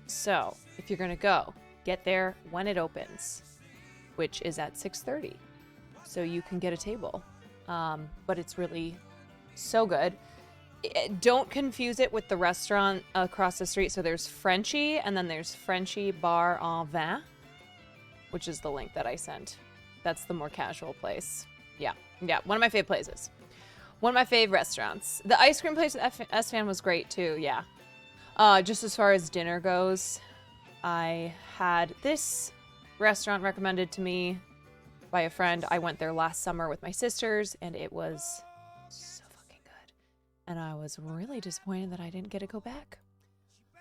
So if you're gonna go, get there when it opens, which is at 6:30, so you can get a table. But it's really so good. Don't confuse it with the restaurant across the street. So there's Frenchie, and then there's Frenchie Bar en Vin, which is the link that I sent. That's the more casual place. Yeah, one of my fave places. One of my fave restaurants. The ice cream place at S-Fan was great too, yeah. Just as far as dinner goes, I had this restaurant recommended to me by a friend. I went there last summer with my sisters, and it was so fucking good. And I was really disappointed that I didn't get to go back.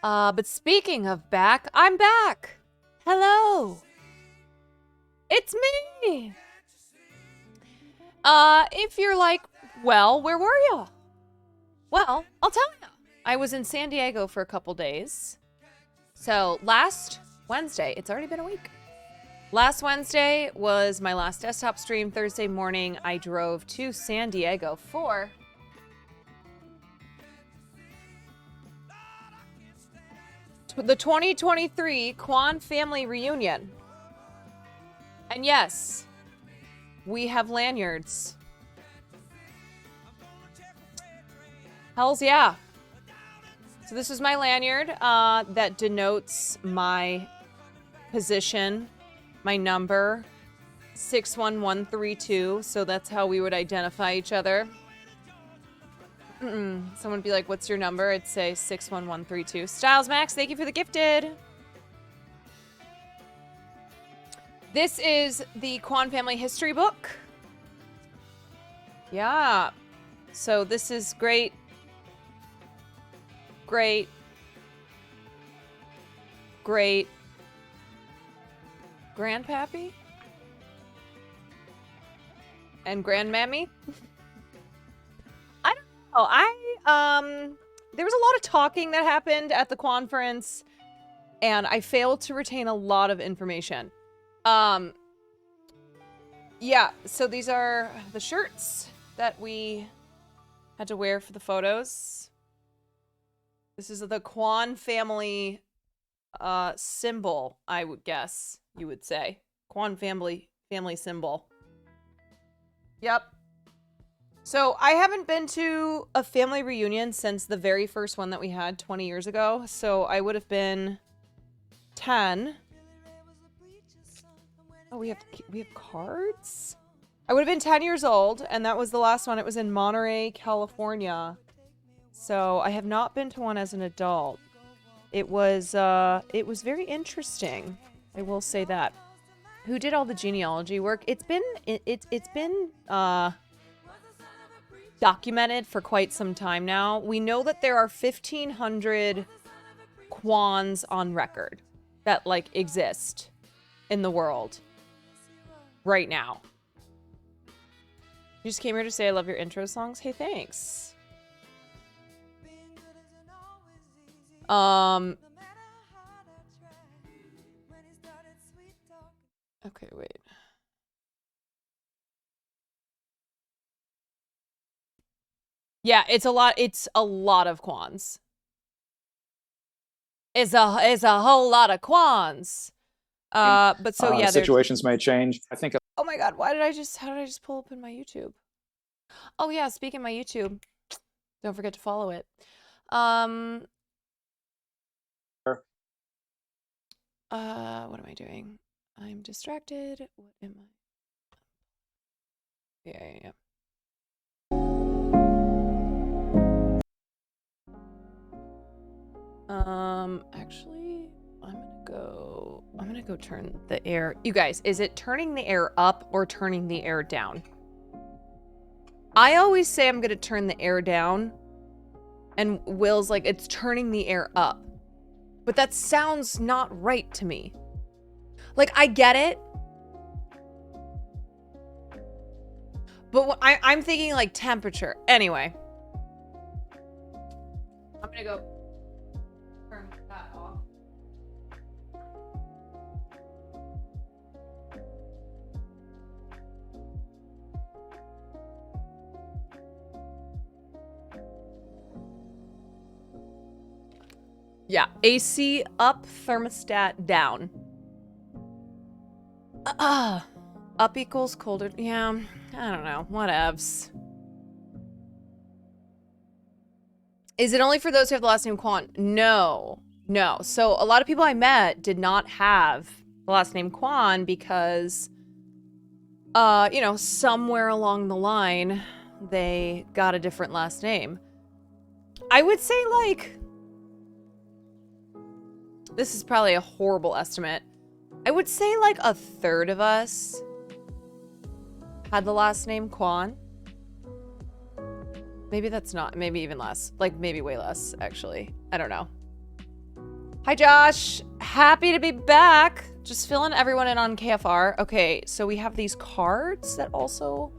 But speaking of back, I'm back! Hello! It's me! If you're like, well, where were you? Well, I'll tell you. I was in San Diego for a couple days. So last Wednesday, it's already been a week. Last Wednesday was my last desktop stream. Thursday morning, I drove to San Diego for the 2023 Quan Family Reunion. And yes, we have lanyards. Hells yeah. So this is my lanyard that denotes my position, my number, 61132. So that's how we would identify each other. Someone would be like, what's your number? I'd say 61132. Styles Max, thank you for the gifted. This is the Quan family history book. Yeah. So this is great. Great. Grandpappy? And Grandmammy? I don't know. There was a lot of talking that happened at the conference, and I failed to retain a lot of information. Yeah, so these are the shirts that we had to wear for the photos. This is the Quan family symbol, I would guess you would say. Quan family symbol. Yep. So I haven't been to a family reunion since the very first one that we had 20 years ago. So I would have been 10. Oh, we have cards? I would have been 10 years old, and that was the last one. It was in Monterey, California. So I have not been to one as an adult. It was very interesting. I will say that. Who did all the genealogy work? It's been documented for quite some time now. We know that there are 1,500 Quans on record that like exist in the world right now. You just came here to say I love your intro songs. Hey, thanks. Okay, wait. Yeah, it's a lot of Quans. It's a whole lot of Quans. But so yeah, situations may change. I think. Oh my god, how did I just pull up in my YouTube? Oh yeah, speaking of my YouTube, don't forget to follow it. What am I doing? I'm distracted. What am I? Yeah. Actually, I'm gonna go turn the air. You guys, is it turning the air up or turning the air down? I always say I'm gonna turn the air down, and Will's like, it's turning the air up. But that sounds not right to me. Like, I get it. But I'm thinking like temperature. Anyway. I'm gonna go turn that off. Yeah, AC up, thermostat down. Up equals colder. Yeah, I don't know. Whatevs. Is it only for those who have the last name Kwan? No. No. So a lot of people I met did not have the last name Kwan because, you know, somewhere along the line, they got a different last name. I would say, like, this is probably a horrible estimate. I would say, like, a third of us had the last name Kwan. Maybe that's not, maybe even less. Like, maybe way less, actually. I don't know. Hi, Josh. Happy to be back. Just filling everyone in on KFR. Okay, so we have these cards that also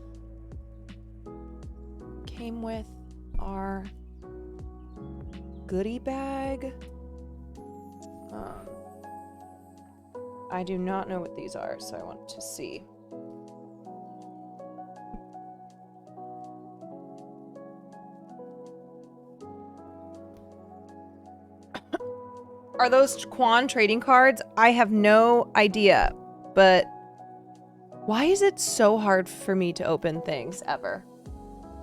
came with our goodie bag. I do not know what these are, so I want to see. Are those Kwan trading cards? I have no idea, but why is it so hard for me to open things ever?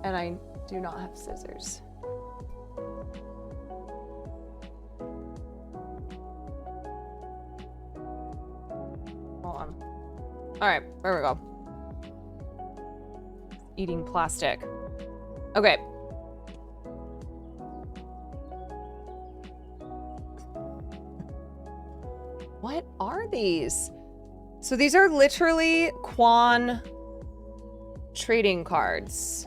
And I do not have scissors. Hold on. All right, there we go. Eating plastic. Okay. What are these? So these are literally Kwan trading cards.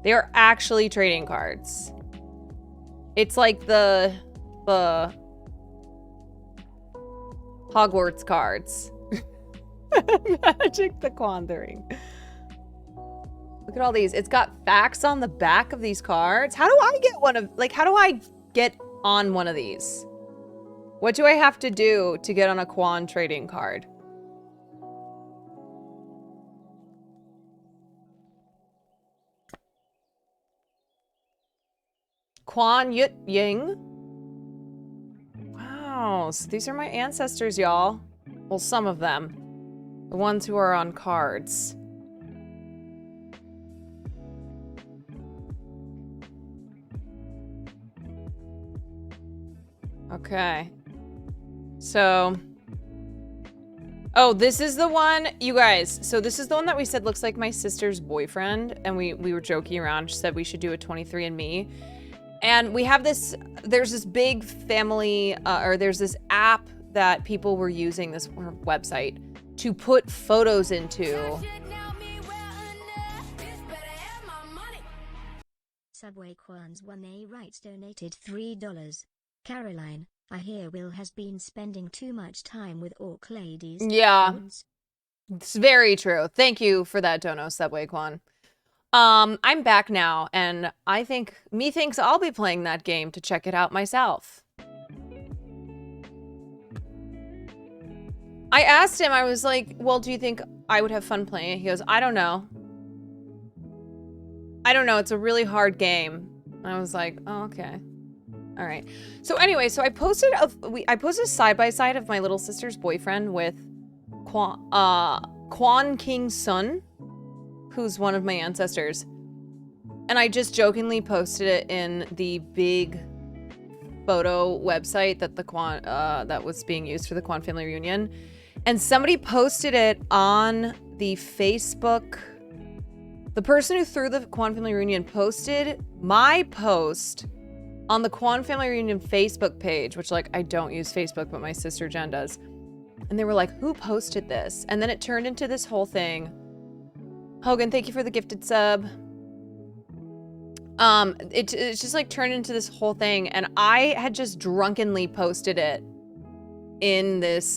They are actually trading cards. It's like the Hogwarts cards. Magic the Kwan ring. Look at all these. It's got facts on the back of these cards. How do I get one of, like, how do I get on one of these? What do I have to do to get on a Kwan trading card? Kwan Yut Ying. Wow, so these are my ancestors, y'all. Well, some of them. The ones who are on cards. Okay. So, oh, this is the one, you guys. So this is the one that we said looks like my sister's boyfriend, and we were joking around. She said we should do a 23andMe. And we have this, there's this big family, or there's this app that people were using, this website, to put photos into. Subway Quans 1A Rights donated $3. Caroline, I hear Will has been spending too much time with orc ladies. Yeah, it's very true. Thank you for that dono, Subway Quan. I'm back now, and I think, methinks I'll be playing that game to check it out myself. I asked him, I was like, well, do you think I would have fun playing it? He goes, I don't know. I don't know, it's a really hard game. I was like, oh, okay. All right. So anyway, so I posted a side-by-side of my little sister's boyfriend with Quan King's son, who's one of my ancestors. And I just jokingly posted it in the big photo website that the that was being used for the Quan family reunion. And somebody posted it on the Facebook. The person who threw the Quan family reunion posted my post on the Quan family reunion Facebook page, which, like, I don't use Facebook, but my sister Jen does. And they were like, who posted this? And then it turned into this whole thing. Hogan, thank you for the gifted sub. It's just like turned into this whole thing, and I had just drunkenly posted it in this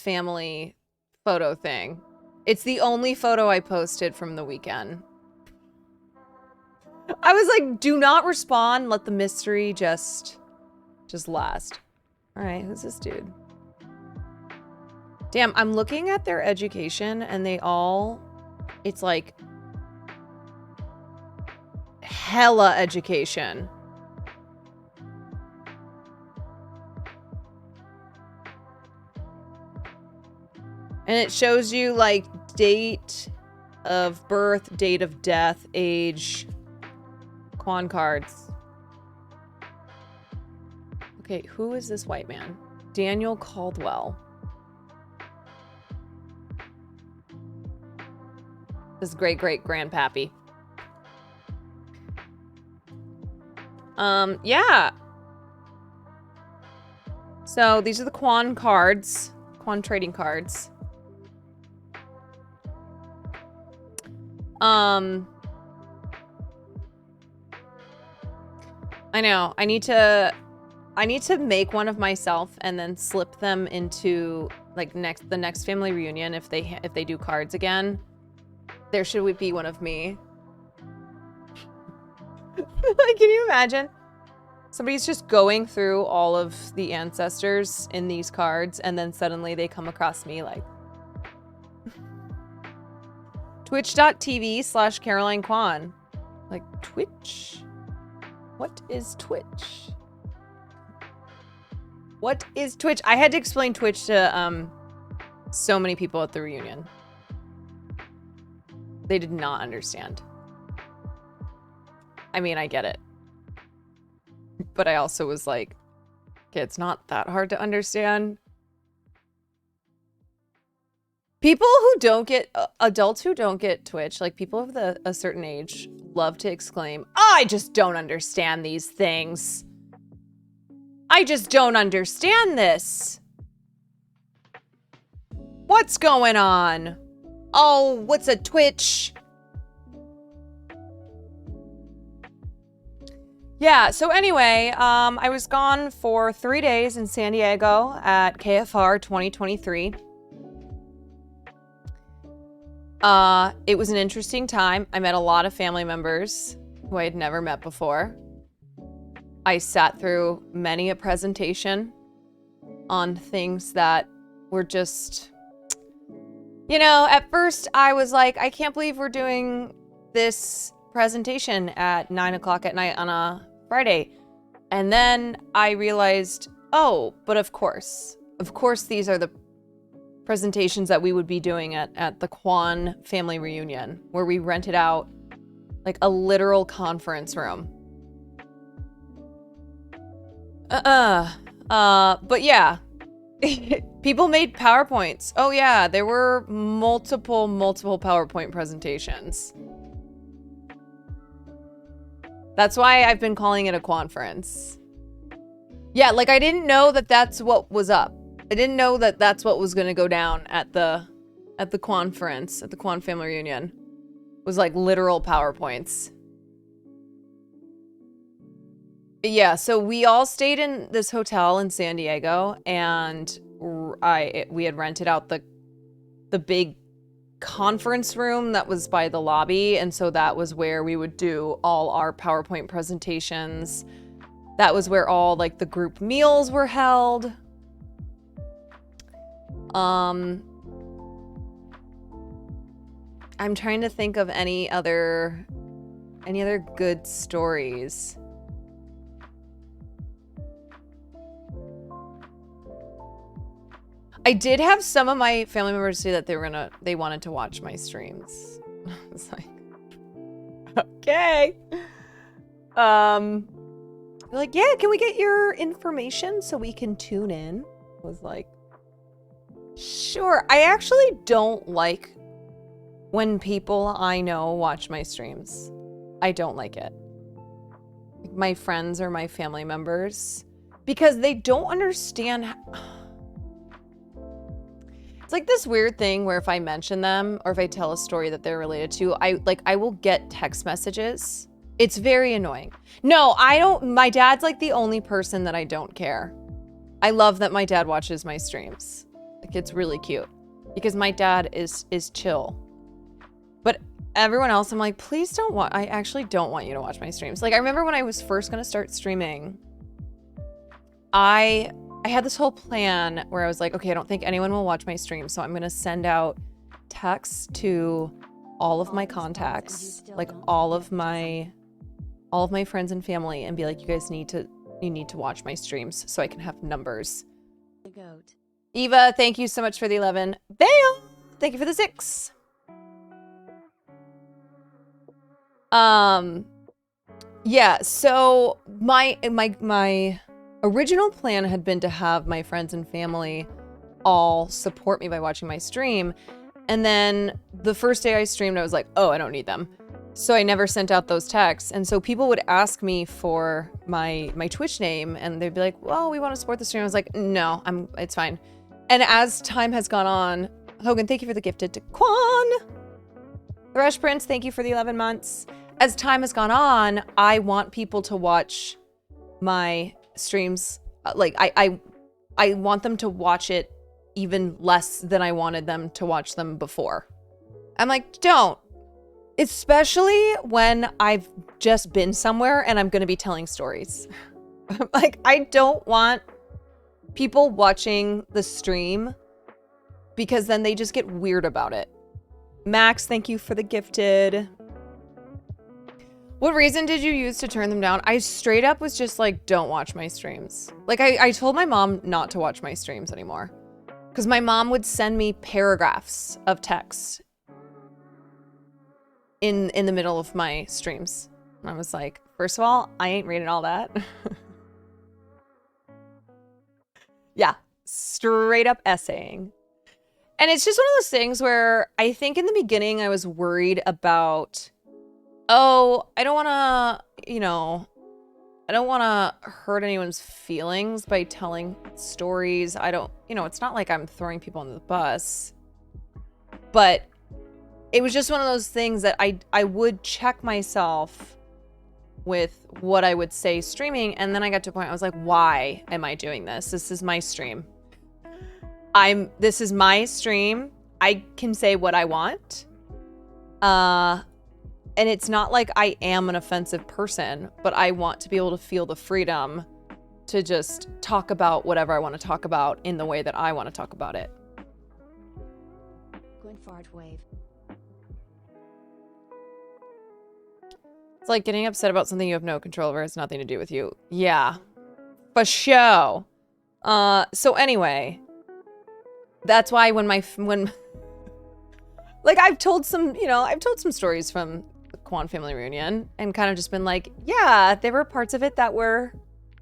family photo thing. It's the only photo I posted from the weekend. I was like, do not respond, let the mystery just last. All right, who's this dude? Damn, I'm looking at their education, and they all, it's like hella education. And it shows you like date of birth, date of death, age, Quan cards. Okay, who is this white man? Daniel Caldwell. This great-great-grandpappy. Yeah. So these are the Quan cards. Quan trading cards. I know. I need to make one of myself and then slip them into like the next family reunion if they do cards again. There should be one of me. Like, can you imagine? Somebody's just going through all of the ancestors in these cards and then suddenly they come across me like twitch.tv/Caroline Quan. Like, Twitch? What is Twitch? What is Twitch? I had to explain Twitch to so many people at the reunion. They did not understand. I mean, I get it. But I also was like, okay, it's not that hard to understand. People who don't get, adults who don't get Twitch, like people of a certain age, love to exclaim, I just don't understand these things. I just don't understand this. What's going on? Oh, what's a Twitch? Yeah, so anyway, I was gone for 3 days in San Diego at KFR 2023. It was an interesting time. I met a lot of family members who I had never met before. I sat through many a presentation on things that were just, you know, at first I was like, I can't believe we're doing this presentation at 9 o'clock at night on a Friday. And then I realized, oh, but of course these are the presentations that we would be doing at the Quan family reunion, where we rented out like a literal conference room. But yeah, people made PowerPoints. Oh yeah, there were multiple PowerPoint presentations. That's why I've been calling it a Quanference. Yeah, like I didn't know that that's what was up. I didn't know that that's what was going to go down at the Quanference, at the Quan family reunion. It was like literal PowerPoints. Yeah, so we all stayed in this hotel in San Diego, and we had rented out the big conference room that was by the lobby, and so that was where we would do all our PowerPoint presentations. That was where all like the group meals were held. I'm trying to think of any other good stories. I did have some of my family members say that they wanted to watch my streams. It's like, okay. They're like, yeah, can we get your information so we can tune in? I was like, sure. I actually don't like when people I know watch my streams. I don't like it. My friends or my family members, because they don't understand It's like this weird thing where if I mention them or if I tell a story that they're related to, I will get text messages. It's very annoying. No, I don't. My dad's like the only person that I don't care. I love that my dad watches my streams. Like, it's really cute because my dad is chill. But everyone else, I'm like, please don't watch. I actually don't want you to watch my streams. Like, I remember when I was first going to start streaming, I had this whole plan where I was like, okay, I don't think anyone will watch my stream, so I'm going to send out texts to all of my contacts, like all of my friends and family, and be like, you guys need to watch my streams so I can have numbers. The goat. Eva, thank you so much for the 11. Bam! Thank you for the 6. Yeah, so my original plan had been to have my friends and family all support me by watching my stream. And then the first day I streamed, I was like, oh, I don't need them. So I never sent out those texts. And so people would ask me for my Twitch name and they'd be like, well, we want to support the stream. I was like, no, it's fine. And as time has gone on, Hogan, thank you for the gifted to Quan. Thresh Prince, thank you for the 11 months. As time has gone on, I want people to watch my streams. Like I want them to watch it even less than I wanted them to watch them before. I'm like, don't. Especially when I've just been somewhere and I'm going to be telling stories. Like, I don't want people watching the stream because then they just get weird about it. Max, thank you for the gifted. What reason did you use to turn them down? I straight up was just like, don't watch my streams. Like, I told my mom not to watch my streams anymore. Because my mom would send me paragraphs of text in the middle of my streams. And I was like, first of all, I ain't reading all that. Yeah, straight up essaying. And it's just one of those things where I think in the beginning I was worried about, oh, I don't want to, you know, I don't want to hurt anyone's feelings by telling stories. I don't, you know, it's not like I'm throwing people under the bus. But it was just one of those things that I would check myself with what I would say streaming. And then I got to a point I was like, why am I doing this? This is my stream. This is my stream. I can say what I want. And it's not like I am an offensive person, but I want to be able to feel the freedom to just talk about whatever I want to talk about in the way that I want to talk about it. Fart wave. It's like getting upset about something you have no control over. It's nothing to do with you. Yeah, for sure. So anyway, that's why when like I've told some stories from the Quan family reunion and kind of just been like, yeah, there were parts of it that were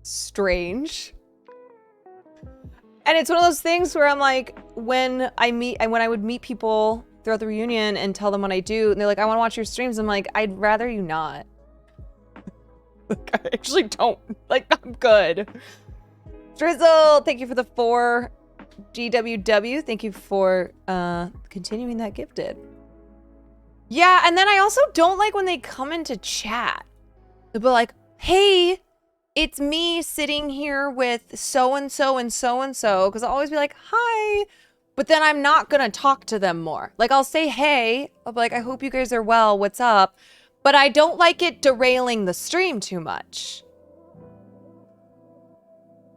strange. And it's one of those things where I'm like, when I would meet people throughout the reunion and tell them what I do, and they're like, I want to watch your streams. I'm like, I'd rather you not. Like, I actually don't. Like, I'm good. Drizzle, thank you for the 4. GWW, thank you for continuing that gifted. Yeah, and then I also don't like when they come into chat. They'll be like, hey, it's me sitting here with so-and-so and so-and-so. Because I'll always be like, hi. But then I'm not going to talk to them more. Like, I'll say, hey. I'll be like, I hope you guys are well. What's up? But I don't like it derailing the stream too much.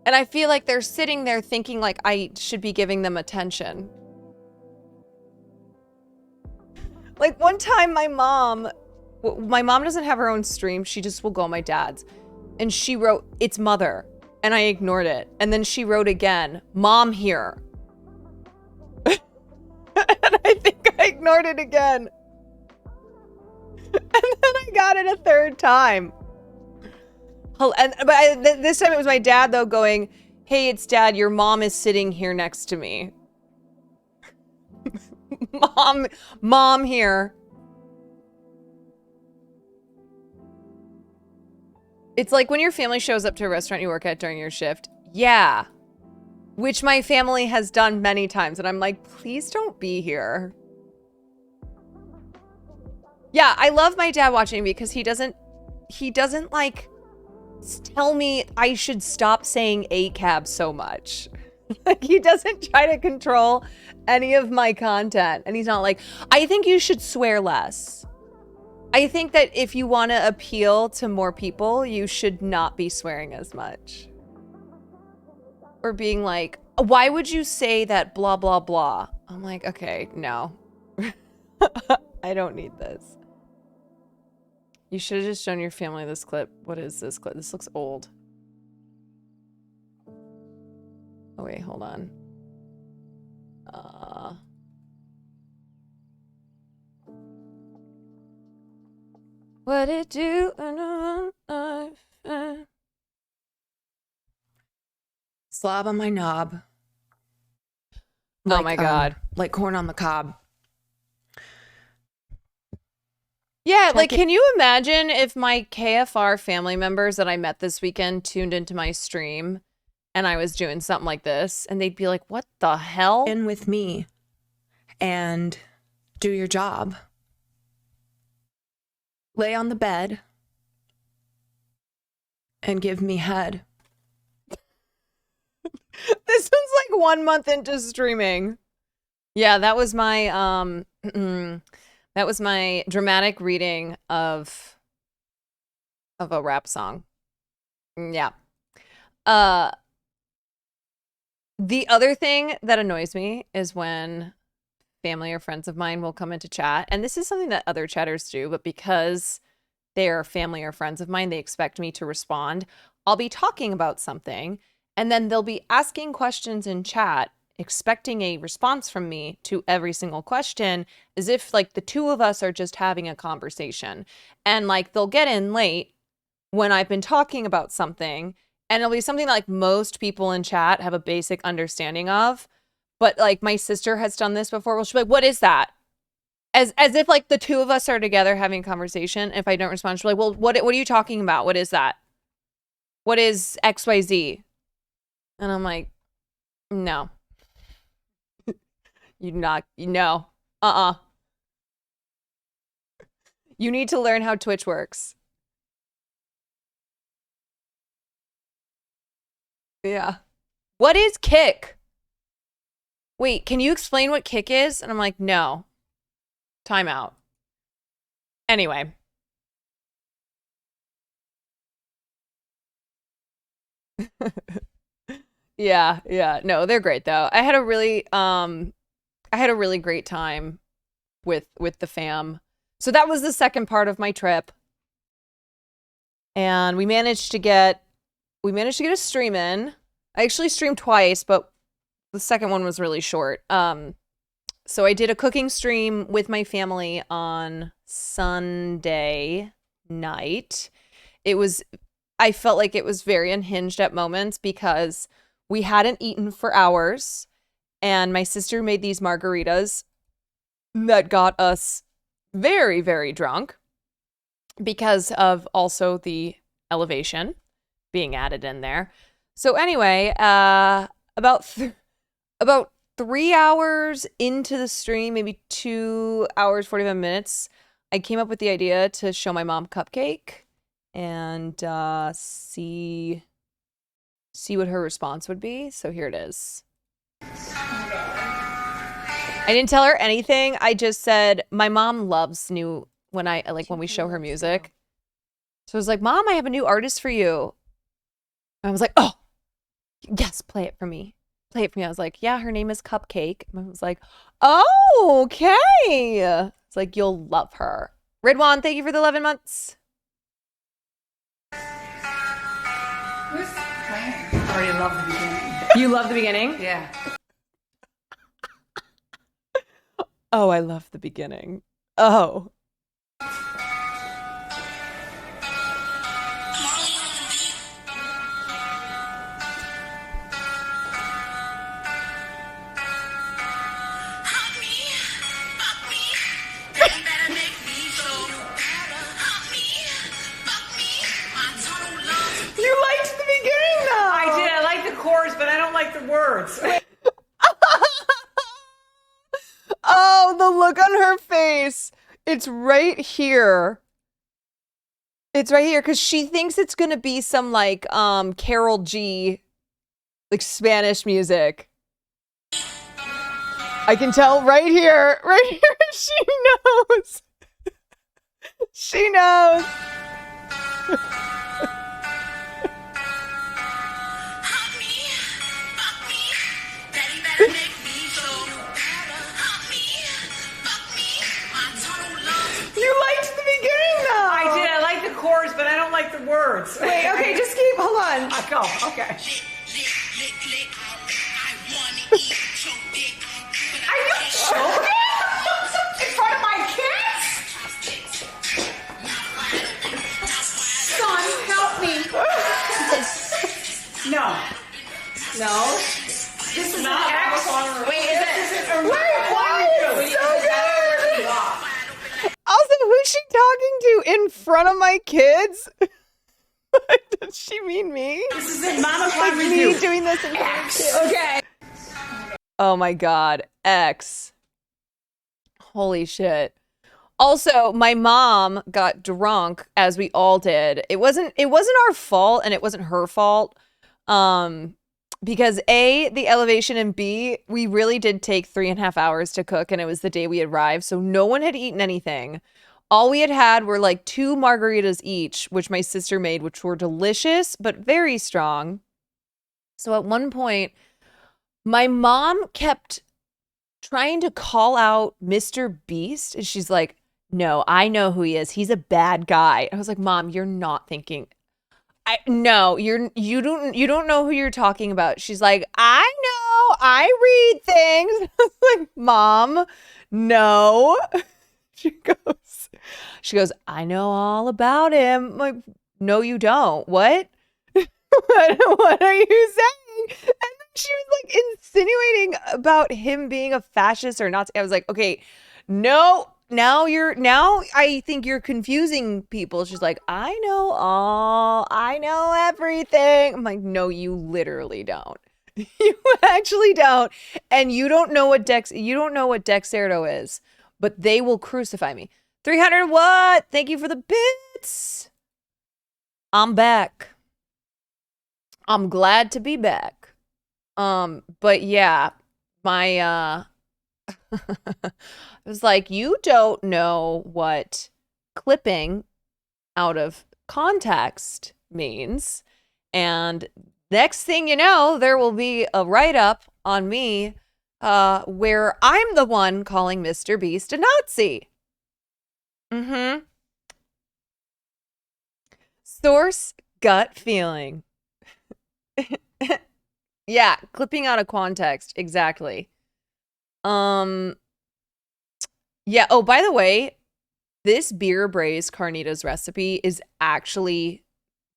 And I feel like they're sitting there thinking like I should be giving them attention. Like one time my mom doesn't have her own stream. She just will go on my dad's. And she wrote, it's mother. And I ignored it. And then she wrote again, mom here. And I think I ignored it again. And then I got it a third time. But this time it was my dad, though, going, hey, it's dad. Your mom is sitting here next to me. Mom here. It's like when your family shows up to a restaurant you work at during your shift. Yeah. Which my family has done many times. And I'm like, please don't be here. Yeah, I love my dad watching because he doesn't like tell me I should stop saying ACAB so much. Like, he doesn't try to control any of my content. And he's not like, I think you should swear less. I think that if you want to appeal to more people, you should not be swearing as much. Or being like, why would you say that blah, blah, blah? I'm like, okay, no. I don't need this. You should have just shown your family this clip. What is this clip? This looks old. Oh, wait, hold on. What it do? Slob on my knob. Oh my God. Like corn on the cob. Yeah, like, can you imagine if my KFR family members that I met this weekend tuned into my stream and I was doing something like this and they'd be like, what the hell? In with me and do your job. Lay on the bed and give me head. This one's like 1 month into streaming. Yeah, that was my that was my dramatic reading of a rap song. Yeah. The other thing that annoys me is when family or friends of mine will come into chat, and this is something that other chatters do, but because they're family or friends of mine, they expect me to respond. I'll be talking about something, and then they'll be asking questions in chat, expecting a response from me to every single question, as if like the two of us are just having a conversation. And like they'll get in late when I've been talking about something, and it'll be something that like most people in chat have a basic understanding of. But like my sister has done this before. Well, she'll be like, what is that? As if like the two of us are together having a conversation. If I don't respond, she'll be like, well, what are you talking about? What is that? What is XYZ? And I'm like, no. No. You need to learn how Twitch works. Yeah. What is kick? Wait, can you explain what kick is? And I'm like, no. Time out. Anyway. Yeah. No, they're great though. I had a really great time with the fam. So that was the second part of my trip. And we managed to get a stream in. I actually streamed twice, but the second one was really short. So I did a cooking stream with my family on Sunday night. I felt like it was very unhinged at moments because we hadn't eaten for hours, and my sister made these margaritas that got us very, very drunk because of also the elevation being added in there. So anyway, about 3 hours into the stream, maybe 2 hours, 45 minutes, I came up with the idea to show my mom Cupcake and see what her response would be. So here it is. I didn't tell her anything. I just said my mom loves when we show her music. So I was like, Mom, I have a new artist for you. And I was like, oh, yes, play it for me. Play it for me. I was like, yeah, her name is Cupcake. And I was like, oh, okay. It's like, you'll love her. Ridwan, thank you for the 11 months. Who's playing? I already love the beginning. You love the beginning? Yeah. Oh, I love the beginning. Oh. But I don't like the words. Oh, the look on her face. It's right here. It's right here because she thinks it's going to be some like Carol G, like Spanish music. I can tell right here. She knows. She knows. You liked the beginning though. I did. I like the chorus, but I don't like the words. Wait, okay, just keep. Hold on. Go. Okay. Are you joking? In front of my kids? No. This is not X. Wait, is it? Why? It's so good. Also, who's she talking to in front of my kids? Does she mean me? This is in Mama Like me doing this in front of kids? Okay. Oh my god, X. Holy shit. Also, my mom got drunk, as we all did. It wasn't our fault, and it wasn't her fault. Because A, the elevation, and B, we really did take 3.5 hours to cook, and it was the day we arrived, so no one had eaten anything. All we had were like 2 margaritas each, which my sister made, which were delicious, but very strong. So at one point, my mom kept trying to call out Mr. Beast, and she's like, no, I know who he is. He's a bad guy. I was like, Mom, you're not thinking. No, you don't know who you're talking about. She's like, I know, I read things. I was like, Mom, no. She goes, I know all about him. I'm like, no, you don't. What? What are you saying? And then she was like insinuating about him being a fascist or not. I was like, okay, no. Now I think you're confusing people. She's like, I know everything. I'm like, no, you literally don't. You actually don't. And you don't know what Dexerto is, but they will crucify me. 300 what? Thank you for the bits. I'm back. I'm glad to be back. But yeah, my it was like, you don't know what clipping out of context means. And next thing you know, there will be a write-up on me where I'm the one calling Mr. Beast a Nazi. Mm-hmm. Source, gut feeling. Yeah, clipping out of context. Exactly. Yeah, oh, by the way, this beer braised carnitas recipe is actually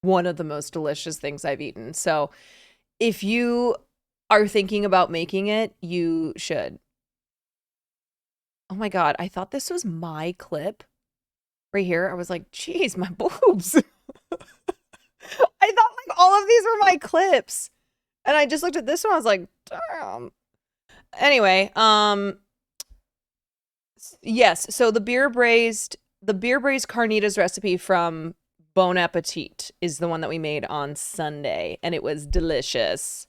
one of the most delicious things I've eaten. So if you are thinking about making it, you should. Oh my god, I thought this was my clip right here. I was like, geez, my boobs. I thought like all of these were my clips. And I just looked at this one, I was like, damn. Anyway, yes, so the beer braised carnitas recipe from Bon Appetit is the one that we made on Sunday, and it was delicious.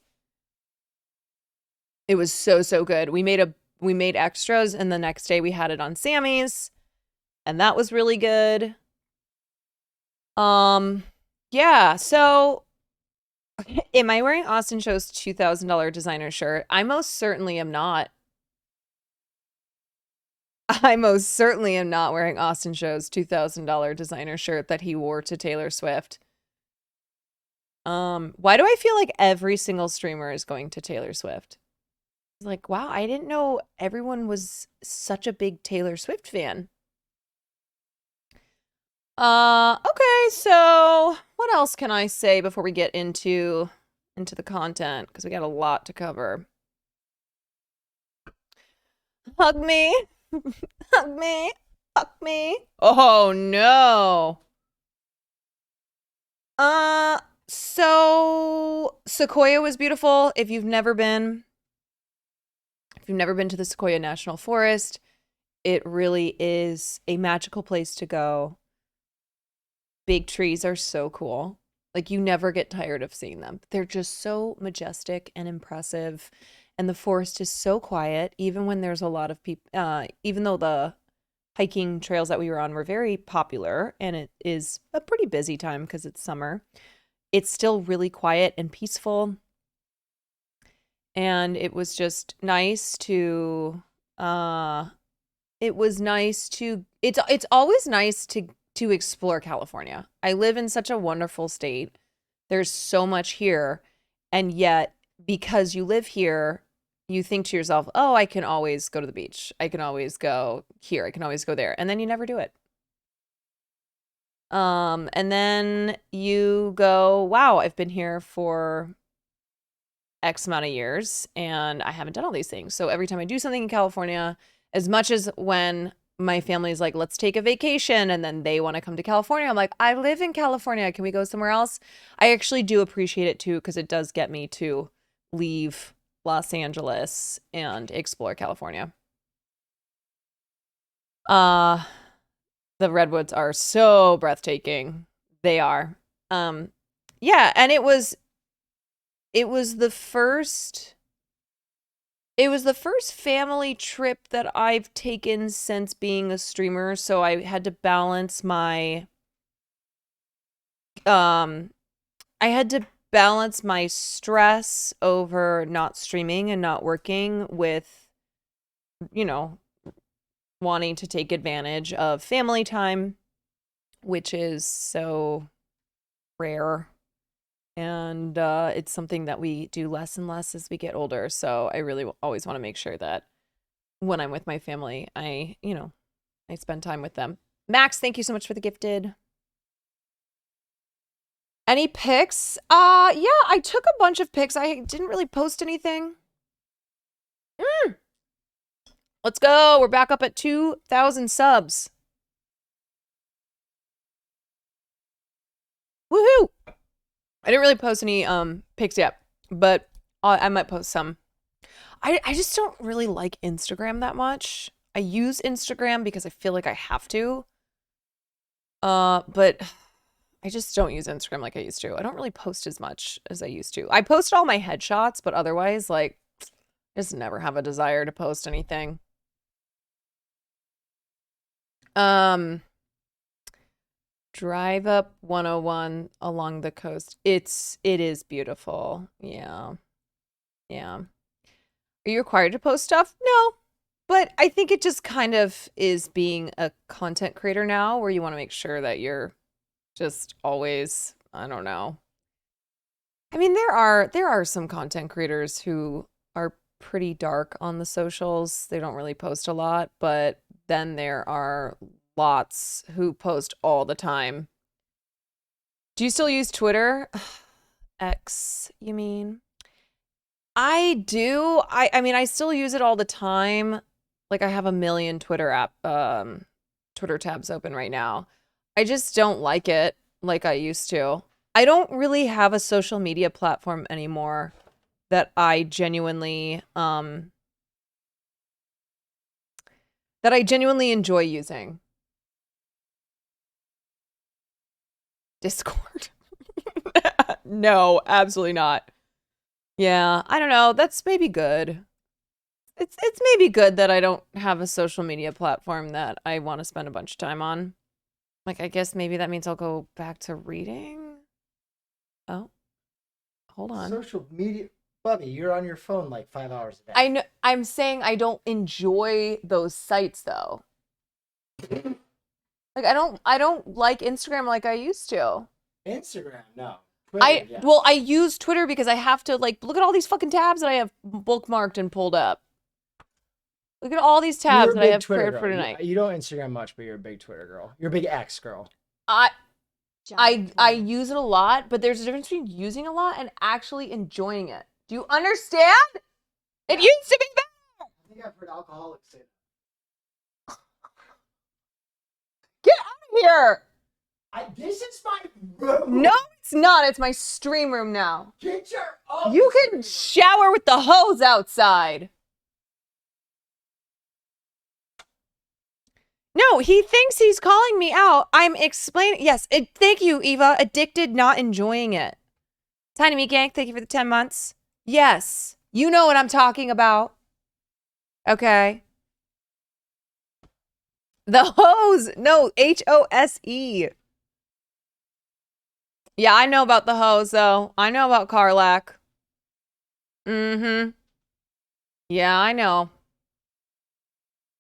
It was so good. We made extras, and the next day we had it on Sammy's, and that was really good. Yeah, so am I wearing Austin Show's $2,000 designer shirt? I most certainly am not. I most certainly am not wearing Austin Show's $2,000 designer shirt that he wore to Taylor Swift. Why do I feel like every single streamer is going to Taylor Swift? Like, wow, I didn't know everyone was such a big Taylor Swift fan. Okay, so what else can I say before we get into the content? Because we got a lot to cover. Hug me. Hug me. Hug me. Oh, no. So Sequoia was beautiful. If you've never been to the Sequoia National Forest, it really is a magical place to go. Big trees are so cool. Like, you never get tired of seeing them. They're just so majestic and impressive. And the forest is so quiet, even when there's a lot of people, even though the hiking trails that we were on were very popular, and it is a pretty busy time because it's summer, it's still really quiet and peaceful. And it was just nice to, it's always nice to explore California. I live in such a wonderful state. There's so much here. And yet, because you live here, you think to yourself, oh, I can always go to the beach. I can always go here. I can always go there. And then you never do it. And then you go, wow, I've been here for X amount of years and I haven't done all these things. So every time I do something in California, as much as when my family's like, let's take a vacation, and then they want to come to California, I'm like, I live in California. Can we go somewhere else? I actually do appreciate it too, because it does get me to leave Los Angeles and explore California. The redwoods are so breathtaking. They are. Yeah, and it was the first family trip that I've taken since being a streamer, so I had to balance my stress over not streaming and not working with, you know, wanting to take advantage of family time, which is so rare. And it's something that we do less and less as we get older. So I really always want to make sure that when I'm with my family, I spend time with them. Max, thank you so much for the gifted. Any pics? Yeah, I took a bunch of pics. I didn't really post anything. Let's go. We're back up at 2,000 subs. Woohoo! I didn't really post any pics yet, but I might post some. I just don't really like Instagram that much. I use Instagram because I feel like I have to. But I just don't use Instagram like I used to. I don't really post as much as I used to. I post all my headshots, but otherwise, like, I just never have a desire to post anything. Drive up 101 along the coast. It is beautiful. Yeah. Yeah. Are you required to post stuff? No. But I think it just kind of is being a content creator now, where you want to make sure that you're just always, I don't know. I mean, there are some content creators who are pretty dark on the socials. They don't really post a lot, but then there are lots who post all the time. Do you still use Twitter? X, you mean? I do. I mean, I still use it all the time. Like, I have a million Twitter tabs open right now. I just don't like it like I used to. I don't really have a social media platform anymore that I genuinely enjoy using. Discord. No, absolutely not. Yeah, I don't know. That's maybe good. It's maybe good that I don't have a social media platform that I want to spend a bunch of time on. Like, I guess maybe that means I'll go back to reading. Oh, hold on. Social media, Bubby, you're on your phone like 5 hours a day. I know. I'm saying I don't enjoy those sites though. Like, I don't like Instagram like I used to. Instagram, no. Twitter, yes. Well, I use Twitter because I have to, like, look at all these fucking tabs that I have bookmarked and pulled up. Look at all these tabs that I have prepared for tonight. You don't Instagram much, but you're a big Twitter girl. You're a big X girl. I use it a lot, but there's a difference between using a lot and actually enjoying it. Do you understand? It used to be better. I think I've heard alcoholics say that. Get out of here. This is my room. No, it's not. It's my stream room now. Get your own. You can shower with the hose outside. No, he thinks he's calling me out. I'm explaining. Yes, thank you, Eva. Addicted, not enjoying it. Tiny Meat Gang, thank you for the 10 months. Yes, you know what I'm talking about. Okay. The hose. No, Hose. Yeah, I know about the hose, though. I know about Carlac. Mm-hmm. Yeah, I know.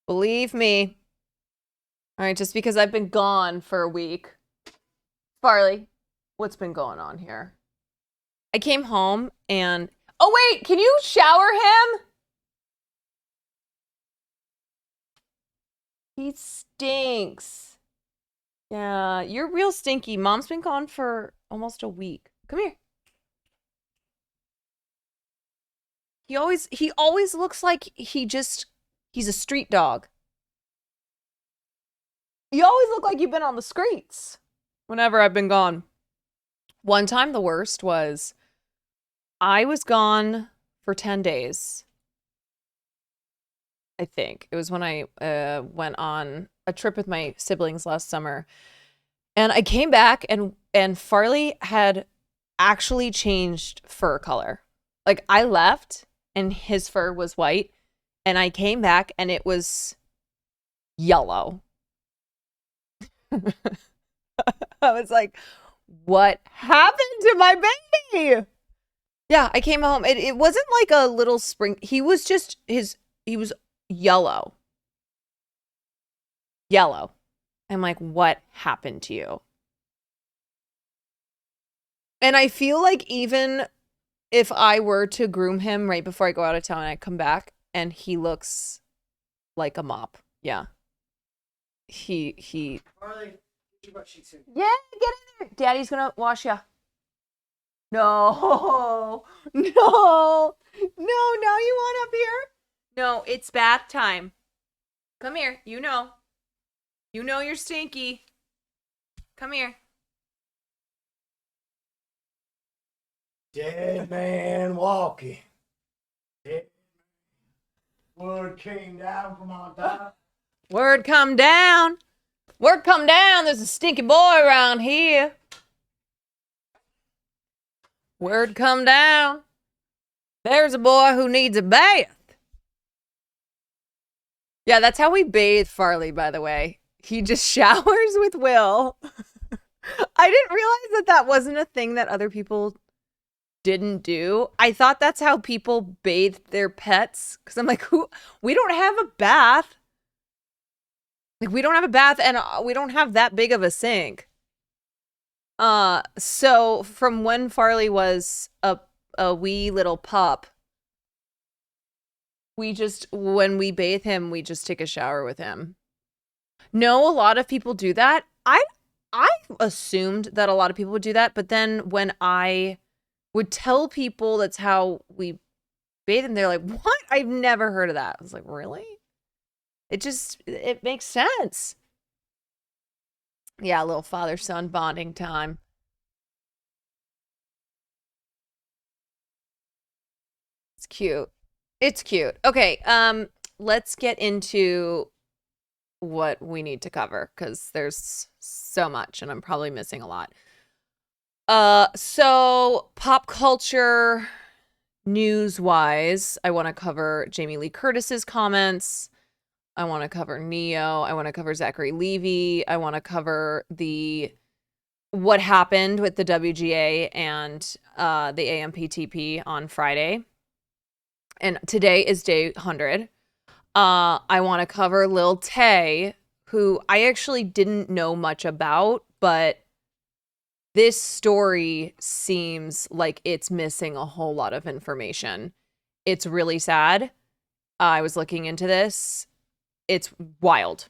Believe me. All right, just because I've been gone for a week. Farley, what's been going on here? I came home and... Oh, wait, can you shower him? He stinks. Yeah, you're real stinky. Mom's been gone for almost a week. Come here. He always looks like he's a street dog. You always look like you've been on the streets whenever I've been gone. One time the worst was I was gone for 10 days. I think it was when I went on a trip with my siblings last summer. And I came back and Farley had actually changed fur color. Like I left and his fur was white and I came back and it was yellow. I was like, what happened to my baby? Yeah, I came home. It wasn't like a little spring. He was just he was yellow. Yellow. I'm like, what happened to you? And I feel like even if I were to groom him right before I go out of town and I come back and he looks like a mop. Yeah. He Farley, get your butt cheeks in. Yeah, get in there. Daddy's gonna wash ya. No. No. No, now you want up here? No, it's bath time. Come here. You know. You know you're stinky. Come here. Dead man walking. Dead man. Word came down from on top. Word come down. Word come down. There's a stinky boy around here. Word come down. There's a boy who needs a bath. Yeah, that's how we bathe Farley, by the way. He just showers with Will. I didn't realize that wasn't a thing that other people didn't do. I thought that's how people bathed their pets. Because I'm like, we don't have a bath. Like, we don't have a bath and we don't have that big of a sink. So from when Farley was a wee little pup, when we bathe him, we just take a shower with him. No, a lot of people do that. I assumed that a lot of people would do that, but then when I would tell people that's how we bathe him, they're like, what? I've never heard of that. I was like, really? It makes sense. Yeah, a little father-son bonding time. It's cute. It's cute. Okay, let's get into what we need to cover because there's so much and I'm probably missing a lot. So pop culture news-wise, I want to cover Jamie Lee Curtis's comments. I want to cover Neo. I want to cover Zachary Levi. I want to cover what happened with the WGA and the AMPTP on Friday. And today is day 100. I want to cover Lil Tay, who I actually didn't know much about, but this story seems like it's missing a whole lot of information. It's really sad. I was looking into this. It's wild.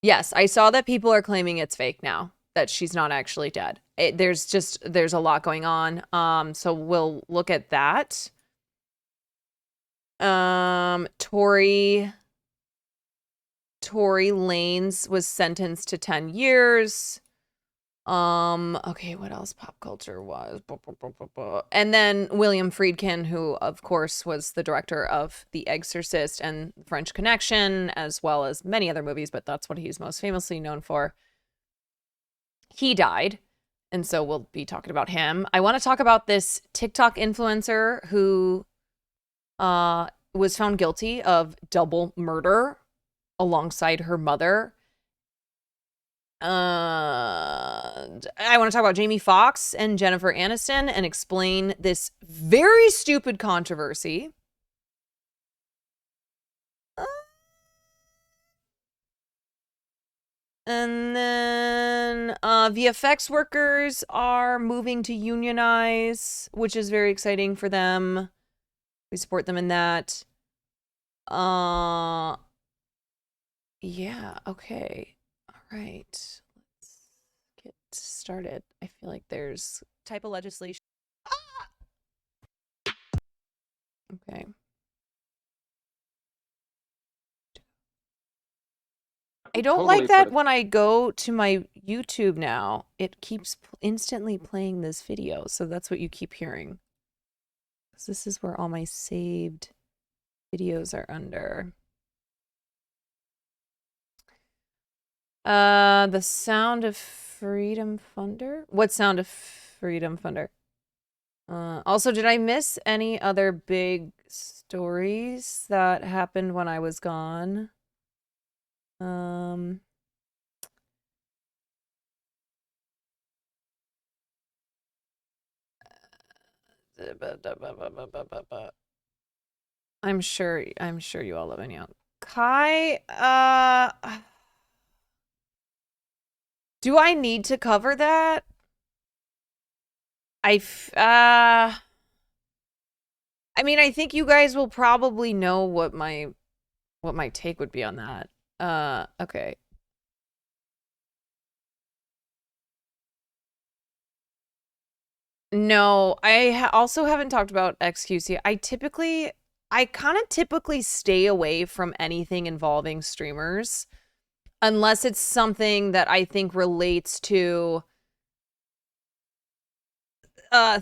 Yes, I saw that people are claiming it's fake now, that she's not actually dead. There's a lot going on. So we'll look at that. Tory Lanez was sentenced to 10 years. Okay, what else pop culture was? And then William Friedkin, who of course was the director of The Exorcist and French Connection, as well as many other movies, but that's what he's most famously known for. He died, and so we'll be talking about him. I want to talk about this TikTok influencer who was found guilty of double murder alongside her mother. I want to talk about Jamie Foxx and Jennifer Aniston and explain this very stupid controversy. And then VFX workers are moving to unionize, which is very exciting for them. We support them in that. Yeah, okay. All right. Let's get started. I feel like there's type of legislation. Okay. I don't Totally like that put it- when I go to my YouTube now, it keeps instantly playing this video. So that's what you keep hearing. 'Cause this is where all my saved videos are under. The Sound of Freedom Funder? What Sound of Freedom Funder? Also, did I miss any other big stories that happened when I was gone? I'm sure you all love any out. Kai, do I need to cover that? I mean, I think you guys will probably know what my take would be on that. Okay. No, I also haven't talked about XQC. I kind of typically stay away from anything involving streamers unless it's something that I think relates to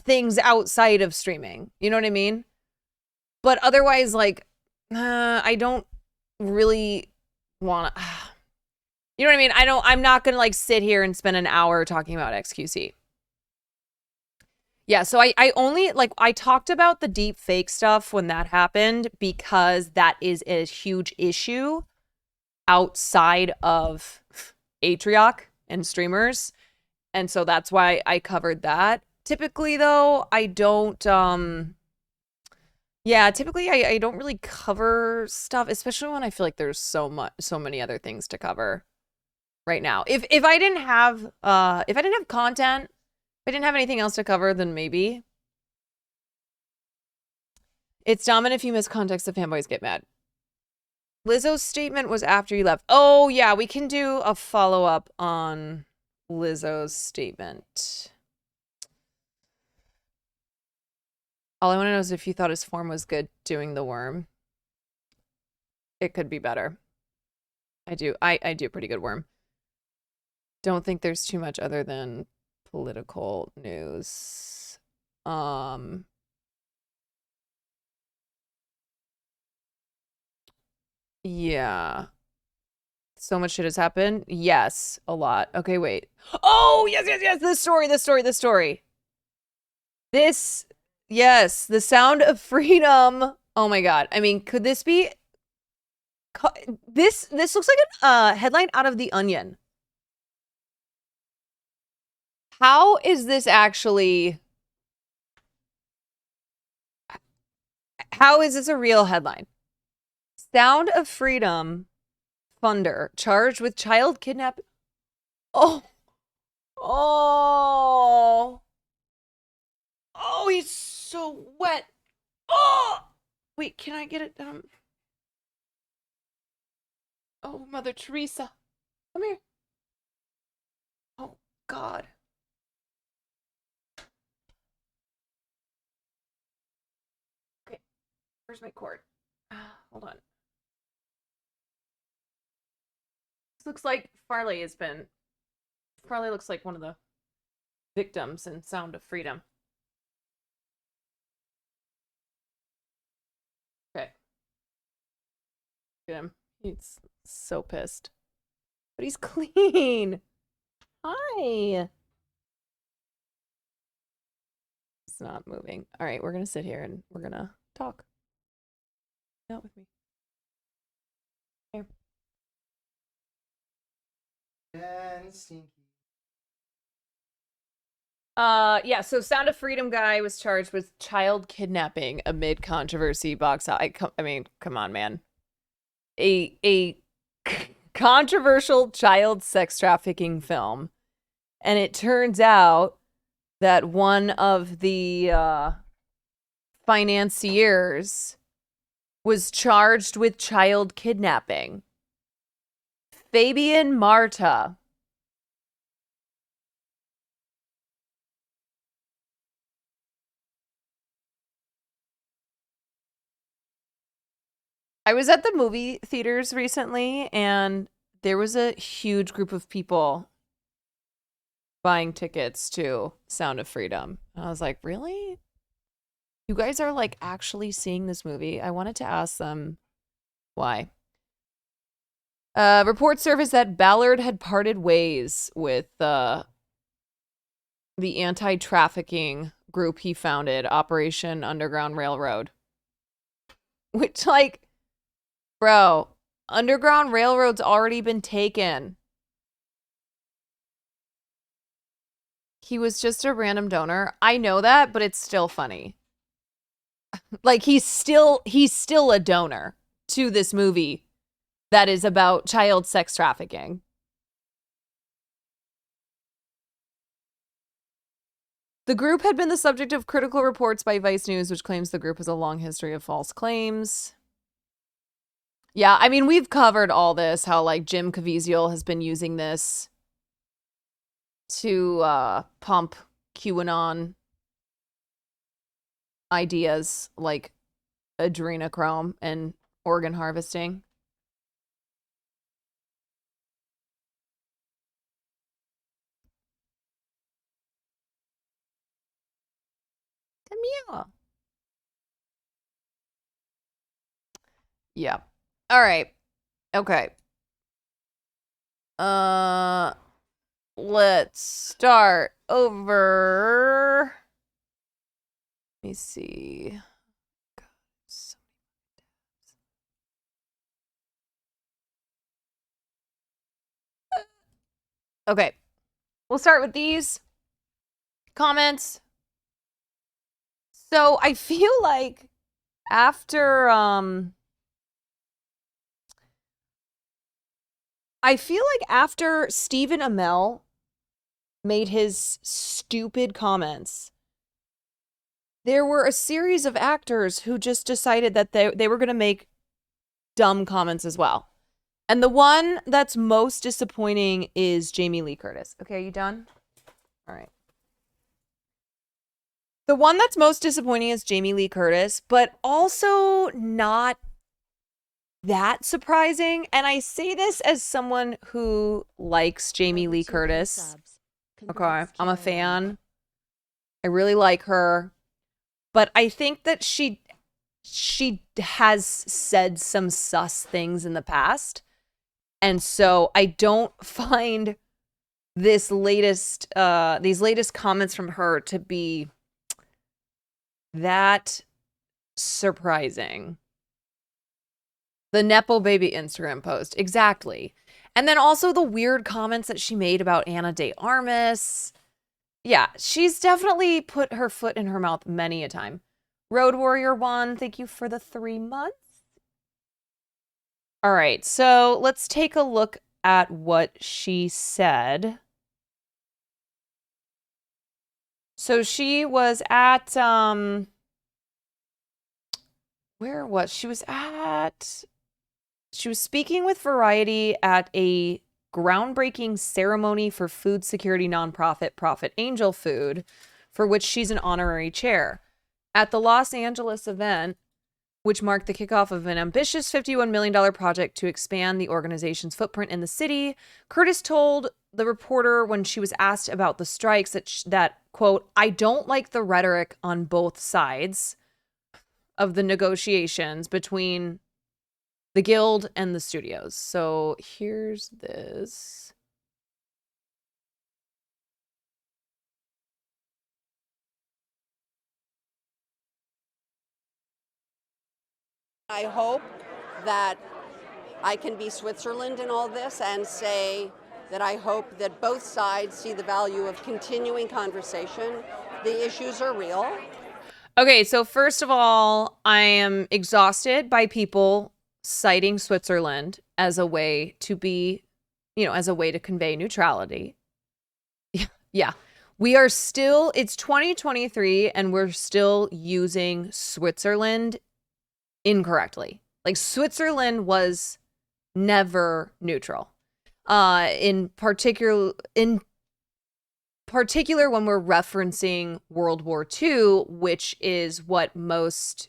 things outside of streaming. You know what I mean? But otherwise, like, I don't really want to. You know what I mean? I'm not gonna like sit here and spend an hour talking about XQC. Yeah, so I only, like, I talked about the deep fake stuff when that happened because that is a huge issue outside of Atrioc and streamers. And so that's why I covered that. Typically, though, I don't, yeah, typically I don't really cover stuff, especially when I feel like there's so many other things to cover right now. If I didn't have, content, if I didn't have anything else to cover, then maybe. It's dumb, and if you miss context, the fanboys get mad. Lizzo's statement was after you left. Oh, yeah, we can do a follow-up on Lizzo's statement. All I want to know is if you thought his form was good doing the worm. It could be better. I do a pretty good worm. Don't think there's too much other than political news. Yeah. So much shit has happened. Yes, a lot. Okay, wait. Oh, yes. This story. Yes, the Sound of Freedom. Oh my God. I mean, could this be? This looks like a headline out of The Onion. How is this actually? How is this a real headline? Sound of Freedom funder charged with child kidnap. Oh, he's so wet. Oh, wait, can I get it? Oh, Mother Teresa, come here. Oh God. Okay, where's my cord? Hold on. This looks like Farley looks like one of the victims in Sound of Freedom. Okay. Look at him. He's so pissed. But he's clean. Hi. It's not moving. All right, we're going to sit here and we're going to talk. Not with me. Here. And stinky. Yeah, so Sound of Freedom guy was charged with child kidnapping amid controversy box out. I mean, come on, man. A controversial child sex trafficking film. And it turns out that one of the financiers was charged with child kidnapping. Fabian Marta. I was at the movie theaters recently, and there was a huge group of people buying tickets to Sound of Freedom. And I was like, really? You guys are like actually seeing this movie? I wanted to ask them why. Report surfaced that Ballard had parted ways with the anti-trafficking group he founded, Operation Underground Railroad. Which, like, bro, Underground Railroad's already been taken. He was just a random donor. I know that, but it's still funny. Like, he's still a donor to this movie that is about child sex trafficking. The group had been the subject of critical reports by Vice News, which claims the group has a long history of false claims. Yeah, I mean, we've covered all this, how, like, Jim Caviezel has been using this to pump QAnon ideas like adrenochrome and organ harvesting. Come Yeah. All right. Okay. Let's start over. Let me see. God, so many tabs. Okay. We'll start with these comments. So I feel like after Stephen Amell made his stupid comments, there were a series of actors who just decided that they were going to make dumb comments as well. And the one that's most disappointing is Jamie Lee Curtis. Okay, are you done? All right. The one that's most disappointing is Jamie Lee Curtis, but also not that surprising. And I say this as someone who likes Jamie Lee Curtis. Okay, I'm a fan. I really like her. But I think that she has said some sus things in the past. And so I don't find these latest comments from her to be that surprising. The Nepo baby Instagram post. Exactly. And then also the weird comments that she made about Ana de Armas. Yeah, she's definitely put her foot in her mouth many a time. Road Warrior 1, thank you for the 3 months. All right, so let's take a look at what she said. So she was at, where was she? She was speaking with Variety at a groundbreaking ceremony for food security nonprofit Profit Angel Food, for which she's an honorary chair. At the Los Angeles event, which marked the kickoff of an ambitious $51 million project to expand the organization's footprint in the city, Curtis told the reporter when she was asked about the strikes that, quote, "I don't like the rhetoric on both sides of the negotiations between the guild and the studios." So here's this. I hope that I can be Switzerland in all this and say that I hope that both sides see the value of continuing conversation. The issues are real. Okay, so first of all, I am exhausted by people citing Switzerland as a way to be, as a way to convey neutrality. Yeah. We are still, it's 2023 and we're still using Switzerland incorrectly. Like, Switzerland was never neutral. In particular when we're referencing World War II, which is what most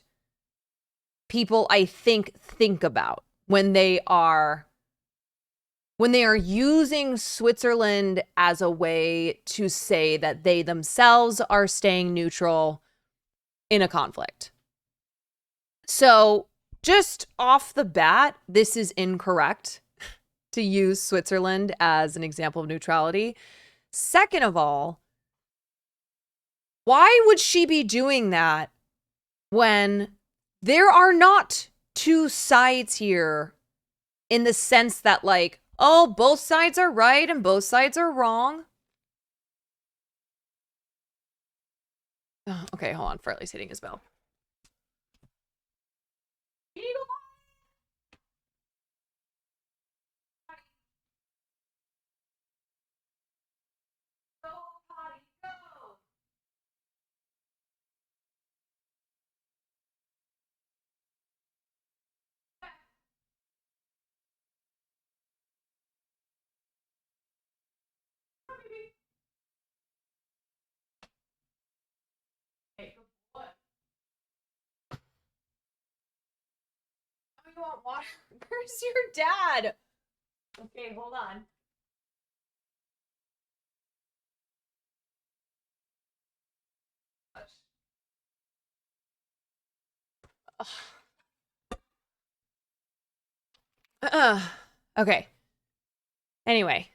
people, I think about when they are using Switzerland as a way to say that they themselves are staying neutral in a conflict. So just off the bat, this is incorrect to use Switzerland as an example of neutrality. Second of all, why would she be doing that when there are not two sides here in the sense that, like, oh, both sides are right and both sides are wrong? Oh, okay, hold on. Farley's hitting his bell. You want water? Where's your dad? Okay, hold on. Okay. Anyway,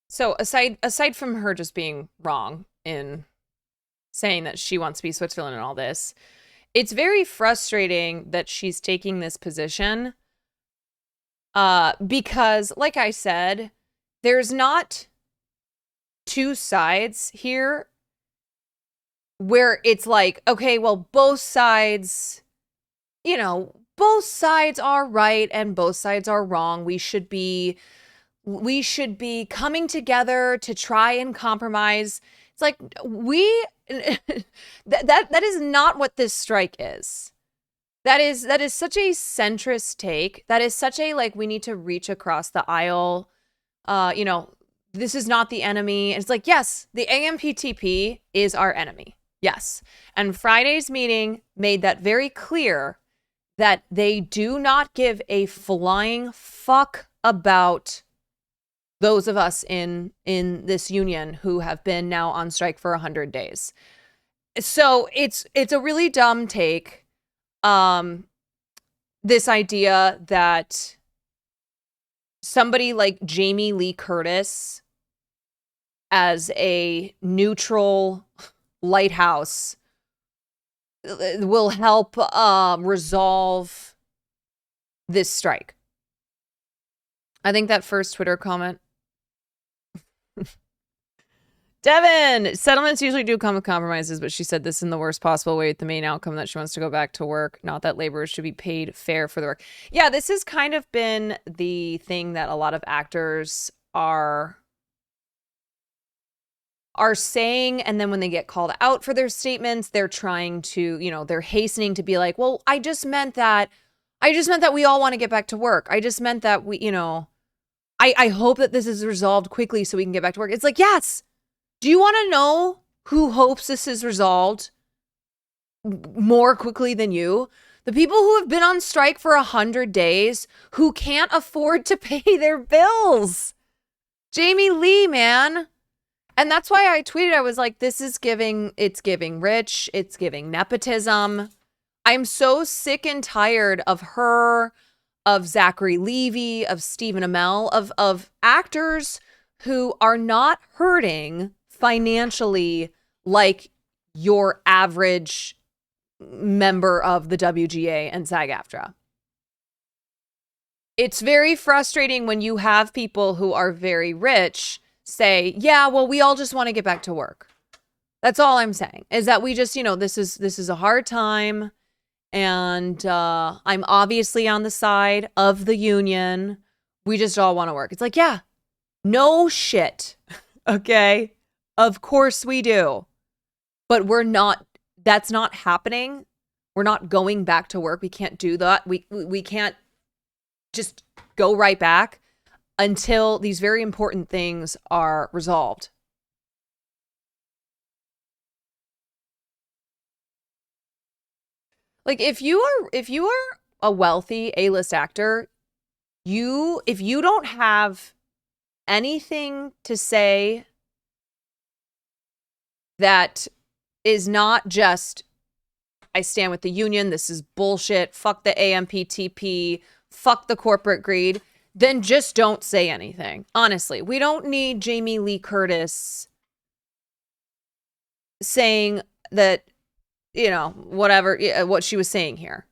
so aside from her just being wrong in saying that she wants to be Switzerland and all this, it's very frustrating that she's taking this position. Because, like I said, there's not two sides here where it's like, okay, well, both sides, you know, both sides are right and both sides are wrong. We should be coming together to try and compromise. It's like that is not what this strike is. That is such a centrist take. That is such a, like, we need to reach across the aisle. You know, this is not the enemy. It's like, yes, the AMPTP is our enemy. Yes. And Friday's meeting made that very clear, that they do not give a flying fuck about those of us in this union who have been now on strike for 100 days. So it's a really dumb take. This idea that somebody like Jamie Lee Curtis as a neutral lighthouse will help resolve this strike. I think that first Twitter comment. Devin, settlements usually do come with compromises, but she said this in the worst possible way with the main outcome that she wants to go back to work, not that laborers should be paid fair for the work. Yeah, this has kind of been the thing that a lot of actors are saying, and then when they get called out for their statements, they're trying to, you know, they're hastening to be like, well, I just meant that we all want to get back to work. I just meant that we, you know, I hope that this is resolved quickly so we can get back to work. It's like, yes. Do you want to know who hopes this is resolved more quickly than you? The people who have been on strike for 100 days, who can't afford to pay their bills. Jamie Lee, man. And that's why I tweeted, I was like, it's giving rich, it's giving nepotism. I'm so sick and tired of her, of Zachary Levi, of Stephen Amell, of actors who are not hurting financially like your average member of the WGA and SAG-AFTRA. It's very frustrating when you have people who are very rich say, yeah, well, we all just want to get back to work. That's all I'm saying, is that we just, you know, this is a hard time, and I'm obviously on the side of the union. We just all want to work. It's like, yeah, no shit. Okay. Of course we do. But that's not happening. We're not going back to work. We can't do that. We can't just go right back until these very important things are resolved. Like if you are a wealthy A-list actor, if you don't have anything to say that is not just, I stand with the union, this is bullshit, fuck the AMPTP, fuck the corporate greed, then just don't say anything. Honestly, we don't need Jamie Lee Curtis saying that, you know, whatever, what she was saying here.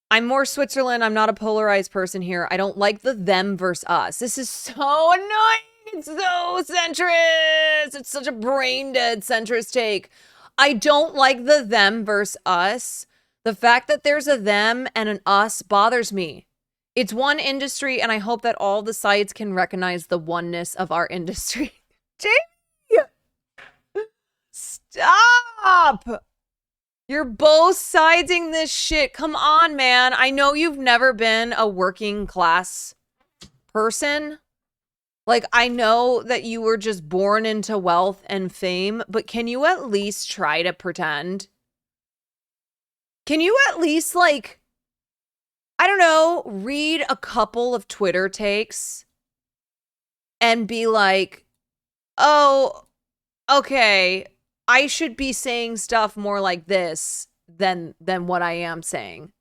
I'm more Switzerland. I'm not a polarized person here. I don't like the them versus us. This is so annoying. It's so centrist. It's such a brain dead centrist take. I don't like the them versus us. The fact that there's a them and an us bothers me. It's one industry, and I hope that all the sides can recognize the oneness of our industry. Jamie! Stop! You're both siding this shit. Come on, man. I know you've never been a working class person. Like, I know that you were just born into wealth and fame, but can you at least try to pretend? Can you at least, like, I don't know, read a couple of Twitter takes and be like, oh, okay, I should be saying stuff more like this than what I am saying.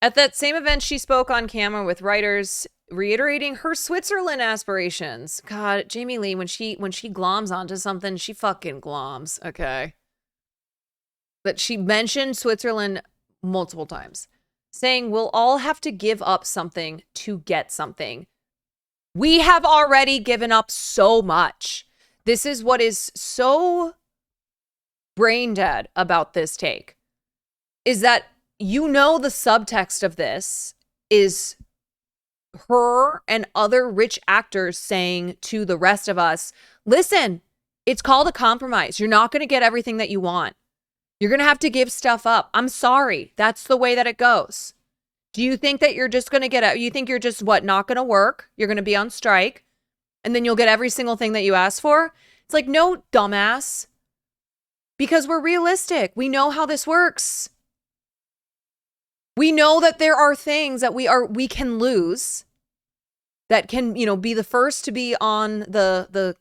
At that same event, she spoke on camera with writers, reiterating her Switzerland aspirations. God, Jamie Lee, when she gloms onto something, she fucking gloms, okay? But she mentioned Switzerland multiple times, saying we'll all have to give up something to get something. We have already given up so much. This is what is so brain dead about this take, is that, you know, the subtext of this is her and other rich actors saying to the rest of us, listen, it's called a compromise. You're not going to get everything that you want. You're going to have to give stuff up. I'm sorry. That's the way that it goes. Do you think that you're just going to get out? You think you're just, what, not going to work? You're going to be on strike and then you'll get every single thing that you ask for? It's like, no, dumbass. Because we're realistic. We know how this works. We know that there are things that we can lose, that can, you know, be the first to be on the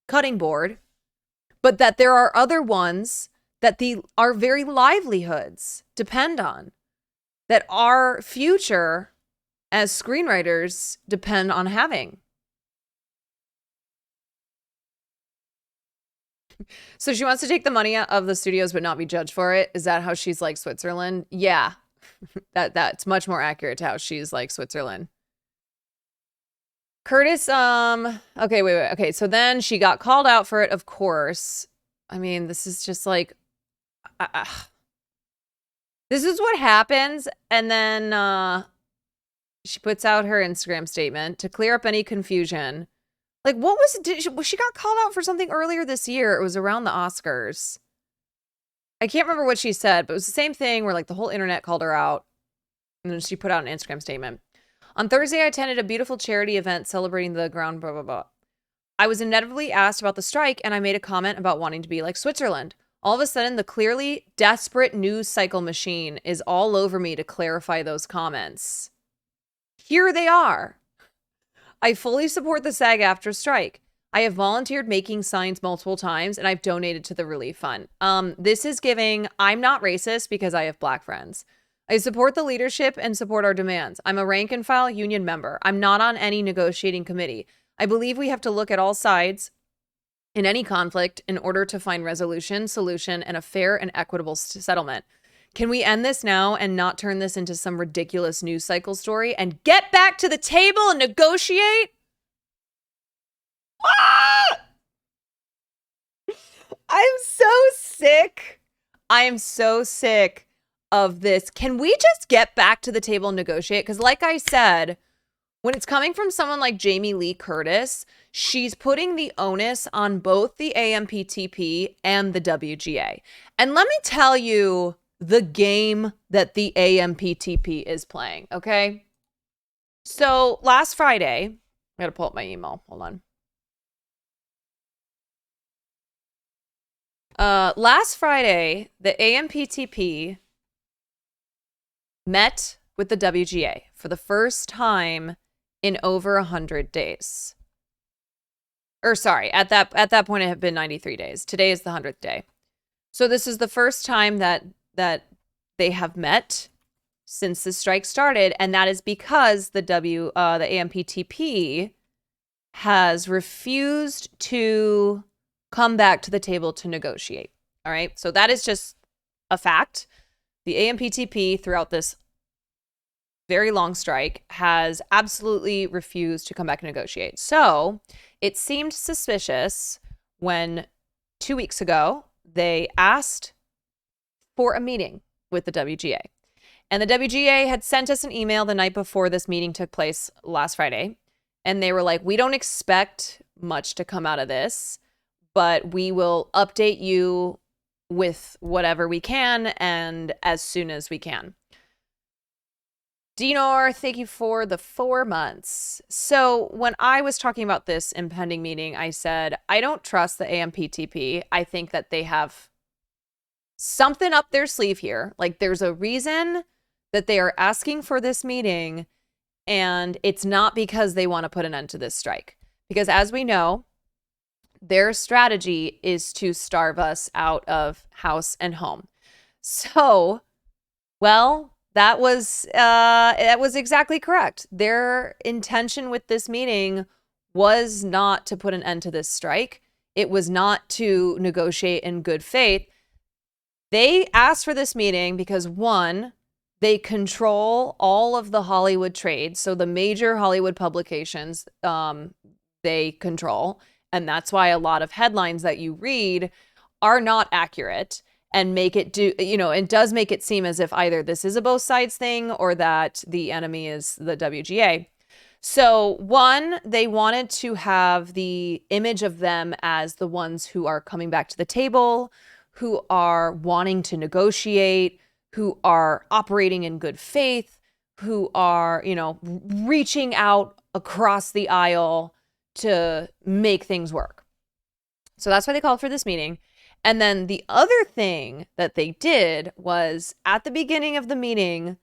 cutting board, but that there are other ones that our very livelihoods depend on, that our future as screenwriters depend on having. So she wants to take the money out of the studios but not be judged for it. Is that how she's like Switzerland? Yeah. That's much more accurate to how she's like Switzerland. Curtis, okay, wait. Okay, so then she got called out for it, of course. I mean, this is just like, this is what happens. And then she puts out her Instagram statement to clear up any confusion. Like, what was it? She got called out for something earlier this year. It was around the Oscars. I can't remember what she said, but it was the same thing where like the whole internet called her out. And then she put out an Instagram statement. On Thursday, I attended a beautiful charity event celebrating the ground, blah, blah, blah. I was inevitably asked about the strike, and I made a comment about wanting to be like Switzerland. All of a sudden, the clearly desperate news cycle machine is all over me to clarify those comments. Here they are. I fully support the SAG-AFTRA strike. I have volunteered making signs multiple times, and I've donated to the relief fund. This is giving, I'm not racist because I have black friends. I support the leadership and support our demands. I'm a rank and file union member. I'm not on any negotiating committee. I believe we have to look at all sides in any conflict in order to find resolution, solution, and a fair and equitable settlement. Can we end this now and not turn this into some ridiculous news cycle story and get back to the table and negotiate? Ah! I'm so sick. I am so sick of this. Can we just get back to the table and negotiate? Because like I said, when it's coming from someone like Jamie Lee Curtis, she's putting the onus on both the AMPTP and the WGA. And let me tell you the game that the AMPTP is playing, okay? So last Friday, I gotta pull up my email. Hold on. Last Friday, the AMPTP met with the WGA for the first time in over 100 days. Or sorry, at that point it had been 93 days. Today is the 100th day. So this is the first time that they have met since the strike started, and that is because the AMPTP has refused to come back to the table to negotiate. All right, so that is just a fact. The AMPTP throughout this very long strike has absolutely refused to come back and negotiate. So it seemed suspicious when 2 weeks ago they asked for a meeting with the WGA. And the WGA had sent us an email the night before this meeting took place last Friday. And they were like, we don't expect much to come out of this, but we will update you with whatever we can and as soon as we can. Dinar, thank you for the 4 months. So when I was talking about this impending meeting, I said, I don't trust the AMPTP. I think that they have something up their sleeve here. Like there's a reason that they are asking for this meeting, and it's not because they want to put an end to this strike. Because as we know, their strategy is to starve us out of house and home. So, well, that was exactly correct. Their intention with this meeting was not to put an end to this strike. It was not to negotiate in good faith. They asked for this meeting because, one, they control all of the Hollywood trade. So the major Hollywood publications, they control. And that's why a lot of headlines that you read are not accurate and make it do, it does make it seem as if either this is a both sides thing or that the enemy is the WGA. So one, they wanted to have the image of them as the ones who are coming back to the table, who are wanting to negotiate, who are operating in good faith, who are, reaching out across the aisle to make things work. So that's why they called for this meeting. And then the other thing that they did was at the beginning of the meeting,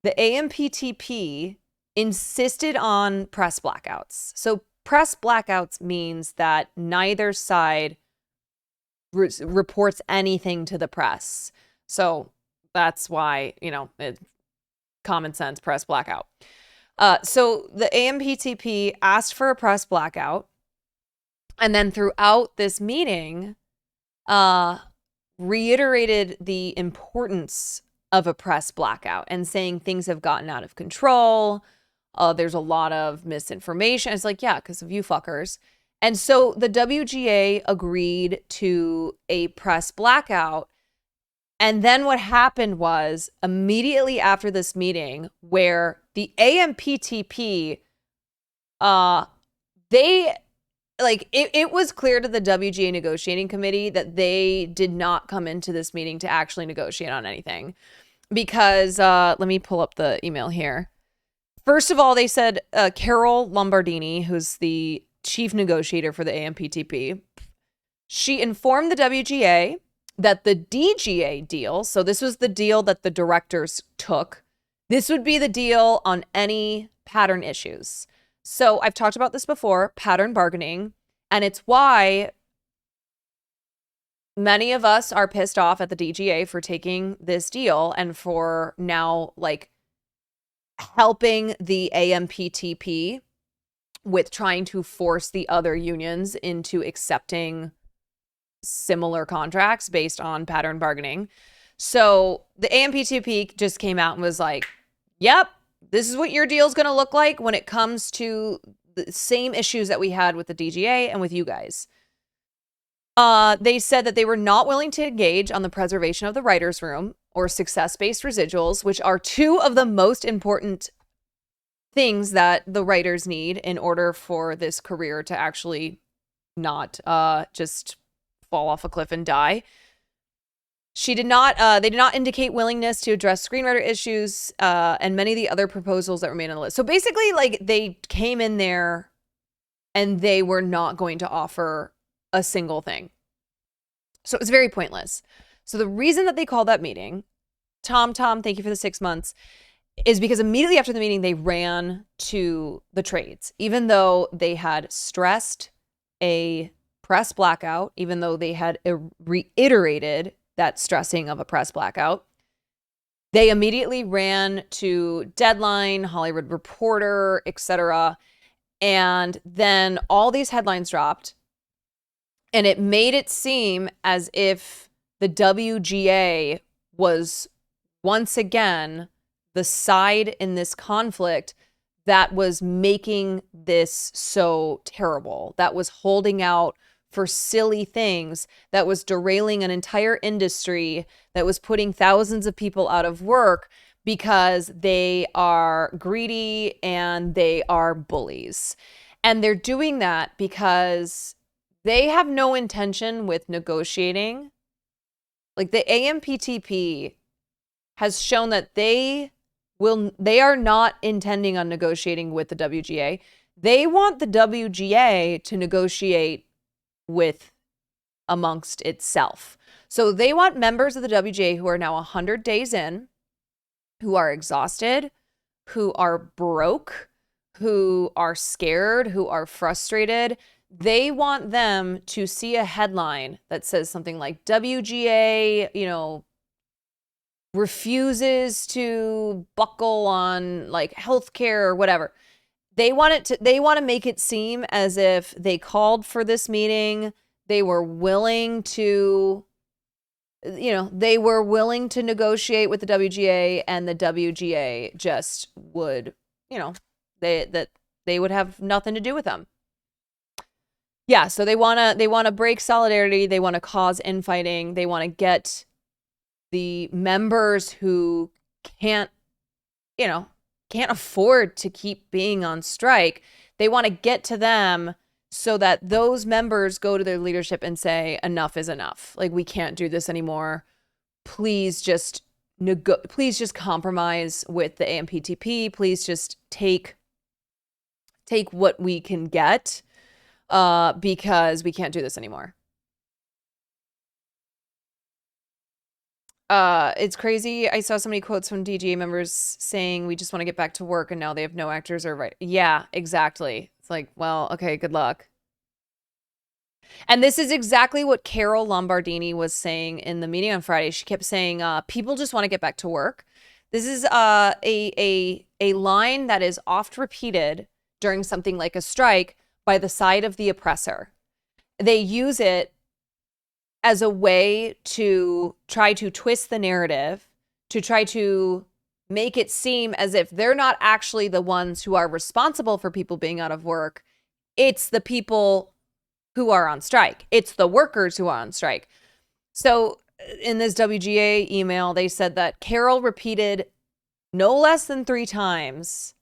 the AMPTP insisted on press blackouts. So press blackouts means that neither side reports anything to the press. So that's why, common sense press blackout. So the AMPTP asked for a press blackout. And then throughout this meeting, reiterated the importance of a press blackout and saying things have gotten out of control. There's a lot of misinformation. It's like, yeah, because of you fuckers. And so the WGA agreed to a press blackout. And then what happened was immediately after this meeting where the AMPTP, it was clear to the WGA negotiating committee that they did not come into this meeting to actually negotiate on anything. Because, let me pull up the email here. First of all, they said Carol Lombardini, who's the chief negotiator for the AMPTP, she informed the WGA that the DGA deal, so this was the deal that the directors took, this would be the deal on any pattern issues. So I've talked about this before, pattern bargaining, and it's why many of us are pissed off at the DGA for taking this deal and for now, helping the AMPTP with trying to force the other unions into accepting similar contracts based on pattern bargaining. So the AMPTP just came out and was like, yep, this is what your deal is going to look like when it comes to the same issues that we had with the DGA and with you guys. They said that they were not willing to engage on the preservation of the writer's room or success-based residuals, which are two of the most important things that the writers need in order for this career to actually not just fall off a cliff and die. They did not indicate willingness to address screenwriter issues and many of the other proposals that were made on the list. So basically, they came in there and they were not going to offer a single thing. So it's very pointless. So the reason that they called that meeting, Tom, thank you for the 6 months, is because immediately after the meeting, they ran to the trades, even though they had stressed a press blackout, even though they had reiterated that stressing of a press blackout. They immediately ran to Deadline, Hollywood Reporter, etc. And then all these headlines dropped, and it made it seem as if the WGA was once again the side in this conflict that was making this so terrible, that was holding out for silly things, that was derailing an entire industry, that was putting thousands of people out of work because they are greedy and they are bullies. And they're doing that because they have no intention with negotiating. Like the AMPTP has shown that they are not intending on negotiating with the WGA. They want the WGA to negotiate with amongst itself. So they want members of the WGA who are now 100 days in, who are exhausted, who are broke, who are scared, who are frustrated. They want them to see a headline that says something like WGA, refuses to buckle on like healthcare or whatever. They want to make it seem as if they called for this meeting. They were willing to, they were willing to negotiate with the WGA, and the WGA just would, they would have nothing to do with them. Yeah, so they want to break solidarity, they want to cause infighting, they want to get the members who can't afford to keep being on strike. They want to get to them so that those members go to their leadership and say, enough is enough. Like, we can't do this anymore. Please just compromise with the AMPTP. Please just take what we can get, because we can't do this anymore. It's crazy. I saw so many quotes from DGA members saying we just want to get back to work, and now they have no actors or right. Yeah, exactly. It's like, well, okay, good luck. And this is exactly what Carol Lombardini was saying in the meeting on Friday. She kept saying, people just want to get back to work. This is a line that is oft repeated during something like a strike by the side of the oppressor. They use it as a way to try to twist the narrative, to try to make it seem as if they're not actually the ones who are responsible for people being out of work. It's the people who are on strike. It's the workers who are on strike. So in this WGA email, they said that Carol repeated no less than 3 times,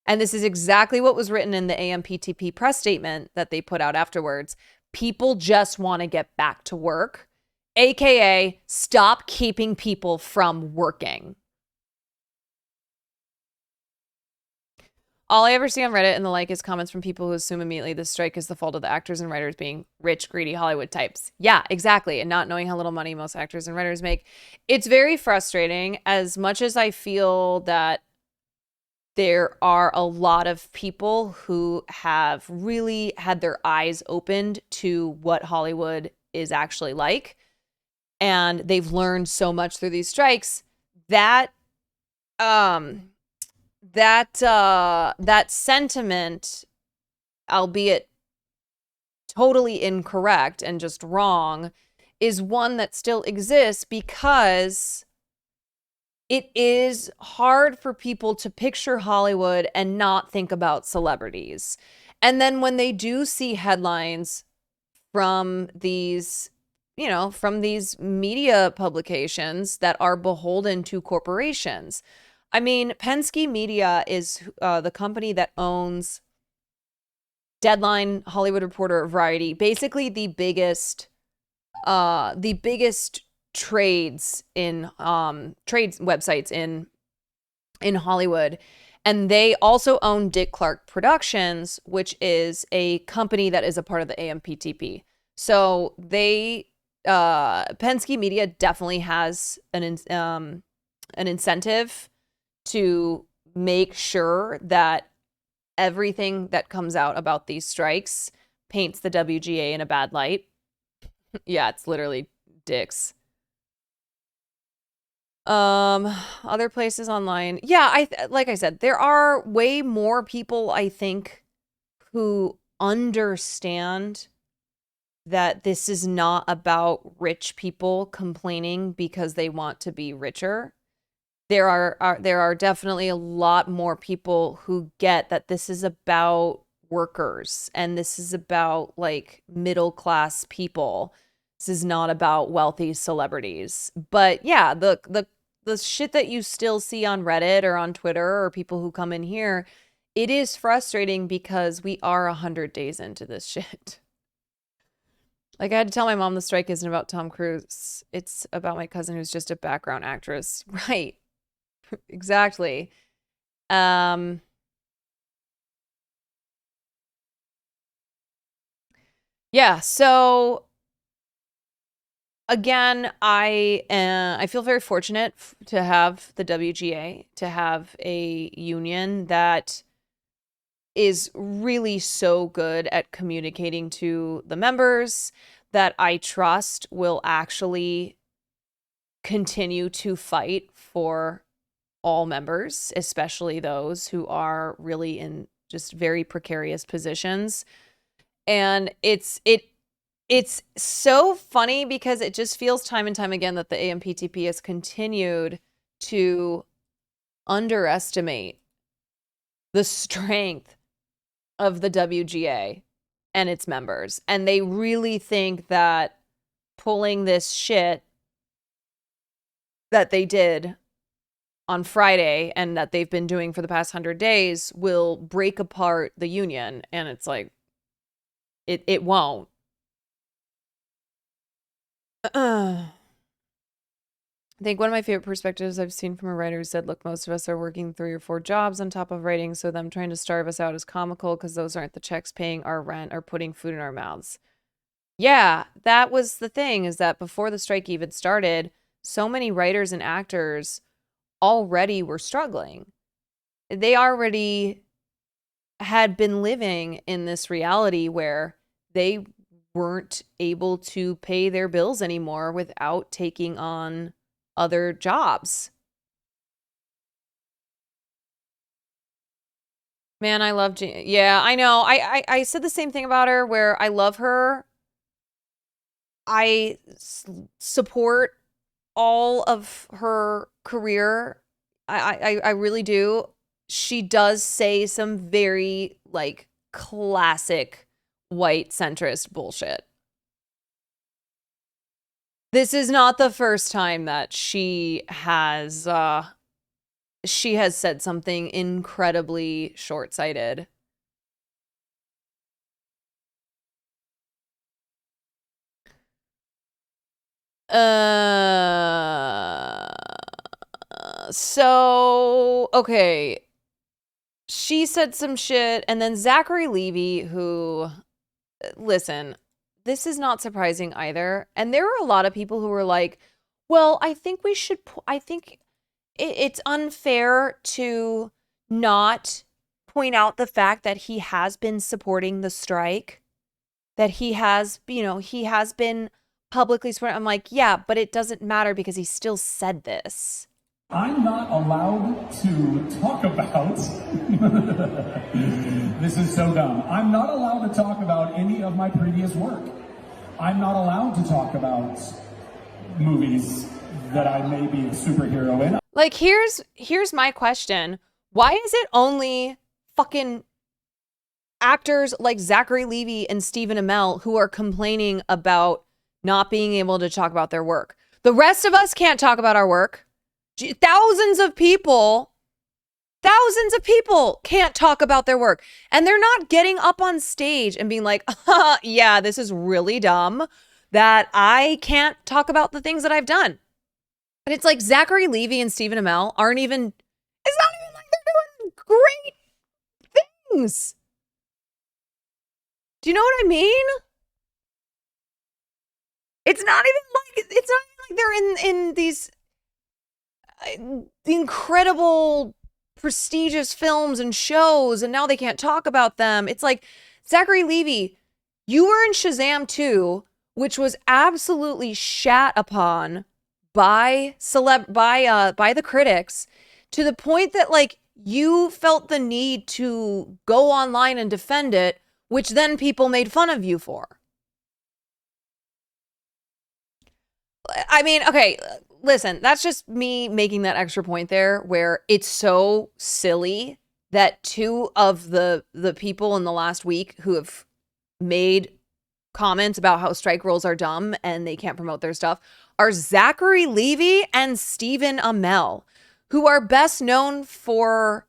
and this is exactly what was written in the AMPTP press statement that they put out afterwards. People just want to get back to work, aka stop keeping people from working. All I ever see on Reddit and the like is comments from people who assume immediately the strike is the fault of the actors and writers being rich, greedy Hollywood types. Yeah, exactly. And not knowing how little money most actors and writers make. It's very frustrating. As much as I feel that there are a lot of people who have really had their eyes opened to what Hollywood is actually like, and they've learned so much through these strikes, that sentiment, albeit totally incorrect and just wrong, is one that still exists because it is hard for people to picture Hollywood and not think about celebrities. And then when they do see headlines from these, from these media publications that are beholden to corporations. I mean, Penske Media is the company that owns Deadline, Hollywood Reporter, Variety, basically the biggest trades websites in Hollywood. And they also own Dick Clark Productions, which is a company that is a part of the AMPTP. So they Penske Media definitely has an incentive to make sure that everything that comes out about these strikes paints the WGA in a bad light. Yeah, it's literally dicks. Other places online. Yeah, like I said, there are way more people, I think, who understand that this is not about rich people complaining because they want to be richer. There are definitely a lot more people who get that this is about workers and this is about like middle class people. This is not about wealthy celebrities. But yeah, the shit that you still see on Reddit or on Twitter or people who come in here, it is frustrating because we are 100 days into this shit. Like, I had to tell my mom the strike isn't about Tom Cruise. It's about my cousin who's just a background actress. Right. Exactly. Yeah, so again, I feel very fortunate to have the WGA, to have a union that is really so good at communicating to the members, that I trust will actually continue to fight for all members, especially those who are really in just very precarious positions. And it's so funny because it just feels time and time again that the AMPTP has continued to underestimate the strength of the WGA and its members. And they really think that pulling this shit that they did on Friday and that they've been doing for the past 100 days will break apart the union. And it's like, it won't. I think one of my favorite perspectives I've seen from a writer who said, look, most of us are working 3 or 4 jobs on top of writing, so them trying to starve us out is comical because those aren't the checks paying our rent or putting food in our mouths. Yeah, that was the thing, is that before the strike even started, so many writers and actors already were struggling. They already had been living in this reality where they weren't able to pay their bills anymore without taking on other jobs. Man, I love Jean. Yeah, I know. I said the same thing about her, where I love her. I support all of her career. I really do. She does say some very like classic white centrist bullshit. This is not the first time that she has said something incredibly short-sighted. So, okay. She said some shit, and then Zachary Levi, who, listen, this is not surprising either. And there are a lot of people who were like, well, I think we should, I think it's unfair to not point out the fact that he has been supporting the strike, that he has, he has been publicly supporting. I'm like, yeah, but it doesn't matter because he still said this. I'm not allowed to talk about, this is so dumb. I'm not allowed to talk about any of my previous work. I'm not allowed to talk about movies that I may be a superhero in. Like, here's my question. Why is it only fucking actors like Zachary Levi and Stephen Amell who are complaining about not being able to talk about their work? The rest of us can't talk about our work. Thousands of people can't talk about their work. And they're not getting up on stage and being like, yeah, this is really dumb that I can't talk about the things that I've done. And it's like Zachary Levi and Stephen Amell aren't even, it's not even like they're doing great things. Do you know what I mean? It's not even like they're in these incredible prestigious films and shows and now they can't talk about them. It's like, Zachary Levi, you were in Shazam 2, which was absolutely shat upon by the critics, to the point that like you felt the need to go online and defend it, which then people made fun of you for. I mean, okay, listen, that's just me making that extra point there where it's so silly that two of the people in the last week who have made comments about how strike rules are dumb and they can't promote their stuff are Zachary Levi and Stephen Amell, who are best known for,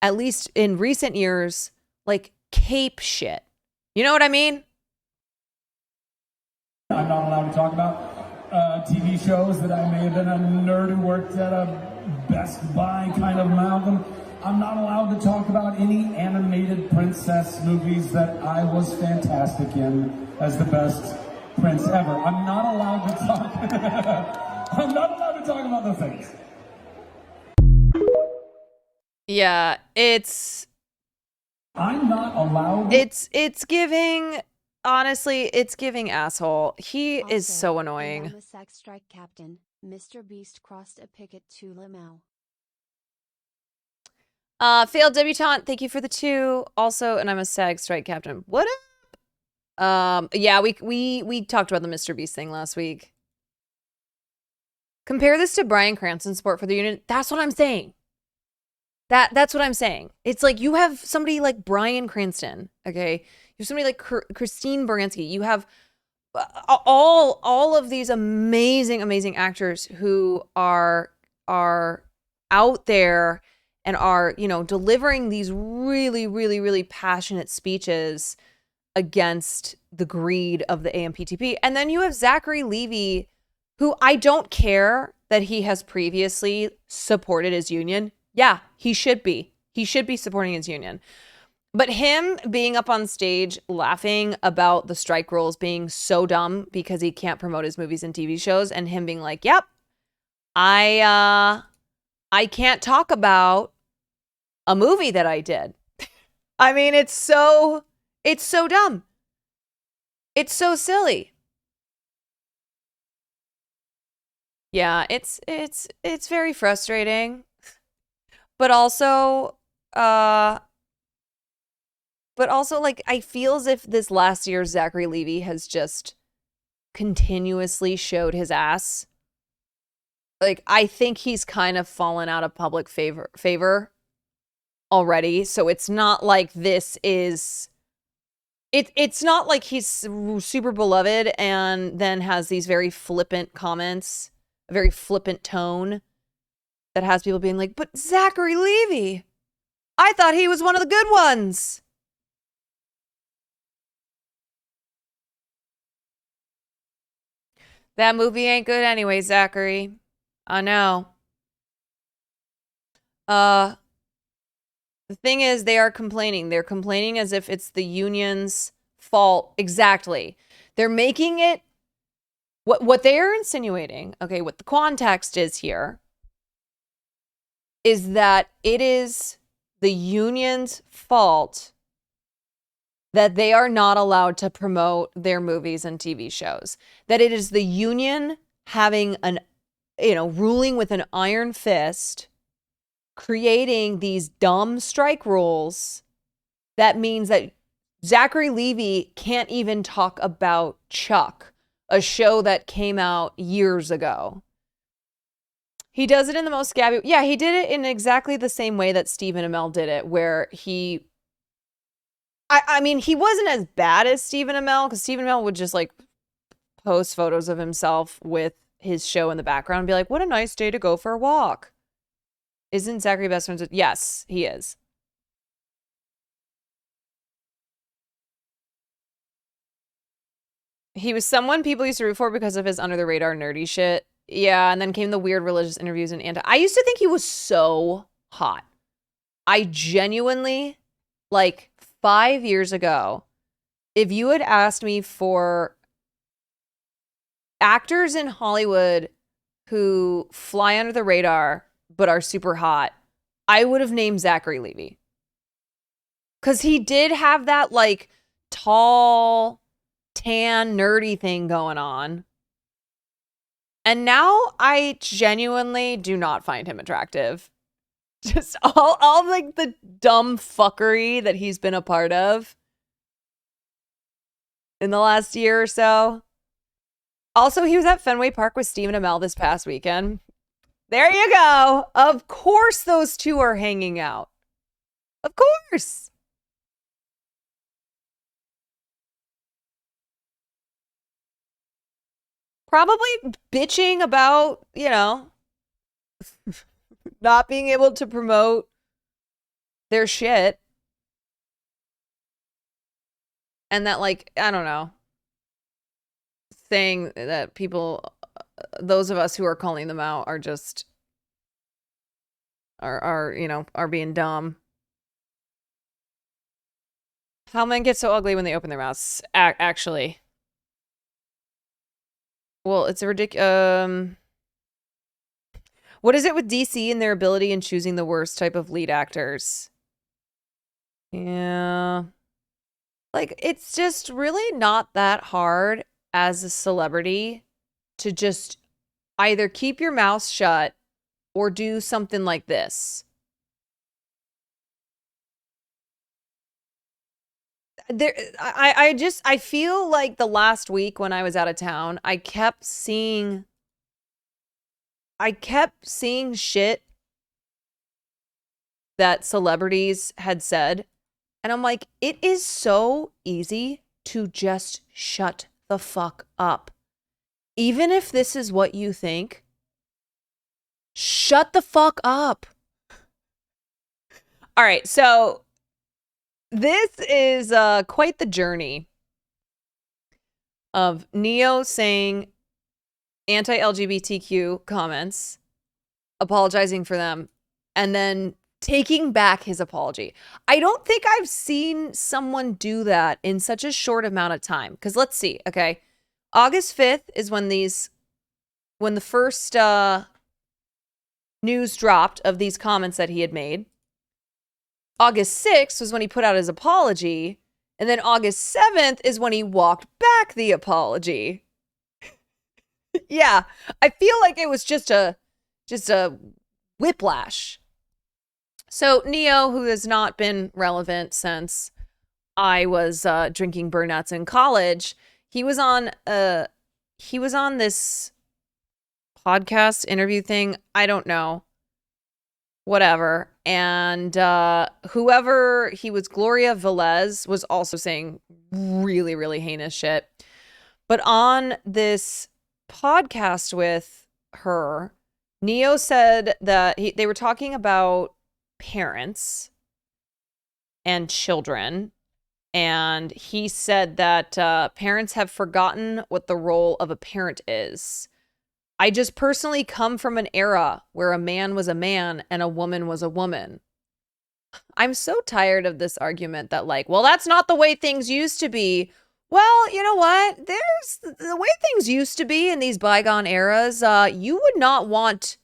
at least in recent years, like cape shit. You know what I mean? I'm not allowed to talk about TV shows that I may have been a nerd who worked at a Best Buy kind of amalgam. I'm not allowed to talk about any animated princess movies that I was fantastic in as the best prince ever. I'm not allowed to talk. I'm not allowed to talk about those things. Yeah, I'm not allowed. It's giving, honestly, it's giving asshole. He is so annoying. I'm a sex strike captain. Mr. Beast crossed a picket to Lamau. Failed debutante, thank you for the 2. Also, and I'm a SAG strike captain. What up? Yeah, we talked about the Mr. Beast thing last week. Compare this to Bryan Cranston's support for the union. That's what I'm saying. That's what I'm saying. It's like you have somebody like Bryan Cranston, okay? You have somebody like Christine Baranski. You have all of these amazing actors who are out there and are, you know, delivering these really passionate speeches against the greed of the AMPTP. And then you have Zachary Levi, who I don't care that he has previously supported his union. Yeah, he should be. He should be supporting his union. But him being up on stage laughing about the strike rules being so dumb because he can't promote his movies and TV shows, and him being like, yep, I can't talk about a movie that I did. I mean, it's so dumb. It's so silly. Yeah, it's very frustrating. But also like I feel as if this last year Zachary Levi has just continuously showed his ass. Like I think he's kind of fallen out of public favor already. So it's not like this is it's not like he's super beloved and then has these very flippant comments, a very flippant tone that has people being like, but Zachary Levi, I thought he was one of the good ones. That movie ain't good anyway, Zachary. I know. The thing is, they are complaining. They're complaining as if it's the union's fault. Exactly. They're making it what they are insinuating, okay, what the context is here, is that it is the union's fault that they are not allowed to promote their movies and TV shows. That it is the union having ruling with an iron fist, creating these dumb strike rules that means that Zachary Levi can't even talk about Chuck, a show that came out years ago. He does it in the most scabby. Yeah, he did it in exactly the same way that Stephen Amell did it, where I mean, he wasn't as bad as Stephen Amell, because Stephen Amell would just like post photos of himself with his show in the background and be like, what a nice day to go for a walk. Isn't Zachary best friends with? Yes, he is. He was someone people used to root for because of his under the radar nerdy shit. Yeah, and then came the weird religious interviews and I used to think he was so hot. I genuinely, like 5 years ago, if you had asked me for actors in Hollywood who fly under the radar but are super hot, I would have named Zachary Levi. Because he did have that, like, tall, tan, nerdy thing going on. And now I genuinely do not find him attractive. Just all like the dumb fuckery that he's been a part of in the last year or so. Also, he was at Fenway Park with Stephen Amell this past weekend. There you go. Of course those two are hanging out. Of course. Probably bitching about, you know, not being able to promote their shit. And that, like, I don't know, saying that people, those of us who are calling them out are just, you know, are being dumb. How men get so ugly when they open their mouths, actually. Well, it's a ridiculous. What is it with DC and their ability in choosing the worst type of lead actors? Yeah. Like, it's just really not that hard as a celebrity to just either keep your mouth shut or do something like this. I feel like the last week when I was out of town, I kept seeing shit that celebrities had said. And I'm like, it is so easy to just shut the fuck up. Even if this is what you think, shut the fuck up. All right, so this is quite the journey of Neo saying anti-LGBTQ comments, apologizing for them, and then taking back his apology. I don't think I've seen someone do that in such a short amount of time. Because let's see, okay? August 5th is when the first news dropped of these comments that he had made. August 6th was when he put out his apology. And then August 7th is when he walked back the apology. Yeah, I feel like it was just a whiplash. So Neo, who has not been relevant since I was drinking burnouts in college, he was on this podcast interview thing. I don't know. Whatever. And whoever he was, Gloria Velez, was also saying really, really heinous shit. But on this podcast with her, Neo said that they were talking about parents and children. And he said that parents have forgotten what the role of a parent is. I just personally come from an era where a man was a man and a woman was a woman. I'm so tired of this argument that, like, well, that's not the way things used to be. Well, you know what? There's the way things used to be in these bygone eras. You would not want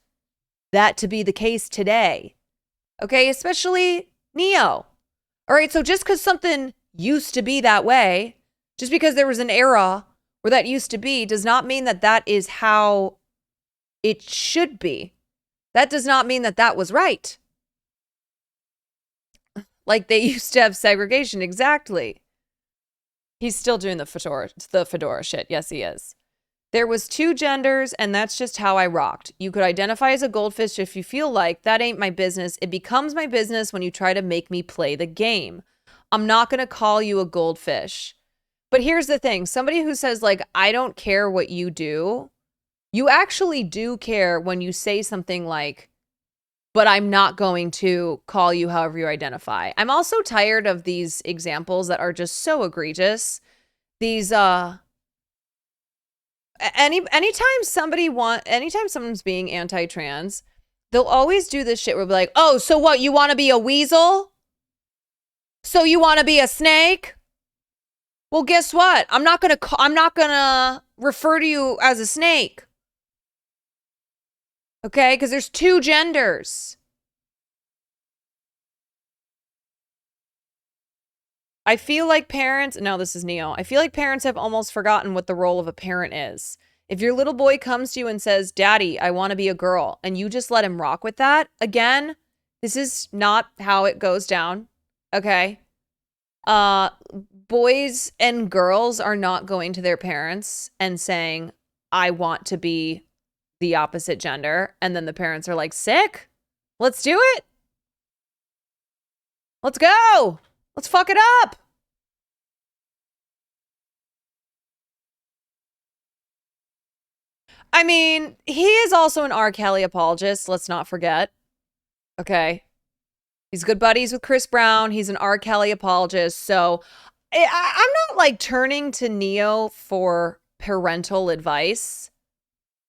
that to be the case today. Okay, especially Neo. All right, so just because something used to be that way, just because there was an era where that used to be, does not mean that that is how it should be. That does not mean that that was right. Like they used to have segregation, exactly. He's still doing the fedora shit. Yes, he is. There was 2 genders, and that's just how I rocked. You could identify as a goldfish if you feel like. That ain't my business. It becomes my business when you try to make me play the game. I'm not going to call you a goldfish. But here's the thing. Somebody who says, like, I don't care what you do, you actually do care when you say something like, but I'm not going to call you however you identify. I'm also tired of these examples that are just so egregious. These, anytime someone's being anti-trans, they'll always do this shit where they're like, oh, so what, you want to be a weasel? So you want to be a snake? Well, guess what? I'm not gonna refer to you as a snake. Okay? Because there's 2 genders. I feel like parents, no, this is Neo. I feel like parents have almost forgotten what the role of a parent is. If your little boy comes to you and says, Daddy, I want to be a girl, and you just let him rock with that, again, this is not how it goes down. Okay? Boys and girls are not going to their parents and saying, I want to be the opposite gender. And then the parents are like, sick? Let's do it. Let's go. Let's fuck it up. I mean, he is also an R. Kelly apologist. Let's not forget. Okay. He's good buddies with Chris Brown. He's an R. Kelly apologist. So I'm not like turning to Neo for parental advice,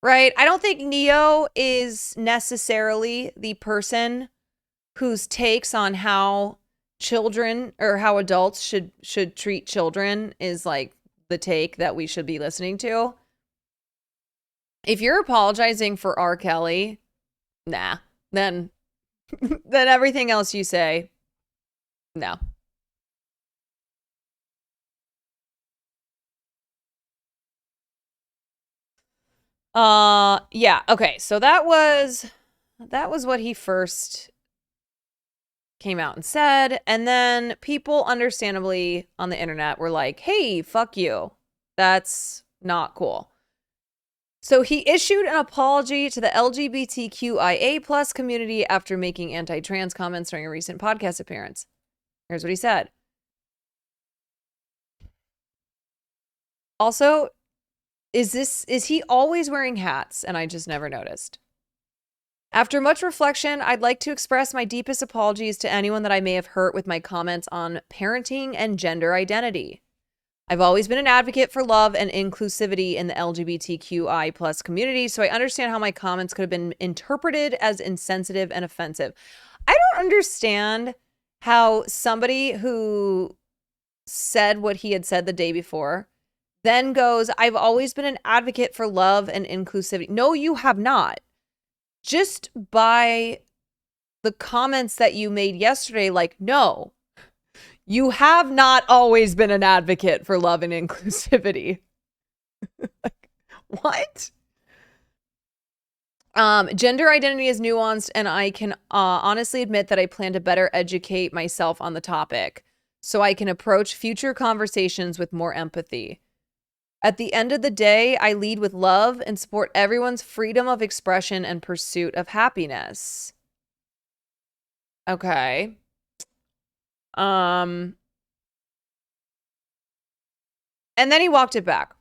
right? I don't think Neo is necessarily the person whose takes on how children or how adults should treat children is like the take that we should be listening to. If you're apologizing for R. Kelly, nah, then everything else you say, no. Yeah, okay. So that was what he first came out and said, and then people understandably on the internet were like, "Hey, fuck you. That's not cool." So he issued an apology to the LGBTQIA+ community after making anti-trans comments during a recent podcast appearance. Here's what he said. Also, is he always wearing hats and I just never noticed? After much reflection, I'd like to express my deepest apologies to anyone that I may have hurt with my comments on parenting and gender identity. I've always been an advocate for love and inclusivity in the LGBTQI+ community, so I understand how my comments could have been interpreted as insensitive and offensive. I don't understand how somebody who said what he had said the day before then goes, I've always been an advocate for love and inclusivity. No, you have not. Just by the comments that you made yesterday, like, no, you have not always been an advocate for love and inclusivity. Like, what? Gender identity is nuanced, and I can honestly admit that I plan to better educate myself on the topic so I can approach future conversations with more empathy. At the end of the day, I lead with love and support everyone's freedom of expression and pursuit of happiness. Okay. And then he walked it back.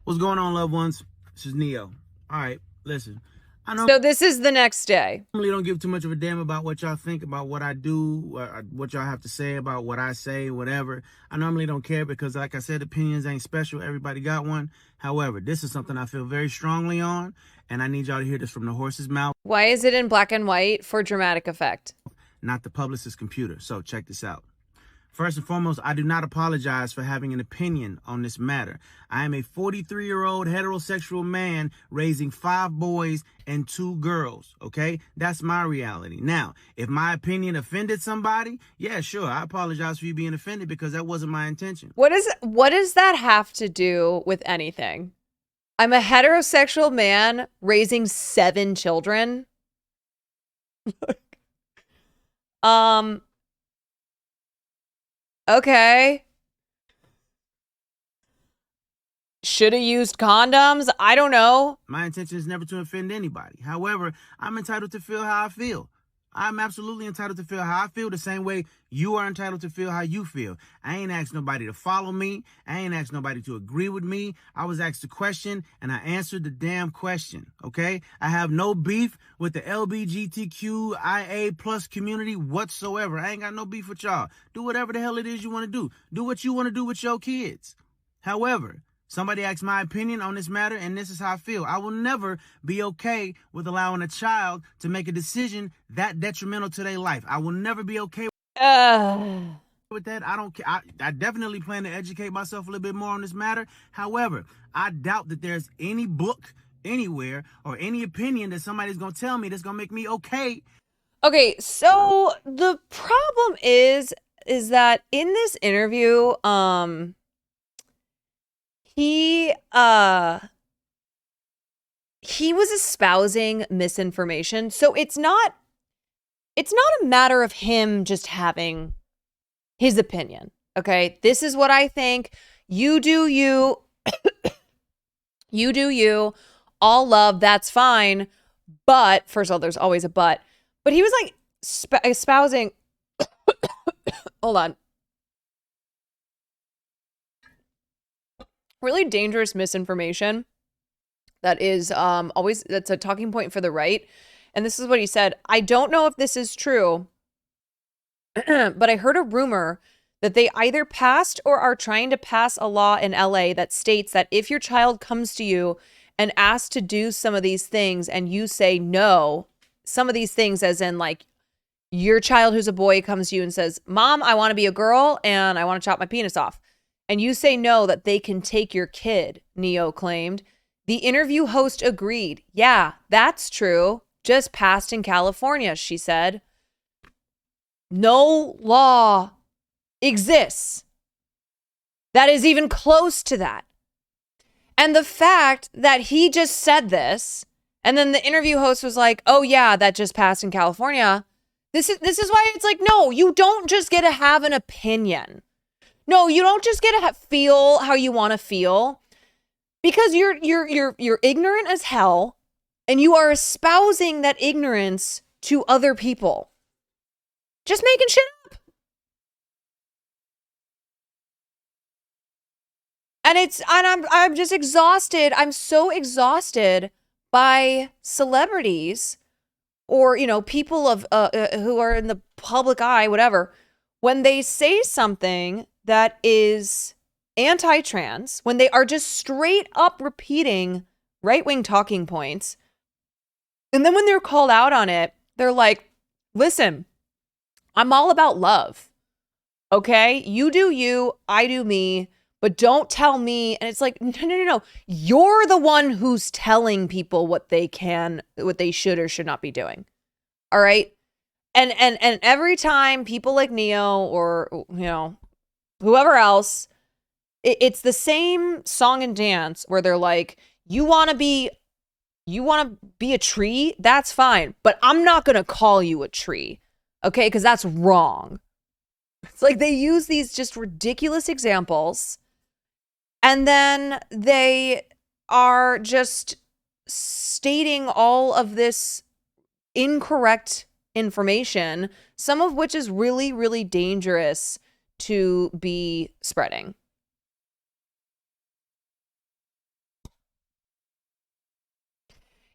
What's going on, loved ones? This is Neo. All right, listen. I know. So this is the next day. I really don't give too much of a damn about what y'all think about what I do, what y'all have to say about what I say, whatever. I normally don't care because, like I said, opinions ain't special. Everybody got one. However, this is something I feel very strongly on, and I need y'all to hear this from the horse's mouth. Why is it in black and white? For dramatic effect. Not the publicist's computer. So check this out. First and foremost, I do not apologize for having an opinion on this matter. I am a 43-year-old heterosexual man raising 5 boys and 2 girls, okay? That's my reality. Now, if my opinion offended somebody, yeah, sure, I apologize for you being offended because that wasn't my intention. What does that have to do with anything? I'm a heterosexual man raising 7 children. Okay. Should have used condoms. I don't know. My intention is never to offend anybody. However, I'm entitled to feel how I feel. I'm absolutely entitled to feel how I feel the same way you are entitled to feel how you feel. I ain't asked nobody to follow me. I ain't asked nobody to agree with me. I was asked a question and I answered the damn question, okay? I have no beef with the LGBTQIA+ community whatsoever. I ain't got no beef with y'all. Do whatever the hell it is you want to do. Do what you want to do with your kids. However, somebody asked my opinion on this matter, and this is how I feel. I will never be okay with allowing a child to make a decision that detrimental to their life. I will never be okay with that. I don't care. I definitely plan to educate myself a little bit more on this matter. However, I doubt that there's any book anywhere or any opinion that somebody's going to tell me that's going to make me okay. Okay, so the problem is that in this interview, he was espousing misinformation. So it's not a matter of him just having his opinion. Okay, this is what I think. You do you. You do you. All love, that's fine. But first of all, there's always a but. But he was like espousing. Hold on. Really dangerous misinformation that is that's a talking point for the right. And this is what he said. I don't know if this is true, but I heard a rumor that they either passed or are trying to pass a law in LA that states that if your child comes to you and asks to do some of these things and you say no, some of these things as in like your child who's a boy comes to you and says, Mom, I want to be a girl and I want to chop my penis off. And you say no, that they can take your kid, Neo claimed. The interview host agreed. Yeah, that's true. Just passed in California, she said. No law exists that is even close to that. And the fact that he just said this, and then the interview host was like, oh yeah, that just passed in California. This is why it's like, no, you don't just get to have an opinion. No, you don't just get to feel how you want to feel, because you're ignorant as hell, and you are espousing that ignorance to other people. Just making shit up. And I'm just exhausted. I'm so exhausted by celebrities or, you know, people of who are in the public eye, whatever, when they say something that is anti-trans, when they are just straight up repeating right-wing talking points, and then when they're called out on it, they're like, listen, I'm all about love. Okay? You do you, I do me, but don't tell me. And it's like, no. You're the one who's telling people what they should or should not be doing. All right? And every time people like Neo or, you know, whoever else, it's the same song and dance where they're like, you want to be a tree? That's fine. But I'm not going to call you a tree. Okay? Because that's wrong. It's like they use these just ridiculous examples, and then they are just stating all of this incorrect information, some of which is really, really dangerous to be spreading.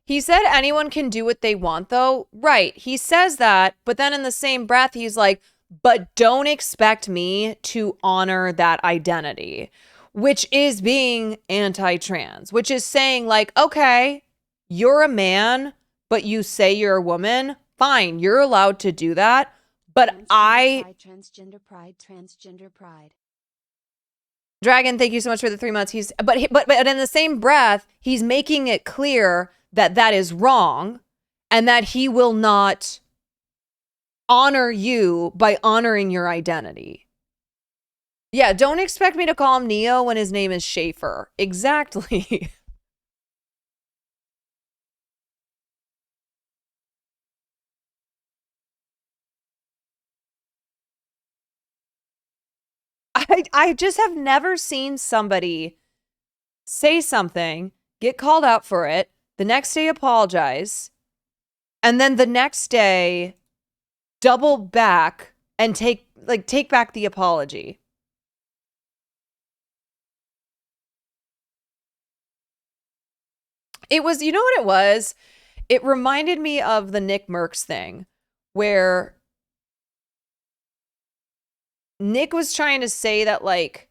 He said anyone can do what they want, though. Right. He says that, but then in the same breath, he's like, but don't expect me to honor that identity, which is being anti-trans, which is saying like, okay, you're a man, but you say you're a woman. Fine, you're allowed to do that. But transgender pride. Dragon, thank you so much for the 3 months. But in the same breath, he's making it clear that that is wrong and that he will not honor you by honoring your identity. Yeah, don't expect me to call him Neo when his name is Schaefer. Exactly. I just have never seen somebody say something, get called out for it, the next day apologize, and then the next day double back and take back the apology. It was, you know what it was? It reminded me of the Nick Merckx thing, where Nick was trying to say that, like,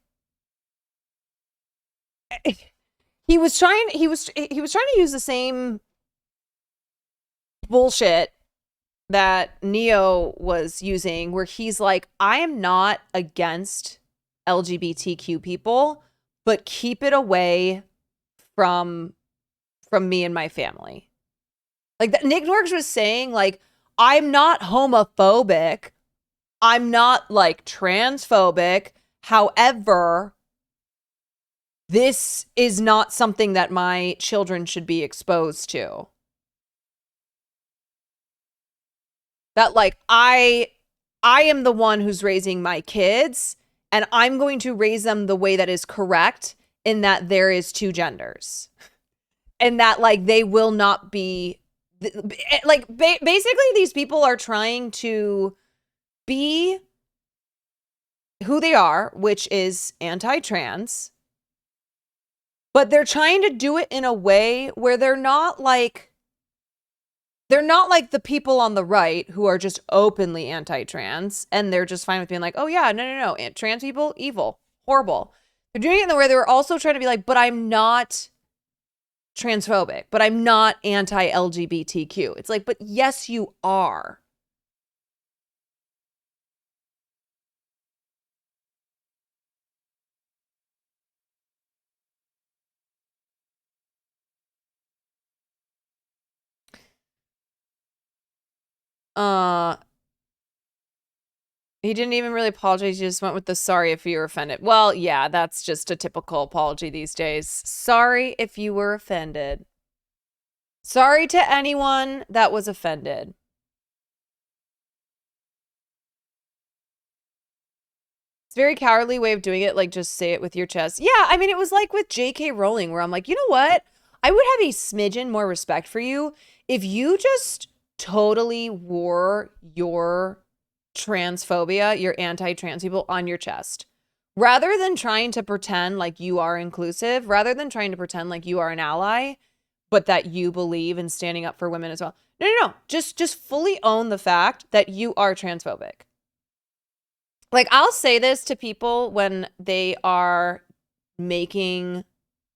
he was trying to use the same bullshit that Neo was using where he's like, I am not against LGBTQ people, but keep it away from me and my family. Like that Nick Norks was saying, like, I'm not homophobic. I'm not like transphobic. However, this is not something that my children should be exposed to. That like I am the one who's raising my kids, and I'm going to raise them the way that is correct, in that there is two genders. And that like they will not be like basically these people are trying to be who they are, which is anti-trans, but they're trying to do it in a way where they're not like the people on the right who are just openly anti-trans and they're just fine with being like, oh yeah, no, trans people, evil, horrible. They're doing it in the way they're also trying to be like, but I'm not transphobic, but I'm not anti-LGBTQ. It's like, but yes, you are. He didn't even really apologize. He just went with the sorry if you were offended. Well, yeah, that's just a typical apology these days. Sorry if you were offended. Sorry to anyone that was offended. It's a very cowardly way of doing it. Like, just say it with your chest. Yeah, I mean, it was like with J.K. Rowling, where I'm like, you know what? I would have a smidgen more respect for you if you just totally wore your transphobia, your anti-trans people on your chest. Rather than trying to pretend like you are inclusive, rather than trying to pretend like you are an ally, but that you believe in standing up for women as well. No. Just fully own the fact that you are transphobic. Like, I'll say this to people when they are making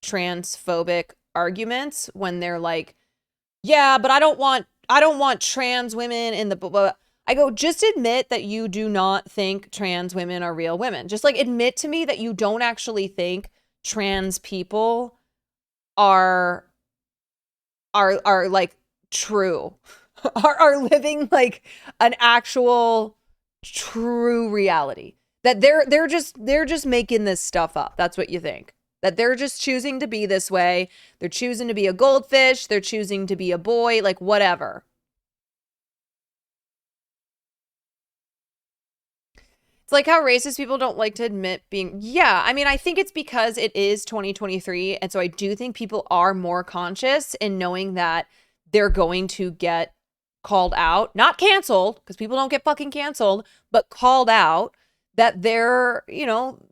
transphobic arguments, when they're like, yeah, but I don't want trans women in the blah, blah. I go, just admit that you do not think trans women are real women. Just like admit to me that you don't actually think trans people are like true, are living like an actual true reality. That they're just making this stuff up. That's what you think. That they're just choosing to be this way. They're choosing to be a goldfish. They're choosing to be a boy, like whatever. It's like how racist people don't like to admit being, yeah, I mean, I think it's because it is 2023. And so I do think people are more conscious in knowing that they're going to get called out, not canceled, because people don't get fucking canceled, but called out, that they're, you know,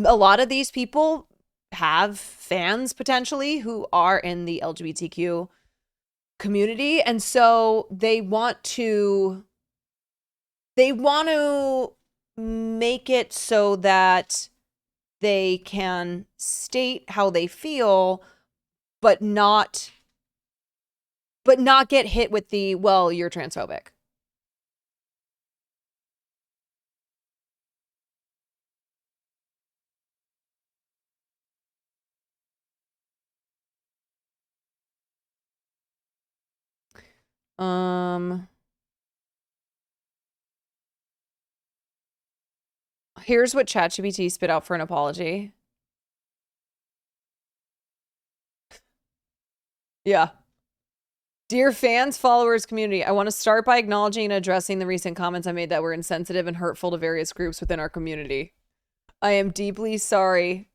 a lot of these people have fans potentially who are in the LGBTQ community. And so they want to make it so that they can state how they feel, but not get hit with the, well, you're transphobic. Here's what ChatGPT spit out for an apology. Yeah. Dear fans, followers, community, I want to start by acknowledging and addressing the recent comments I made that were insensitive and hurtful to various groups within our community. I am deeply sorry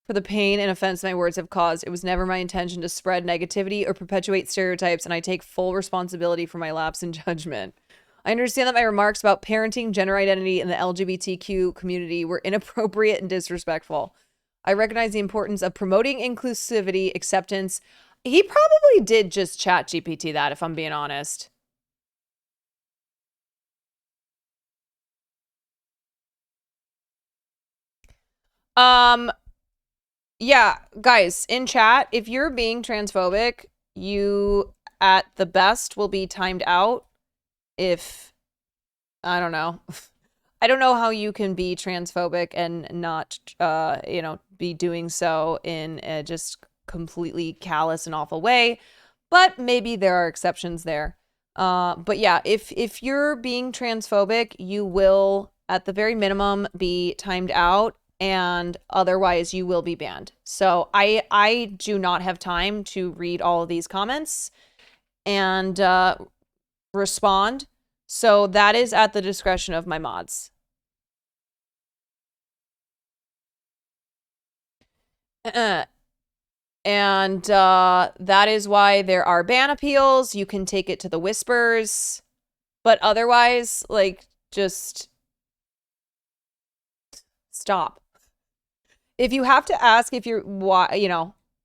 for the pain and offense my words have caused. It was never my intention to spread negativity or perpetuate stereotypes, and I take full responsibility for my lapse in judgment. I understand that my remarks about parenting, gender identity, and the LGBTQ community were inappropriate and disrespectful. I recognize the importance of promoting inclusivity, acceptance. He probably did just chat GPT that, if I'm being honest. Yeah, guys, in chat, if you're being transphobic, you at the best will be timed out if, I don't know. I don't know how you can be transphobic and not, be doing so in a just completely callous and awful way. But maybe there are exceptions there. But yeah, if you're being transphobic, you will, at the very minimum, be timed out, and otherwise you will be banned. So I do not have time to read all of these comments and respond. So that is at the discretion of my mods. And that is why there are ban appeals. You can take it to the whispers, but otherwise, like, just stop. If you have to ask if you're, why,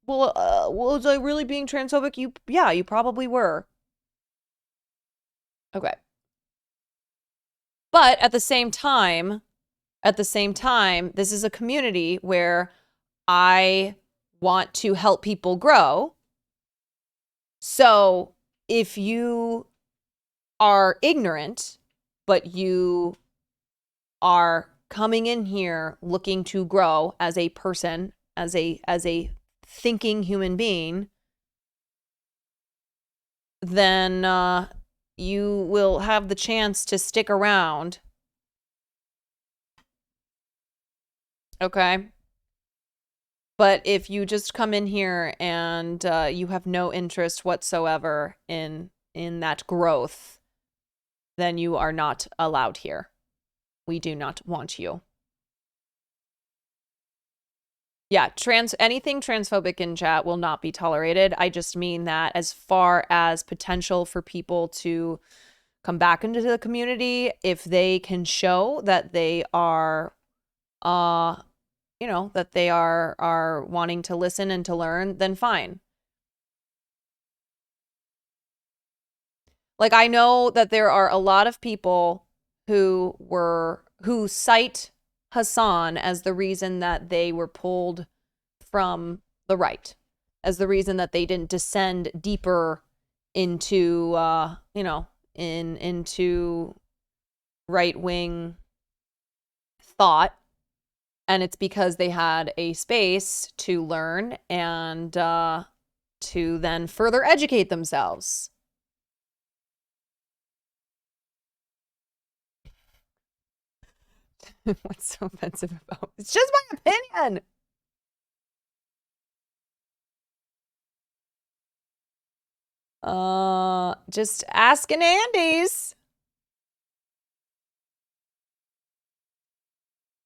was I really being transphobic? You probably were. Okay. But at the same time, this is a community where I want to help people grow. So if you are ignorant, but you are coming in here looking to grow as a person, as a thinking human being, then you will have the chance to stick around. Okay? But if you just come in here and you have no interest whatsoever in that growth, then you are not allowed here. We do not want you. Yeah, anything transphobic in chat will not be tolerated. I just mean that as far as potential for people to come back into the community, if they can show that they are that they are wanting to listen and to learn, then fine. Like, I know that there are a lot of people who cite Hassan as the reason that they were pulled from the right, as the reason that they didn't descend deeper into, into right-wing thought. And it's because they had a space to learn and to then further educate themselves. What's so offensive about it? It's just my opinion. Just asking Andes.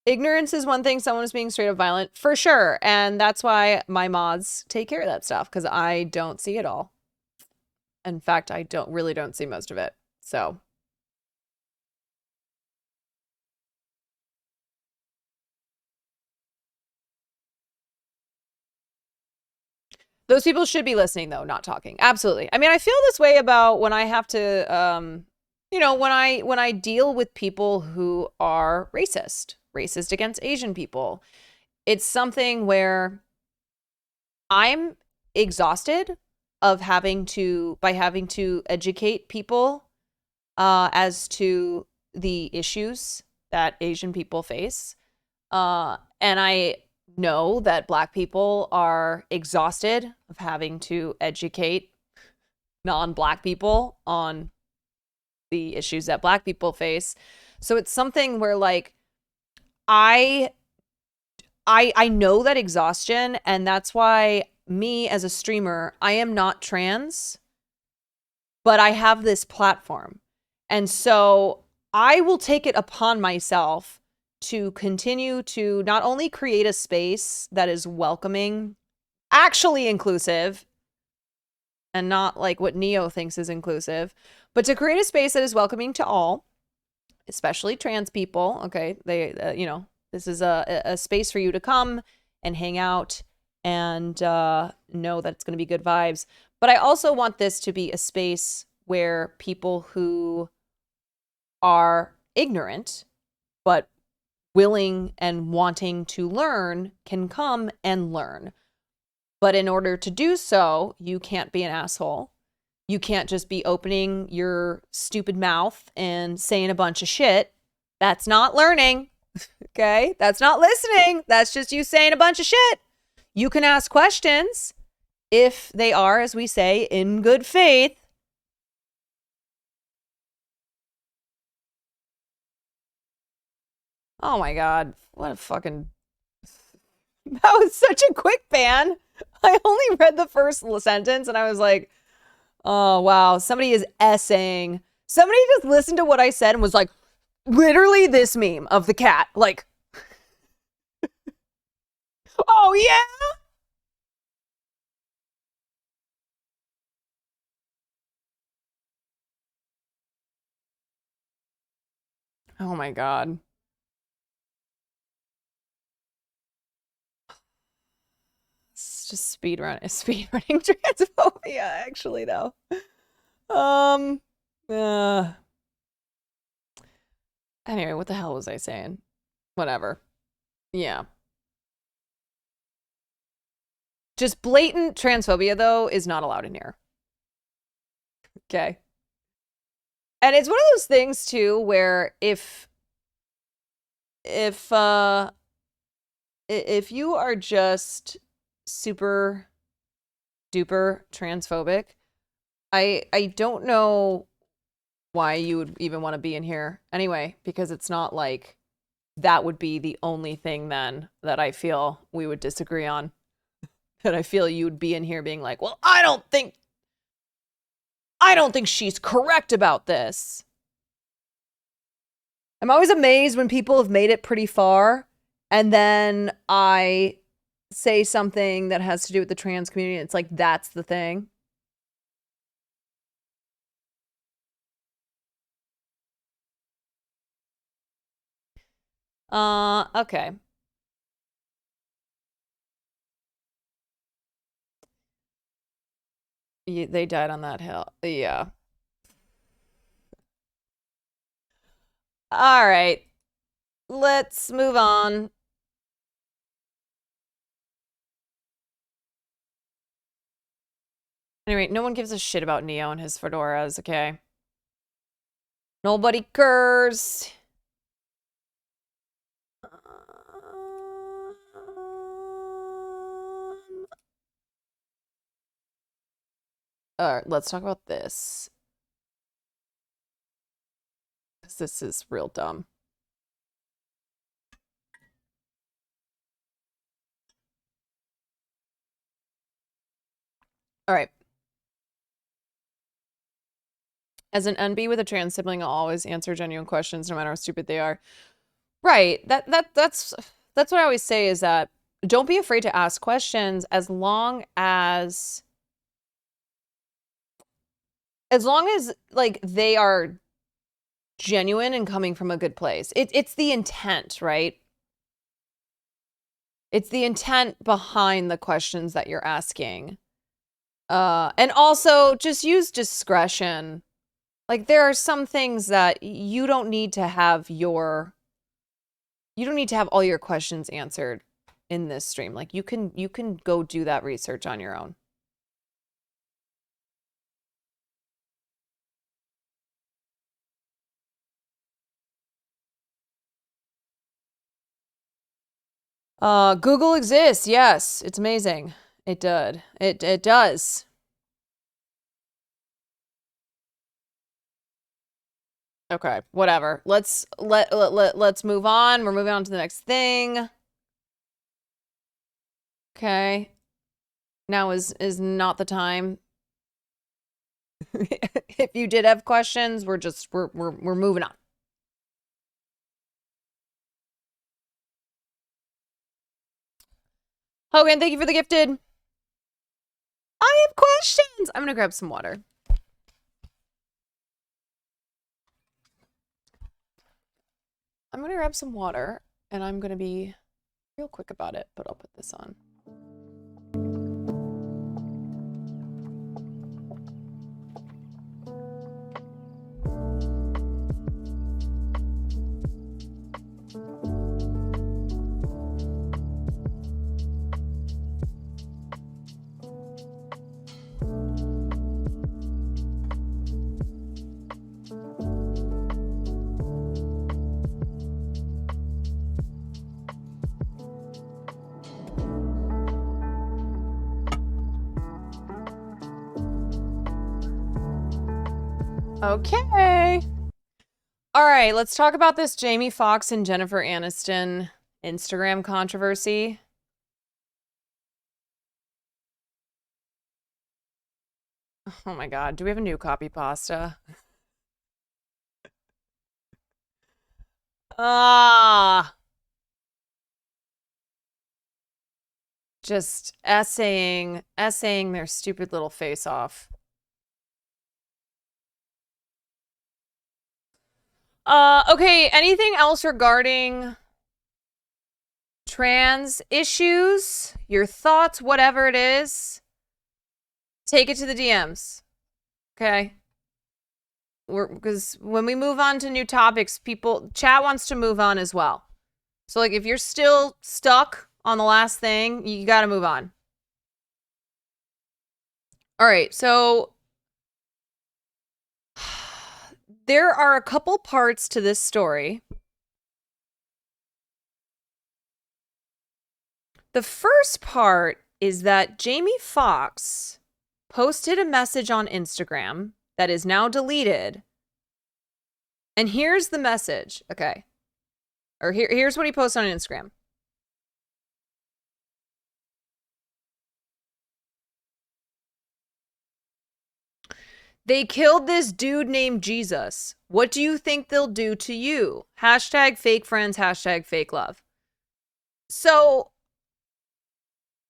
Ignorance is one thing, someone is being straight up violent, for sure. And that's why my mods take care of that stuff, because I don't see it all. In fact, I really don't see most of it. So. Those people should be listening, though, not talking. Absolutely. I mean, I feel this way about when I have to, when I deal with people who are racist against Asian people. It's something where I'm exhausted of having to educate people as to the issues that Asian people face. And I know that Black people are exhausted of having to educate non-Black people on the issues that Black people face. So it's something where, like, I know that exhaustion, and that's why me as a streamer, I am not trans, but I have this platform. And so I will take it upon myself to continue to not only create a space that is welcoming, actually inclusive, and not like what Neo thinks is inclusive, but to create a space that is welcoming to all, especially trans people. Okay, this is a space for you to come and hang out and know that it's going to be good vibes. But I also want this to be a space where people who are ignorant but willing and wanting to learn can come and learn. But in order to do so, you can't be an asshole. You can't just be opening your stupid mouth and saying a bunch of shit. That's not learning. Okay? That's not listening. That's just you saying a bunch of shit. You can ask questions if they are, as we say, in good faith. Oh my God. What a fucking... That was such a quick ban. I only read the first sentence and I was like, oh, wow. Somebody is essaying. Somebody just listened to what I said and was like, literally this meme of the cat. Like, oh, yeah. Oh my God. It's just speedrunning transphobia, actually, though. Anyway, what the hell was I saying? Whatever. Yeah. Just blatant transphobia, though, is not allowed in here. Okay. And it's one of those things, too, where if you are just super duper transphobic, I don't know why you would even want to be in here anyway, because it's not like that would be the only thing then that I feel we would disagree on. That I feel you would be in here being like, well, I don't think she's correct about this. I'm always amazed when people have made it pretty far and then I say something that has to do with the trans community. And it's like, that's the thing. Okay. They died on that hill. Yeah. All right. Let's move on. Anyway, no one gives a shit about Neo and his fedoras, okay? Nobody cares. All right, let's talk about this. Because this is real dumb. All right. As an NB with a trans sibling, I'll always answer genuine questions no matter how stupid they are. Right. That's what I always say is that don't be afraid to ask questions as long as like they are genuine and coming from a good place. It's the intent, right? It's the intent behind the questions that you're asking. And also just use discretion. Like there are some things that you don't need to have all your questions answered in this stream. Like you can go do that research on your own. Google exists. Yes, it's amazing. It did. It does. Okay, whatever. Let's move on. We're moving on to the next thing. Okay. Now is not the time. If you did have questions, we're moving on. Hogan, thank you for the gifted. I have questions. I'm gonna grab some water. I'm gonna grab some water and I'm gonna be real quick about it, but I'll put this on. Okay. All right, let's talk about this Jamie Foxx and Jennifer Aniston Instagram controversy. Oh my God, do we have a new copy pasta? Ah. Just essaying their stupid little face off. Okay, anything else regarding trans issues? Your thoughts, whatever it is, take it to the DMs. Okay? Because when we move on to new topics, chat wants to move on as well. So like if you're still stuck on the last thing, you got to move on. All right, so there are a couple parts to this story. The first part is that Jamie Foxx posted a message on Instagram that is now deleted. And here's the message, okay? Or here's what he posted on Instagram. They killed this dude named Jesus. What do you think they'll do to you? Hashtag fake friends, hashtag fake love. So,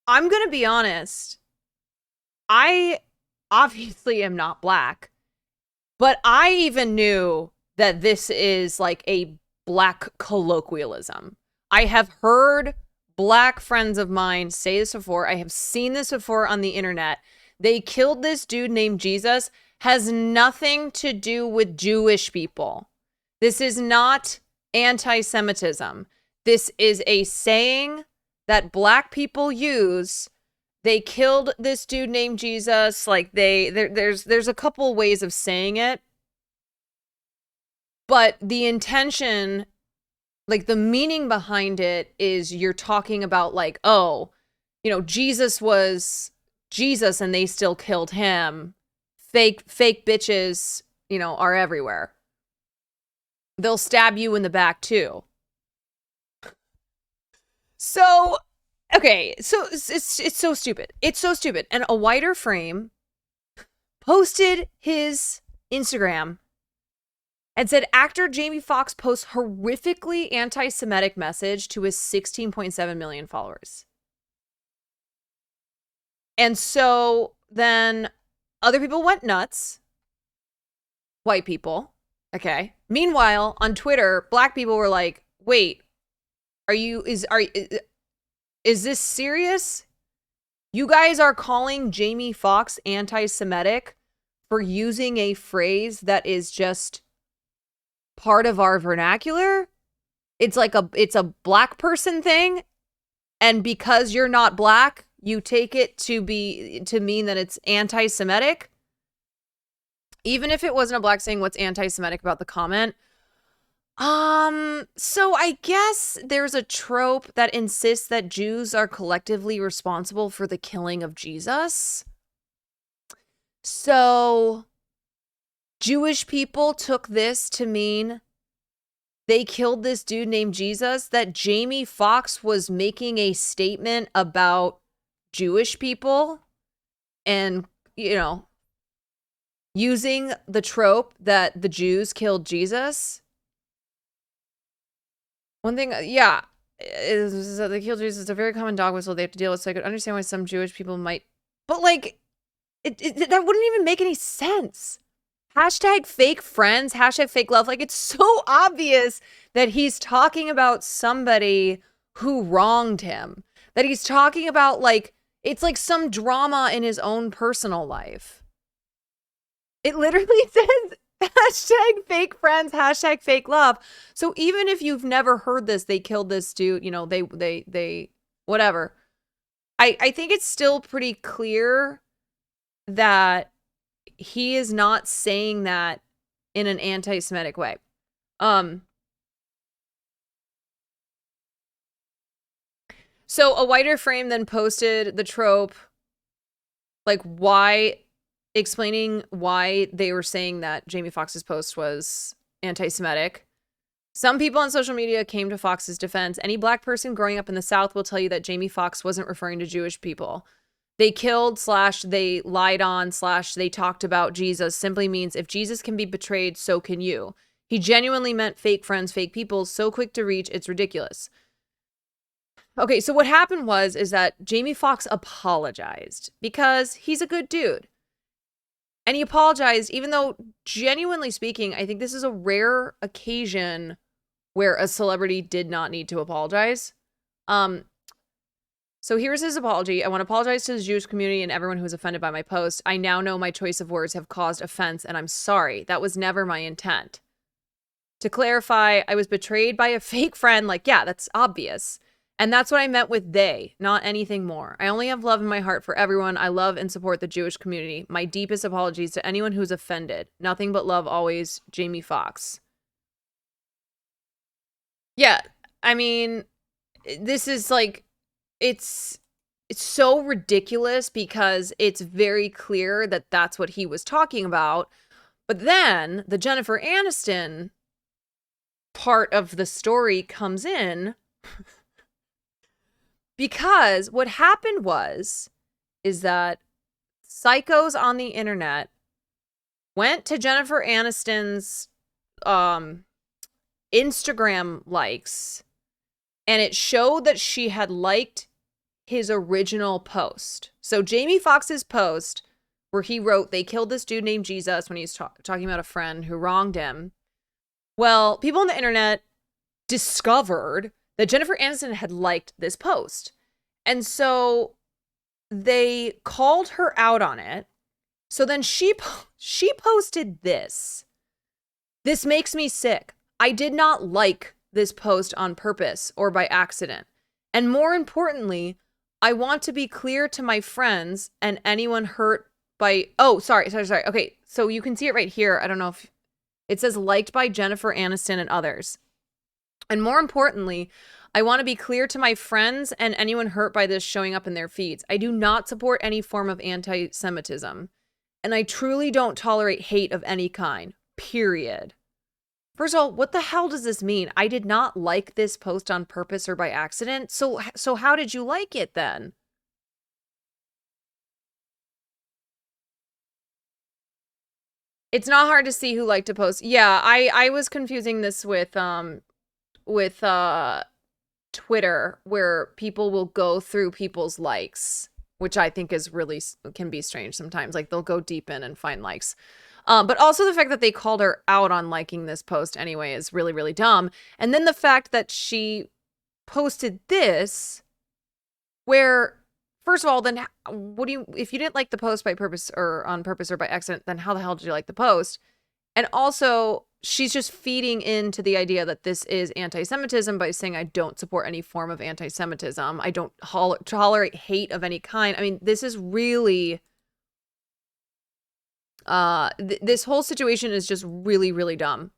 I'm going to be honest. I obviously am not black, but I even knew that this is like a black colloquialism. I have heard black friends of mine say this before. I have seen this before on the internet. They killed this dude named Jesus. Has nothing to do with Jewish people. This is not anti-Semitism. This is a saying that black people use. They killed this dude named Jesus. Like there's a couple ways of saying it. But the intention, like the meaning behind it is you're talking about like, oh, you know, Jesus was Jesus and they still killed him. Fake bitches, you know, are everywhere. They'll stab you in the back too. So, okay, so it's so stupid. It's so stupid. And A Wider Frame posted his Instagram and said actor Jamie Foxx posts horrifically anti-Semitic message to his 16.7 million followers. And so then other people went nuts. White people. Okay. Meanwhile, on Twitter, black people were like, wait, is this serious? You guys are calling Jamie Foxx anti-Semitic for using a phrase that is just part of our vernacular? It's a black person thing. And because you're not black, you take it to mean that it's anti-Semitic. Even if it wasn't a black saying, what's anti-Semitic about the comment? So I guess there's a trope that insists that Jews are collectively responsible for the killing of Jesus. So Jewish people took this to mean they killed this dude named Jesus, that Jamie Foxx was making a statement about Jewish people and, you know, using the trope that the Jews killed Jesus. One thing, yeah, is that they killed Jesus. It's a very common dog whistle they have to deal with, so I could understand why some Jewish people might, but like, that wouldn't even make any sense. Hashtag fake friends, hashtag fake love. Like, it's so obvious that he's talking about somebody who wronged him. That he's talking about, like, it's like some drama in his own personal life. It literally says hashtag fake friends, hashtag fake love. So even if you've never heard this, they killed this dude, you know, they whatever. I think it's still pretty clear that he is not saying that in an anti-Semitic way. So A Wider Frame then posted the trope, like, why explaining why they were saying that Jamie Foxx's post was anti-Semitic. Some people on social media came to Fox's defense. Any black person growing up in the South will tell you that Jamie Foxx wasn't referring to Jewish people. They killed / they lied on / they talked about Jesus simply means if Jesus can be betrayed, so can you. He genuinely meant fake friends, fake people, so quick to reach, it's ridiculous. Okay, so what happened is that Jamie Foxx apologized because he's a good dude. And he apologized, even though, genuinely speaking, I think this is a rare occasion where a celebrity did not need to apologize. So here's his apology. I want to apologize to the Jewish community and everyone who was offended by my post. I now know my choice of words have caused offense, and I'm sorry. That was never my intent. To clarify, I was betrayed by a fake friend. Like, yeah, that's obvious. And that's what I meant with they, not anything more. I only have love in my heart for everyone. I love and support the Jewish community. My deepest apologies to anyone who's offended. Nothing but love always, Jamie Foxx. Yeah, I mean, this is like, it's so ridiculous because it's very clear that that's what he was talking about. But then the Jennifer Aniston part of the story comes in because what happened is that psychos on the internet went to Jennifer Aniston's Instagram likes, and it showed that she had liked his original post. So Jamie Foxx's post where he wrote, they killed this dude named Jesus, when he's talking about a friend who wronged him. Well, people on the internet discovered that Jennifer Aniston had liked this post. And so they called her out on it. So then she posted this. This makes me sick. I did not like this post on purpose or by accident. And more importantly, I want to be clear to my friends and anyone hurt by, sorry. Okay, so you can see it right here. I don't know if it says liked by Jennifer Aniston and others. And more importantly, I want to be clear to my friends and anyone hurt by this showing up in their feeds. I do not support any form of anti-Semitism. And I truly don't tolerate hate of any kind, period. First of all, what the hell does this mean? I did not like this post on purpose or by accident. So how did you like it then? It's not hard to see who liked a post. Yeah, I was confusing this with Twitter, where people will go through people's likes, which I think is really can be strange sometimes. Like they'll go deep in and find likes. But also the fact that they called her out on liking this post anyway is really, really dumb. And then the fact that she posted this, where, first of all, then if you didn't like the post by purpose or on purpose or by accident, then how the hell did you like the post? And also, she's just feeding into the idea that this is anti-Semitism by saying, I don't support any form of anti-Semitism. I don't tolerate hate of any kind. I mean, this is really... this whole situation is just really, really dumb.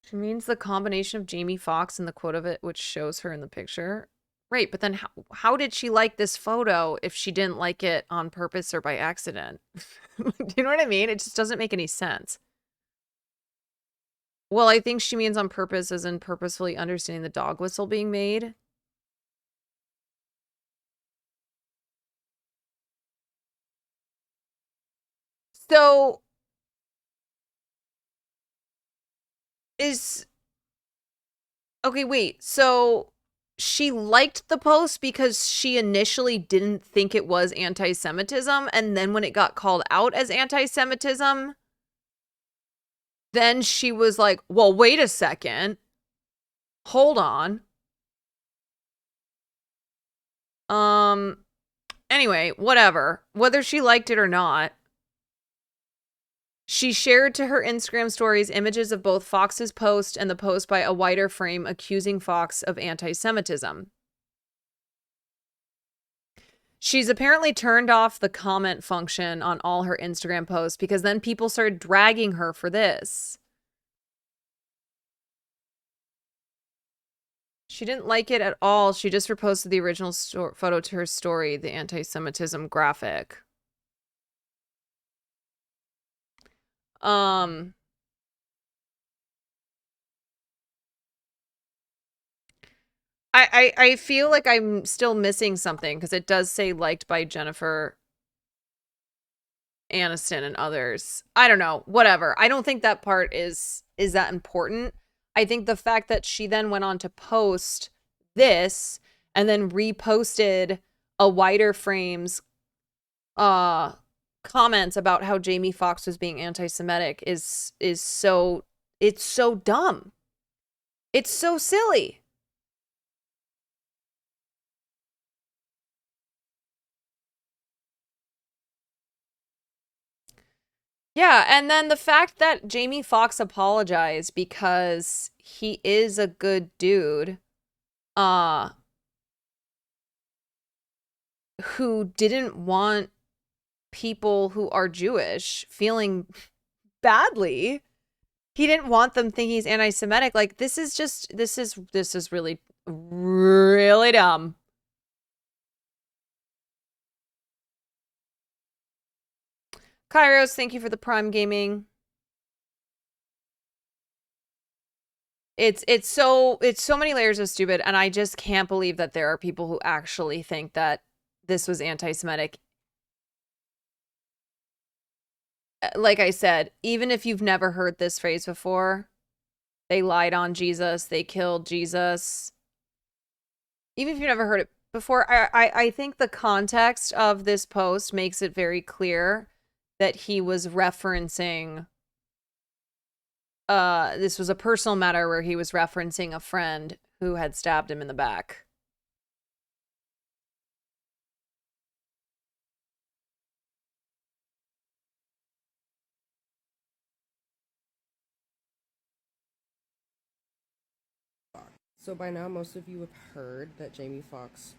She means the combination of Jamie Foxx and the quote of it, which shows her in the picture. Right, but then how did she like this photo if she didn't like it on purpose or by accident? Do you know what I mean? It just doesn't make any sense. Well, I think she means on purpose as in purposefully understanding the dog whistle being made. So okay, wait. So she liked the post because she initially didn't think it was anti-Semitism, and then when it got called out as anti-Semitism, then she was like, well, wait a second. Hold on. Anyway, whatever. Whether she liked it or not, she shared to her Instagram stories images of both Fox's post and the post by a wider frame accusing Fox of anti-Semitism. She's apparently turned off the comment function on all her Instagram posts because then people started dragging her for this. She didn't like it at all. She just reposted the original photo to her story, the anti-Semitism graphic. I feel like I'm still missing something because it does say liked by Jennifer Aniston and others. I don't know. Whatever. I don't think that part is that important. I think the fact that she then went on to post this and then reposted a Wider Frames comments about how Jamie Foxx was being anti-Semitic is so, it's so dumb. It's so silly. Yeah, and then the fact that Jamie Foxx apologized because he is a good dude, who didn't want people who are Jewish feeling badly. He didn't want them thinking he's anti-Semitic. Like, this is just, this is really, really dumb. Kairos, thank you for the Prime Gaming. It's so many layers of stupid, and I just can't believe that there are people who actually think that this was anti-Semitic. Like I said, even if you've never heard this phrase before, they lied on Jesus, they killed Jesus. Even if you've never heard it before, I think the context of this post makes it very clear that he was referencing, this was a personal matter where he was referencing a friend who had stabbed him in the back. So by now, most of you have heard that Jamie Foxx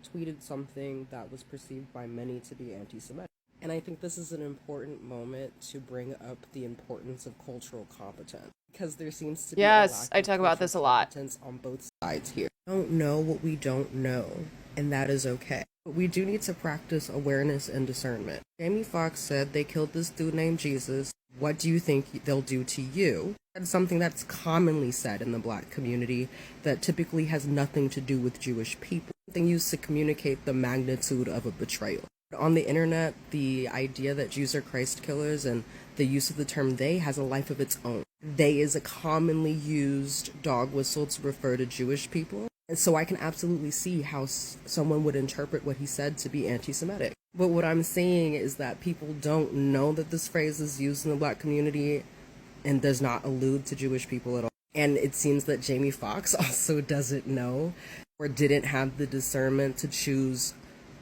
tweeted something that was perceived by many to be anti-Semitic. And I think this is an important moment to bring up the importance of cultural competence, because there seems to be I talk about this a lot on both sides here. We don't know what we don't know, and that is okay. But we do need to practice awareness and discernment. Jamie Foxx said they killed this dude named Jesus. What do you think they'll do to you? That's something that's commonly said in the Black community that typically has nothing to do with Jewish people. Something used to communicate the magnitude of a betrayal. On the internet, the idea that Jews are Christ killers and the use of the term they has a life of its own. They is a commonly used dog whistle to refer to Jewish people. And so I can absolutely see how someone would interpret what he said to be anti-Semitic. But what I'm saying is that people don't know that this phrase is used in the Black community and does not allude to Jewish people at all. And it seems that Jamie Foxx also doesn't know or didn't have the discernment to choose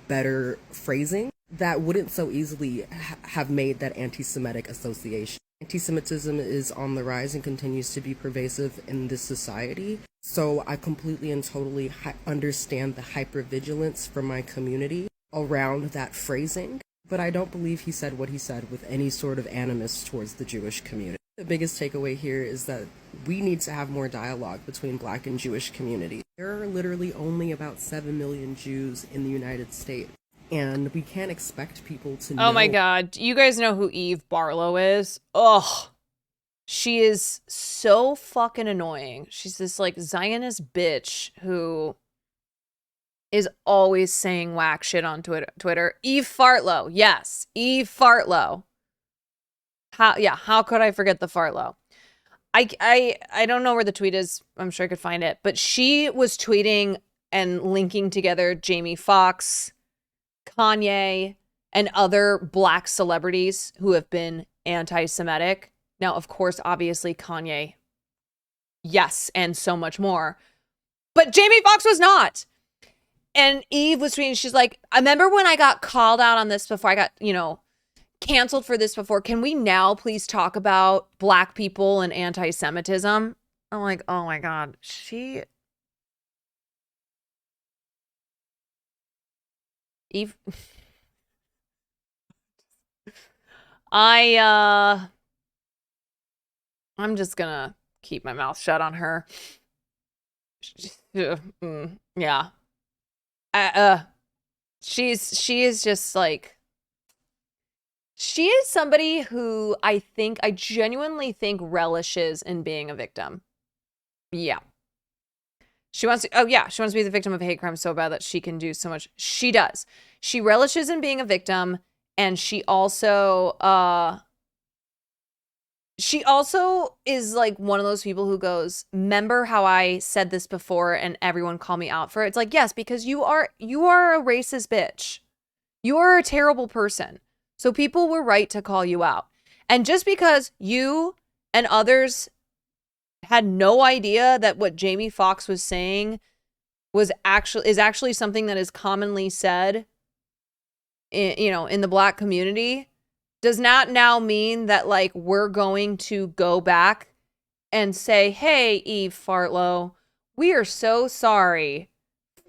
better phrasing that wouldn't so easily have made that anti-Semitic association. Anti-Semitism is on the rise and continues to be pervasive in this society. So I completely and totally understand the hypervigilance from my community around that phrasing, but I don't believe he said what he said with any sort of animus towards the Jewish community. The biggest takeaway here is that we need to have more dialogue between Black and Jewish communities. There are literally only about 7 million Jews in the United States, and we can't expect people to know. Oh my God. You guys know who Eve Barlow is? Ugh. She is so fucking annoying. She's this like Zionist bitch who is always saying whack shit on Twitter. Eve Fartlow. Yes. Eve Fartlow. How could I forget the Fartlow? I don't know where the tweet is. I'm sure I could find it. But she was tweeting and linking together Jamie Foxx, Kanye, and other Black celebrities who have been anti-Semitic. Now, of course, obviously Kanye, yes, and so much more. But Jamie Foxx was not. And Eve was tweeting, she's like, I remember when I got called out on this before, I got, canceled for this before. Can we now please talk about Black people and anti-Semitism? I'm like, oh my God, Eve. I'm just gonna keep my mouth shut on her. Yeah. She is just like, she is somebody who I genuinely think relishes in being a victim. Yeah. She wants to be the victim of a hate crime so bad that she can do so much. She does. She relishes in being a victim, and she also is like one of those people who goes, remember how I said this before and everyone called me out for it? It's like, yes, because you are a racist bitch. You are a terrible person. So people were right to call you out. And just because you and others had no idea that what Jamie Foxx was saying is actually something that is commonly said in the Black community, does not now mean that like we're going to go back and say, hey, Eve Fartlow, we are so sorry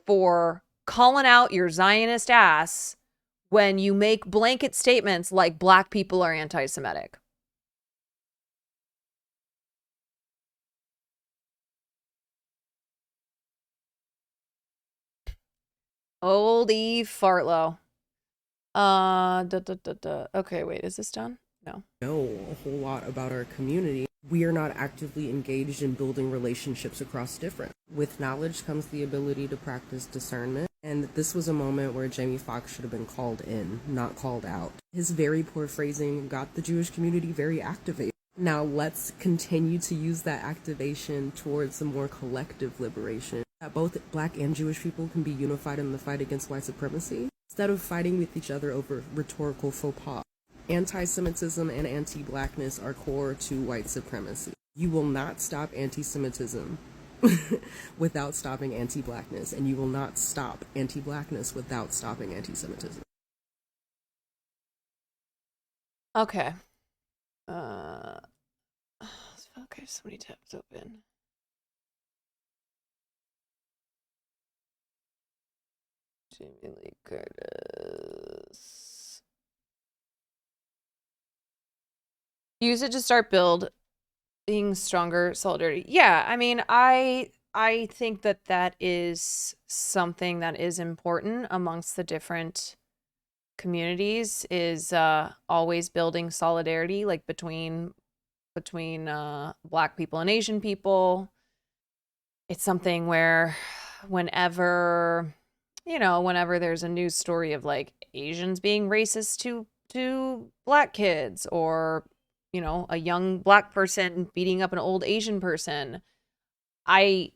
for calling out your Zionist ass when you make blanket statements like Black people are anti-Semitic. Old Eve Fartlow. Okay, wait, is this done? No. Know a whole lot about our community. We are not actively engaged in building relationships across different. With knowledge comes the ability to practice discernment, and this was a moment where Jamie Foxx should have been called in, not called out. His very poor phrasing got the Jewish community very activated. Now let's continue to use that activation towards a more collective liberation, that both Black and Jewish people can be unified in the fight against white supremacy, instead of fighting with each other over rhetorical faux pas. Anti-Semitism and anti-Blackness are core to white supremacy. You will not stop anti-Semitism without stopping anti-Blackness, and you will not stop anti-Blackness without stopping anti-Semitism. Okay. Okay, so many tabs open. Jamie Lee Curtis. Use it to start building stronger solidarity. Yeah, I mean, I think that is something that is important amongst the different communities, is always building solidarity, like between Black people and Asian people. It's something where whenever there's a news story of like Asians being racist to Black kids, or a young Black person beating up an old Asian person, I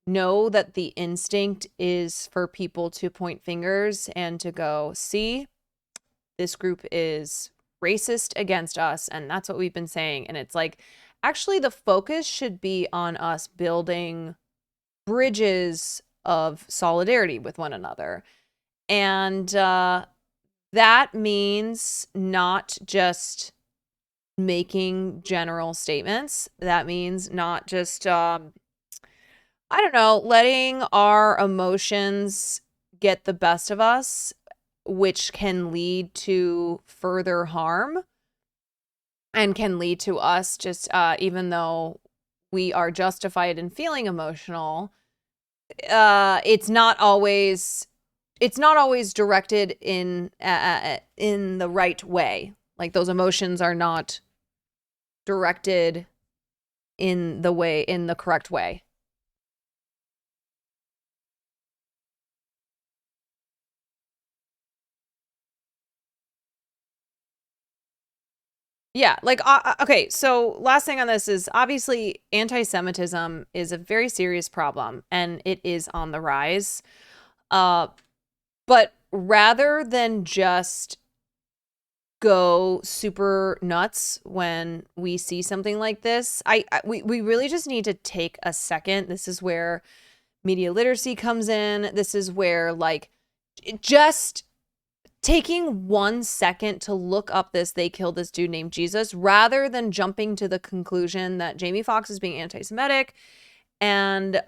know that the instinct is for people to point fingers and to go, see, this group is racist against us, and that's what we've been saying. And it's like, actually, the focus should be on us building bridges of solidarity with one another. And that means not just making general statements. That means not just, letting our emotions get the best of us, which can lead to further harm and can lead to us just, even though we are justified in feeling emotional, it's not always directed in the right way. Like, those emotions are not directed in the correct way. Yeah, like, okay, so last thing on this is, obviously anti-Semitism is a very serious problem, and it is on the rise. But rather than just go super nuts when we see something like this, we really just need to take a second. This is where media literacy comes in. This is where, like, just taking 1 second to look up this "they killed this dude named Jesus," rather than jumping to the conclusion that Jamie Foxx is being anti-Semitic. And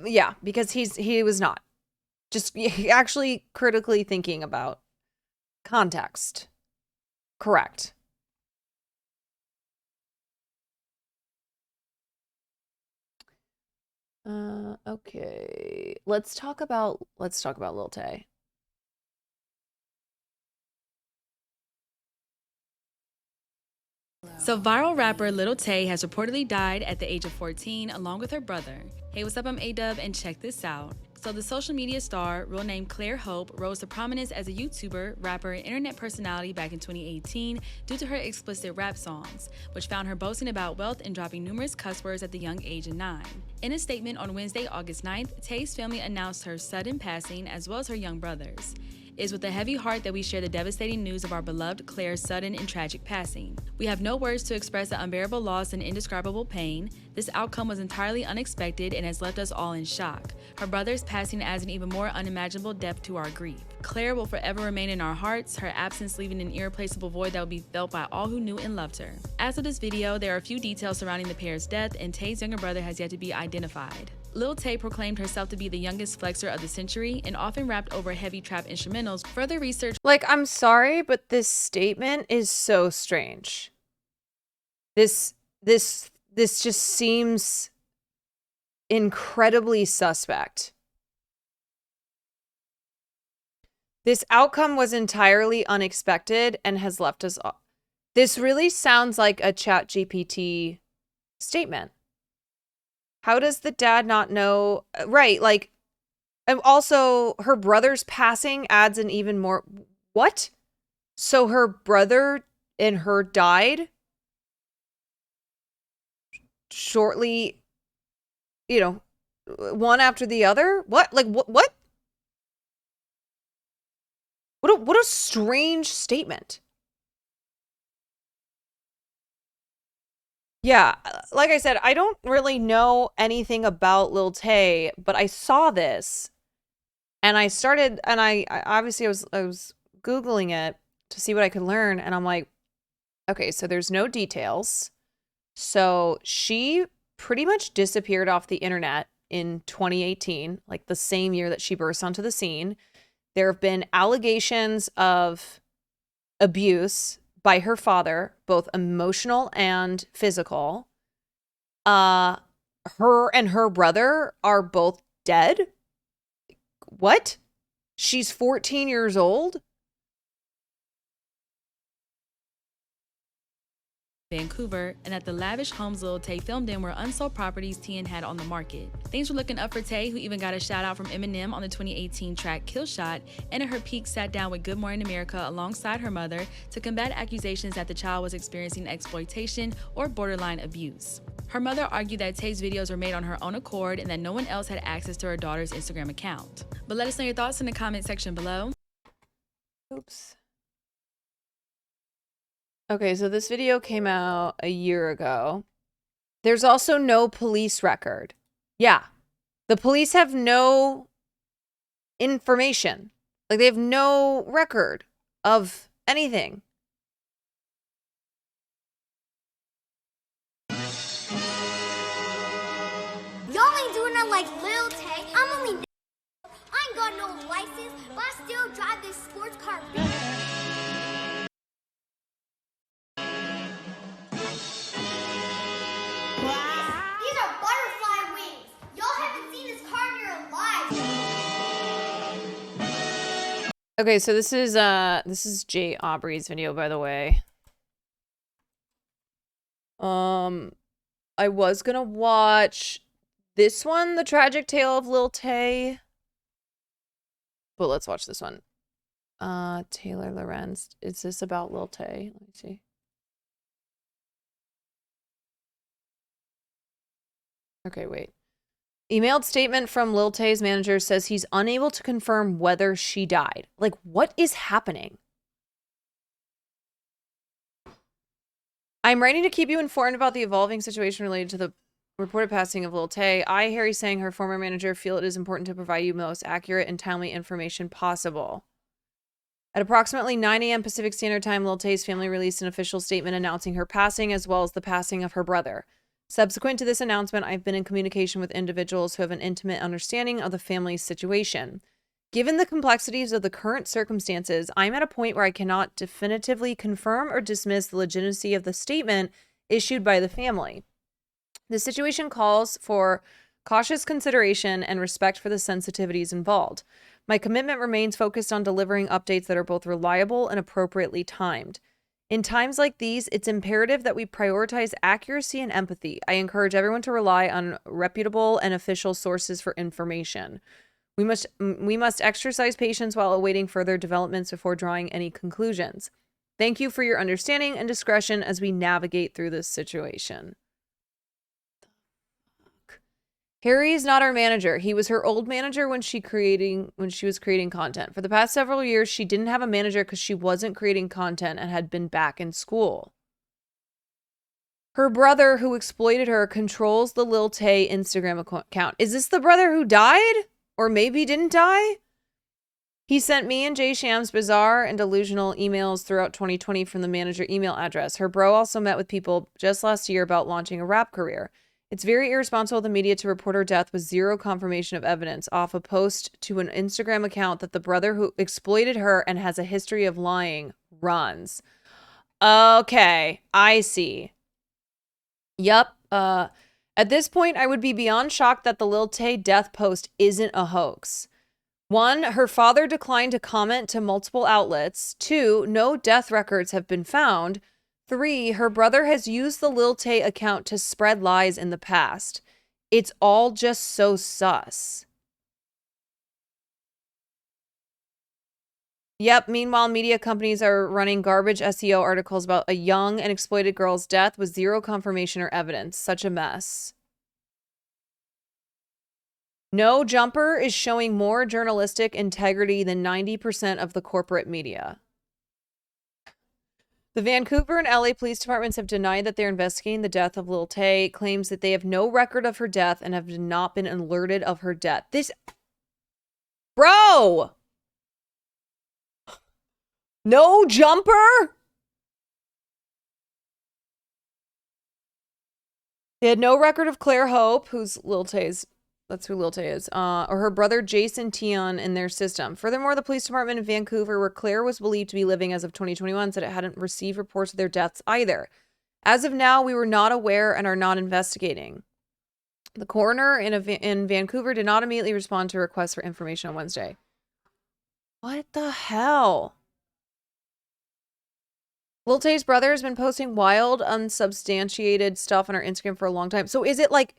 yeah, because he was not. Just actually critically thinking about context. Correct. Okay. Let's talk about Lil Tay. So viral rapper Lil Tay has reportedly died at the age of 14 along with her brother. Hey, what's up? I'm A-Dub, and check this out. So the social media star, real name Claire Hope, rose to prominence as a YouTuber, rapper, and internet personality back in 2018 due to her explicit rap songs, which found her boasting about wealth and dropping numerous cuss words at the young age of 9. In a statement on Wednesday, August 9th, Tay's family announced her sudden passing as well as her young brother's. It is with a heavy heart that we share the devastating news of our beloved Claire's sudden and tragic passing. We have no words to express the unbearable loss and indescribable pain. This outcome was entirely unexpected and has left us all in shock. Her brother's passing adds an even more unimaginable depth to our grief. Claire will forever remain in our hearts, her absence leaving an irreplaceable void that will be felt by all who knew and loved her. As of this video, there are a few details surrounding the pair's death, and Tay's younger brother has yet to be identified. Lil Tay proclaimed herself to be the youngest flexer of the century and often rapped over heavy trap instrumentals. Further research— Like, I'm sorry, but this statement is so strange. This just seems incredibly suspect. This outcome was entirely unexpected and has left us all. This really sounds like a ChatGPT statement. How does the dad not know? Right, like, and also her brother's passing adds an even more. What? So her brother and her died shortly, you know, one after the other? What? Like, what? What a strange statement. Yeah, like I said, I don't really know anything about Lil Tay, but I saw this and I started, and I obviously I was Googling it to see what I could learn, and I'm like, okay, so there's no details. So she pretty much disappeared off the internet in 2018, like the same year that she burst onto the scene. There have been allegations of abuse by her father, both emotional and physical. Her and her brother are both dead. What? She's 14 years old? Vancouver, and that the lavish homes Lil Tay filmed in were unsold properties TN had on the market. Things were looking up for Tay, who even got a shout out from Eminem on the 2018 track Kill Shot, and at her peak sat down with Good Morning America alongside her mother to combat accusations that the child was experiencing exploitation or borderline abuse. Her mother argued that Tay's videos were made on her own accord and that no one else had access to her daughter's Instagram account. But let us know your thoughts in the comment section below. Oops. Okay, so this video came out a year ago. There's also no police record. Yeah. The police have no information. Like, they have no record of anything. Y'all ain't doing it like Lil Tay. I'm only I ain't got no license, but I still drive this sports car. Okay, so this is Jay Aubrey's video, by the way. I was gonna watch this one, The Tragic Tale of Lil Tay. But let's watch this one. Taylor Lorenz. Is this about Lil Tay? Let me see. Okay, wait. Emailed statement from Lil Tay's manager says he's unable to confirm whether she died. Like, what is happening? I'm writing to keep you informed about the evolving situation related to the reported passing of Lil Tay. I, Harry Sang, her former manager, feel it is important to provide you most accurate and timely information possible. At approximately 9 a.m. Pacific Standard Time, Lil Tay's family released an official statement announcing her passing as well as the passing of her brother. Subsequent to this announcement, I've been in communication with individuals who have an intimate understanding of the family's situation. Given the complexities of the current circumstances, I'm at a point where I cannot definitively confirm or dismiss the legitimacy of the statement issued by the family. The situation calls for cautious consideration, and respect for the sensitivities involved. My commitment remains focused on delivering updates that are both reliable and appropriately timed. In times like these, it's imperative that we prioritize accuracy and empathy. I encourage everyone to rely on reputable and official sources for information. We must exercise patience while awaiting further developments before drawing any conclusions. Thank you for your understanding and discretion as we navigate through this situation. Harry is not our manager. He was her old manager when she was creating content. For the past several years, she didn't have a manager because she wasn't creating content and had been back in school. Her brother, who exploited her, controls the Lil Tay Instagram account. Is this the brother who died? Or maybe didn't die? He sent me and Jay Shams bizarre and delusional emails throughout 2020 from the manager email address. Her bro also met with people just last year about launching a rap career. It's very irresponsible of the media to report her death with zero confirmation of evidence off a post to an Instagram account that the brother who exploited her and has a history of lying runs. Okay, I see. Yup. At this point, I would be beyond shocked that the Lil Tay death post isn't a hoax. 1, her father declined to comment to multiple outlets. 2, no death records have been found. 3, her brother has used the Lil Tay account to spread lies in the past. It's all just so sus. Yep, meanwhile, media companies are running garbage SEO articles about a young and exploited girl's death with zero confirmation or evidence. Such a mess. No Jumper is showing more journalistic integrity than 90% of the corporate media. The Vancouver and LA police departments have denied that they're investigating the death of Lil Tay, claims that they have no record of her death and have not been alerted of her death. This... Bro! No Jumper? They had no record of Claire Hope, who's Lil Tay's... That's who Lil Tay is. Or her brother Jason Tion in their system. Furthermore, the police department in Vancouver, where Claire was believed to be living as of 2021, said it hadn't received reports of their deaths either. As of now, we were not aware and are not investigating. The coroner in Vancouver did not immediately respond to requests for information on Wednesday. What the hell? Lil Tay's brother has been posting wild, unsubstantiated stuff on her Instagram for a long time. So is it like...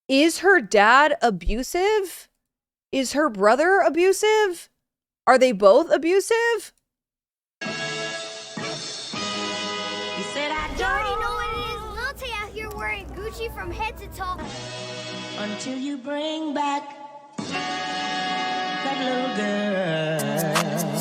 Is her dad abusive? Is her brother abusive? Are they both abusive? You said I don't. You already know what it is. Lil Tay out here wearing Gucci from head to toe. Until you bring back that little girl.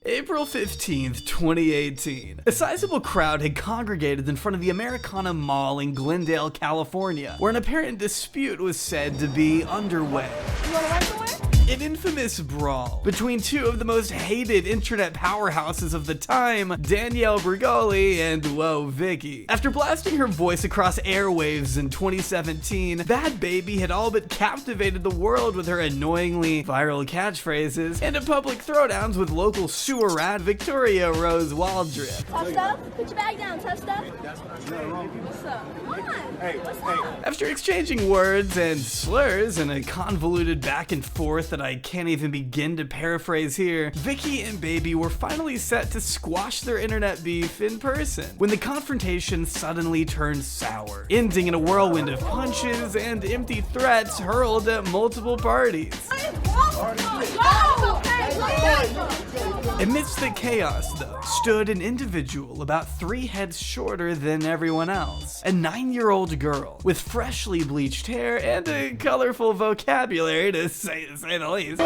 April 15th, 2018. A sizable crowd had congregated in front of the Americana Mall in Glendale, California, where an apparent dispute was said to be underway. You wanna ride somewhere? An infamous brawl between two of the most hated internet powerhouses of the time, Danielle Bregoli and Whoa Vicky. After blasting her voice across airwaves in 2017, Bad Baby had all but captivated the world with her annoyingly viral catchphrases and in public throwdowns with local sewer rat Victoria Rose Waldrip. Tough stuff? Put your bag down, tough stuff. What's up? Come on. Hey, what's up? After exchanging words and slurs in a convoluted back and forth that I can't even begin to paraphrase here, Vicky and Baby were finally set to squash their internet beef in person, when the confrontation suddenly turned sour, ending in a whirlwind of punches and empty threats hurled at multiple parties. Amidst the chaos, though, stood an individual about 3 heads shorter than everyone else, a 9-year-old girl with freshly bleached hair and a colorful vocabulary, to say the least.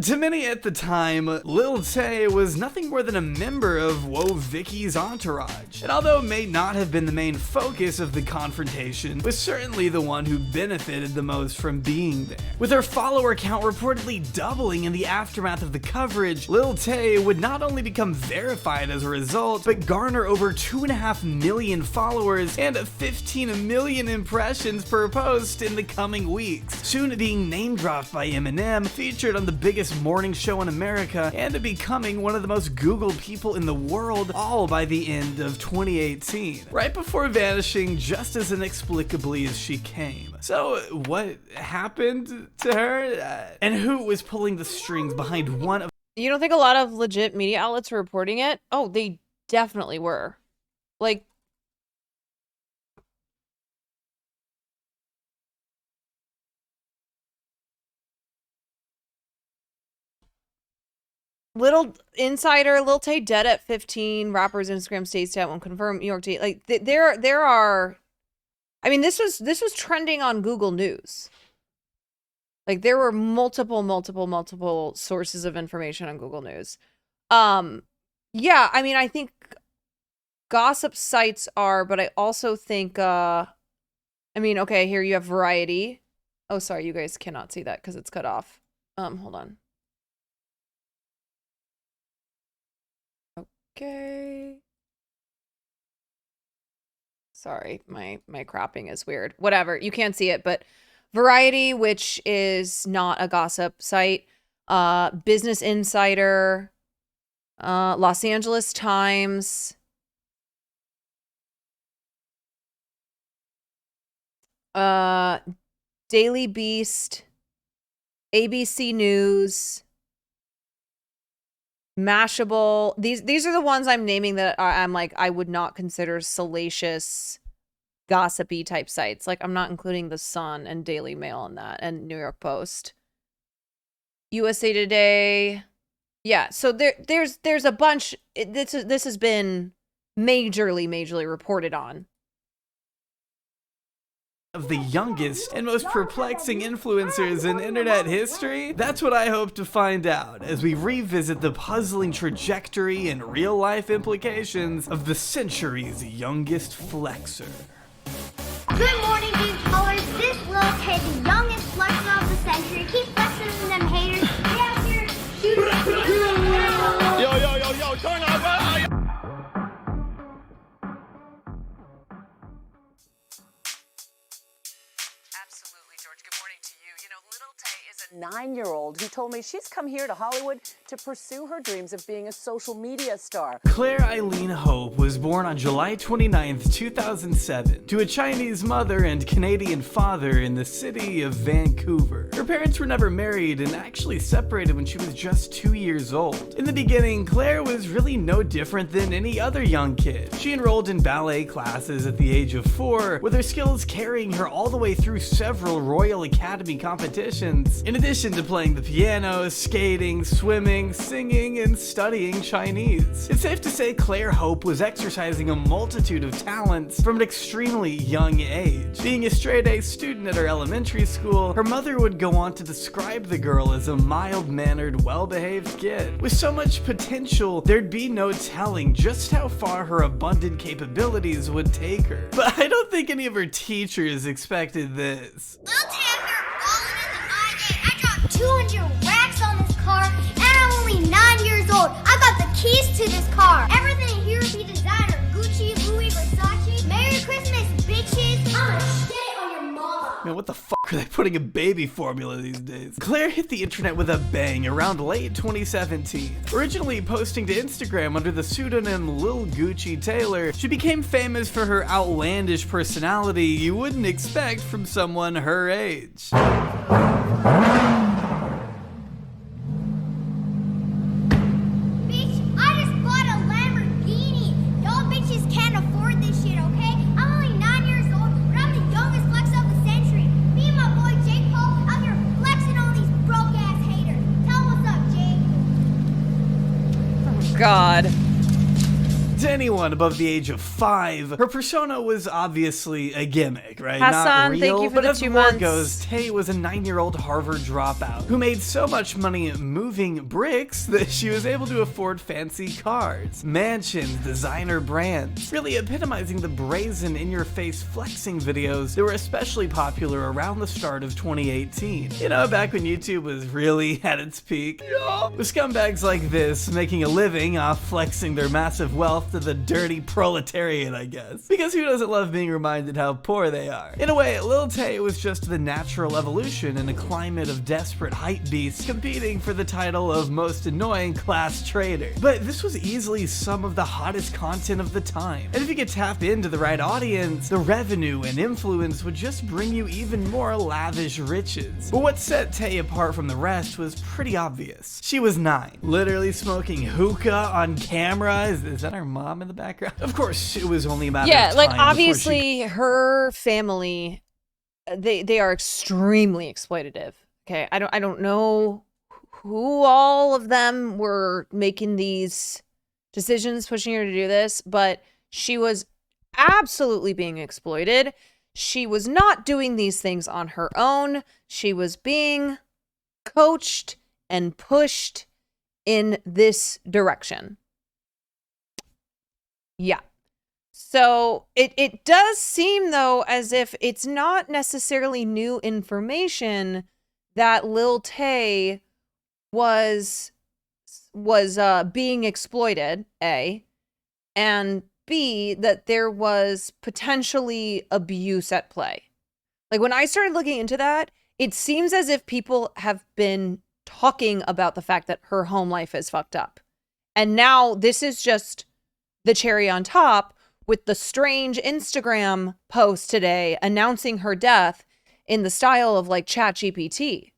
To many at the time, Lil Tay was nothing more than a member of Whoa Vicky's entourage, and although it may not have been the main focus of the confrontation, was certainly the one who benefited the most from being there. With her follower count reportedly doubling in the aftermath of the coverage, Lil Tay would not only become verified as a result, but garner over 2.5 million followers and 15 million impressions per post in the coming weeks, soon being name-dropped by Eminem, featured on the biggest morning show in America, and becoming one of the most Googled people in the world, all by the end of 2018, right before vanishing just as inexplicably as she came. So what happened to her? And who was pulling the strings behind one of— You don't think a lot of legit media outlets were reporting it? Oh, they definitely were. Like, Little Insider, Lil Tay dead at 15, rappers Instagram state stat won't confirm, New York State. Like, there are, I mean, this was trending on Google News. Like, there were multiple sources of information on Google News. Yeah, I mean, I think gossip sites are, but I also think, I mean, okay, here you have Variety. Oh, sorry, you guys cannot see that because it's cut off. Hold on. Okay. Sorry, my cropping is weird. Whatever, you can't see it, but Variety, which is not a gossip site, Business Insider, Los Angeles Times, Daily Beast, ABC News, Mashable. These are the ones I'm naming that I'm like, I would not consider salacious, gossipy type sites. Like, I'm not including The Sun and Daily Mail in that, and New York Post, USA Today. Yeah, so there's a bunch. This has been majorly reported on. Of the youngest and most perplexing influencers in internet history? That's what I hope to find out as we revisit the puzzling trajectory and real-life implications of the century's youngest flexer. Good morning, dude callers. This Lil Tay, the youngest flexer of the century. Keep flexing them haters. Get out here, shoot it. Yo, turn on. Absolutely, George. Good morning to you. You know, Lil Tay is a 9-year-old who told me she's come here to Hollywood to pursue her dreams of being a social media star. Claire Eileen Hope was born on July 29th, 2007, to a Chinese mother and Canadian father in the city of Vancouver. Her parents were never married and actually separated when she was just 2 years old. In the beginning, Claire was really no different than any other young kid. She enrolled in ballet classes at the age of 4, with her skills carrying her all the way through several Royal Academy competitions, in addition to playing the piano, skating, swimming, singing, and studying Chinese. It's safe to say Claire Hope was exercising a multitude of talents from an extremely young age. Being a straight-A student at her elementary school, her mother would go on to describe the girl as a mild-mannered, well-behaved kid. With so much potential, there'd be no telling just how far her abundant capabilities would take her. But I don't think any of her teachers expected this. Lil Tay, I dropped 200 racks on this car, and I'm only 9 years old. I got the keys to this car. Everything here be designer. Gucci, Louis, Versace. Merry Christmas, bitches. I'm gonna shit it on your mama. Man, what the fuck are they putting in baby formula these days? Claire hit the internet with a bang around late 2017. Originally posting to Instagram under the pseudonym Lil Gucci Taylor, she became famous for her outlandish personality you wouldn't expect from someone her age. God. To anyone above the age of 5, her persona was obviously a gimmick, right? Hassan, Not real, thank you for but the as 2 more months. goes, Tay was a 9-year-old Harvard dropout who made so much money moving bricks that she was able to afford fancy cars, mansions, designer brands, really epitomizing the brazen in-your-face flexing videos that were especially popular around the start of 2018. You know, back when YouTube was really at its peak. With scumbags like this making a living off flexing their massive wealth to the dirty proletariat, I guess. Because who doesn't love being reminded how poor they are? In a way, Lil Tay was just the natural evolution in a climate of desperate hype beasts competing for the title of most annoying class traitor. But this was easily some of the hottest content of the time. And if you could tap into the right audience, the revenue and influence would just bring you even more lavish riches. But what set Tay apart from the rest was pretty obvious. She was 9, literally smoking hookah on camera. Is that our mom in the background? Of course, it was only a matter of time. Yeah, like obviously her family, they are extremely exploitative. Okay, I don't know who all of them were making these decisions, pushing her to do this, but she was absolutely being exploited. She was not doing these things on her own. She was being coached and pushed in this direction. Yeah. So it does seem, though, as if it's not necessarily new information that Lil Tay was being exploited, A, and B, that there was potentially abuse at play. Like, when I started looking into that, it seems as if people have been talking about the fact that her home life is fucked up. And now this is just the cherry on top with the strange Instagram post today announcing her death in the style of like ChatGPT.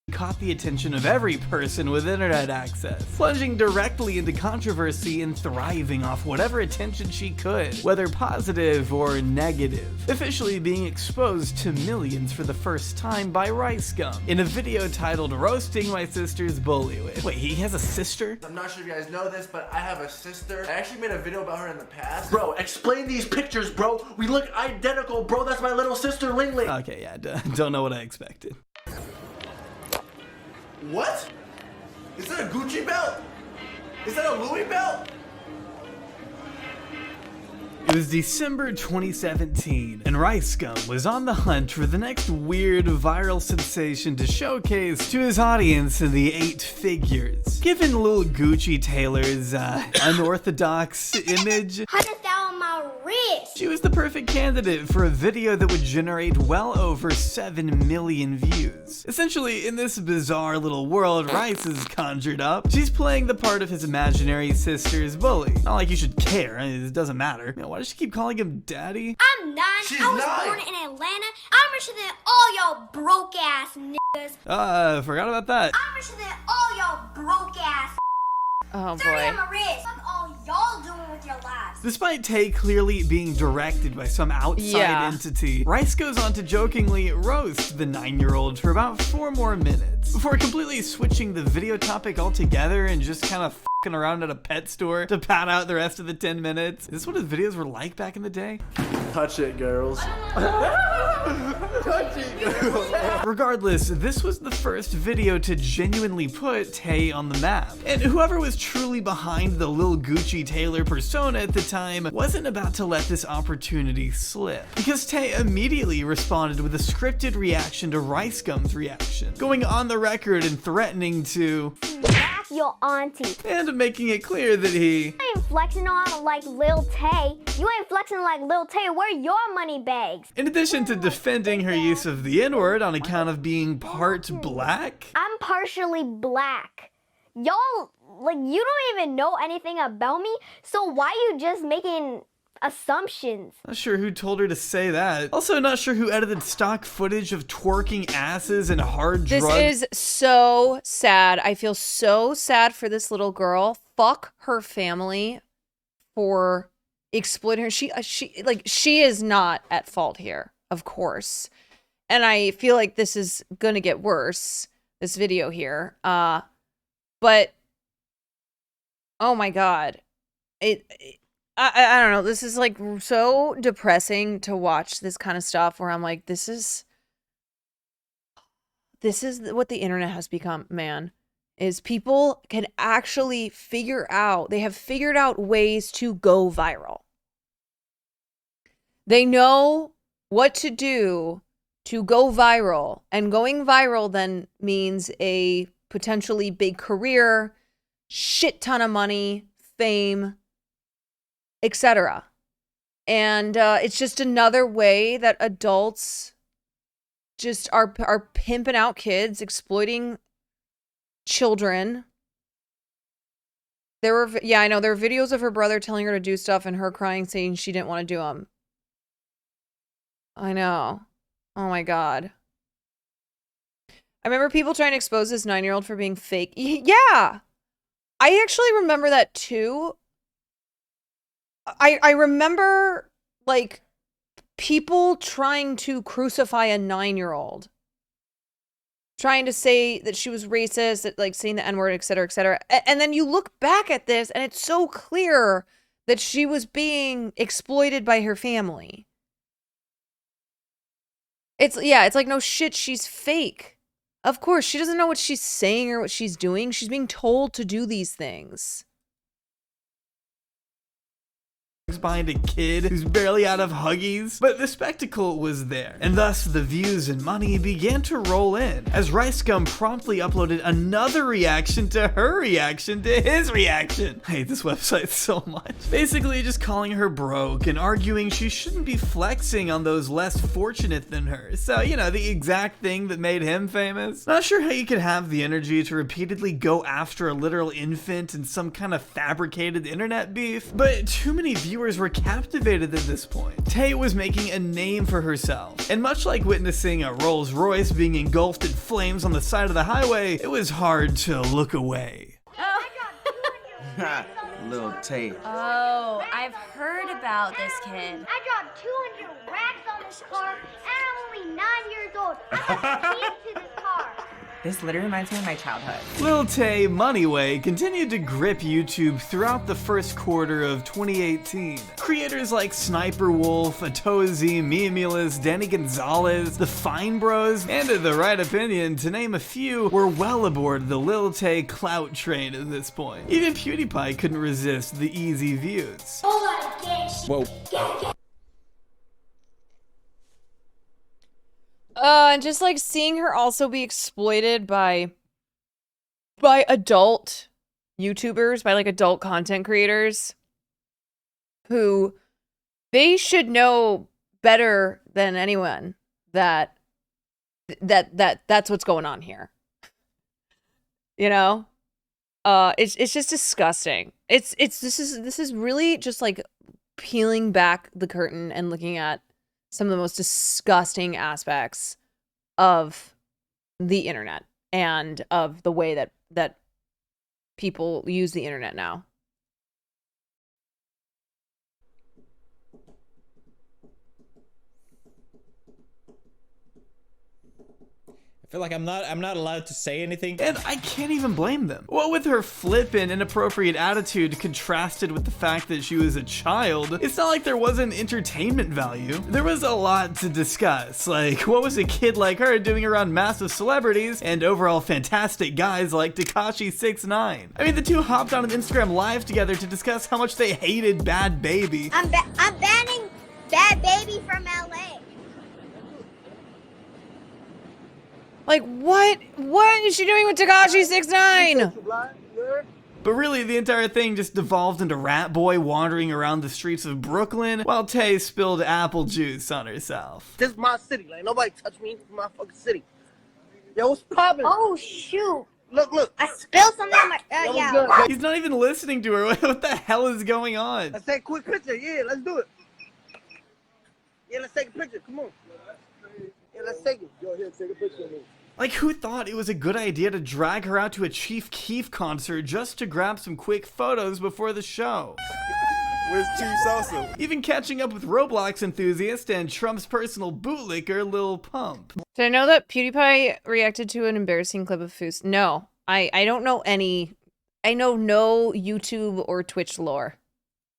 Caught the attention of every person with internet access, plunging directly into controversy and thriving off whatever attention she could, whether positive or negative, officially being exposed to millions for the first time by Rice Gum in a video titled Roasting My Sister's Bully. Wait, he has a sister? I'm not sure if you guys know this, but I have a sister. I actually made a video about her in the past. Bro, explain these pictures, bro. We look identical, bro. That's my little sister, Ling Ling. Okay, yeah, don't know what I expected. What? Is that a Gucci belt? Is that a Louis belt? It was December 2017, and Rice Gum was on the hunt for the next weird viral sensation to showcase to his audience in the 8 figures. Given Lil Gucci Taylor's unorthodox image, $100,000 my wrist. she was the perfect candidate for a video that would generate well over 7 million views. Essentially, in this bizarre little world Rice has conjured up, she's playing the part of his imaginary sister's bully. Not like you should care, it doesn't matter. You know, why does she keep calling him daddy? I'm 9. I was born in Atlanta. I'm richer than all y'all broke ass niggas. Forgot about that. I'm richer than all y'all broke ass. Oh 30 boy. on my wrist. Fuck all y'all doing with your lives. Despite Tay clearly being directed by some outside entity, Rice goes on to jokingly roast the 9-year-old for about 4 more minutes, before completely switching the video topic altogether and just kind of f***ing around at a pet store to pad out the rest of the 10 minutes. Is this what his videos were like back in the day? Touch it, girls. Touch it, girls. Regardless, this was the first video to genuinely put Tay on the map. And whoever was truly behind the Lil Gucci Taylor persona at the time wasn't about to let this opportunity slip. Because Tay immediately responded with a scripted reaction to Rice Gum's reaction, going on the record and threatening to Smack your auntie. and making it clear that he You ain't flexing on like Lil Tay. You ain't flexing like Lil Tay. Where your money bags? in addition to defending her use of the N-word on account of being part black. I'm partially black. Y'all, like, you don't even know anything about me, so why you just making assumptions? Not sure who told her to say that. Also not sure who edited stock footage of twerking asses and hard drugs. This is so sad. I feel so sad for this little girl. Fuck her family for exploiting her. She is not at fault here, of course. And I feel like this is gonna get worse, this video here. But Oh my God. I don't know. This is like so depressing to watch this kind of stuff where I'm like, this is what the internet has become, man. Is people can actually they have figured out ways to go viral. They know what to do to go viral, and going viral then means a potentially big career, shit ton of money, fame, etc. And it's just another way that adults just are pimping out kids, exploiting children. I know there were videos of her brother telling her to do stuff and her crying, saying she didn't want to do them. I know. Oh my God. I remember people trying to expose this 9-year-old for being fake. Yeah. I actually remember that too. I remember like people trying to crucify a 9-year-old. Trying to say that she was racist, that, like saying the N-word, et cetera, et cetera. And then you look back at this and it's so clear that she was being exploited by her family. It's like, no shit, she's fake. Of course, she doesn't know what she's saying or what she's doing. She's being told to do these things. Behind a kid who's barely out of Huggies, but the spectacle was there, and thus the views and money began to roll in, as Rice Gum promptly uploaded another reaction to her reaction to his reaction. I hate this website so much. Basically just calling her broke and arguing she shouldn't be flexing on those less fortunate than her. So, you know, the exact thing that made him famous. Not sure how you could have the energy to repeatedly go after a literal infant in some kind of fabricated internet beef, but too many viewers were captivated at this point. Tay was making a name for herself, and much like witnessing a Rolls Royce being engulfed in flames on the side of the highway, it was hard to look away. Little Tay. Oh, I've heard about this kid. I dropped 200 racks on this car, and I'm only 9 years old. I got the keys to this car. This literally reminds me of my childhood. Lil Tay Moneyway continued to grip YouTube throughout the first quarter of 2018. Creators like Sniper Wolf, Atozy, Memulus, Danny Gonzalez, the Fine Bros, and The Right Opinion, to name a few, were well aboard the Lil Tay clout train at this point. Even PewDiePie couldn't resist the easy views. Whoa. And just like seeing her also be exploited by adult YouTubers, by like adult content creators who they should know better than anyone that's what's going on here. You know? It's just disgusting. This is really just like peeling back the curtain and looking at some of the most disgusting aspects of the internet and of the way that people use the internet now. I feel like I'm not allowed to say anything. And I can't even blame them. What with her flippant, inappropriate attitude contrasted with the fact that she was a child, it's not like there wasn't entertainment value. There was a lot to discuss, like what was a kid like her doing around massive celebrities and overall fantastic guys like Tekashi 6ix9ine. I mean, the two hopped on an Instagram live together to discuss how much they hated Bad Baby. I'm banning Bad Baby from LA. Like, what is she doing with Tekashi 6ix9ine? But really, the entire thing just devolved into Rat Boy wandering around the streets of Brooklyn while Tay spilled apple juice on herself. This is my city. Like, nobody touch me. This is my fucking city. Yo, what's poppin'? Oh, shoot. Look. I spilled something on my... yeah. He's not even listening to her. What the hell is going on? Let's take a quick picture. Yeah, let's do it. Yeah, let's take a picture. Come on. Yeah, let's take it. Go ahead, take a picture of me. Like, who thought it was a good idea to drag her out to a Chief Keef concert just to grab some quick photos before the show? Where's Chief Salsa? Even catching up with Roblox enthusiast and Trump's personal bootlicker, Lil Pump. Did I know that PewDiePie reacted to an embarrassing clip of Foos? No, I don't know any I know no YouTube or Twitch lore.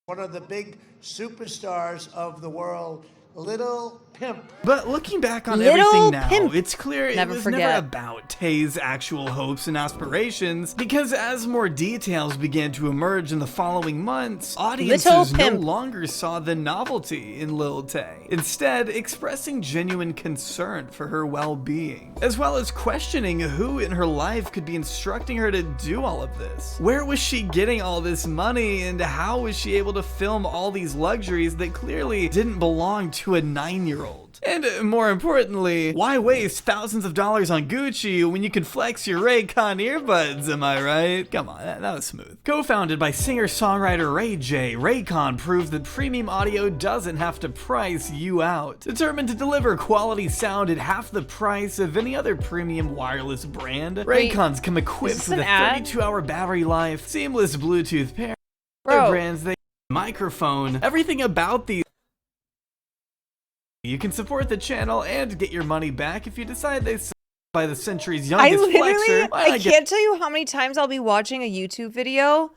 One of the big superstars of the world, Little Pimp. But looking back on Little everything now, Pimp. it's clear Never it was forget. never about Tay's actual hopes and aspirations, because as more details began to emerge in the following months, audiences no Pimp. longer saw the novelty in Lil Tay, instead expressing genuine concern for her well-being, as well as questioning who in her life could be instructing her to do all of this. Where was she getting all this money, and how was she able to film all these luxuries that clearly didn't belong to a 9-year-old? And more importantly, why waste thousands of dollars on Gucci when you can flex your Raycon earbuds, am I right? Come on, that was smooth. Co-founded by singer-songwriter Ray J, Raycon proves that premium audio doesn't have to price you out. Determined to deliver quality sound at half the price of any other premium wireless brand, Raycons come equipped with a 32-hour battery life, seamless Bluetooth pair, other brands they microphone, everything about these. You can support the channel and get your money back if you decide they suck by the century's youngest flexer. I can't tell you how many times I'll be watching a YouTube video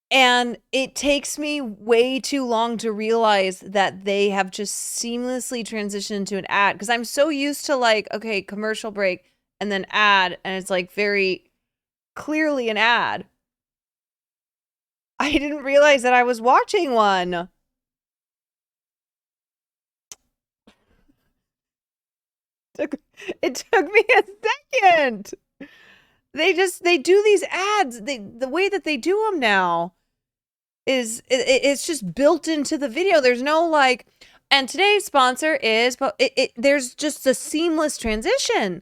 and it takes me way too long to realize that they have just seamlessly transitioned to an ad, because I'm so used to like, okay, commercial break and then ad, and it's like very clearly an ad. I didn't realize that I was watching one. It took me a second. They do these ads. The way that they do them now is it's just built into the video. There's no like, and today's sponsor is, but there's just a seamless transition.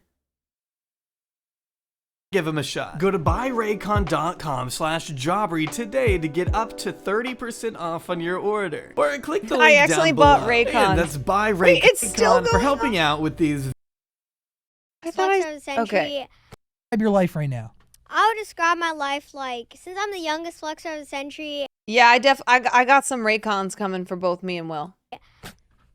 Give them a shot. Go to buyraycon.com/Jobbery today to get up to 30% off on your order. Or click the link I actually down below. bought Raycon. And that's buy Wait, it's still Raycon for helping out with these. I thought okay. Describe your life right now. I would describe my life like, since I'm the youngest flexer of the century. Yeah, I got some Raycons coming for both me and Will.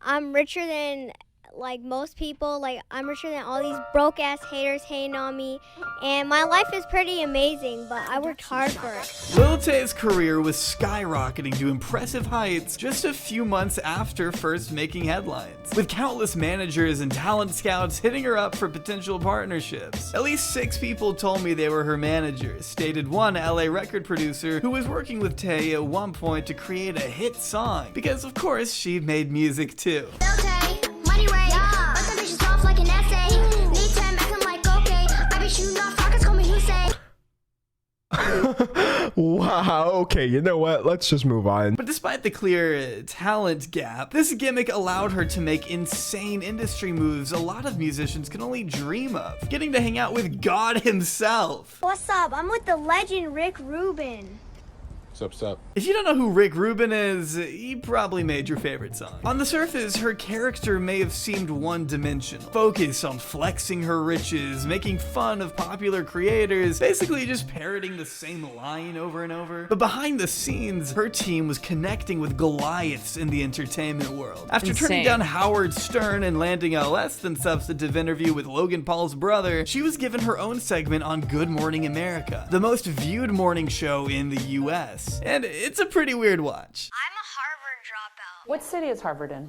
I'm richer than like most people. Like, I'm richer than all these broke ass haters hating on me, and my life is pretty amazing, but I worked hard for it. Lil Tay's career was skyrocketing to impressive heights just a few months after first making headlines, with countless managers and talent scouts hitting her up for potential partnerships. At least 6 people told me they were her managers, stated one LA record producer who was working with Tay at one point to create a hit song, because of course she made music too. Lil Tay, money way, yeah. But the bitch is off like an essay. Need 10 back, I'm like, okay. I be shooting off rockets, call me Hussein. Wow, okay, you know what? Let's just move on. But despite the clear talent gap, this gimmick allowed her to make insane industry moves a lot of musicians can only dream of. Getting to hang out with God himself. What's up? I'm with the legend Rick Rubin. What's up? If you don't know who Rick Rubin is, he probably made your favorite song. On the surface, her character may have seemed one-dimensional, focused on flexing her riches, making fun of popular creators, basically just parroting the same line over and over. But behind the scenes, her team was connecting with Goliaths in the entertainment world. After turning down Howard Stern and landing a less than substantive interview with Logan Paul's brother, she was given her own segment on Good Morning America, the most viewed morning show in the US. And it's a pretty weird watch. I'm a Harvard dropout. What city is Harvard in?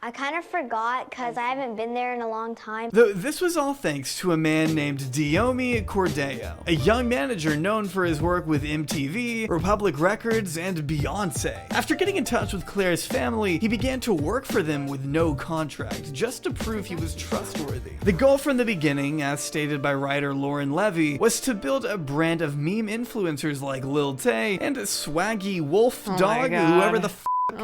I kind of forgot because I haven't been there in a long time. Though this was all thanks to a man named Diomi Cordeo, a young manager known for his work with MTV, Republic Records, and Beyonce. After getting in touch with Claire's family, he began to work for them with no contract, just to prove he was trustworthy. The goal from the beginning, as stated by writer Lauren Levy, was to build a brand of meme influencers like Lil Tay and Swaggy Wolf Dog, whoever the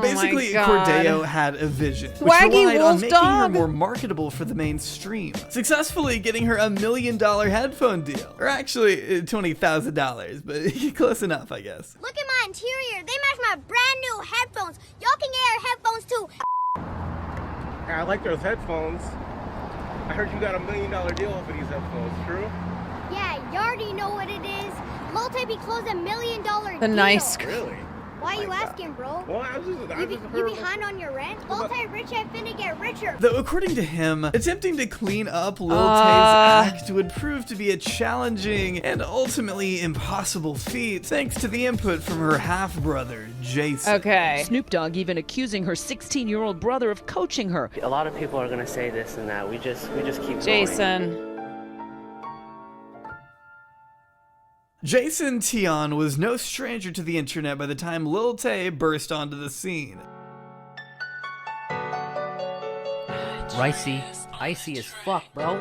basically, Cordeo had a vision, which relied on making her more marketable for the mainstream, successfully getting her $1 million headphone deal. Or actually, $20,000, but close enough, I guess. Look at my interior. They match my brand new headphones. Y'all can get our headphones too. I like those headphones. I heard you got $1 million deal off of these headphones, true? Yeah, you already know what it is. Lil Tay be closed $1 million deal. The nice. Really? Why you asking, bro? Well, I You behind on your rent? Lil Tay rich ain't finna get richer. Though according to him, attempting to clean up Lil Tay's act would prove to be a challenging and ultimately impossible feat thanks to the input from her half-brother, Jason. Okay. Snoop Dogg even accusing her 16-year-old brother of coaching her. A lot of people are gonna say this and that. We just keep Jason. going. Jason Tion was no stranger to the internet by the time Lil Tay burst onto the scene. Ricey. Icy as fuck, bro.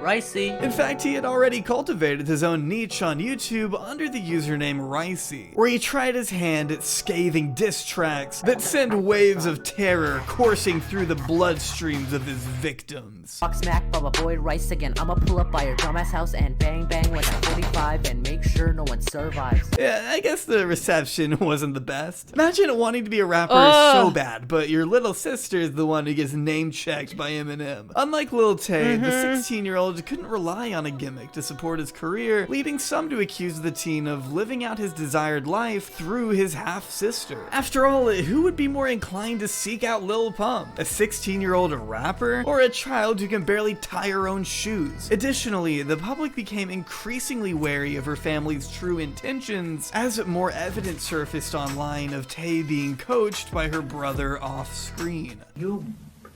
Ricey. In fact, he had already cultivated his own niche on YouTube under the username Ricey, where he tried his hand at scathing diss tracks that send waves of terror coursing through the bloodstreams of his victims. Fuck smack, Bubba Boy, Rice again. I'ma pull up by your dumbass house and bang bang with a 45 and make sure no one survives. Yeah, I guess the reception wasn't the best. Imagine wanting to be a rapper so bad, but your little sister is the one who gets name-checked by Eminem. Unlike Lil Tay, the 16-year-old couldn't rely on a gimmick to support his career, leading some to accuse the teen of living out his desired life through his half-sister. After all, who would be more inclined to seek out Lil Pump? A 16-year-old rapper? Or a child who can barely tie her own shoes? Additionally, the public became increasingly wary of her family's true intentions as more evidence surfaced online of Tay being coached by her brother off-screen. You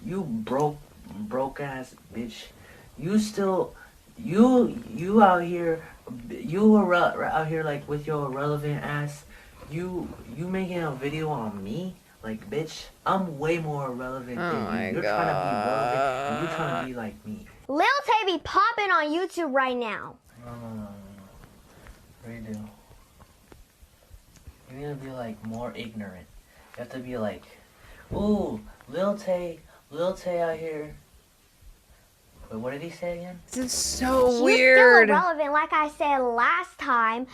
broke ass bitch. You still, you out here, out here like with your irrelevant ass. You making a video on me? Like, bitch, I'm way more irrelevant than you. You're trying to be relevant and you're trying to be like me. Lil Tay be popping on YouTube right now. No. Redo. You need to be like more ignorant. You have to be like, ooh, Lil Tay out here. Wait, what did he say again? This is so You're weird. still irrelevant, like I said last time.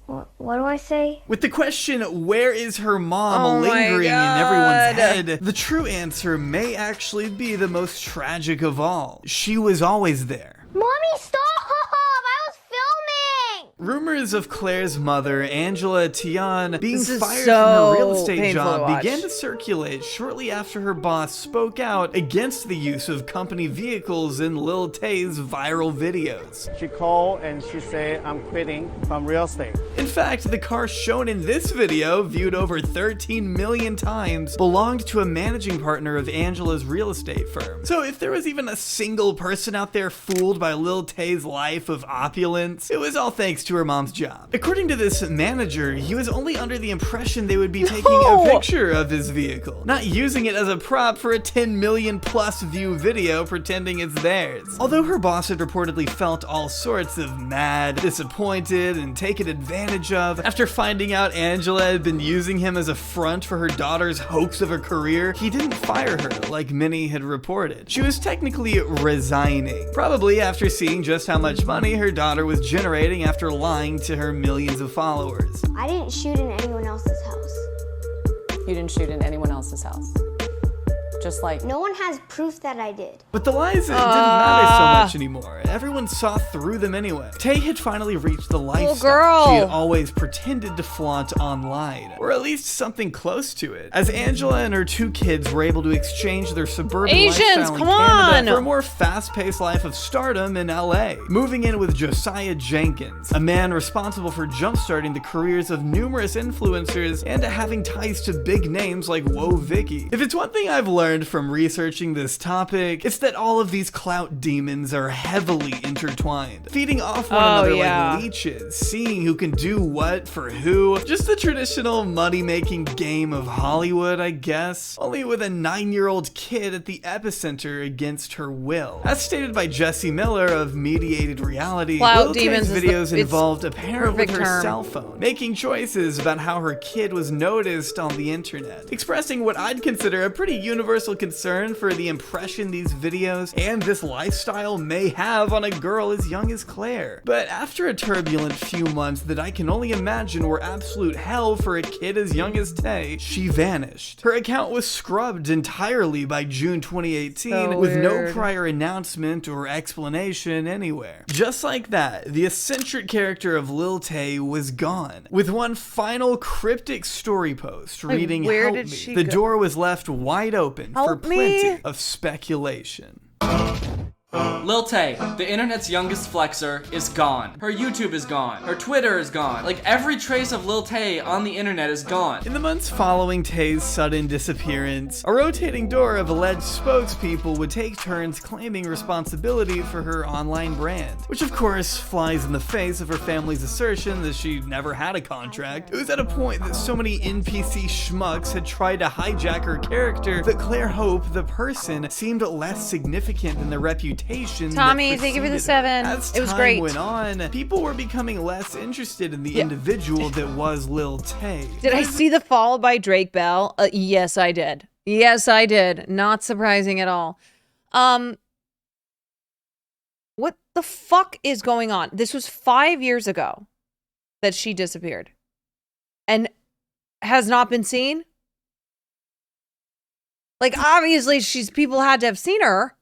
What do I say? With the question, where is her mom, lingering in everyone's head, the true answer may actually be the most tragic of all. She was always there. Mommy, stop! I was filming! Rumors of Claire's mother, Angela Tion, being This is fired so from her real estate painful to job watch. began to circulate shortly after her boss spoke out against the use of company vehicles in Lil Tay's viral videos. She called and she said, I'm quitting from real estate. In fact, the car shown in this video, viewed over 13 million times, belonged to a managing partner of Angela's real estate firm. So if there was even a single person out there fooled by Lil Tay's life of opulence, it was all thanks to her mom's job. According to this manager, he was only under the impression they would be taking a picture of his vehicle, not using it as a prop for a 10 million plus view video pretending it's theirs. Although her boss had reportedly felt all sorts of mad, disappointed, and taken advantage of after finding out Angela had been using him as a front for her daughter's hoax of a career, he didn't fire her like many had reported. She was technically resigning, probably after seeing just how much money her daughter was generating after lying to her millions of followers. I didn't shoot in anyone else's house. You didn't shoot in anyone else's house. Just like... No one has proof that I did. But the lies didn't matter so much anymore. Everyone saw through them anyway. Tay had finally reached the lifestyle she had always pretended to flaunt online, or at least something close to it, as Angela and her two kids were able to exchange their suburban lifestyle in Canada for a more fast-paced life of stardom in LA, moving in with Josiah Jenkins, a man responsible for jump-starting the careers of numerous influencers and having ties to big names like Whoa Vicky. If it's one thing I've learned from researching this topic, it's that all of these clout demons are heavily intertwined, feeding off one another like leeches, seeing who can do what for who. Just the traditional money-making game of Hollywood, I guess, only with a 9-year-old kid at the epicenter against her will. As stated by Jesse Miller of Mediated Reality, Lil Tay's videos involved a parent with her cell phone, making choices about how her kid was noticed on the internet, expressing what I'd consider a pretty universal universal concern for the impression these videos and this lifestyle may have on a girl as young as Claire. But after a turbulent few months that I can only imagine were absolute hell for a kid as young as Tay, she vanished. Her account was scrubbed entirely by June 2018 with no prior announcement or explanation anywhere. Just like that, the eccentric character of Lil Tay was gone, with one final cryptic story post reading, where "Help did me." she The go? door was left wide open for Help plenty me. of speculation. Lil Tay, the internet's youngest flexer, is gone. Her YouTube is gone. Her Twitter is gone. Like, every trace of Lil Tay on the internet is gone. In the months following Tay's sudden disappearance, a rotating door of alleged spokespeople would take turns claiming responsibility for her online brand, which of course flies in the face of her family's assertion that she never had a contract. It was at a point that so many NPC schmucks had tried to hijack her character that Claire Hope, the person, seemed less significant than the reputation. Tommy, thank you for the 7. As It was time great. went on, people were becoming less interested in the individual that was Lil Tay. Did I see the fall by Drake Bell? Yes, I did. Yes, I did. Not surprising at all. What the fuck is going on? This was 5 years ago that she disappeared and has not been seen. Like, obviously, people had to have seen her,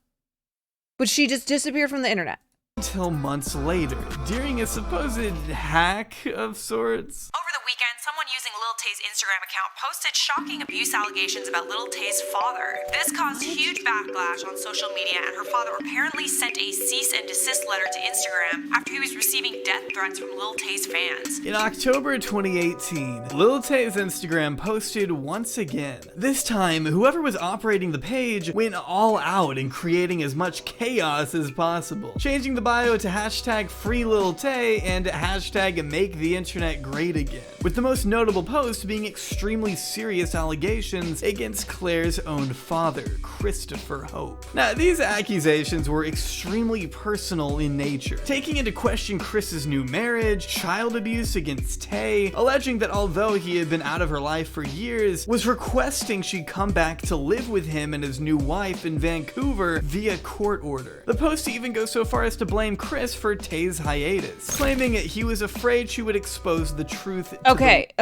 but she just disappeared from the internet. Until months later, during a supposed hack of sorts. Over the weekend, someone using Lil Tay's Instagram account posted shocking abuse allegations about Lil Tay's father. This caused huge backlash on social media, and her father apparently sent a cease and desist letter to Instagram after he was receiving death threats from Lil Tay's fans. In October 2018, Lil Tay's Instagram posted once again. This time, whoever was operating the page went all out in creating as much chaos as possible, changing the bio to hashtag #FreeLilTay and hashtag #MakeTheInternetGreatAgain, with the most notable post being extremely serious allegations against Claire's own father, Christopher Hope. Now, these accusations were extremely personal in nature, taking into question Chris's new marriage, child abuse against Tay, alleging that although he had been out of her life for years, was requesting she come back to live with him and his new wife in Vancouver via court order. The post even goes so far as to blame Chris for Tay's hiatus, claiming that he was afraid she would expose the truth to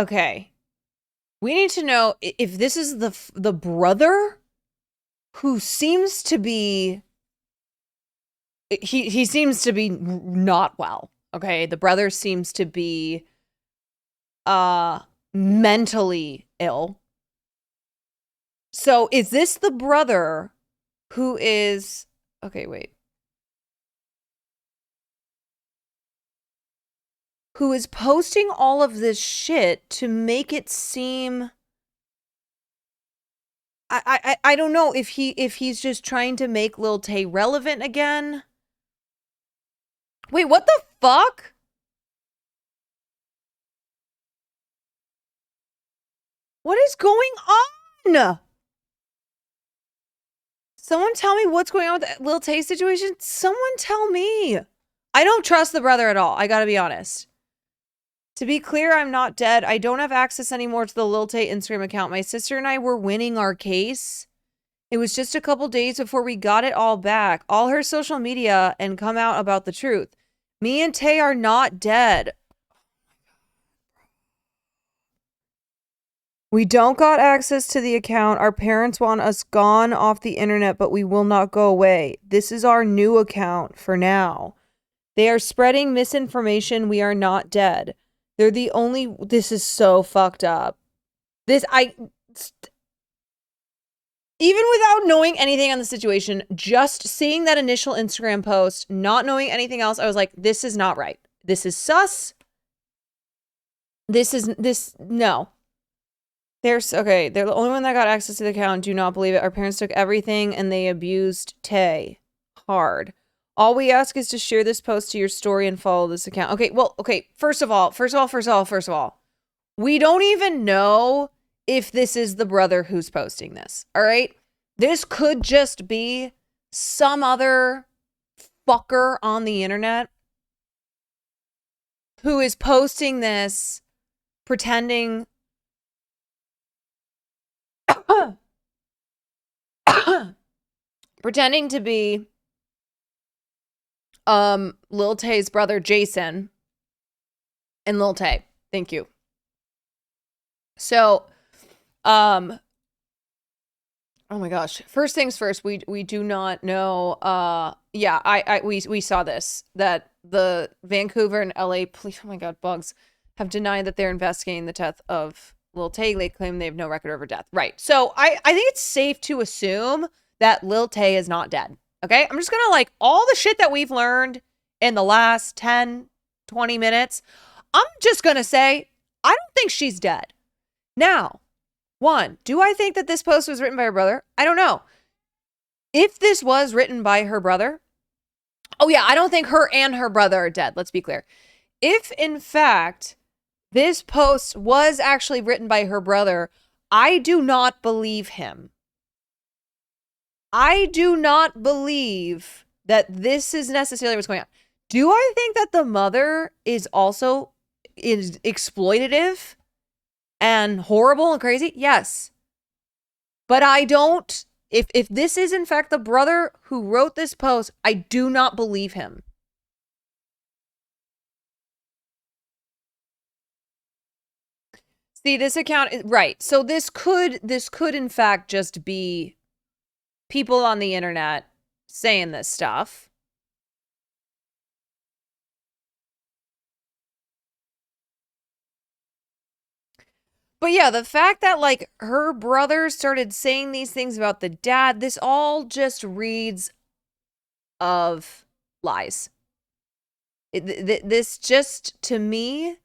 Okay. We need to know if this is the brother who seems to be he seems to be not well. Okay, the brother seems to be mentally ill. So is this the brother who is who is posting all of this shit to make it seem I don't know if he's just trying to make Lil Tay relevant again. Wait, what the fuck? What is going on? Someone tell me what's going on with the Lil Tay situation. Someone tell me. I don't trust the brother at all. I gotta be honest. To be clear, I'm not dead. I don't have access anymore to the Lil Tay Instagram account. My sister and I were winning our case. It was just a couple days before we got it all back. All her social media and come out about the truth. Me and Tay are not dead. We don't got access to the account. Our parents want us gone off the internet, but we will not go away. This is our new account for now. They are spreading misinformation. We are not dead. They're the only... This is so fucked up. Even without knowing anything on the situation, just seeing that initial Instagram post, not knowing anything else, I was like, this is not right. This is sus. No. They're the only one that got access to the account. Do not believe it. Our parents took everything and they abused Tay hard. All we ask is to share this post to your story and follow this account. First of all, we don't even know if this is the brother who's posting this. All right. This could just be some other fucker on the internet who is posting this, pretending pretending to be Lil Tay's brother Jason and Lil Tay. Thank you. So, oh my gosh. First things first, we do not know. We saw this, that the Vancouver and LA police, oh my God, bugs, have denied that they're investigating the death of Lil Tay. They claim they have no record of her death. Right. So I think it's safe to assume that Lil Tay is not dead. Okay. I'm just gonna, like, all the shit that we've learned in the last 10, 20 minutes, I'm just gonna say, I don't think she's dead. Now, one, do I think that this post was written by her brother? I don't know. If this was written by her brother, oh yeah, I don't think her and her brother are dead. Let's be clear. If in fact this post was actually written by her brother, I do not believe him. I do not believe that this is necessarily what's going on. Do I think that the mother is also exploitative and horrible and crazy? Yes. But I don't, if this is in fact the brother who wrote this post, I do not believe him. See, this account is right. So this could in fact just be people on the internet saying this stuff. But yeah, the fact that, like, her brother started saying these things about the dad, this all just reads of lies. This just, to me,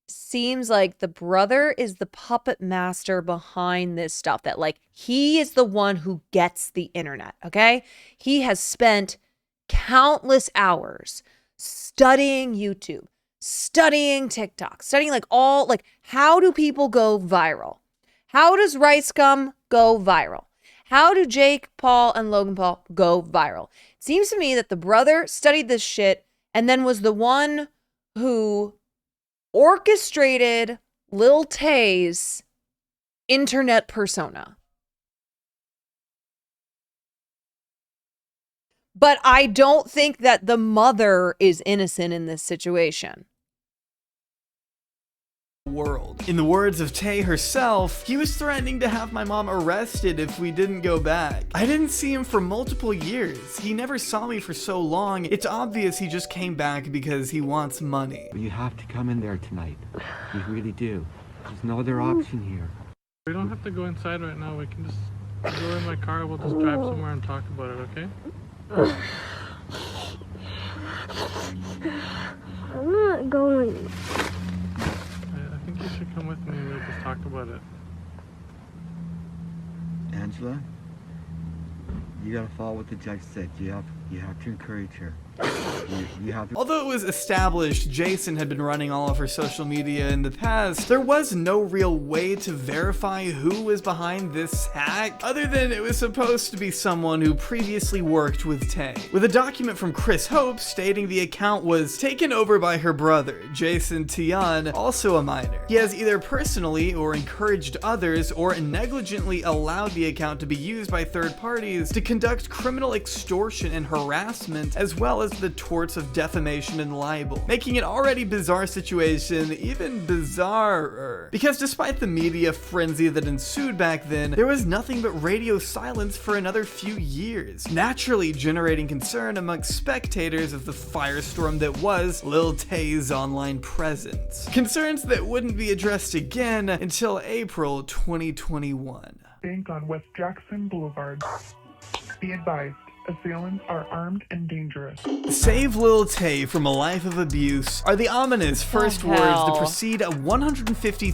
seems like the brother is the puppet master behind this stuff, that, like, he is the one who gets the internet, okay? He has spent countless hours studying YouTube, studying TikTok, studying, like, all, like, how do people go viral? How does Rice Gum go viral? How do Jake Paul and Logan Paul go viral? It seems to me that the brother studied this shit and then was the one who orchestrated Lil Tay's internet persona. But I don't think that the mother is innocent in this situation. World. In the words of Tay herself, he was threatening to have my mom arrested if we didn't go back. I didn't see him for multiple years. He never saw me for so long. It's obvious he just came back because he wants money. You have to come in there tonight. You really do. There's no other option here. We don't have to go inside right now. We can just go in my car. We'll just drive somewhere and talk about it, okay? I'm not going. I think you should come with me and we'll just talk about it. Angela, you gotta follow what the judge said. You have to encourage her. You have to. Although it was established Jason had been running all of her social media in the past, there was no real way to verify who was behind this hack, other than it was supposed to be someone who previously worked with Tay, with a document from Chris Hope stating the account was taken over by her brother, Jason Tian, also a minor. He has either personally or encouraged others or negligently allowed the account to be used by third parties to conduct criminal extortion and harassment, as well as the torts of defamation and libel, making an already bizarre situation even bizarrer. Because despite the media frenzy that ensued back then, there was nothing but radio silence for another few years, naturally generating concern amongst spectators of the firestorm that was Lil Tay's online presence. Concerns that wouldn't be addressed again until April 2021. Bank on West Jackson Boulevard. Be advised, assailants are armed and dangerous. Save Lil Tay from a life of abuse are the ominous first words that precede a $150,000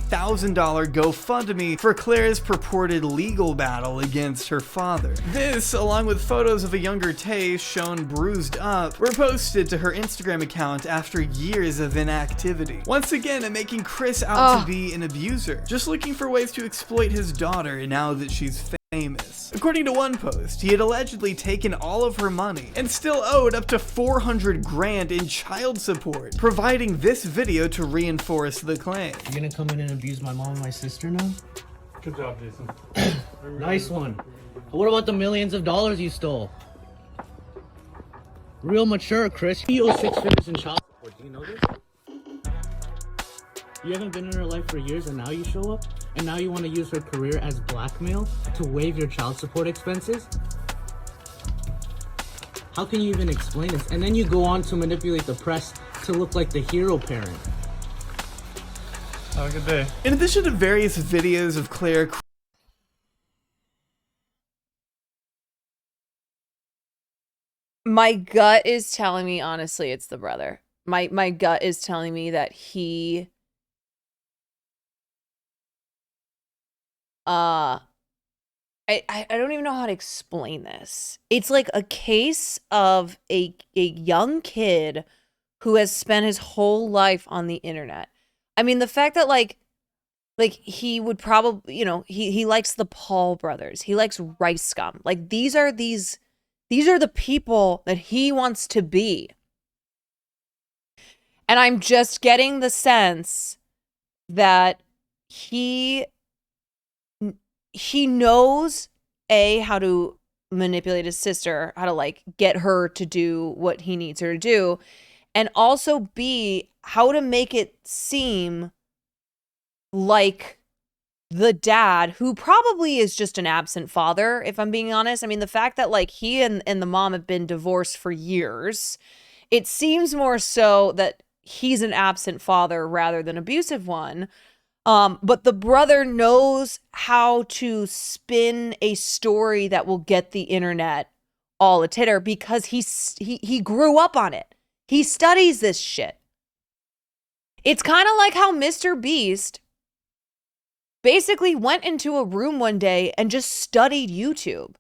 GoFundMe for Claire's purported legal battle against her father. This, along with photos of a younger Tay shown bruised up, were posted to her Instagram account after years of inactivity. Once again, making Chris out to be an abuser, just looking for ways to exploit his daughter now that she's famous. According to one post, he had allegedly taken all of her money and still owed up to $400,000 in child support, providing this video to reinforce the claim. You gonna come in and abuse my mom and my sister now? Good job, Jason. Nice one. What about the millions of dollars you stole? Real mature, Chris. You owe 6 figures in child support. Do you know this? You haven't been in her life for years and now you show up? And now you want to use her career as blackmail to waive your child support expenses? How can you even explain this? And then you go on to manipulate the press to look like the hero parent. Have a good day. In addition to various videos of Claire My gut is telling me, honestly, it's the brother. My gut is telling me that he I don't even know how to explain this. It's like a case of a young kid who has spent his whole life on the internet. I mean, the fact that like he would probably, you know, he likes the Paul brothers. He likes Rice Scum. Like these are the people that he wants to be. And I'm just getting the sense that he knows how to manipulate his sister, how to like get her to do what he needs her to do, and also B, how to make it seem like the dad, who probably is just an absent father, if I'm being honest. I mean, the fact that like he and the mom have been divorced for years, it seems more so that he's an absent father rather than abusive one. But the brother knows how to spin a story that will get the internet all a titter because he grew up on it. He studies this shit. It's kind of like how Mr. Beast basically went into a room one day and just studied YouTube.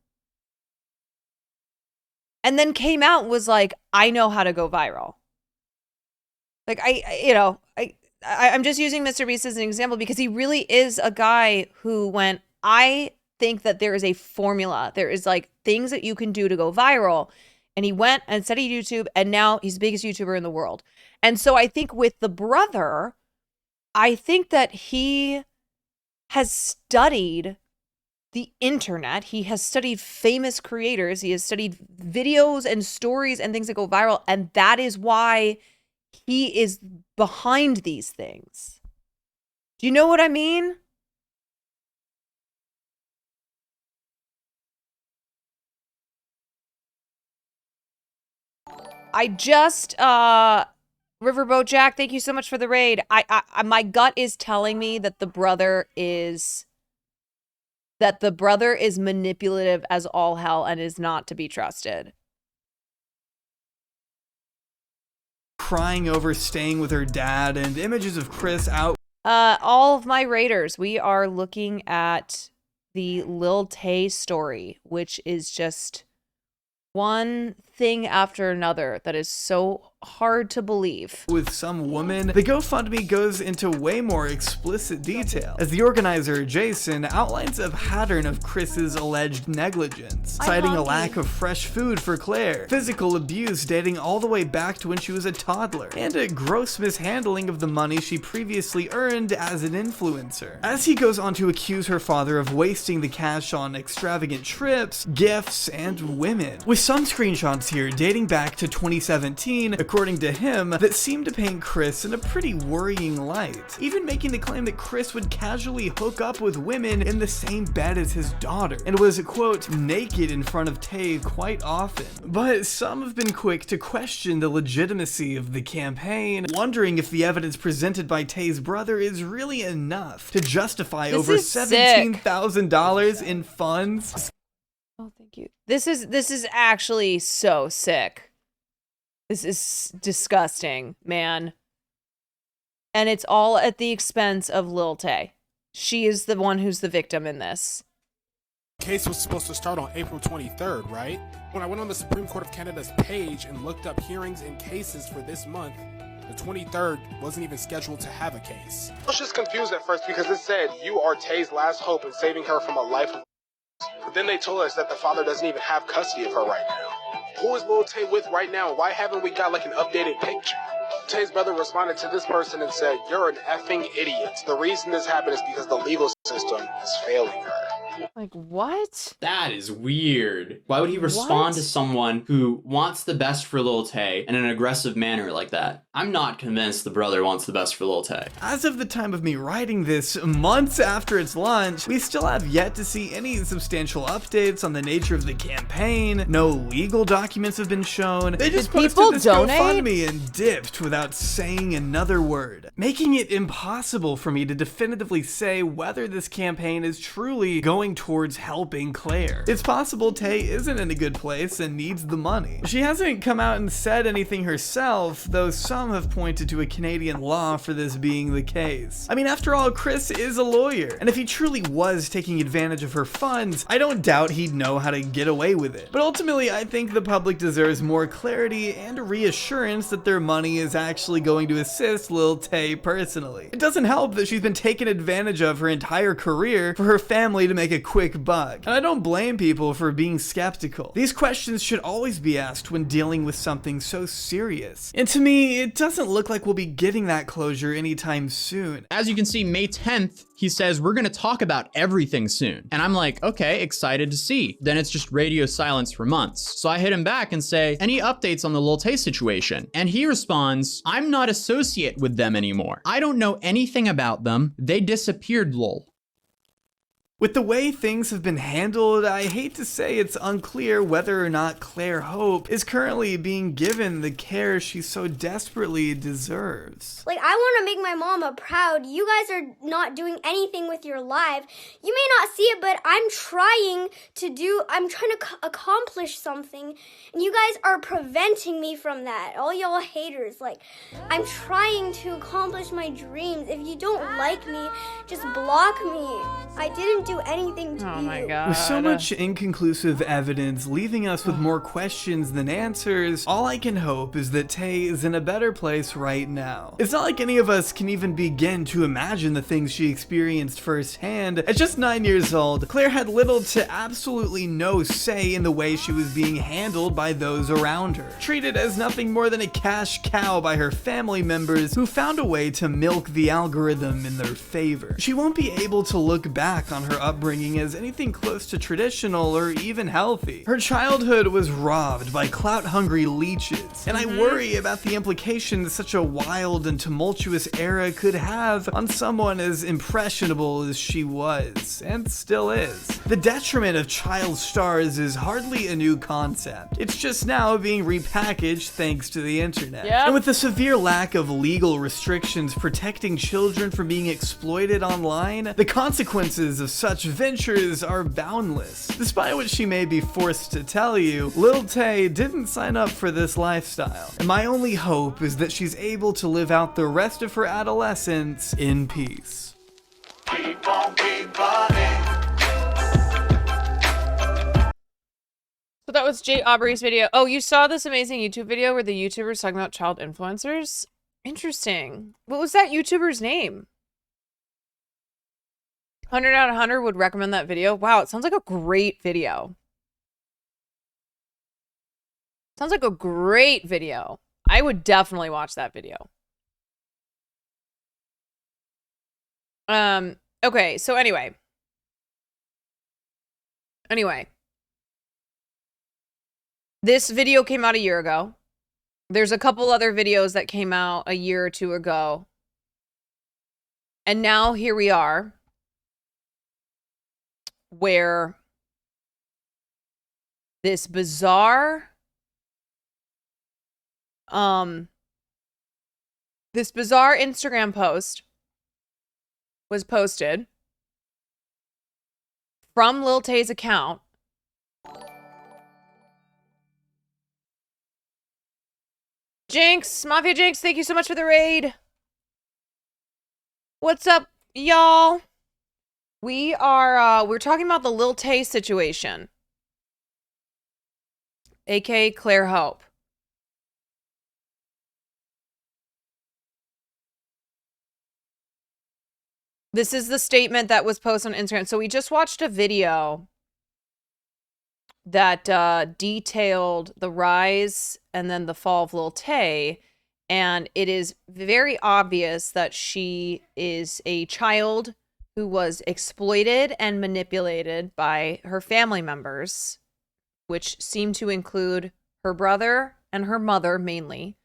And then came out and was like, I know how to go viral. Like, I'm just using Mr. Beast as an example because he really is a guy who went, I think that there is a formula. There is like things that you can do to go viral. And he went and studied YouTube and now he's the biggest YouTuber in the world. And so I think with the brother, I think that he has studied the internet. He has studied famous creators. He has studied videos and stories and things that go viral. And that is why he is behind these things. Do you know what I mean? I just, Riverboat Jack, thank you so much for the raid. My gut is telling me that the brother is manipulative as all hell and is not to be trusted. crying over staying with her dad and images of Chris out. All of my raiders, we are looking at the Lil Tay story, which is just one thing after another that is so hard to believe. With some woman, the GoFundMe goes into way more explicit detail, as the organizer, Jason, outlines a pattern of Chris's alleged negligence, citing a lack of fresh food for Claire, physical abuse dating all the way back to when she was a toddler, and a gross mishandling of the money she previously earned as an influencer. As he goes on to accuse her father of wasting the cash on extravagant trips, gifts, and women, with some screenshots here dating back to 2017, according to him, that seem to paint Chris in a pretty worrying light, even making the claim that Chris would casually hook up with women in the same bed as his daughter, and was, quote, naked in front of Tay quite often. But some have been quick to question the legitimacy of the campaign, wondering if the evidence presented by Tay's brother is really enough to justify over $17,000 in funds. Oh, thank you. This is actually so sick. This is disgusting, man. And it's all at the expense of Lil Tay. She is the one who's the victim in this. The case was supposed to start on April 23rd, right? When I went on the Supreme Court of Canada's page and looked up hearings and cases for this month, the 23rd wasn't even scheduled to have a case. I was just confused at first because it said you are Tay's last hope in saving her from a life of. But then they told us that the father doesn't even have custody of her right now. Who is Lil Tay with right now? Why haven't we got like an updated picture? Tay's brother responded to this person and said, "You're an effing idiot. The reason this happened is because the legal system is failing her." Like, what? That is weird. Why would he respond to someone who wants the best for Lil Tay in an aggressive manner like that? I'm not convinced the brother wants the best for Lil Tay. As of the time of me writing this, months after its launch, we still have yet to see any substantial updates on the nature of the campaign. No legal documents have been shown. They just posted this GoFundMe and dipped without saying another word, making it impossible for me to definitively say whether this campaign is truly going towards helping Claire. It's possible Tay isn't in a good place and needs the money. She hasn't come out and said anything herself, though some have pointed to a Canadian law for this being the case. I mean, after all, Chris is a lawyer, and if he truly was taking advantage of her funds, I don't doubt he'd know how to get away with it. But ultimately, I think the public deserves more clarity and a reassurance that their money is actually going to assist Lil Tay personally. It doesn't help that she's been taken advantage of her entire career for her family to make a quick buck. And I don't blame people for being skeptical. These questions should always be asked when dealing with something so serious. And to me, it doesn't look like we'll be getting that closure anytime soon. As you can see, May 10th, he says, we're gonna talk about everything soon. And I'm like, okay, excited to see. Then it's just radio silence for months. So I hit him back and say, any updates on the Lil Tay situation? And he responds, I'm not associate with them anymore. I don't know anything about them. They disappeared, lol. With the way things have been handled, I hate to say it's unclear whether or not Claire Hope is currently being given the care she so desperately deserves. Like, I want to make my mama proud. You guys are not doing anything with your life. You may not see it, but I'm trying to accomplish something, and you guys are preventing me from that. All y'all haters, like, I'm trying to accomplish my dreams. If you don't like me, just block me. I didn't do anything to you. Oh my god. With so much inconclusive evidence leaving us with more questions than answers, all I can hope is that Tay is in a better place right now. It's not like any of us can even begin to imagine the things she experienced firsthand. At just 9 years old, Claire had little to absolutely no say in the way she was being handled by those around her. Treated as nothing more than a cash cow by her family members who found a way to milk the algorithm in their favor. She won't be able to look back on her upbringing as anything close to traditional or even healthy. Her childhood was robbed by clout-hungry leeches, and I worry about the implications such a wild and tumultuous era could have on someone as impressionable as she was, and still is. The detriment of child stars is hardly a new concept. It's just now being repackaged thanks to the internet. And with the severe lack of legal restrictions protecting children from being exploited online, the consequences of such ventures are boundless. Despite what she may be forced to tell you, Lil Tay didn't sign up for this lifestyle, and my only hope is that she's able to live out the rest of her adolescence in peace. So that was Jay Aubrey's video. Oh, you saw this amazing YouTube video where the YouTuber's talking about child influencers? Interesting. What was that YouTuber's name? 100 out of 100 would recommend that video. Wow, it sounds like a great video. Sounds like a great video. I would definitely watch that video. Okay, so anyway. This video came out a year ago. There's a couple other videos that came out a year or two ago. And now here we are, where this bizarre Instagram post was posted from Lil Tay's account. Jinx, Mafia Jinx, thank you so much for the raid. What's up, y'all? We're talking about the Lil Tay situation, aka Claire Hope. This is the statement that was posted on Instagram. So we just watched a video that detailed the rise and then the fall of Lil Tay, and it is very obvious that she is a child who was exploited and manipulated by her family members, which seemed to include her brother and her mother mainly.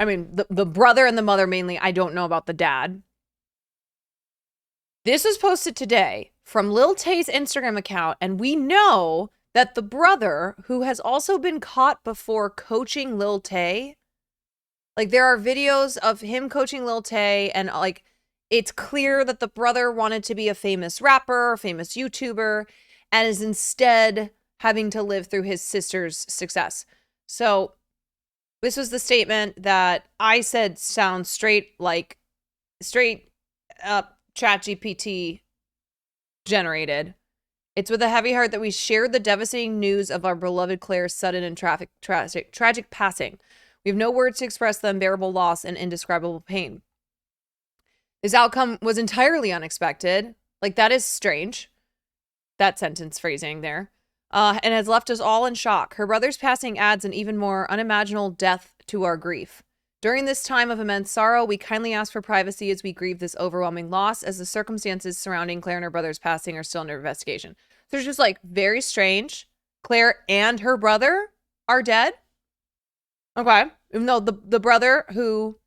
I mean, the brother and the mother mainly. I don't know about the dad. This was posted today from Lil Tay's Instagram account, and we know that the brother, who has also been caught before coaching Lil Tay, like there are videos of him coaching Lil Tay, and like it's clear that the brother wanted to be a famous rapper, a famous YouTuber, and is instead having to live through his sister's success. So this was the statement that I said sounds straight up ChatGPT generated. It's with a heavy heart that we shared the devastating news of our beloved Claire's sudden and tragic passing. We have no words to express the unbearable loss and indescribable pain. This outcome was entirely unexpected. Like, that is strange. That sentence phrasing there. And has left us all in shock. Her brother's passing adds an even more unimaginable depth to our grief. During this time of immense sorrow, we kindly ask for privacy as we grieve this overwhelming loss, as the circumstances surrounding Claire and her brother's passing are still under investigation. So it's just like very strange. Claire and her brother are dead. Okay. Even though the brother who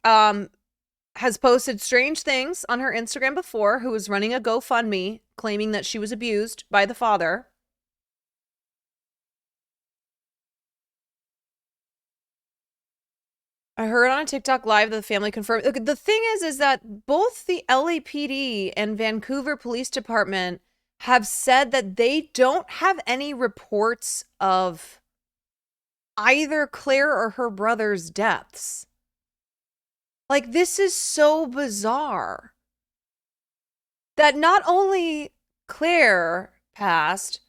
has posted strange things on her Instagram before, who was running a GoFundMe claiming that she was abused by the father. I heard on a TikTok live that the family confirmed. Look, the thing is that both the LAPD and Vancouver Police Department have said that they don't have any reports of either Claire or her brother's deaths. Like, this is so bizarre that not only Claire passed,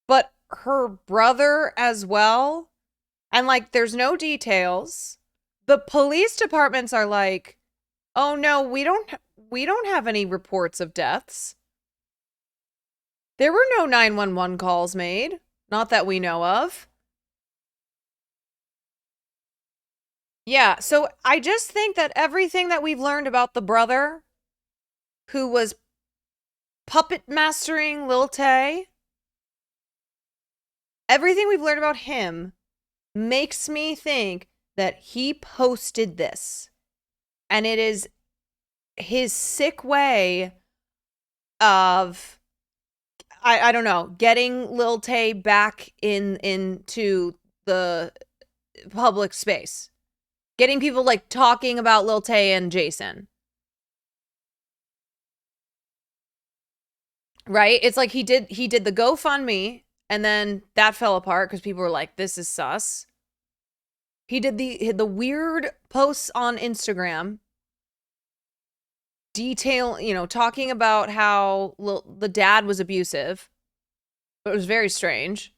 but her brother as well. And like, there's no details. The police departments are like, oh no, we don't have any reports of deaths. There were no 911 calls made. Not that we know of. Yeah, so I just think that everything that we've learned about the brother who was puppet mastering Lil Tay, everything we've learned about him makes me think that he posted this. And it is his sick way of, I don't know, getting Lil Tay back into the public space. Getting people like talking about Lil Tay and Jason. Right? It's like he did the GoFundMe, and then that fell apart because people were like, this is sus. He did the weird posts on Instagram, talking about how the dad was abusive. It was very strange.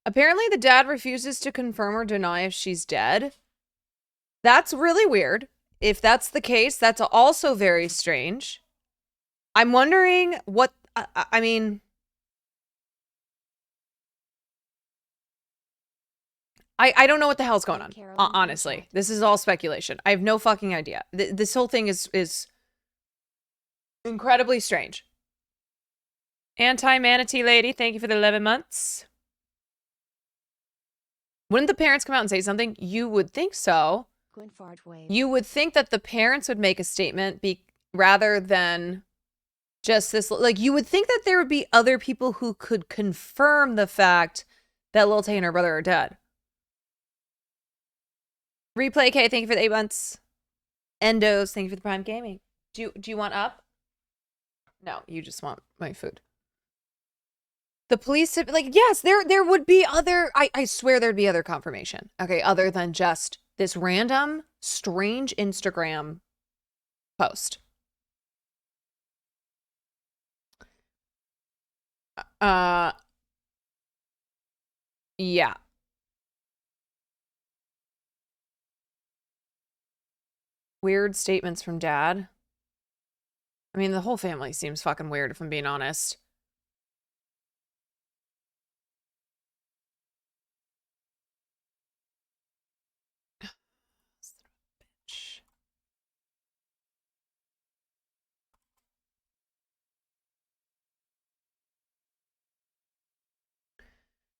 Apparently, the dad refuses to confirm or deny if she's dead. That's really weird. If that's the case, that's also very strange. I'm wondering what, I mean, I don't know what the hell's going on, honestly. This is all speculation. I have no fucking idea. This whole thing is incredibly strange. Anti-manatee lady, thank you for the 11 months. Wouldn't the parents come out and say something? You would think so. You would think that the parents would make a statement rather than just this. Like, you would think that there would be other people who could confirm the fact that Lil Tay and her brother are dead. Replay K, thank you for the 8 months. Endos, thank you for the Prime Gaming. Do you want up? No, you just want my food. The police, like, yes, there would be other, I swear there'd be other confirmation. Okay, other than just this random, strange Instagram post. Yeah. Weird statements from dad. I mean, the whole family seems fucking weird, if I'm being honest.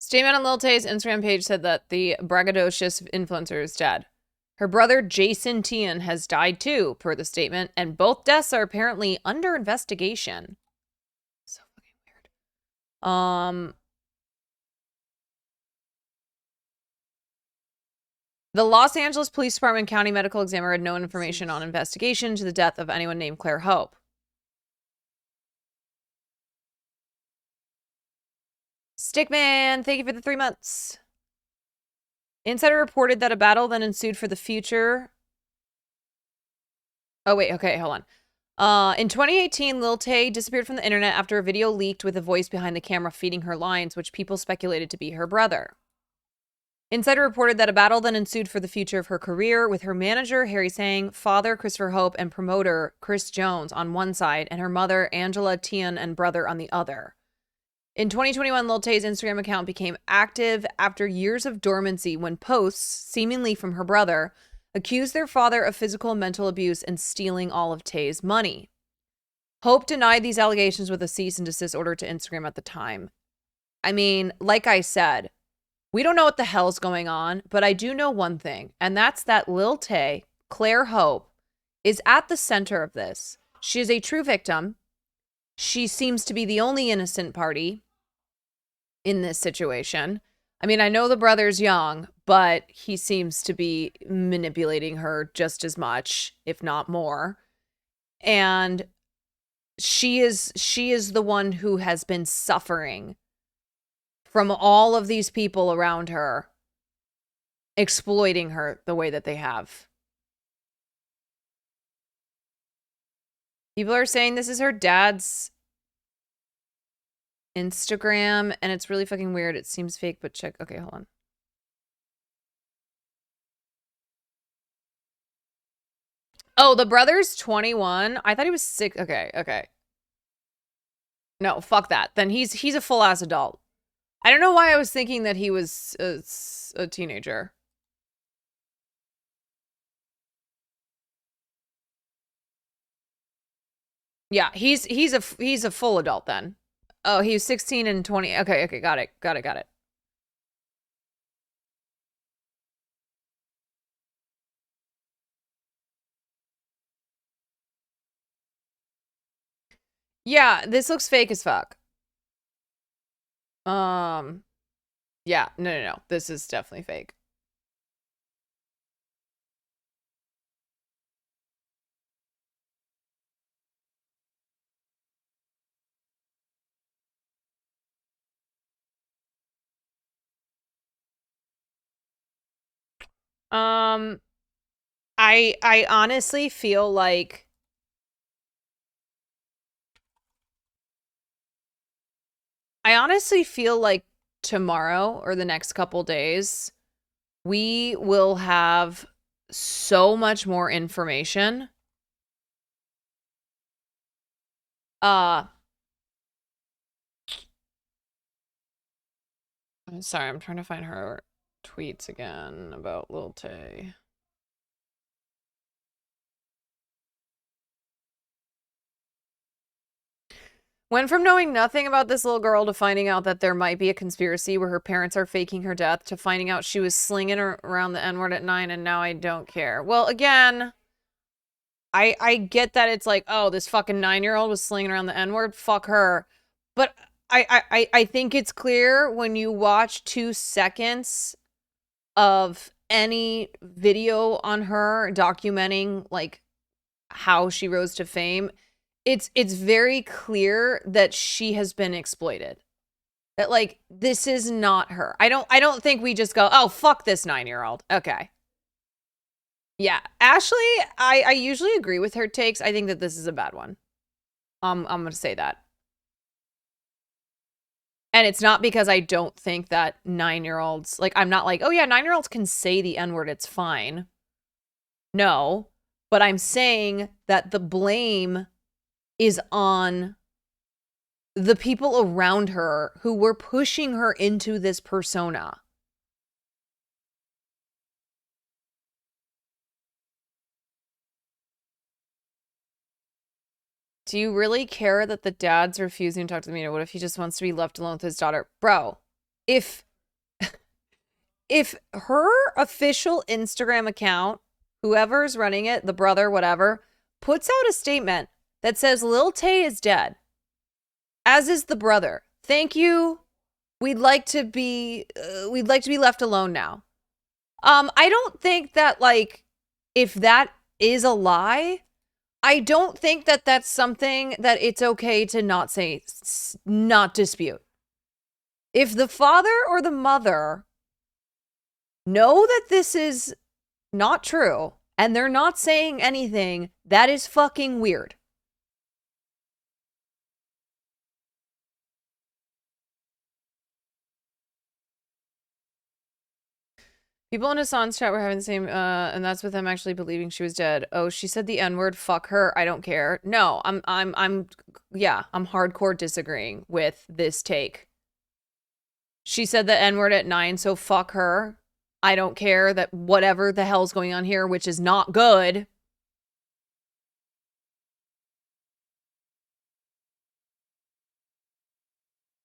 Statement on Lil Tay's Instagram page said that the braggadocious influencer is dead. Her brother Jason Tian has died too, per the statement, and both deaths are apparently under investigation. So fucking weird. The Los Angeles Police Department County Medical Examiner had no information on investigation to the death of anyone named Claire Hope. Stickman, thank you for the 3 months. Insider reported that a battle then ensued for the future. Oh, wait. Okay, hold on. In 2018, Lil Tay disappeared from the internet after a video leaked with a voice behind the camera feeding her lines, which people speculated to be her brother. Insider reported that a battle then ensued for the future of her career, with her manager, Harry Sang, father, Christopher Hope, and promoter, Chris Jones, on one side, and her mother, Angela Tian, and brother on the other. In 2021, Lil Tay's Instagram account became active after years of dormancy when posts, seemingly from her brother, accused their father of physical and mental abuse and stealing all of Tay's money. Hope denied these allegations with a cease and desist order to Instagram at the time. I mean, like I said, we don't know what the hell's going on, but I do know one thing, and that's that Lil Tay, Claire Hope, is at the center of this. She is a true victim. She seems to be the only innocent party in this situation. I mean, I know the brother's young, but he seems to be manipulating her just as much, if not more. And she is the one who has been suffering from all of these people around her exploiting her the way that they have. People are saying this is her dad's Instagram, and it's really fucking weird. It seems fake, but check. Okay, hold on. Oh, the brother's 21. I thought he was 6. Okay. No, fuck that. Then he's a full-ass adult. I don't know why I was thinking that he was a teenager. Yeah, he's a full adult then. Oh, he was 16 and 20. Okay, got it. Yeah, this looks fake as fuck. Yeah, no. This is definitely fake. I honestly feel like tomorrow or the next couple days, we will have so much more information. I'm sorry, I'm trying to find her tweets again about Lil Tay. Went from knowing nothing about this little girl to finding out that there might be a conspiracy where her parents are faking her death to finding out she was slinging her around the N-word at 9 and now I don't care. Well, again, I get that it's like, oh, this fucking 9-year-old was slinging around the N-word. Fuck her. But I think it's clear when you watch 2 seconds of any video on her documenting like how she rose to fame, it's very clear that she has been exploited. That like this is not her. I don't think we just go, oh fuck this 9-year-old. Okay. Yeah, Ashley, I usually agree with her takes. I think that this is a bad one. I'm gonna say that. And it's not because I don't think that 9-year-olds, like, I'm not like, oh yeah, 9-year-olds can say the N-word, it's fine. No, but I'm saying that the blame is on the people around her who were pushing her into this persona. Do you really care that the dad's refusing to talk to the media? What if he just wants to be left alone with his daughter? Bro, if if her official Instagram account, whoever's running it, the brother, whatever, puts out a statement that says Lil Tay is dead, as is the brother. Thank you. We'd like to be left alone now. I don't think that, like, if that is a lie, I don't think that that's something that it's okay to not say, not dispute. If the father or the mother know that this is not true and they're not saying anything, that is fucking weird. People in Hassan's chat were having the same, and that's with them actually believing she was dead. Oh, she said the N-word. Fuck her. I don't care. No, I'm hardcore disagreeing with this take. She said the N-word at 9, so fuck her. I don't care that whatever the hell's going on here, which is not good.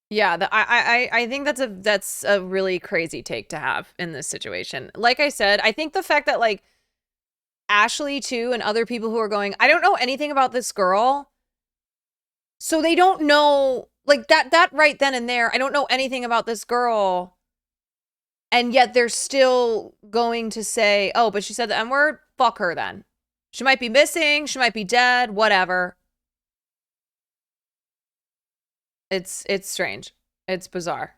Yeah, I think that's a really crazy take to have in this situation. Like I said, I think the fact that, like, Ashley too and other people who are going, I don't know anything about this girl, so they don't know, like, that right then and there, I don't know anything about this girl, and yet they're still going to say, oh, but she said the N-word? Fuck her then. She might be missing, she might be dead, whatever. It's strange. It's bizarre.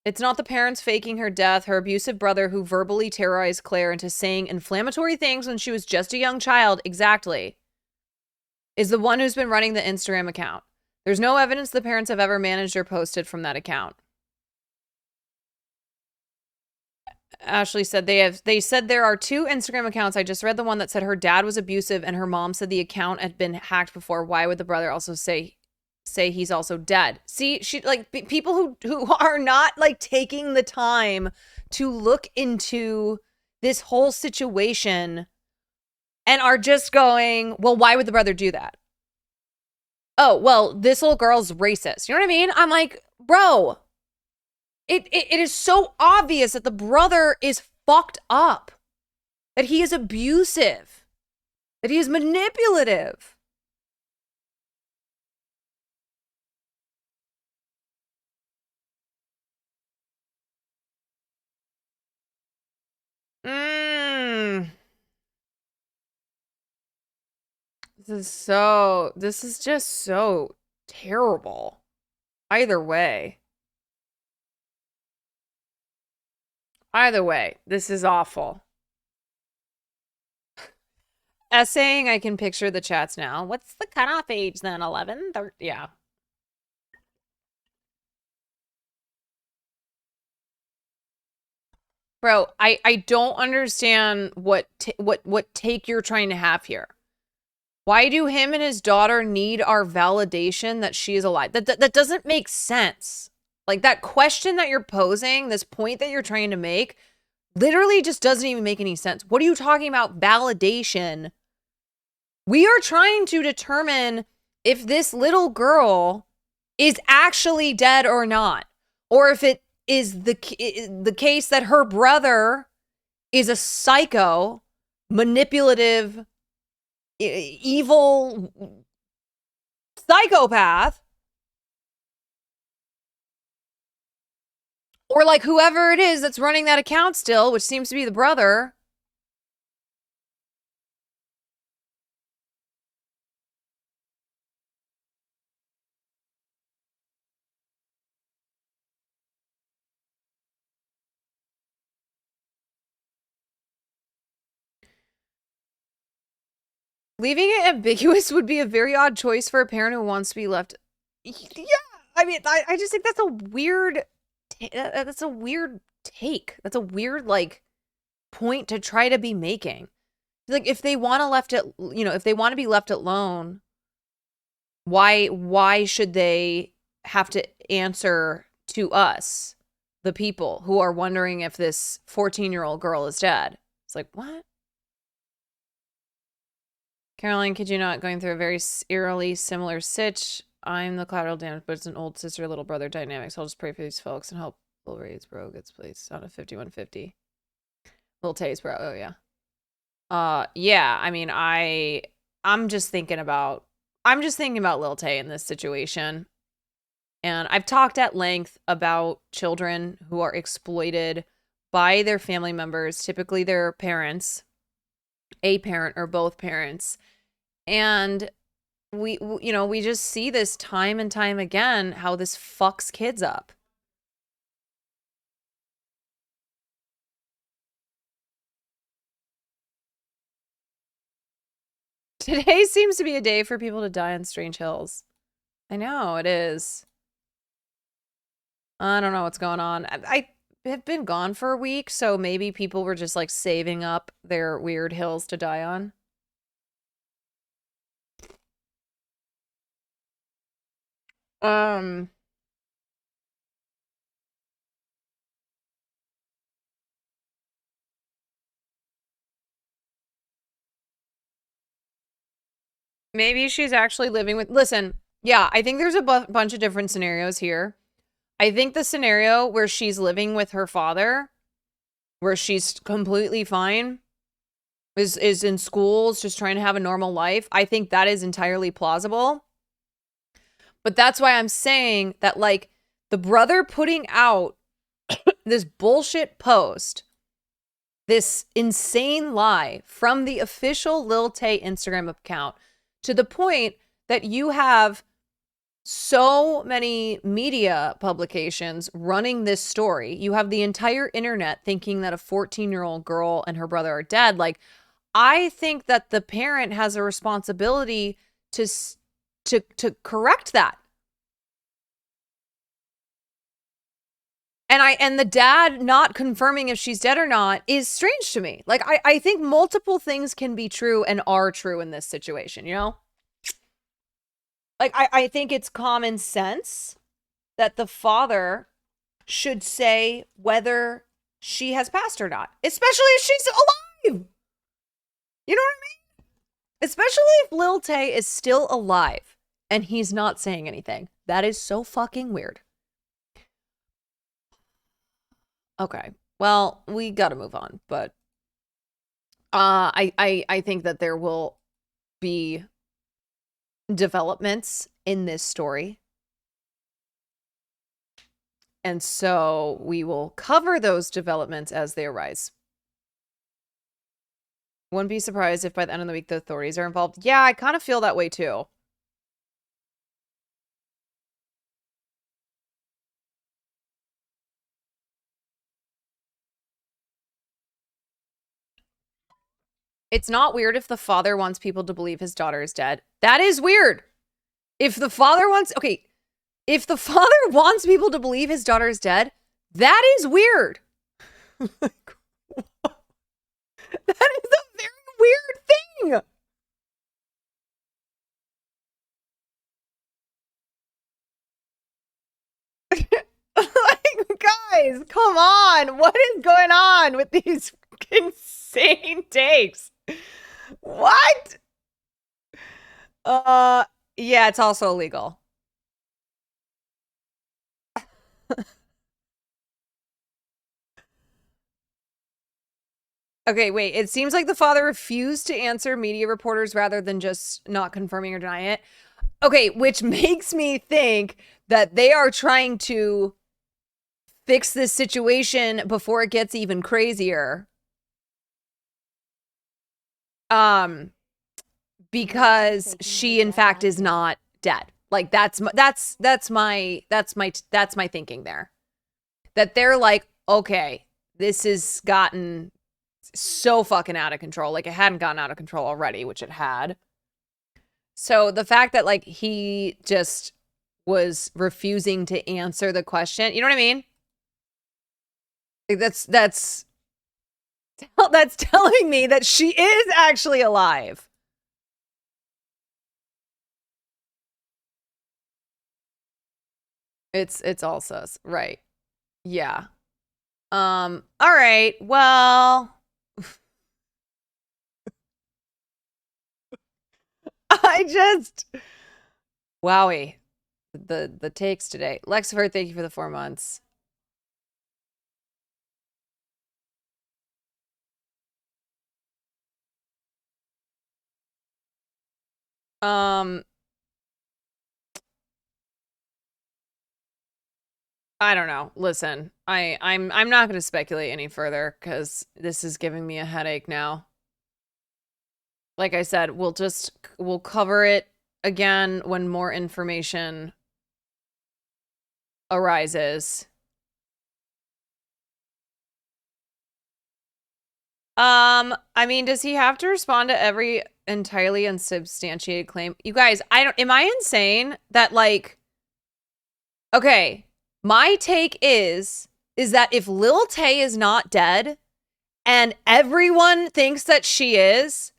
It's not the parents faking her death. Her abusive brother who verbally terrorized Claire into saying inflammatory things when she was just a young child, exactly, is the one who's been running the Instagram account. There's no evidence the parents have ever managed or posted from that account. Ashley said they said there are 2 Instagram accounts. I just read the one that said her dad was abusive and her mom said the account had been hacked before. Why would the brother also say he's also dead? See, she, like, people who are not, like, taking the time to look into this whole situation and are just going, well, why would the brother do that? Oh, well, this little girl's racist. You know what I mean? I'm like, bro, it is so obvious that the brother is fucked up, that he is abusive, that he is manipulative. This is just so terrible. Either way, this is awful. Essaying, I can picture the chats now. What's the cutoff age then? 11? Yeah. Bro, I don't understand what take you're trying to have here. Why do him and his daughter need our validation that she is alive? That doesn't make sense. Like, that question that you're posing, this point that you're trying to make, literally just doesn't even make any sense. What are you talking about validation? We are trying to determine if this little girl is actually dead or not, or if it is the case that her brother is a psycho, manipulative, evil psychopath, or like whoever it is that's running that account still, which seems to be the brother. Leaving it ambiguous would be a very odd choice for a parent who wants to be left. Yeah, I mean, I just think that's a weird. That's a weird take. That's a weird, like, point to try to be making. Like, if they want if they want to be left alone, why should they have to answer to us, the people who are wondering if this 14-year-old girl is dead? It's like, what? Caroline, kid you not, going through a very eerily similar sitch. I'm the collateral damage, but it's an old sister, little brother dynamic. So I'll just pray for these folks and hope Lil Ray's bro gets placed on a 5150. Lil Tay's bro. Oh yeah. Yeah. I mean, I'm just thinking about Lil Tay in this situation. And I've talked at length about children who are exploited by their family members, typically their parents, a parent or both parents. And we just see this time and time again, how this fucks kids up. Today seems to be a day for people to die on strange hills. I know, it is. I don't know what's going on. I have been gone for a week, so maybe people were just like saving up their weird hills to die on. Maybe she's actually living with... Listen, yeah, I think there's a bunch of different scenarios here. I think the scenario where she's living with her father, where she's completely fine, is in schools, just trying to have a normal life. I think that is entirely plausible. But that's why I'm saying that, like, the brother putting out this bullshit post, this insane lie from the official Lil Tay Instagram account, to the point that you have so many media publications running this story. You have the entire internet thinking that a 14-year-old girl and her brother are dead. Like, I think that the parent has a responsibility to correct that. And the dad not confirming if she's dead or not is strange to me. Like, I think multiple things can be true and are true in this situation, you know? Like, I think it's common sense that the father should say whether she has passed or not, especially if she's alive. You know what I mean? Especially if Lil Tay is still alive and he's not saying anything. That is so fucking weird. Okay, well, we gotta move on, but I think that there will be developments in this story. And so we will cover those developments as they arise. Wouldn't be surprised if by the end of the week the authorities are involved. Yeah, I kind of feel that way too. It's not weird if the father wants people to believe his daughter is dead. That is weird. If the father wants... Okay, if the father wants people to believe his daughter is dead, that is weird. That is a very weird thing. Like, guys, come on. What is going on with these insane takes? What? Yeah, it's also illegal. Okay, wait. It seems like the father refused to answer media reporters rather than just not confirming or denying it. Okay, which makes me think that they are trying to fix this situation before it gets even crazier. Because she in fact is not dead. Like, that's my thinking there. That they're like, okay, this has gotten so fucking out of control. Like, it hadn't gotten out of control already, which it had. So the fact that, like, he just was refusing to answer the question, you know what I mean? Like, that's telling me that she is actually alive. It's all sus, right? Yeah. All right. Well, wowie. the takes today. Lexiford, thank you for the 4 months. I don't know. Listen, I'm not going to speculate any further because this is giving me a headache now. Like I said, we'll cover it again when more information arises. I mean, does he have to respond to every entirely unsubstantiated claim? You guys, am I insane that, like, okay, my take is that if Lil Tay is not dead and everyone thinks that she is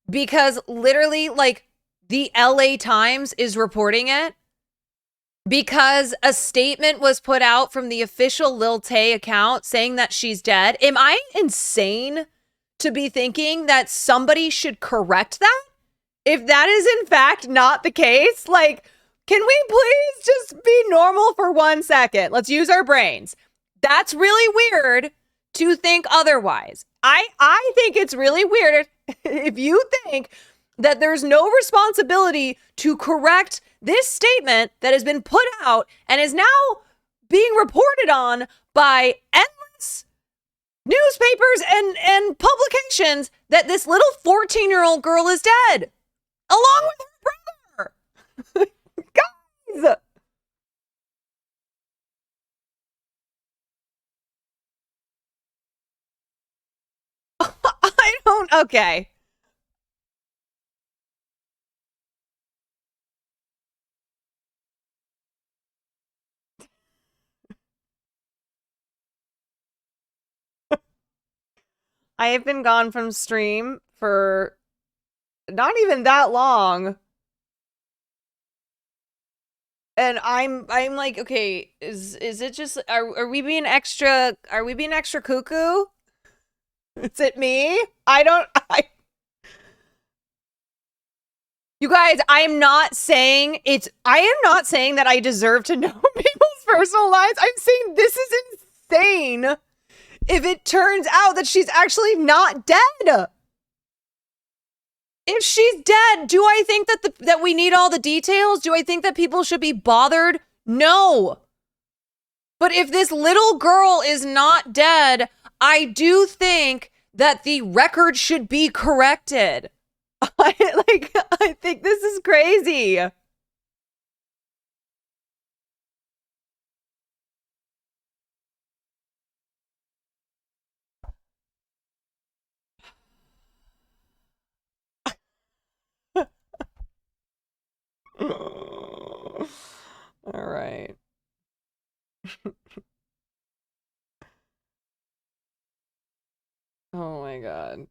because literally, like, the LA Times is reporting it because a statement was put out from the official Lil Tay account saying that she's dead, am I insane to be thinking that somebody should correct that? If that is in fact not the case, like, can we please just be normal for 1 second? Let's use our brains. That's really weird to think otherwise. I think it's really weird if you think that there's no responsibility to correct this statement that has been put out and is now being reported on by endless newspapers and publications that this little 14-year-old girl is dead, along with her brother. Guys! I don't, okay. I have been gone from stream for not even that long. And I'm like, okay, is it just, are we being extra cuckoo? Is it me? You guys, I am not saying that I deserve to know people's personal lives. I'm saying this is insane if it turns out that she's actually not dead. If she's dead, do I think that we need all the details? Do I think that people should be bothered? No. But if this little girl is not dead, I do think that the record should be corrected. I think this is crazy. All right. Oh my God.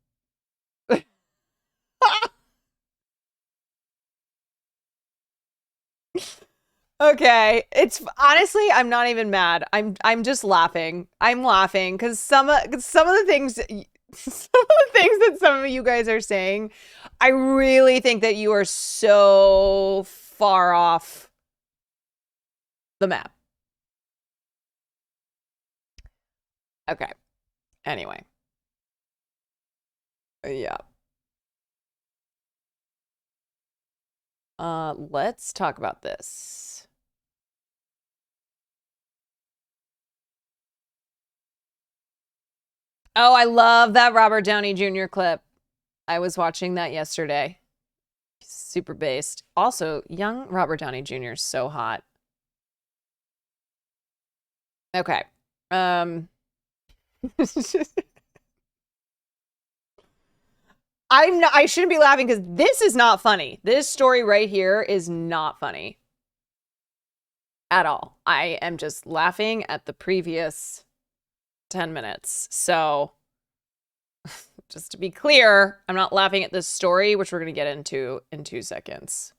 Okay, it's honestly, I'm not even mad. I'm just laughing. I'm laughing because some of the things that some of you guys are saying, I really think that you are so far off the map. Okay. Anyway. Yeah. Let's talk about this. Oh, I love that Robert Downey Jr. clip. I was watching that yesterday. Super based. Also, young Robert Downey Jr. is so hot. Okay. I shouldn't be laughing because this is not funny. This story right here is not funny at all. I am just laughing at the previous 10 minutes. So just to be clear, I'm not laughing at this story, which we're going to get into in 2 seconds.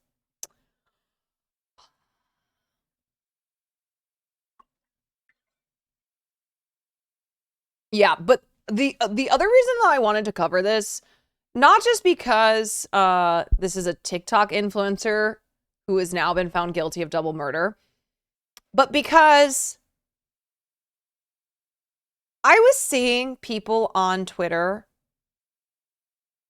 Yeah, but the other reason that I wanted to cover this, not just because this is a TikTok influencer who has now been found guilty of double murder, but because I was seeing people on Twitter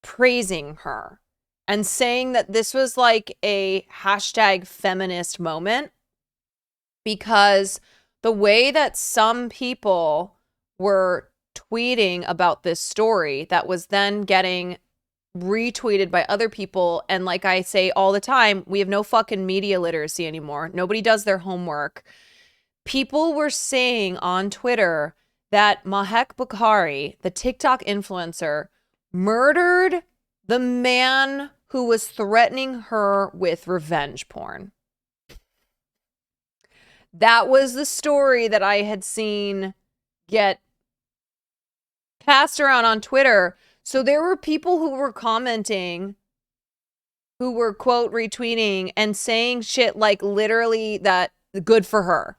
praising her and saying that this was like a hashtag feminist moment, because the way that some people were tweeting about this story that was then getting retweeted by other people. And like I say all the time, we have no fucking media literacy anymore. Nobody does their homework. People were saying on Twitter that Mahek Bukhari, the TikTok influencer, murdered the man who was threatening her with revenge porn. That was the story that I had seen get passed around on Twitter. So there were people who were commenting, who were quote retweeting and saying shit like literally that good for her.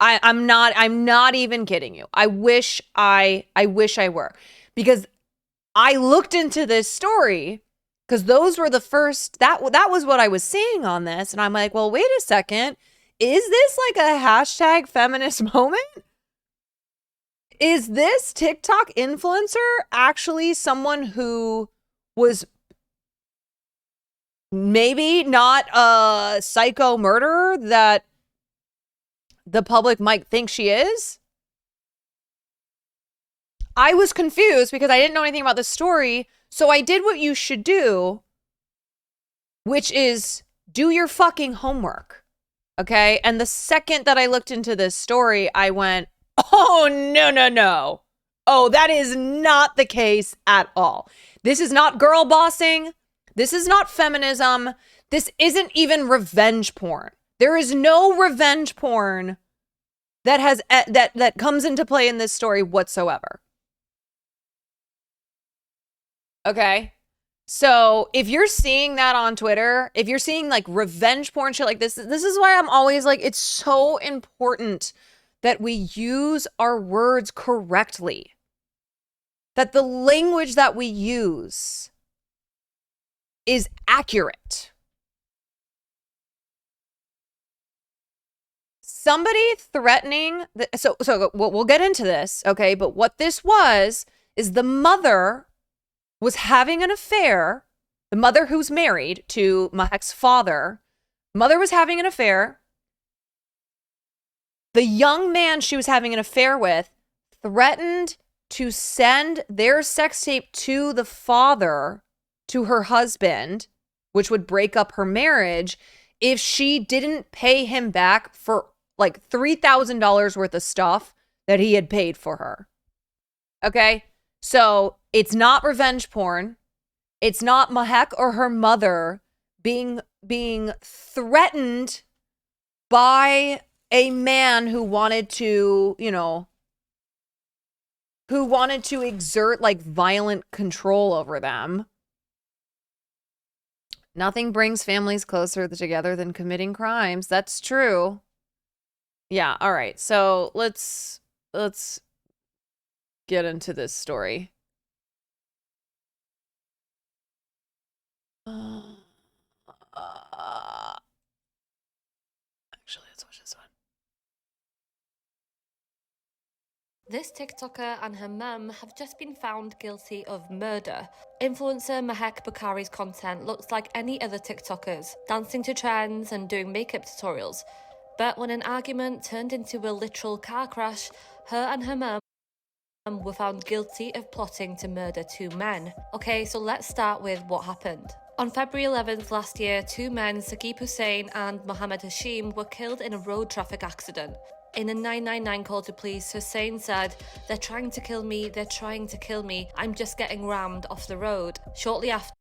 I'm not even kidding you. I wish I were, because I looked into this story because those were the first, that was what I was seeing on this. And I'm like, well, wait a second. Is this like a hashtag feminist moment? Is this TikTok influencer actually someone who was maybe not a psycho murderer that the public might think she is? I was confused because I didn't know anything about the story. So I did what you should do, which is do your fucking homework. Okay. And the second that I looked into this story, I went, oh, no. Oh, that is not the case at all. This is not girl bossing. This is not feminism. This isn't even revenge porn. There is no revenge porn that has that comes into play in this story whatsoever. Okay. So if you're seeing that on Twitter, if you're seeing like revenge porn shit like this is why I'm always like, it's so important that we use our words correctly. That the language that we use is accurate. Somebody threatening, so we'll get into this, okay? But what this was is the mother was having an affair. The mother who's married to Mahek's father, mother was having an affair. The young man she was having an affair with threatened to send their sex tape to the father, to her husband, which would break up her marriage if she didn't pay him back for like $3,000 worth of stuff that he had paid for her. Okay? So it's not revenge porn. It's not Mahek or her mother being threatened by a man who wanted to, who wanted to exert like violent control over them. Nothing brings families closer together than committing crimes. That's true. Yeah, all right. So let's get into this story. Actually, let's watch this one. This TikToker and her mum have just been found guilty of murder. Influencer Mahek Bukhari's content looks like any other TikTokers, dancing to trends and doing makeup tutorials. But when an argument turned into a literal car crash, her and her mum were found guilty of plotting to murder two men. Okay, so let's start with what happened. On February 11th last year, two men, Saqib Hussain and Mohammed Hashim, were killed in a road traffic accident. In a 999 call to police, Hussain said, "They're trying to kill me, they're trying to kill me, I'm just getting rammed off the road." Shortly after,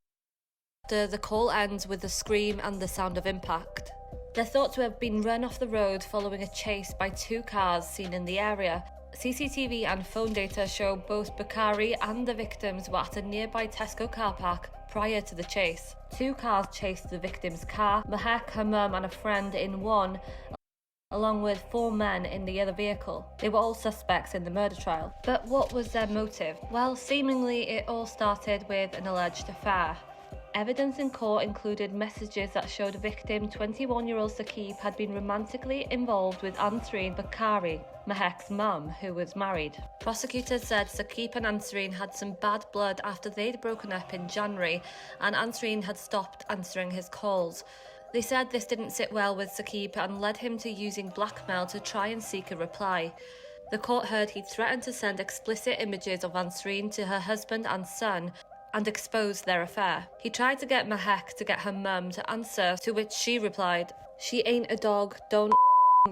the call ends with a scream and the sound of impact. They're thought to have been run off the road following a chase by two cars seen in the area. CCTV and phone data show both Bukhari and the victims were at a nearby Tesco car park prior to the chase. Two cars chased the victim's car, Mahek, her mum and a friend in one, along with four men in the other vehicle. They were all suspects in the murder trial. But what was their motive? Well, seemingly it all started with an alleged affair. Evidence in court included messages that showed victim 21-year-old Saqib had been romantically involved with Ansreen Bakari, Mahek's mum, who was married. Prosecutors said Saqib and Ansreen had some bad blood after they'd broken up in January, and Ansreen had stopped answering his calls. They said this didn't sit well with Saqib and led him to using blackmail to try and seek a reply. The court heard he threatened to send explicit images of Ansreen to her husband and son and expose their affair. He tried to get Mahek to get her mum to answer, to which she replied, "She ain't a dog, don't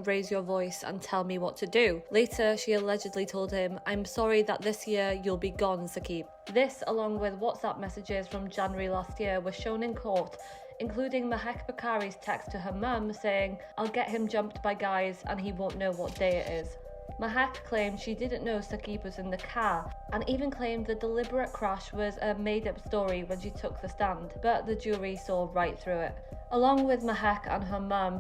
raise your voice and tell me what to do." Later, she allegedly told him, "I'm sorry that this year you'll be gone, Saqib." This, along with WhatsApp messages from January last year, were shown in court, including Mahek Bakari's text to her mum saying, "I'll get him jumped by guys and he won't know what day it is." Mahek claimed she didn't know Saqib was in the car, and even claimed the deliberate crash was a made-up story when she took the stand, but the jury saw right through it. Along with Mahek and her mum,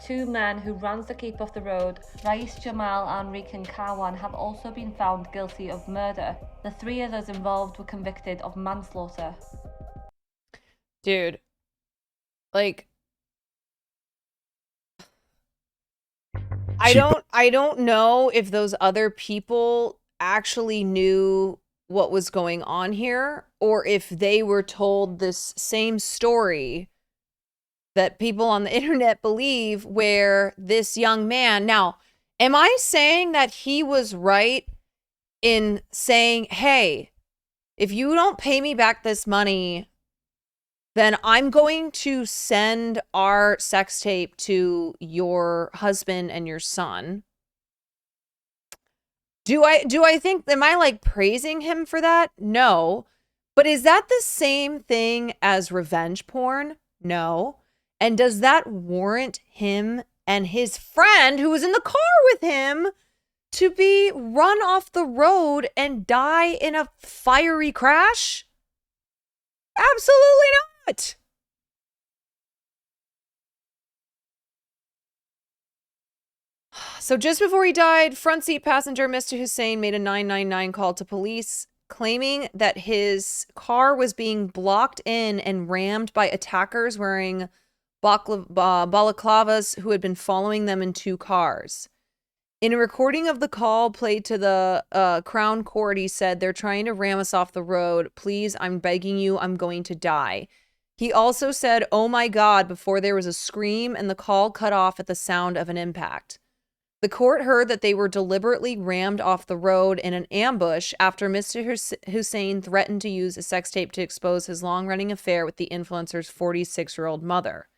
2 men who ran Saqib off the road, Rais Jamal and Rikin Kawan, have also been found guilty of murder. The 3 others involved were convicted of manslaughter. Dude, like, I don't know if those other people actually knew what was going on here, or if they were told this same story that people on the internet believe, where this young man, now, am I saying that he was right in saying, hey, if you don't pay me back this money, then I'm going to send our sex tape to your husband and your son? Do I think, am I like praising him for that? No. But is that the same thing as revenge porn? No. And does that warrant him and his friend who was in the car with him to be run off the road and die in a fiery crash? Absolutely not. So just before he died, front seat passenger Mr. Hussein made a 999 call to police, claiming that his car was being blocked in and rammed by attackers wearing balaclavas who had been following them in 2 cars. In a recording of the call played to the Crown Court, he said, "They're trying to ram us off the road. Please, I'm begging you, I'm going to die." He also said, "Oh my God," before there was a scream, and the call cut off at the sound of an impact. The court heard that they were deliberately rammed off the road in an ambush after Mr. Hussein threatened to use a sex tape to expose his long-running affair with the influencer's 46-year-old mother.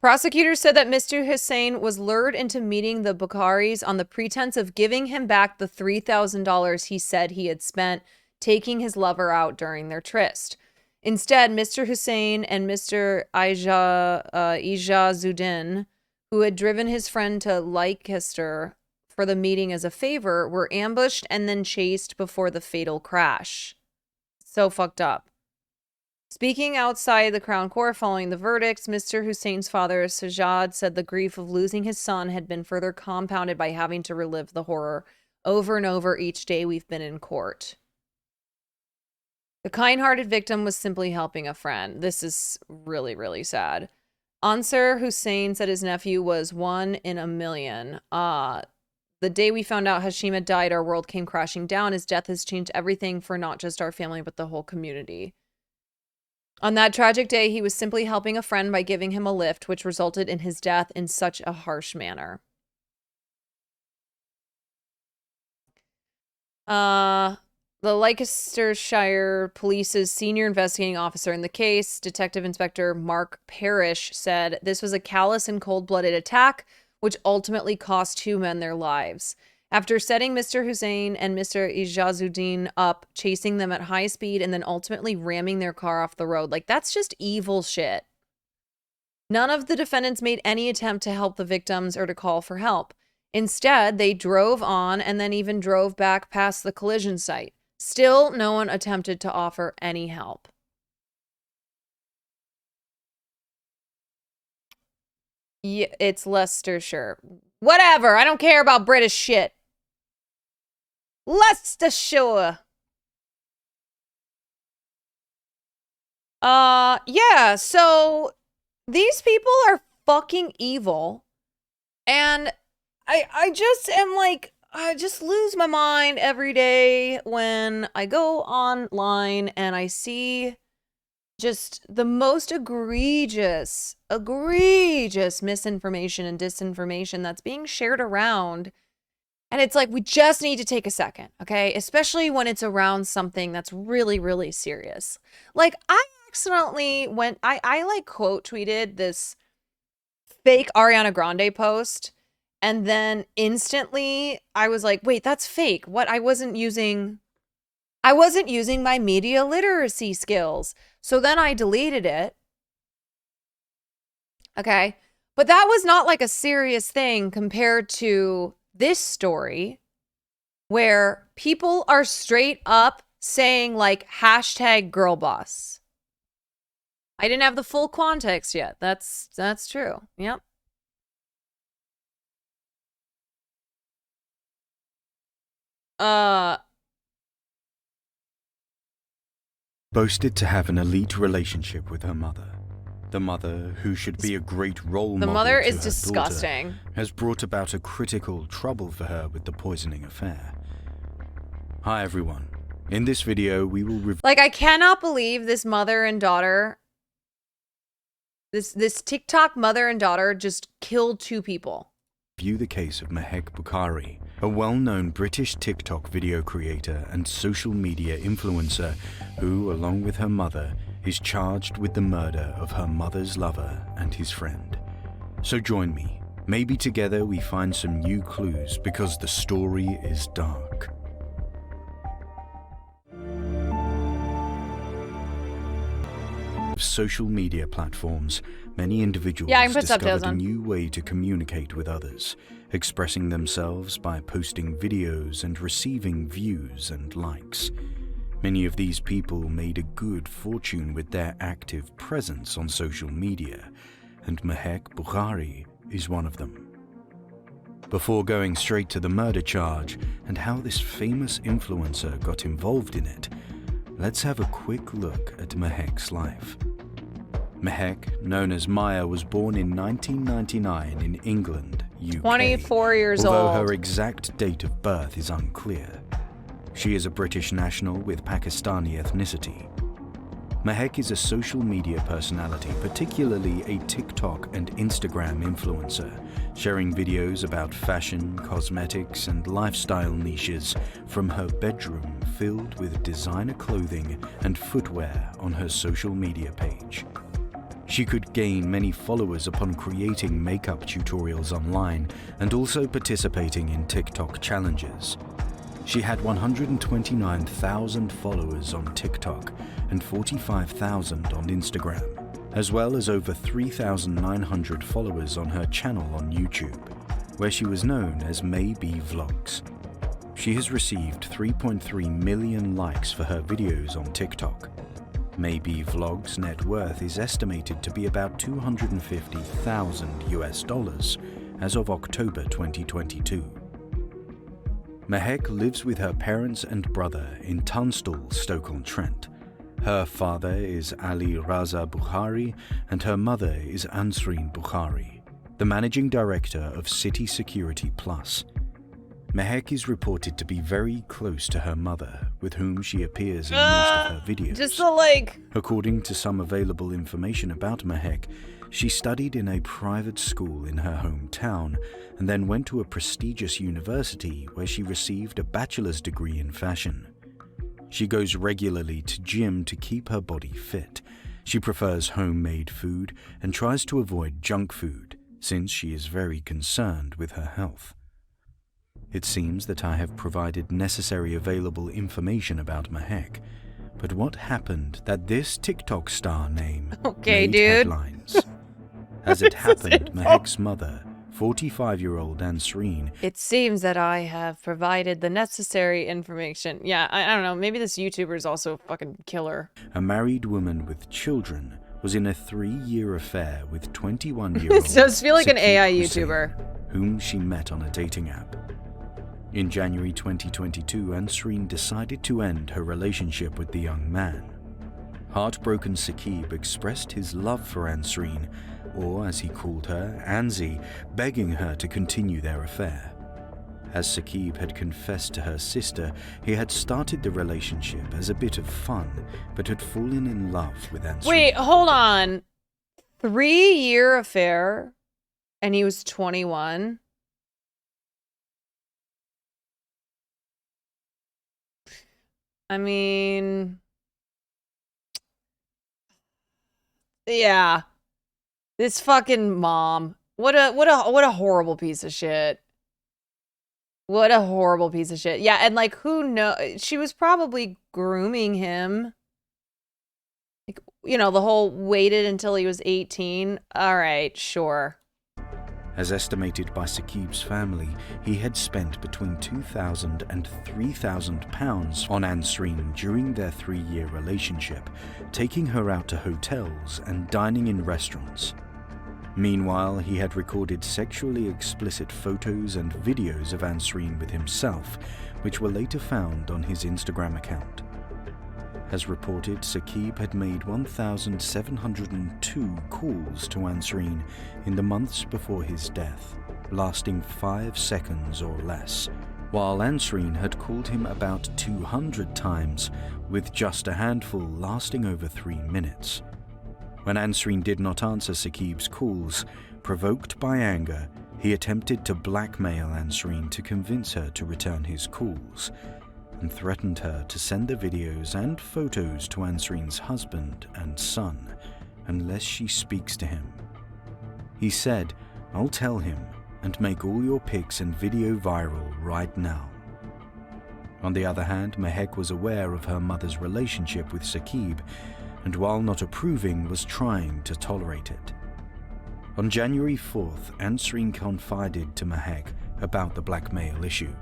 Prosecutors said that Mr. Hussein was lured into meeting the Bakaris on the pretense of giving him back the $3,000 he said he had spent taking his lover out during their tryst. Instead, Mr. Hussein and Mr. Ijazuddin, who had driven his friend to Leicester for the meeting as a favor, were ambushed and then chased before the fatal crash. So fucked up. Speaking outside the Crown Court following the verdicts, Mr. Hussein's father, Sajjad, said the grief of losing his son had been further compounded by having to relive the horror over and over each day we've been in court. The kind-hearted victim was simply helping a friend. This is really, really sad. Ansar Hussein said his nephew was 1 in a million. The day we found out Hashim had died, our world came crashing down. His death has changed everything for not just our family, but the whole community. On that tragic day, he was simply helping a friend by giving him a lift, which resulted in his death in such a harsh manner. The Leicestershire Police's senior investigating officer in the case, Detective Inspector Mark Parrish, said this was a callous and cold-blooded attack, which ultimately cost 2 men their lives. After setting Mr. Hussein and Mr. Ijazuddin up, chasing them at high speed, and then ultimately ramming their car off the road. Like, that's just evil shit. None of the defendants made any attempt to help the victims or to call for help. Instead, they drove on and then even drove back past the collision site. Still, no one attempted to offer any help. Yeah, it's Leicestershire. Whatever, I don't care about British shit. Leicestershire. Yeah, so these people are fucking evil. And I just am like, I just lose my mind every day when I go online and I see just the most egregious misinformation and disinformation that's being shared around. And it's like, we just need to take a second, okay? Especially when it's around something that's really, really serious. Like, I accidentally went, I like quote tweeted this fake Ariana Grande post. And then instantly I was like, wait, that's fake. What? I wasn't using my media literacy skills. So then I deleted it. Okay. But that was not like a serious thing compared to this story where people are straight up saying like #girlboss. I didn't have the full context yet. That's true. Yep. Boasted to have an elite relationship with her mother. The mother, who should be a great role model The mother to is her disgusting. daughter, has brought about a critical trouble for her with the poisoning affair. Hi everyone. In this video, we will review Like, I cannot believe this mother and daughter, this TikTok mother and daughter just killed 2 people. the case of Mehek Bukhari, a well-known British TikTok video creator and social media influencer who, along with her mother, is charged with the murder of her mother's lover and his friend. So join me. Maybe together we find some new clues because the story is dark. Social media platforms, many individuals Yeah, I can put subtitles discovered a on. new way to communicate with others, expressing themselves by posting videos and receiving views and likes. Many of these people made a good fortune with their active presence on social media, and Mehek Bukhari is one of them. Before going straight to the murder charge and how this famous influencer got involved in it, let's have a quick look at Mehek's life. Mehek, known as Maya, was born in 1999 in England, UK. 24 years although old. her exact date of birth is unclear. She is a British national with Pakistani ethnicity. Mehek is a social media personality, particularly a TikTok and Instagram influencer, sharing videos about fashion, cosmetics, and lifestyle niches from her bedroom filled with designer clothing and footwear on her social media page. She could gain many followers upon creating makeup tutorials online and also participating in TikTok challenges. She had 129,000 followers on TikTok and 45,000 on Instagram, as well as over 3,900 followers on her channel on YouTube, where she was known as Maybe Vlogs. She has received 3.3 million likes for her videos on TikTok. Maybe Vlogs' net worth is estimated to be about $250,000 as of October 2022. Mehek lives with her parents and brother in Tunstall, Stoke-on-Trent. Her father is Ali Raza Bukhari and her mother is Ansreen Bukhari, the managing director of City Security Plus. Mehek is reported to be very close to her mother, with whom she appears in most of her videos. Just the like. According to some available information about Mehek, she studied in a private school in her hometown and then went to a prestigious university where she received a bachelor's degree in fashion. She goes regularly to gym to keep her body fit. She prefers homemade food and tries to avoid junk food since she is very concerned with her health. It seems that I have provided necessary available information about Mehek, but what happened that this TikTok star name made headlines? As it happened, Mehek's mother, 45-year-old Ansreen, It seems that I have provided the necessary information. Yeah, I don't know. Maybe this YouTuber is also a fucking killer. a married woman with children, was in a 3-year affair with 21-year-old It does feel like an Saqib AI Hussain, YouTuber. whom she met on a dating app. In January 2022, Ansreen decided to end her relationship with the young man. Heartbroken Saqib expressed his love for Ansreen, or as he called her, Anzi, begging her to continue their affair. As Saqib had confessed to her sister, he had started the relationship as a bit of fun, but had fallen in love with Ansreen. Wait, hold on. 3-year affair, and he was 21? I mean... Yeah. This fucking mom. What a horrible piece of shit. What a horrible piece of shit. Yeah, and like who knows? She was probably grooming him. Like, you know, the whole waited until he was 18. All right, sure. As estimated by Saqib's family, he had spent between £2,000 and £3,000 on Ansreen during their 3-year relationship, taking her out to hotels and dining in restaurants. Meanwhile, he had recorded sexually explicit photos and videos of Ansreen with himself, which were later found on his Instagram account. As reported, Saqib had made 1,702 calls to Ansreen in the months before his death, lasting 5 seconds or less, while Ansreen had called him about 200 times, with just a handful lasting over 3 minutes. When Ansreen did not answer Saqib's calls, provoked by anger, he attempted to blackmail Ansreen to convince her to return his calls, and threatened her to send the videos and photos to Ansreen's husband and son unless she speaks to him. He said, "I'll tell him and make all your pics and video viral right now." On the other hand, Mehek was aware of her mother's relationship with Saqib, and while not approving, was trying to tolerate it. On January 4th, Ansreen confided to Mehek about the blackmail issue.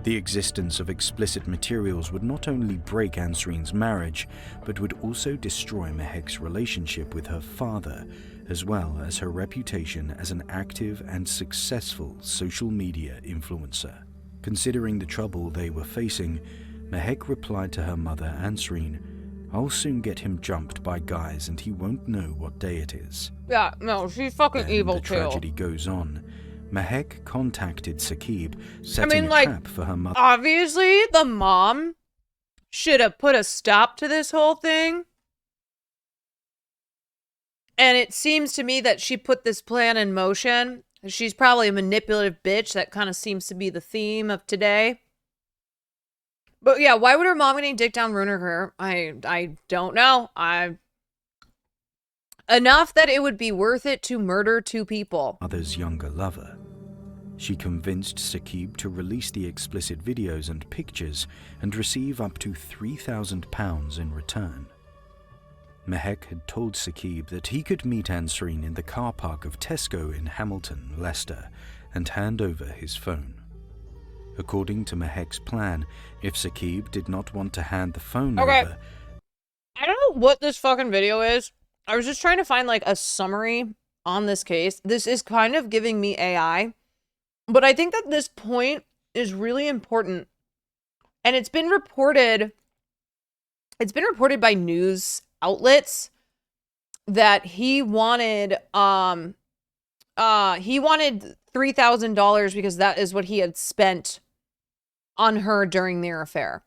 The existence of explicit materials would not only break Ansreen's marriage, but would also destroy Mehek's relationship with her father, as well as her reputation as an active and successful social media influencer. Considering the trouble they were facing, Mehek replied to her mother, Ansreen, "I'll soon get him jumped by guys and he won't know what day it is." Yeah, no, she's fucking evil too. The tragedy goes on. Mehek contacted Saqib, setting a trap for her mother. Obviously, the mom should have put a stop to this whole thing. And it seems to me that she put this plan in motion. She's probably a manipulative bitch. That kind of seems to be the theme of today. But yeah, why would her mom getting dick down ruin her career? I don't know. Enough that it would be worth it to murder 2 people. Mother's younger lover. She convinced Saqib to release the explicit videos and pictures and receive up to £3,000 in return. Mehek had told Saqib that he could meet Ansreen in the car park of Tesco in Hamilton, Leicester, and hand over his phone. According to Mehek's plan, if Saqib did not want to hand the phone over... I don't know what this fucking video is. I was just trying to find like a summary on this case. This is kind of giving me AI, but I think that this point is really important. And it's been reported by news outlets that he wanted $3,000 because that is what he had spent on her during their affair.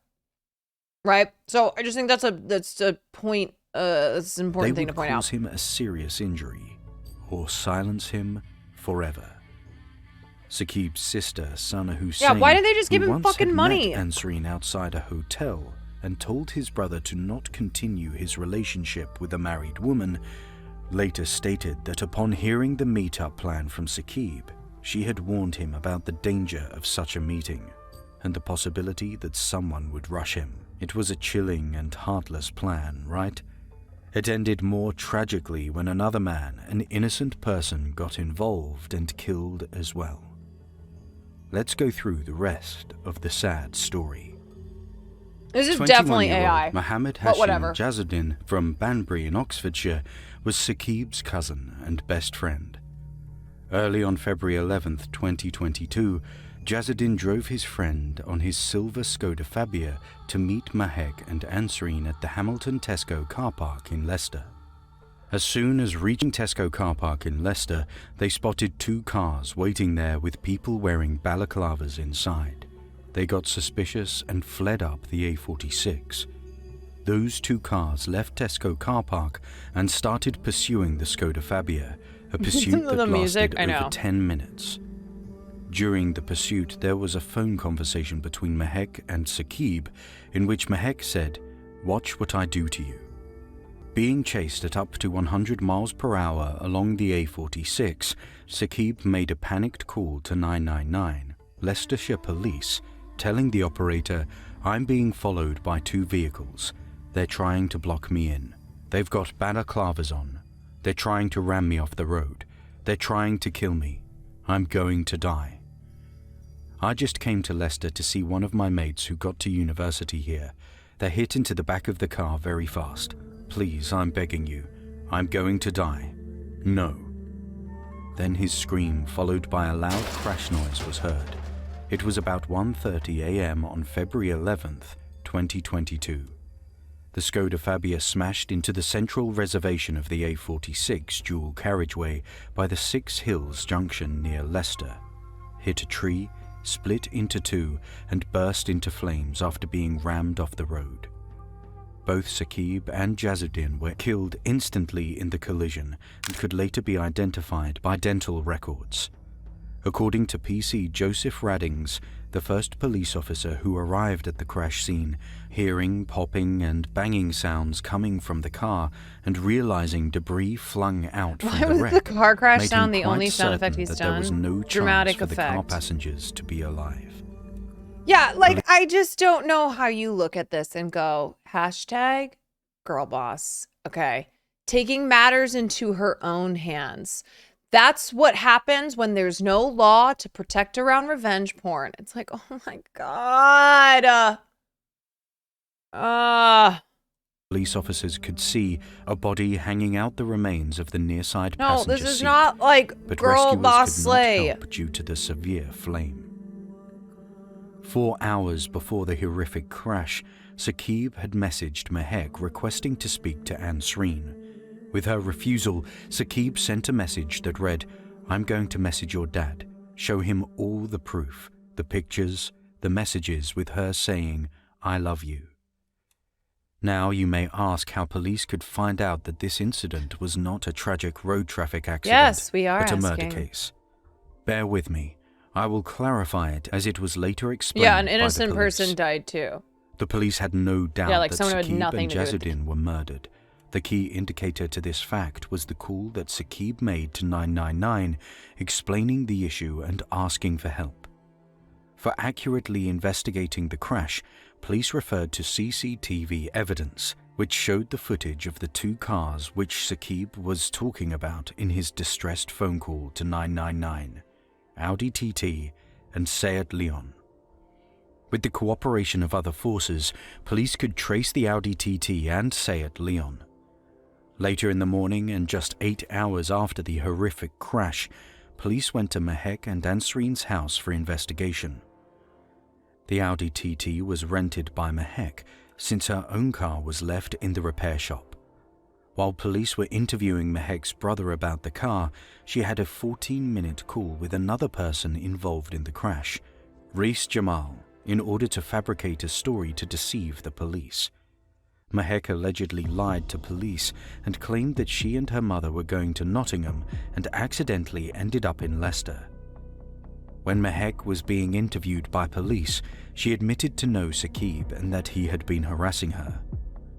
Right? So I just think that's a point. It's an important thing to point out. They would cause him a serious injury or silence him forever. Saqib's sister, Sana Hussein, yeah, why did they just give him fucking money? Met Ansreen outside a hotel and told his brother to not continue his relationship with a married woman, later stated that upon hearing the meetup plan from Saqib, she had warned him about the danger of such a meeting and the possibility that someone would rush him. It was a chilling and heartless plan, right? It ended more tragically when another man, an innocent person, got involved and killed as well. Let's go through the rest of the sad story. This is definitely AI, Mohammed but Hashim whatever. Jazuddin from Banbury in Oxfordshire was Saqib's cousin and best friend. Early on February 11th, 2022, Jazuddin drove his friend on his silver Skoda Fabia to meet Mahek and Ansreen at the Hamilton Tesco car park in Leicester. As soon as reaching Tesco car park in Leicester, they spotted 2 cars waiting there with people wearing balaclavas inside. They got suspicious and fled up the A46. Those 2 cars left Tesco car park and started pursuing the Skoda Fabia, a pursuit that lasted over 10 minutes. During the pursuit, there was a phone conversation between Mahek and Saqib in which Mahek said, "Watch what I do to you." Being chased at up to 100 miles per hour along the A46, Saqib made a panicked call to 999, Leicestershire Police, telling the operator, "I'm being followed by 2 vehicles. They're trying to block me in. They've got balaclavas on. They're trying to ram me off the road. They're trying to kill me. I'm going to die. I just came to Leicester to see one of my mates who got to university here. They hit into the back of the car very fast. Please, I'm begging you. I'm going to die. No." Then his scream, followed by a loud crash noise, was heard. It was about 1:30 a.m. on February 11th, 2022. The Skoda Fabia smashed into the central reservation of the A46 dual carriageway by the 6 Hills junction near Leicester, hit a tree, split into 2, and burst into flames after being rammed off the road. Both Saqib and Jazuddin were killed instantly in the collision and could later be identified by dental records. According to PC Joseph Raddings, the first police officer who arrived at the crash scene, hearing popping and banging sounds coming from the car and realizing debris flung out from the wreck, the car crash made sound him the only quite sound effect certain he's that there was done? no chance Dramatic for the car effect. passengers to be alive. Yeah, like, I just don't know how you look at this and go, hashtag girl boss. Okay. Taking matters into her own hands. That's what happens when there's no law to protect around revenge porn. It's like, oh my God. Police officers could see a body hanging out the remains of the nearside No, passenger this is seat, not like but girl rescuers boss could slay. not help due to the severe flame. 4 hours before the horrific crash, Saqib had messaged Mahek requesting to speak to Ansreen. With her refusal, Saqib sent a message that read, "I'm going to message your dad. Show him all the proof, the pictures, the messages with her saying, 'I love you.'" Now you may ask how police could find out that this incident was not a tragic road traffic accident, Yes, we are but a murder asking. case. Bear with me. I will clarify it as it was later explained Yeah, an by the innocent police. person died too. The police had no doubt Yeah, like that someone who had Saqib nothing and to do with Jazuddin were murdered. The key indicator to this fact was the call that Saqib made to 999, explaining the issue and asking for help. For accurately investigating the crash, police referred to CCTV evidence, which showed the footage of the 2 cars which Saqib was talking about in his distressed phone call to 999, Audi TT and Seat Leon. With the cooperation of other forces, police could trace the Audi TT and Seat Leon. Later in the morning, and just 8 hours after the horrific crash, police went to Mahek and Ansreen's house for investigation. The Audi TT was rented by Mahek, since her own car was left in the repair shop. While police were interviewing Mahek's brother about the car, she had a 14-minute call with another person involved in the crash, Reese Jamal, in order to fabricate a story to deceive the police. Mahek allegedly lied to police and claimed that she and her mother were going to Nottingham and accidentally ended up in Leicester. When Mahek was being interviewed by police, she admitted to know Saqib and that he had been harassing her.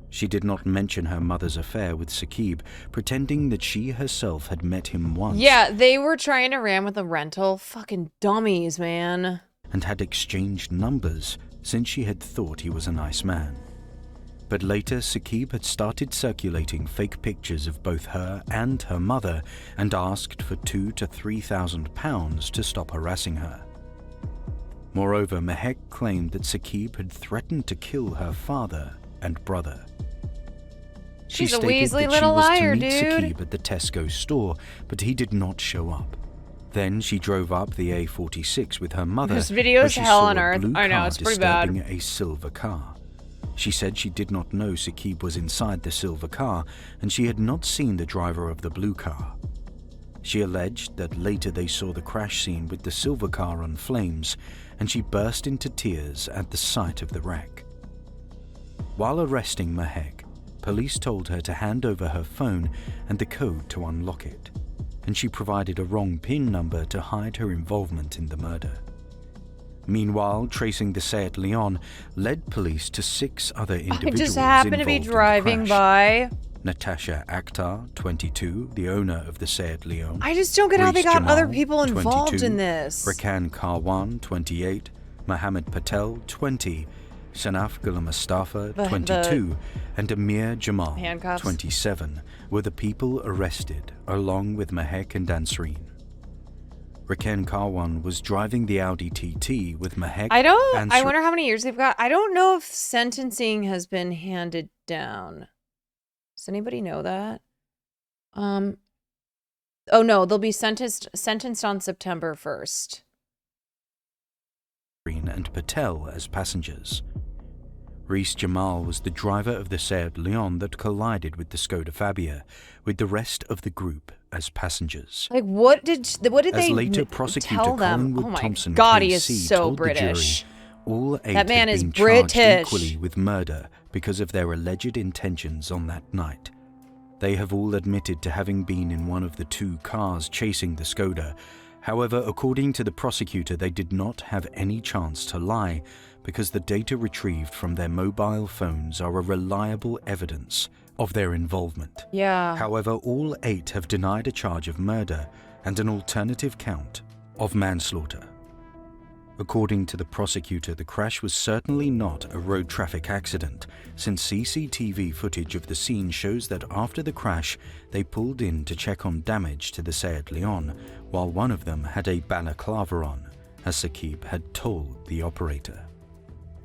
She did not mention her mother's affair with Saqib, pretending that she herself had met him once. Yeah, they were trying to ram with a rental. Fucking dummies, man. And had exchanged numbers since she had thought he was a nice man. But later, Saqib had started circulating fake pictures of both her and her mother and asked for £2,000 to £3,000 to stop harassing her. Moreover, Mahek claimed that Saqib had threatened to kill her father and brother. She She's a stated Weasley that little she was liar, to meet dude. Saqib at the Tesco store, but he did not show up. Then she drove up the A46 with her mother. This video where is she hell saw on a earth. blue I know, car it's pretty bad. disturbing a silver car. She said she did not know Saqib was inside the silver car, and she had not seen the driver of the blue car. She alleged that later they saw the crash scene with the silver car on flames, and she burst into tears at the sight of the wreck. While arresting Mehek, police told her to hand over her phone and the code to unlock it, and she provided a wrong PIN number to hide her involvement in the murder. Meanwhile, tracing the Seat Leon led police to 6 other individuals I just happened to be involved in the driving crash. by. Natasha Akhtar, 22, the owner of the Seat Leon. I just don't get how they Reece got other Jamal, people involved 22, in this. Rakan Karwan, 28, Mohammed Patel, 20, Sanaf Gula Mustafa, 22, and Amir Jamal, handcuffs. 27, were the people arrested, along with Mehek and Ansreen. Rakan Karwan was driving the Audi TT with Mehek. I wonder how many years they've got. I don't know if sentencing has been handed down. Does anybody know that? Oh no, they'll be sentenced on September 1st. And Patel as passengers. Reece Jamal was the driver of the Seat Leon that collided with the Skoda Fabia, with the rest of the group as passengers. Like, what did As they later prosecutor tell them? Collingwood Oh my Thompson God, he KC is so told British. The jury, all 8 That man had is been charged British. equally with murder because of their alleged intentions on that night. They have all admitted to having been in one of the 2 cars chasing the Skoda. However, according to the prosecutor, they did not have any chance to lie because the data retrieved from their mobile phones are a reliable evidence of their involvement. Yeah. However, all 8 have denied a charge of murder and an alternative count of manslaughter. According to the prosecutor, the crash was certainly not a road traffic accident, since CCTV footage of the scene shows that after the crash, they pulled in to check on damage to the Seat Leon, while one of them had a balaclava on, as Saqib had told the operator.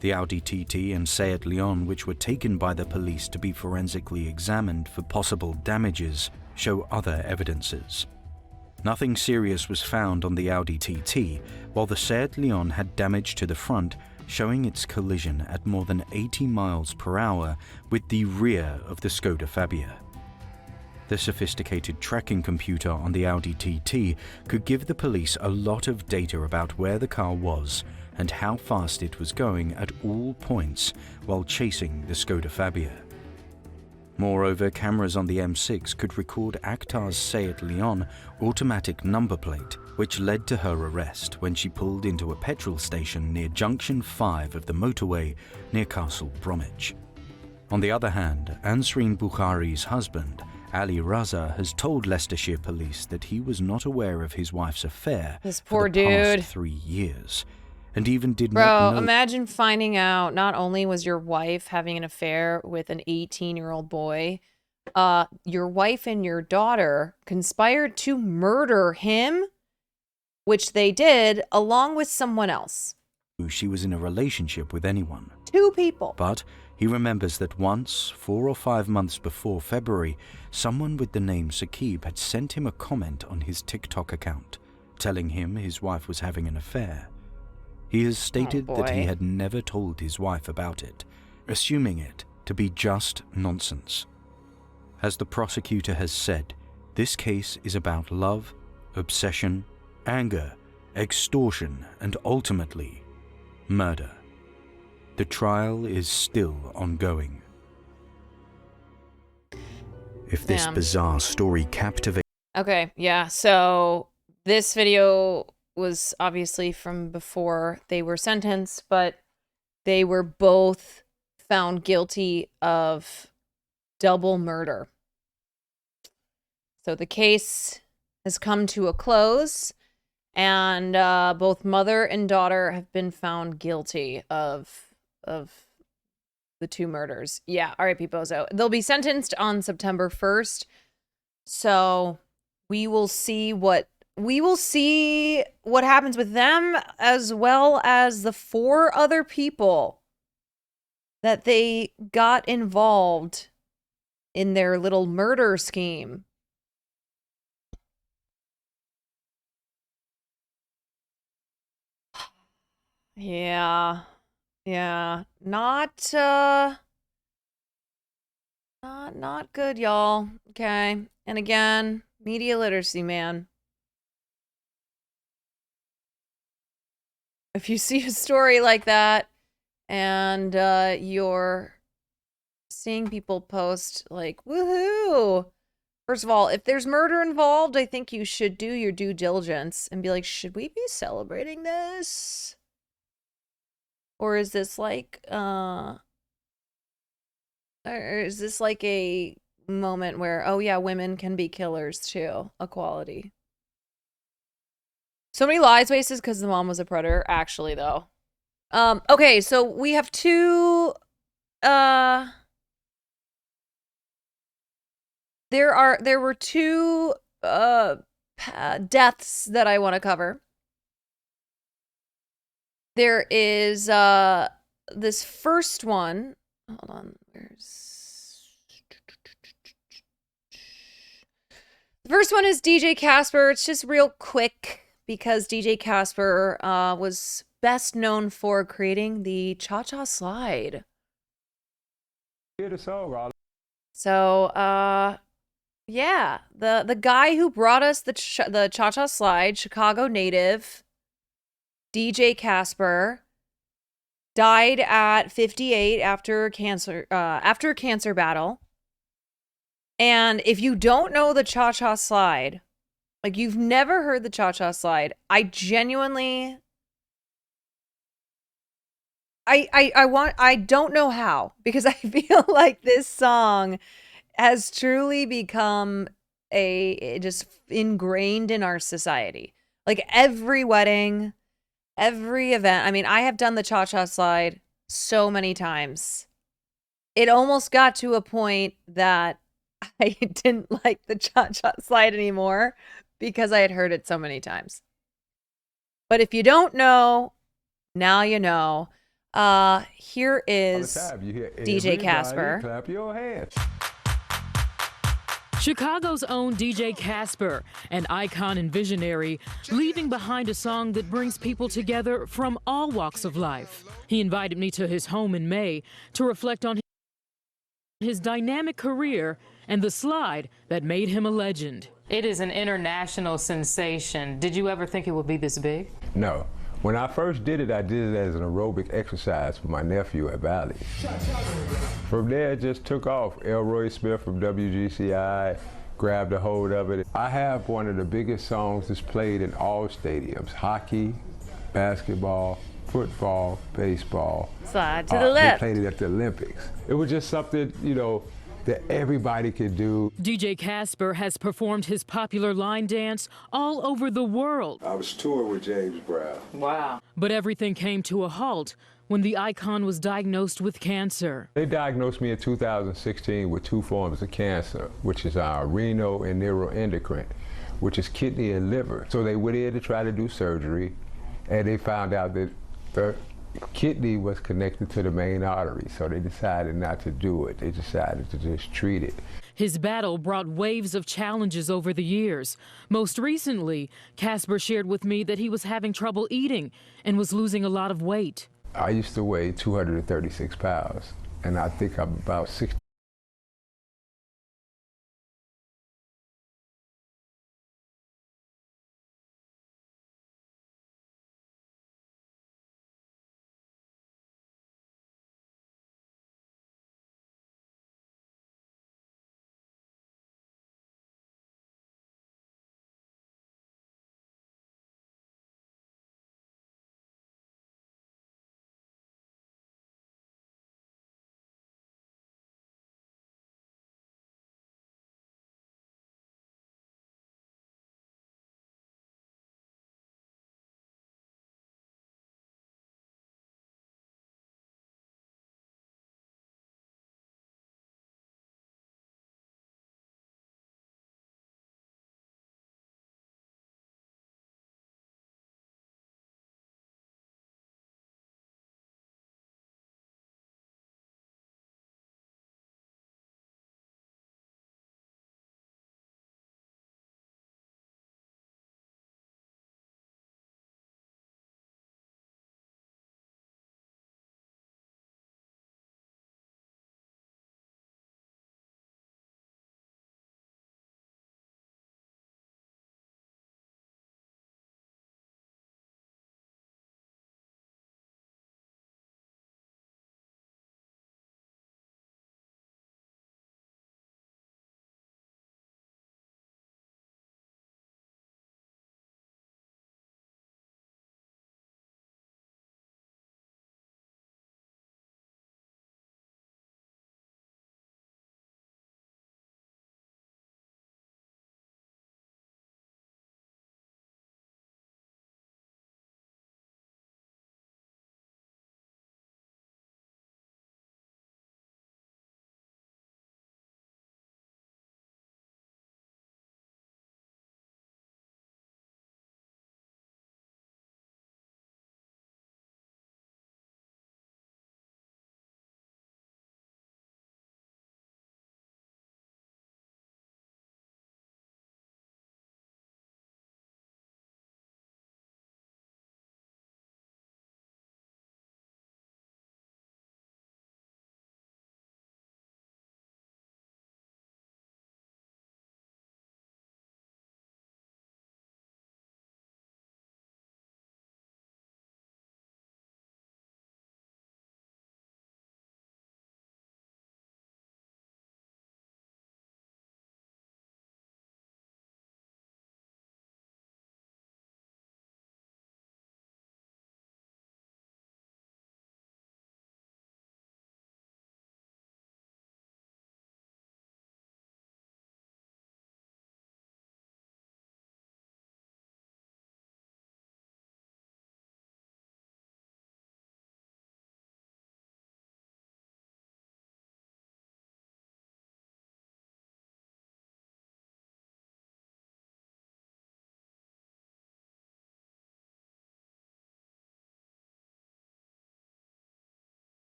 The Audi TT and Seat Leon, which were taken by the police to be forensically examined for possible damages, show other evidences. Nothing serious was found on the Audi TT, while the Seat Leon had damage to the front, showing its collision at more than 80 miles per hour with the rear of the Skoda Fabia. The sophisticated tracking computer on the Audi TT could give the police a lot of data about where the car was and how fast it was going at all points while chasing the Skoda Fabia. Moreover, cameras on the M6 could record Akhtar's Seat Leon automatic number plate, which led to her arrest when she pulled into a petrol station near Junction 5 of the motorway near Castle Bromwich. On the other hand, Ansreen Bukhari's husband, Ali Raza, has told Leicestershire police that he was not aware of his wife's affair This for poor the dude. past 3 years, and even did Bro, not know. imagine finding out not only was your wife having an affair with an 18-year-old boy, your wife and your daughter conspired to murder him, which they did along with someone else. She was in a relationship with anyone. 2 people. But he remembers that once, 4 or 5 months before February, someone with the name Saqib had sent him a comment on his TikTok account, telling him his wife was having an affair. He has stated that he had never told his wife about it, assuming it to be just nonsense. As the prosecutor has said, this case is about love, obsession, anger, extortion, and ultimately, murder. The trial is still ongoing. If this Damn. bizarre story captivates... Okay, yeah, so this video was obviously from before they were sentenced, but they were both found guilty of double murder. So the case has come to a close, and both mother and daughter have been found guilty of the 2 murders. Yeah, R.I.P. Bozo. They'll be sentenced on September 1st, so we will see what happens with them, as well as the 4 other people that they got involved in their little murder scheme. Yeah. Yeah. Not not good, y'all. Okay. And again, media literacy, man. If you see a story like that and you're seeing people post like, woohoo. First of all, if there's murder involved, I think you should do your due diligence and be like, should we be celebrating this? Or is this like or is this like a moment where, oh yeah, women can be killers too, equality? So many lies wasted because the mom was a predator, actually though. Okay, so we have two there were two deaths that I want to cover. There is this first one. Hold on, the first one is DJ Casper. It's just real quick because DJ Casper was best known for creating the cha-cha slide. Hear the song, Raleigh. So, yeah, the guy who brought us the cha-cha slide, Chicago native, DJ Casper, died at 58 after a cancer battle. And if you don't know the cha-cha slide, like you've never heard the cha-cha slide, I genuinely I don't know how, because I feel like this song has truly become just ingrained in our society. Like every wedding, every event. I mean, I have done the cha-cha slide so many times. It almost got to a point that I didn't like the cha-cha slide anymore because I had heard it so many times. But if you don't know, now you know. Here is DJ Casper. Clap your hands. Chicago's own DJ Casper, an icon and visionary, leaving behind a song that brings people together from all walks of life. He invited me to his home in May to reflect on his dynamic career and the slide that made him a legend. It is an international sensation. Did you ever think it would be this big? No. When I first did it, I did it as an aerobic exercise for my nephew at Valley. From there, it just took off. Elroy Smith from WGCI grabbed a hold of it. I have one of the biggest songs that's played in all stadiums: hockey, basketball, football, baseball. Slide to the left. They played it at the Olympics. It was just something, you know, that everybody could do. DJ Casper has performed his popular line dance all over the world. I was touring with James Brown. Wow. But everything came to a halt when the icon was diagnosed with cancer. They diagnosed me in 2016 with 2 forms of cancer, which is renal and neuroendocrine, which is kidney and liver. So they went in to try to do surgery, and they found out that the kidney was connected to the main artery, so they decided not to do it. They decided to just treat it. His battle brought waves of challenges over the years. Most recently, Casper shared with me that he was having trouble eating and was losing a lot of weight. I used to weigh 236 pounds, and I think I'm about 60.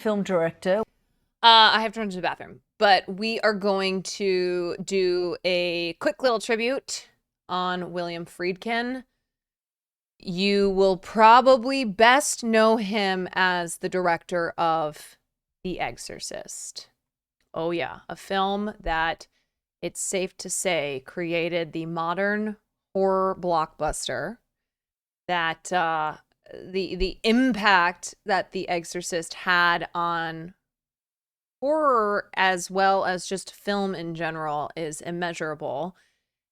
Film director. I have to run to the bathroom, but we are going to do a quick little tribute on William Friedkin. You will probably best know him as the director of The Exorcist. Oh yeah, a film that, it's safe to say, created the modern horror blockbuster. That the impact that The Exorcist had on horror as well as just film in general is immeasurable.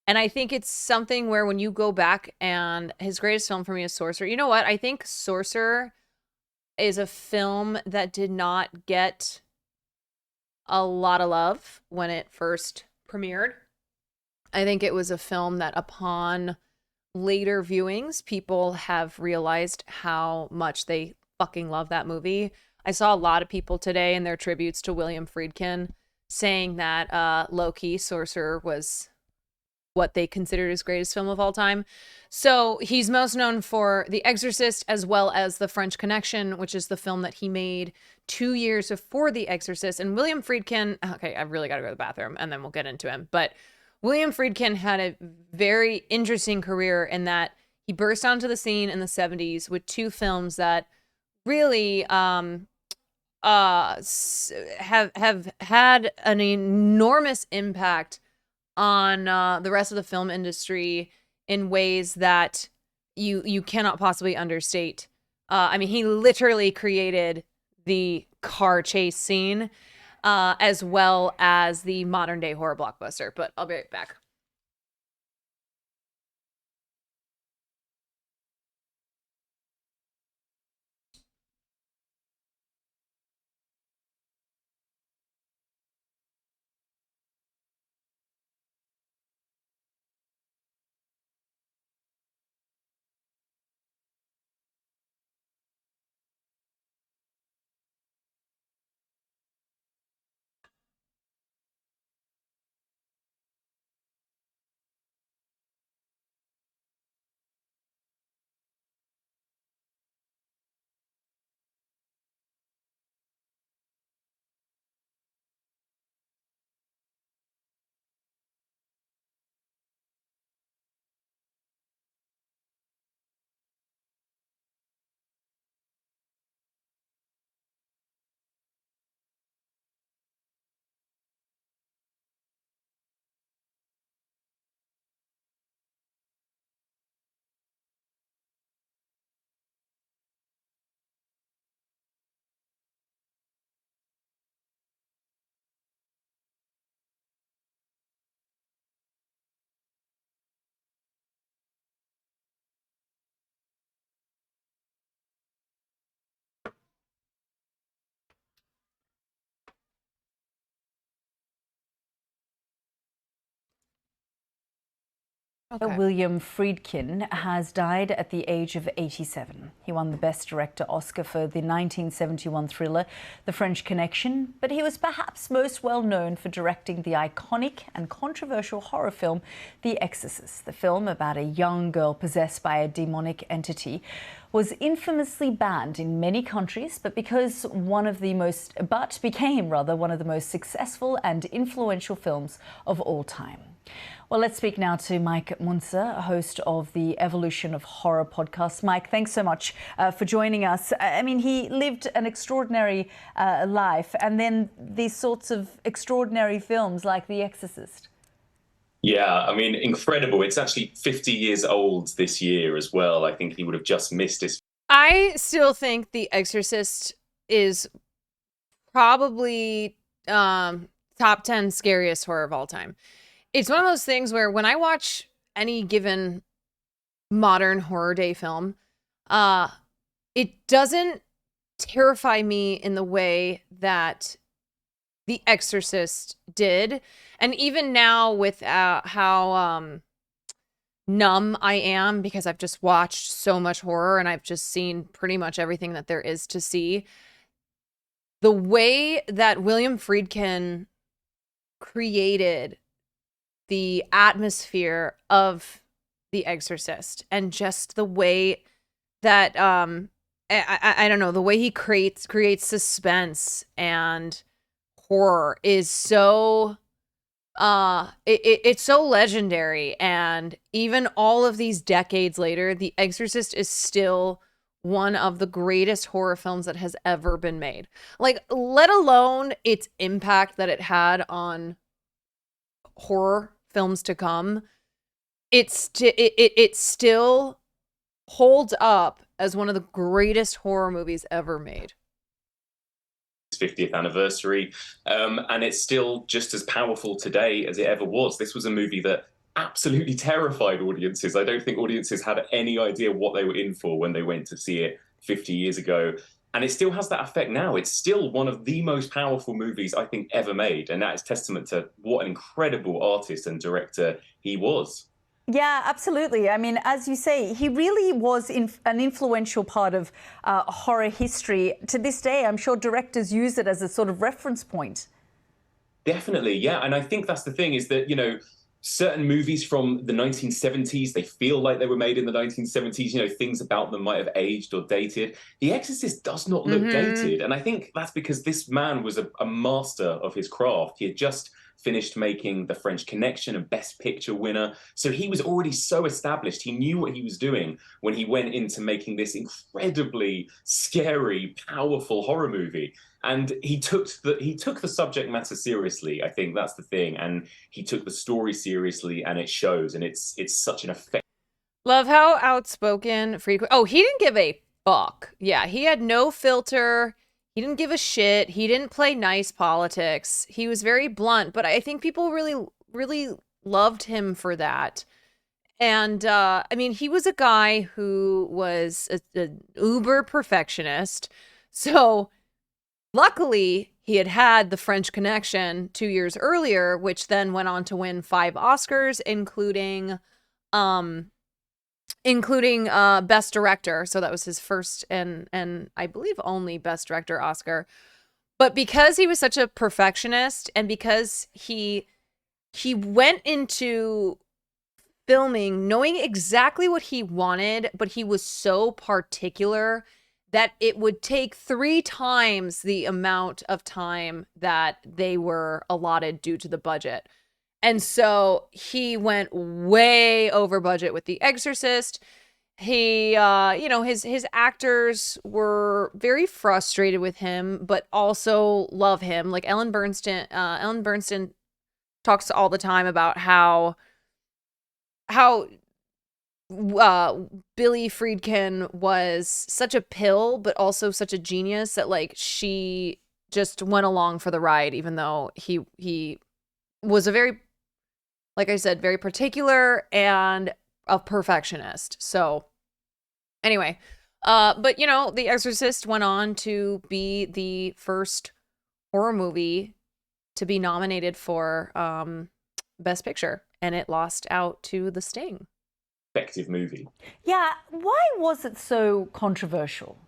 And I think it's something where when you go back, and his greatest film for me is Sorcerer. You know what? I think Sorcerer is a film that did not get a lot of love when it first premiered. I think it was a film that upon later viewings, people have realized how much they fucking love that movie. I saw a lot of people today in their tributes to William Friedkin saying that low-key Sorcerer was what they considered his greatest film of all time. So he's most known for The Exorcist as well as The French Connection, which is the film that he made 2 years before The Exorcist. And William Friedkin, okay, I've really got to go to the bathroom and then we'll get into him. But William Friedkin had a very interesting career in that he burst onto the scene in the 70s with 2 films that really have had an enormous impact on the rest of the film industry in ways that you cannot possibly understate. I mean, he literally created the car chase scene as well as the modern day horror blockbuster. But I'll be right back. Okay. William Friedkin has died at the age of 87. He won the Best Director Oscar for the 1971 thriller The French Connection, but he was perhaps most well known for directing the iconic and controversial horror film The Exorcist. The film, about a young girl possessed by a demonic entity, was infamously banned in many countries, but became one of the most successful and influential films of all time. Well, let's speak now to Mike Munzer, host of the Evolution of Horror podcast. Mike, thanks so much for joining us. I mean, he lived an extraordinary life, and then these sorts of extraordinary films like The Exorcist. Yeah, I mean, incredible. It's actually 50 years old this year as well. I think he would have just missed his... I still think The Exorcist is probably top 10 scariest horror of all time. It's one of those things where when I watch any given modern horror day film, it doesn't terrify me in the way that The Exorcist did. And even now with how numb I am because I've just watched so much horror and I've just seen pretty much everything that there is to see, the way that William Friedkin created the atmosphere of The Exorcist and just the way that I don't know, the way he creates suspense and horror is so it's so legendary. And even all of these decades later, The Exorcist is still one of the greatest horror films that has ever been made. Like, let alone its impact that it had on horror films to come. It still holds up as one of the greatest horror movies ever made. 50th anniversary, and it's still just as powerful today as it ever was. This was a movie that absolutely terrified audiences. I don't think audiences had any idea what they were in for when they went to see it 50 years ago. And it still has that effect now. It's still one of the most powerful movies I think ever made. And that is testament to what an incredible artist and director he was. Yeah, absolutely. I mean, as you say, he really was an influential part of horror history. To this day, I'm sure directors use it as a sort of reference point. Definitely, yeah. And I think that's the thing, is that, you know, certain movies from the 1970s, they feel like they were made in the 1970s. You know, things about them might have aged or dated. The Exorcist does not look dated. And I think that's because this man was a master of his craft. He had just finished making The French Connection, a Best Picture winner. So he was already so established. He knew what he was doing when he went into making this incredibly scary, powerful horror movie. And he took the subject matter seriously. I think that's the thing. And he took the story seriously, and it shows. And it's such an effect. Love how outspoken Friedkin. Oh, he didn't give a fuck. Yeah, he had no filter. He didn't give a shit. He didn't play nice politics. He was very blunt, but I think people really, really loved him for that. And, I mean, he was a guy who was an uber perfectionist. So luckily, he had The French Connection 2 years earlier, which then went on to win 5 Oscars, including Best Director. So that was his first and I believe only Best Director Oscar. But because he was such a perfectionist, and because he went into filming knowing exactly what he wanted, but he was so particular that it would take 3 times the amount of time that they were allotted due to the budget. And so he went way over budget with The Exorcist. He, you know, his actors were very frustrated with him, but also love him. Like Ellen Bernstein talks all the time about how Billy Friedkin was such a pill, but also such a genius that, like, she just went along for the ride, even though he was a very, like I said, very particular and a perfectionist. So anyway, but you know, The Exorcist went on to be the first horror movie to be nominated for Best Picture, and it lost out to The Sting. Effective movie. Yeah, why was it so controversial?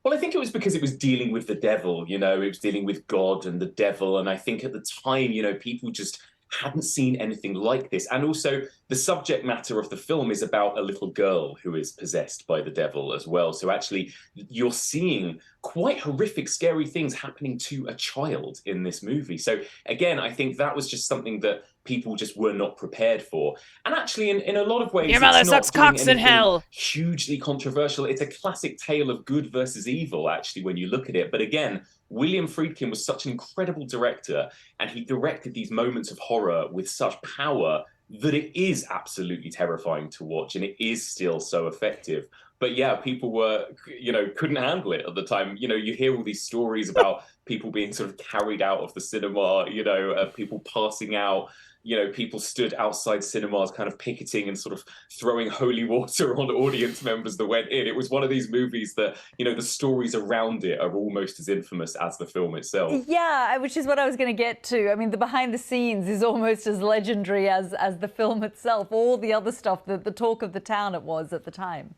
Well, I think it was because it was dealing with the devil, you know, it was dealing with God and the devil. And I think at the time, you know, people just hadn't seen anything like this. And also the subject matter of the film is about a little girl who is possessed by the devil as well. So actually you're seeing quite horrific, scary things happening to a child in this movie. So again, I think that was just something that people just were not prepared for. And actually, in a lot of ways, your mother sucks cocks in hell. Hugely controversial. It's a classic tale of good versus evil, actually, when you look at it. But again, William Friedkin was such an incredible director, and he directed these moments of horror with such power that it is absolutely terrifying to watch, and it is still so effective. But yeah, people were, you know, couldn't handle it at the time. You know, you hear all these stories about people being sort of carried out of the cinema, you know, people passing out, you know, people stood outside cinemas kind of picketing and sort of throwing holy water on audience members that went in. It was one of these movies that, you know, the stories around it are almost as infamous as the film itself. Yeah, which is what I was going to get to. I mean, the behind the scenes is almost as legendary as the film itself, all the other stuff, the talk of the town it was at the time.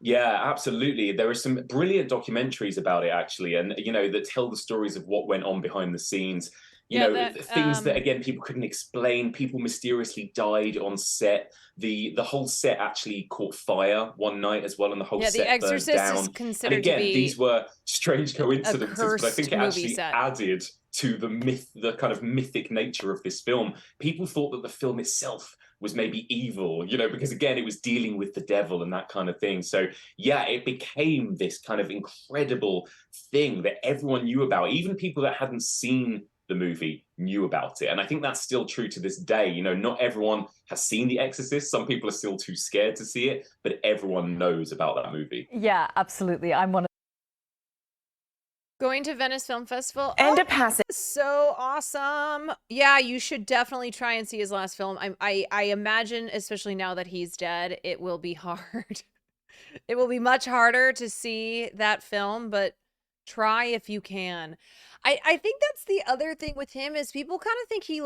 Yeah, absolutely. There are some brilliant documentaries about it, actually, and, you know, that tell the stories of what went on behind the scenes. You Yeah, know, that, things that, again, people couldn't explain. People mysteriously died on set. The whole set actually caught fire one night as well, and the whole Yeah, The set burned Exorcist is down. considered and again, to be these were strange a coincidences, but I think cursed it movie actually set. added to the kind of mythic nature of this film. People thought that the film itself was maybe evil, you know, because again, it was dealing with the devil and that kind of thing. So yeah, it became this kind of incredible thing that everyone knew about. Even people that hadn't seen the movie knew about it. And I think that's still true to this day. You know, not everyone has seen The Exorcist. Some people are still too scared to see it, but everyone knows about that movie. Yeah, absolutely. I'm one of Going to Venice Film Festival. And Oh, a passing. So awesome. Yeah, you should definitely try and see his last film. I imagine, especially now that he's dead, it will be hard. It will be much harder to see that film, but try if you can. I think that's the other thing with him is people kind of think he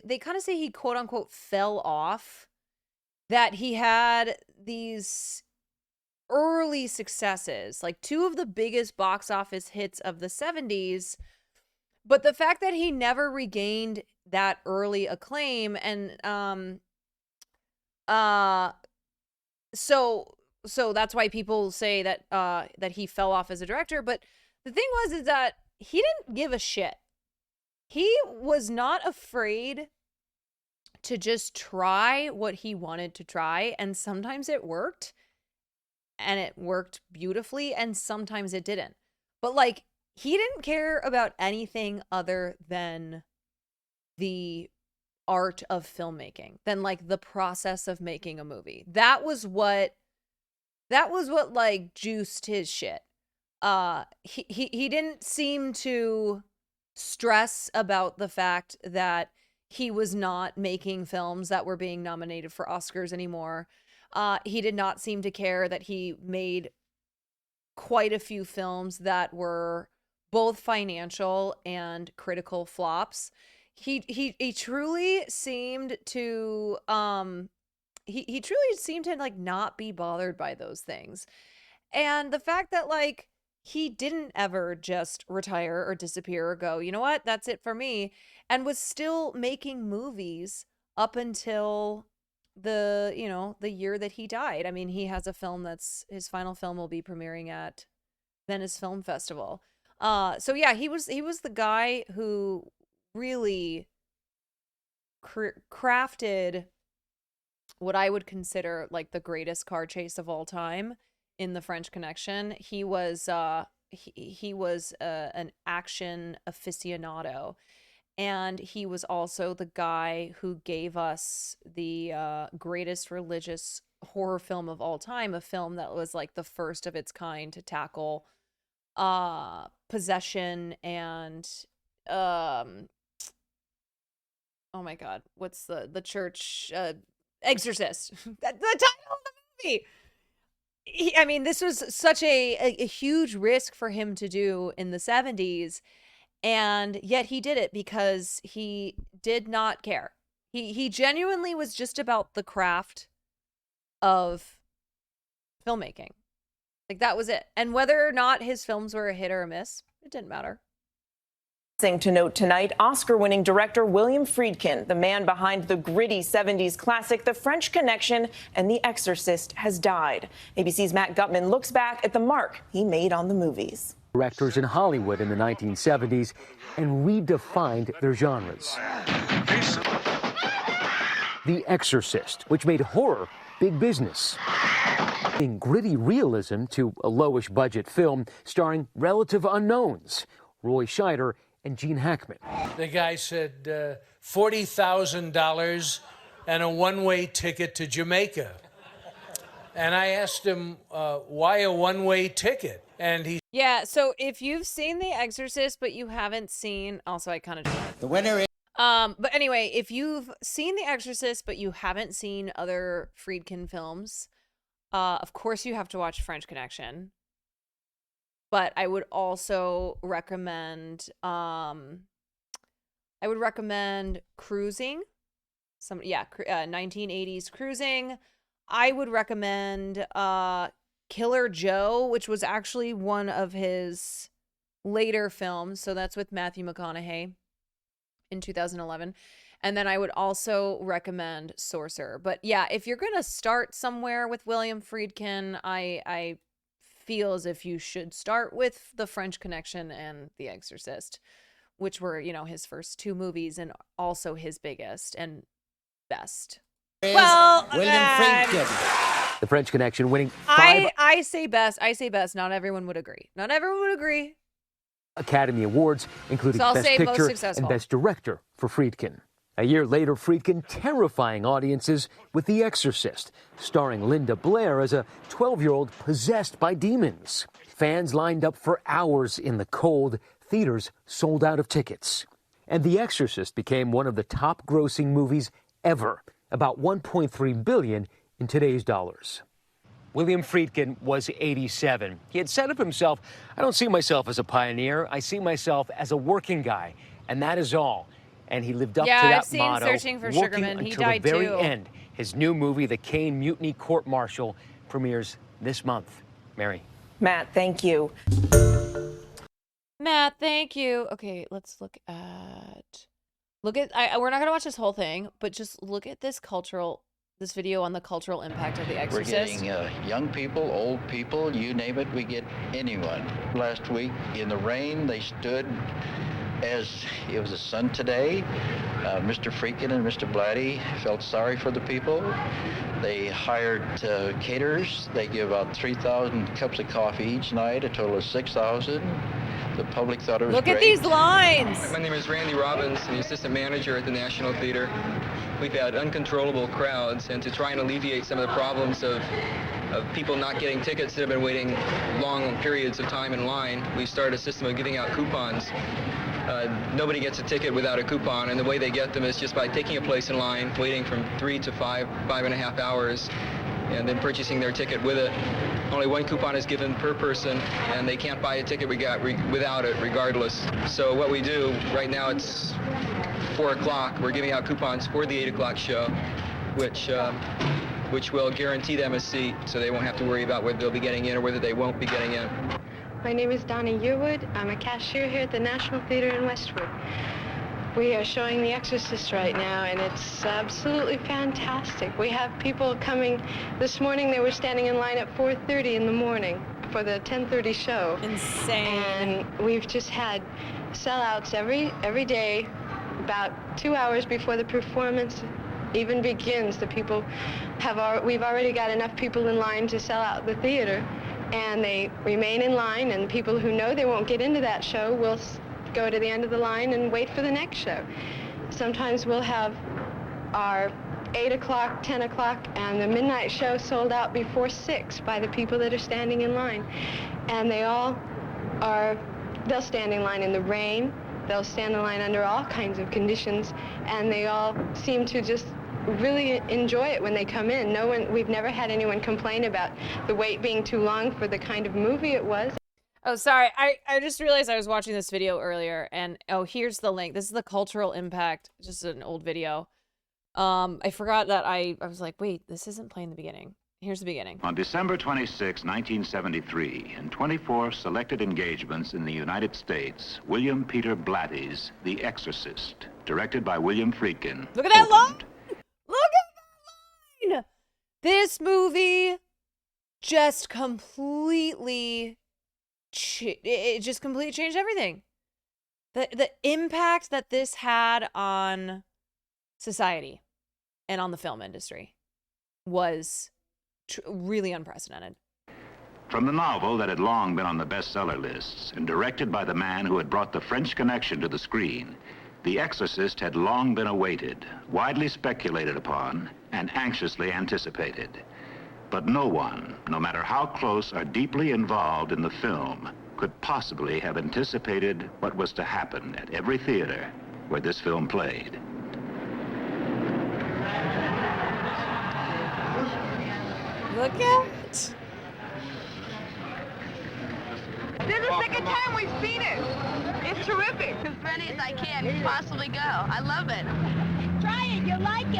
they kind of say he quote unquote fell off, that he had these early successes, like 2 of the biggest box office hits of the 70s, but the fact that he never regained that early acclaim, and so that's why people say that that he fell off as a director. But the thing is that he didn't give a shit. He was not afraid to just try what he wanted to try, and sometimes it worked. And it worked beautifully, and sometimes it didn't. But like, he didn't care about anything other than the art of filmmaking, than like the process of making a movie. That was what like juiced his shit. He didn't seem to stress about the fact that he was not making films that were being nominated for Oscars anymore. He did not seem to care that he made quite a few films that were both financial and critical flops. He truly seemed to he truly seemed to like not be bothered by those things. And the fact that like he didn't ever just retire or disappear or go, you know what, that's it for me, and was still making movies up until the year that he died. I mean, he has a film that's his final film will be premiering at Venice Film Festival. So yeah, he was the guy who really crafted what I would consider like the greatest car chase of all time in The French Connection. He was he was an action aficionado. And he was also the guy who gave us the greatest religious horror film of all time, a film that was like the first of its kind to tackle possession and oh my god, what's the church Exorcist. The title of the movie. I mean, this was such a huge risk for him to do in the 70s. And yet he did it because he did not care. He genuinely was just about the craft of filmmaking. Like, that was it. And whether or not his films were a hit or a miss, it didn't matter. To note tonight, Oscar-winning director William Friedkin, the man behind the gritty 70s classic The French Connection and The Exorcist, has died. ABC's Matt Gutman looks back at the mark he made on the movies. Directors in Hollywood in the 1970s and redefined their genres. The Exorcist, which made horror big business. In gritty realism to a lowish budget film starring relative unknowns, Roy Scheider and Gene Hackman. The guy said $40,000 and a one-way ticket to Jamaica. And I asked him, why a one-way ticket? And he... Yeah, so if you've seen The Exorcist, but you haven't seen... Also, I kind of... The winner is... But anyway, if you've seen The Exorcist, but you haven't seen other Friedkin films, of course you have to watch French Connection. But I would also recommend... I would recommend Cruising. 1980s Cruising. I would recommend Killer Joe, which was actually one of his later films. So that's with Matthew McConaughey in 2011. And then I would also recommend Sorcerer. But yeah, if you're going to start somewhere with William Friedkin, I feel as if you should start with The French Connection and The Exorcist, which were, you know, his first 2 movies and also his biggest and best. Well, William Friedkin. The French Connection winning 5 I say best. Not everyone would agree. Not everyone would agree. Academy Awards, including So I'll Best say most Picture successful. and Best Director for Friedkin. A year later, Friedkin terrifying audiences with The Exorcist, starring Linda Blair as a 12-year-old possessed by demons. Fans lined up for hours in the cold. Theaters sold out of tickets. And The Exorcist became one of the top-grossing movies ever, about $1.3 billion in today's dollars. William Friedkin was 87. He had said of himself, "I don't see myself as a pioneer. I see myself as a working guy, and that is all." And he lived up to I've that seen motto, Searching for working Sugarman. He until died the very too. end. His new movie, The Kane Mutiny Court Martial, premieres this month. Mary. Matt, thank you. Matt, thank you. Okay, let's look at we're not gonna watch this whole thing, but just look at this video on the cultural impact of The Exorcist. We're getting young people, old people, you name it, we get anyone. Last week in the rain, they stood as it was the sun today. Mr. Friedkin and Mr. Blatty felt sorry for the people. They hired caterers. They give out 3,000 cups of coffee each night, a total of 6,000. The public thought it was Look great. at these lines. My name is Randy Robbins, the assistant manager at the National Theater. We've had uncontrollable crowds, and to try and alleviate some of the problems of people not getting tickets that have been waiting long periods of time in line, we started a system of giving out coupons. Nobody gets a ticket without a coupon, and the way they get them is just by taking a place in line, waiting from 3 to 5.5 hours, and then purchasing their ticket with it. Only 1 coupon is given per person, and they can't buy a ticket without it, regardless. So what we do, right now it's 4 o'clock, we're giving out coupons for the 8 o'clock show, which will guarantee them a seat, so they won't have to worry about whether they'll be getting in or whether they won't be getting in. My name is Donna Yearwood. I'm a cashier here at the National Theater in Westwood. We are showing The Exorcist right now, and it's absolutely fantastic. We have people coming. This morning they were standing in line at 4:30 in the morning for the 10:30 show. Insane. And we've just had sellouts every day, about 2 hours before the performance even begins. The people we've already got enough people in line to sell out the theater, and they remain in line, and people who know they won't get into that show will go to the end of the line and wait for the next show. Sometimes we'll have our 8 o'clock, 10 o'clock, and the midnight show sold out before 6 by the people that are standing in line. And they'll stand in line in the rain, they'll stand in line under all kinds of conditions, and they all seem to just really enjoy it when they come in. We've never had anyone complain about the wait being too long for the kind of movie it was. Oh, sorry. I just realized I was watching this video earlier, and here's the link. This is the cultural impact. Just an old video. I forgot that I was like, wait, this isn't playing the beginning. Here's the beginning. On December 26, 1973, in 24 selected engagements in the United States, William Peter Blatty's The Exorcist, directed by William Friedkin. Look at that line! Look at that line! This movie just completely changed everything. The impact that this had on society and on the film industry was really unprecedented. From the novel that had long been on the bestseller lists and directed by the man who had brought The French Connection to the screen, The Exorcist had long been awaited, widely speculated upon, and anxiously anticipated. But no one, no matter how close or deeply involved in the film, could possibly have anticipated what was to happen at every theater where this film played. Look at it. This is the second time we've seen it. It's terrific. As many as I can possibly go. I love it. Try it. You'll like it.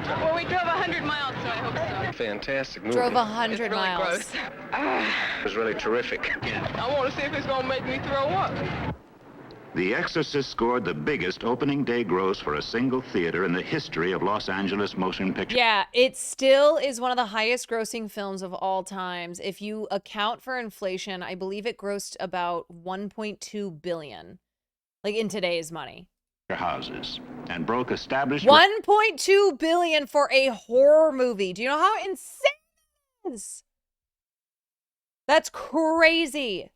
Well, we drove 100 miles, so I hope so. Fantastic movie. Drove 100 really miles. Gross. It was really terrific. I want to see if it's going to make me throw up. The Exorcist scored the biggest opening day gross for a single theater in the history of Los Angeles motion picture. Yeah, it still is one of the highest grossing films of all times. If you account for inflation, I believe it grossed about 1.2 billion, like in today's money. Houses and broke established 1.2 billion for a horror movie. Do you know how insane it is? That's crazy.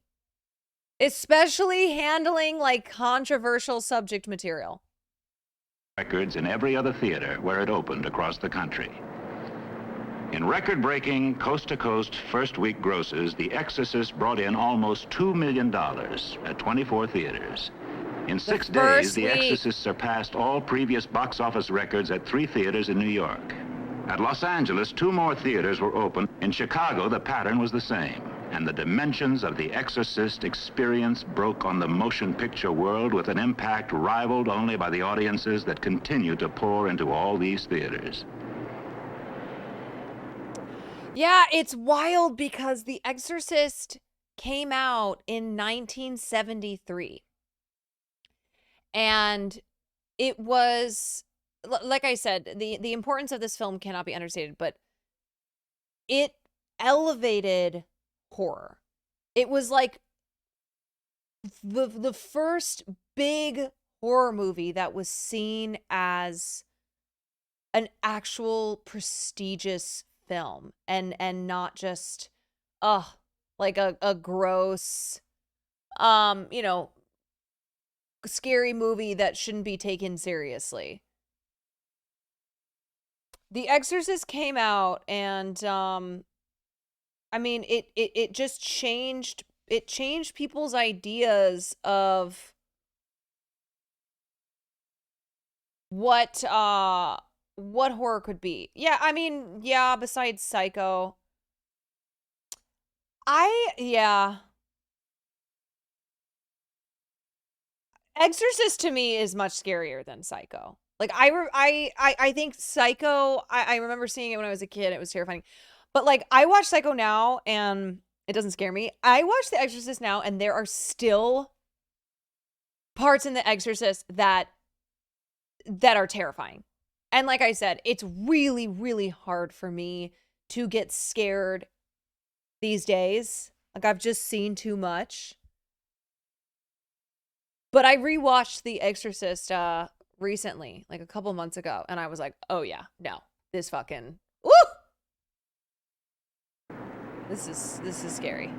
Especially handling like controversial subject material. records in every other theater where it opened across the country. In record-breaking, coast-to-coast first-week grosses, The Exorcist brought in almost $2 million at 24 theaters. In 6 days, The Exorcist surpassed all previous box office records at 3 theaters in New York. At Los Angeles, 2 more theaters were open. In Chicago, the pattern was the same, and the dimensions of The Exorcist experience broke on the motion picture world with an impact rivaled only by the audiences that continue to pour into all these theaters. Yeah, it's wild because The Exorcist came out in 1973. And it was, like I said, the importance of this film cannot be understated, but it elevated horror. It was like the first big horror movie that was seen as an actual prestigious film and not just like a gross scary movie that shouldn't be taken seriously. The Exorcist came out and I mean it just changed people's ideas of what horror could be. Yeah, I mean, yeah, besides Psycho. Exorcist to me is much scarier than Psycho. Like I think Psycho, I remember seeing it when I was a kid, it was terrifying. But like I watch Psycho now and it doesn't scare me. I watch The Exorcist now and there are still parts in The Exorcist that are terrifying. And like I said, it's really, really hard for me to get scared these days. Like I've just seen too much. But I rewatched The Exorcist recently, like a couple months ago, and I was like, oh yeah, no, this fucking, woo! This is scary.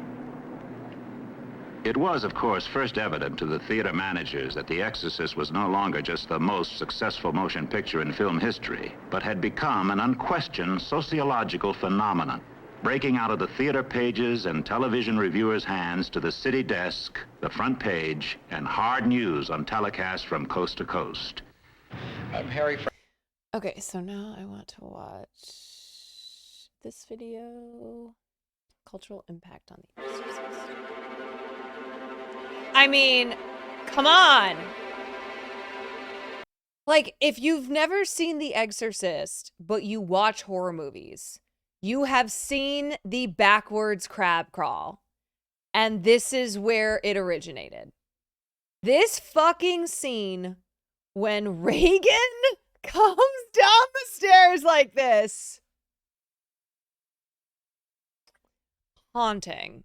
It was, of course, first evident to the theater managers that The Exorcist was no longer just the most successful motion picture in film history, but had become an unquestioned sociological phenomenon, breaking out of the theater pages and television reviewers' hands to the city desk, the front page, and hard news on telecast from coast to coast. I'm Harry. Okay, so now I want to watch this video. Cultural impact on The Exorcist. I mean, come on. Like, if you've never seen The Exorcist, but you watch horror movies, you have seen the backwards crab crawl. And this is where it originated. This fucking scene when Reagan comes down the stairs like this. Haunting.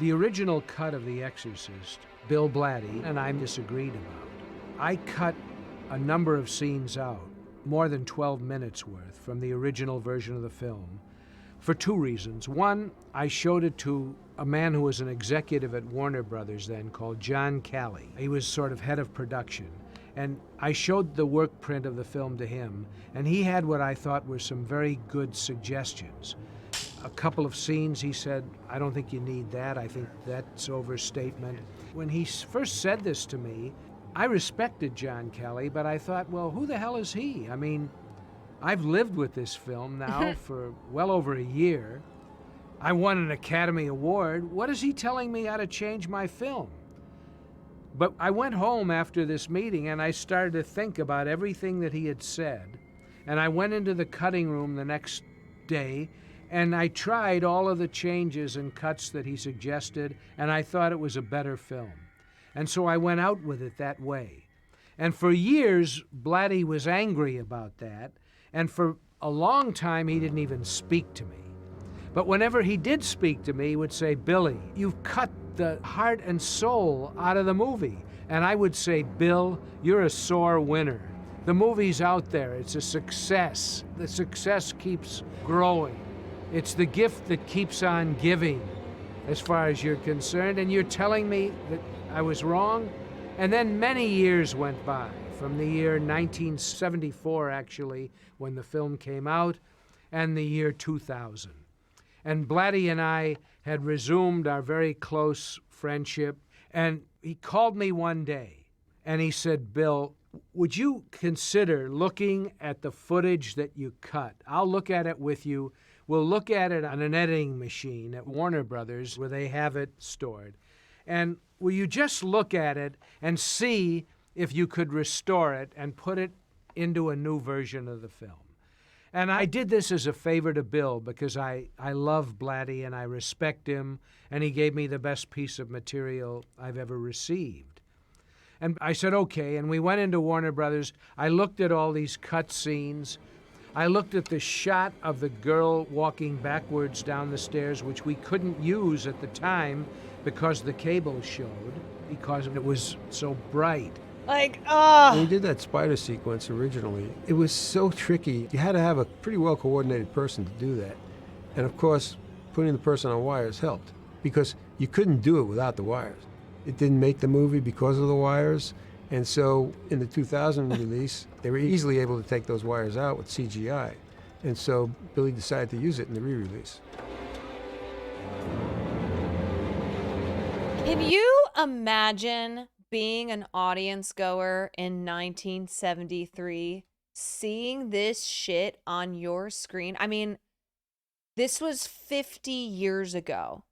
The original cut of The Exorcist, Bill Blatty and I disagreed about. I cut a number of scenes out, more than 12 minutes worth, from the original version of the film, for 2 reasons. One, I showed it to a man who was an executive at Warner Brothers then called John Calley. He was sort of head of production. And I showed the work print of the film to him, and he had what I thought were some very good suggestions. A couple of scenes, he said, I don't think you need that. I think that's overstatement. When he first said this to me, I respected John Kelly, but I thought, well, who the hell is he? I mean, I've lived with this film now for well over a year. I won an Academy Award. What is he telling me how to change my film? But I went home after this meeting and I started to think about everything that he had said. And I went into the cutting room the next day And I tried all of the changes and cuts that he suggested, and I thought it was a better film. And so I went out with it that way. And for years, Blatty was angry about that, and for a long time, he didn't even speak to me. But whenever he did speak to me, he would say, "Billy, you've cut the heart and soul out of the movie." And I would say, "Bill, you're a sore winner. The movie's out there. It's a success. The success keeps growing. It's the gift that keeps on giving, as far as you're concerned. And you're telling me that I was wrong?" And then many years went by, from the year 1974, actually, when the film came out, and the year 2000. And Blatty and I had resumed our very close friendship, and he called me one day, and he said, "Bill, would you consider looking at the footage that you cut? I'll look at it with you. We'll look at it on an editing machine at Warner Brothers, where they have it stored. And will you just look at it and see if you could restore it and put it into a new version of the film?" And I did this as a favor to Bill, because I love Blatty and I respect him, and he gave me the best piece of material I've ever received. And I said, okay, and we went into Warner Brothers. I looked at all these cut scenes. I looked at the shot of the girl walking backwards down the stairs, which we couldn't use at the time because the cable showed, because it was so bright. Like, When we did that spider sequence originally, it was so tricky. You had to have a pretty well-coordinated person to do that. And of course, putting the person on wires helped, because you couldn't do it without the wires. It didn't make the movie because of the wires. And so in the 2000 release, they were easily able to take those wires out with CGI. And so Billy decided to use it in the re-release. Can you imagine being an audience goer in 1973, seeing this shit on your screen? I mean, this was 50 years ago.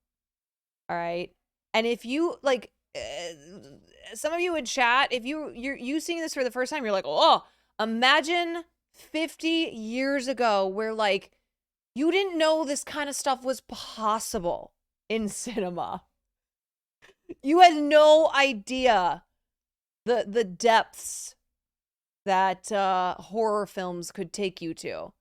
All right. And if you like, some of you in chat, if you're seeing this for the first time, you're like, oh, imagine 50 years ago where like you didn't know this kind of stuff was possible in cinema. You had no idea the depths that horror films could take you to.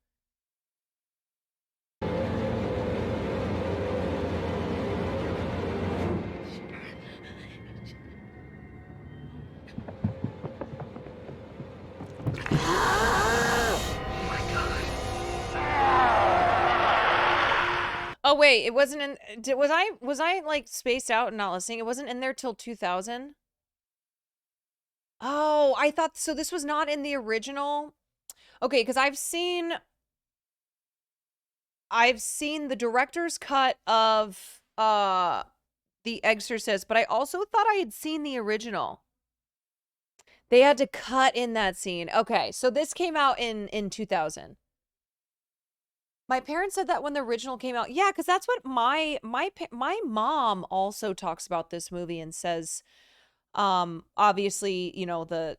Oh wait, it wasn't in. Was I like spaced out and not listening? It wasn't in there till 2000. Oh, I thought so. This was not in the original. Okay, because I've seen the director's cut of The Exorcist, but I also thought I had seen the original. They had to cut in that scene. Okay, so this came out in 2000. My parents said that when the original came out. Yeah, because that's what my mom also talks about this movie and says, obviously, you know, the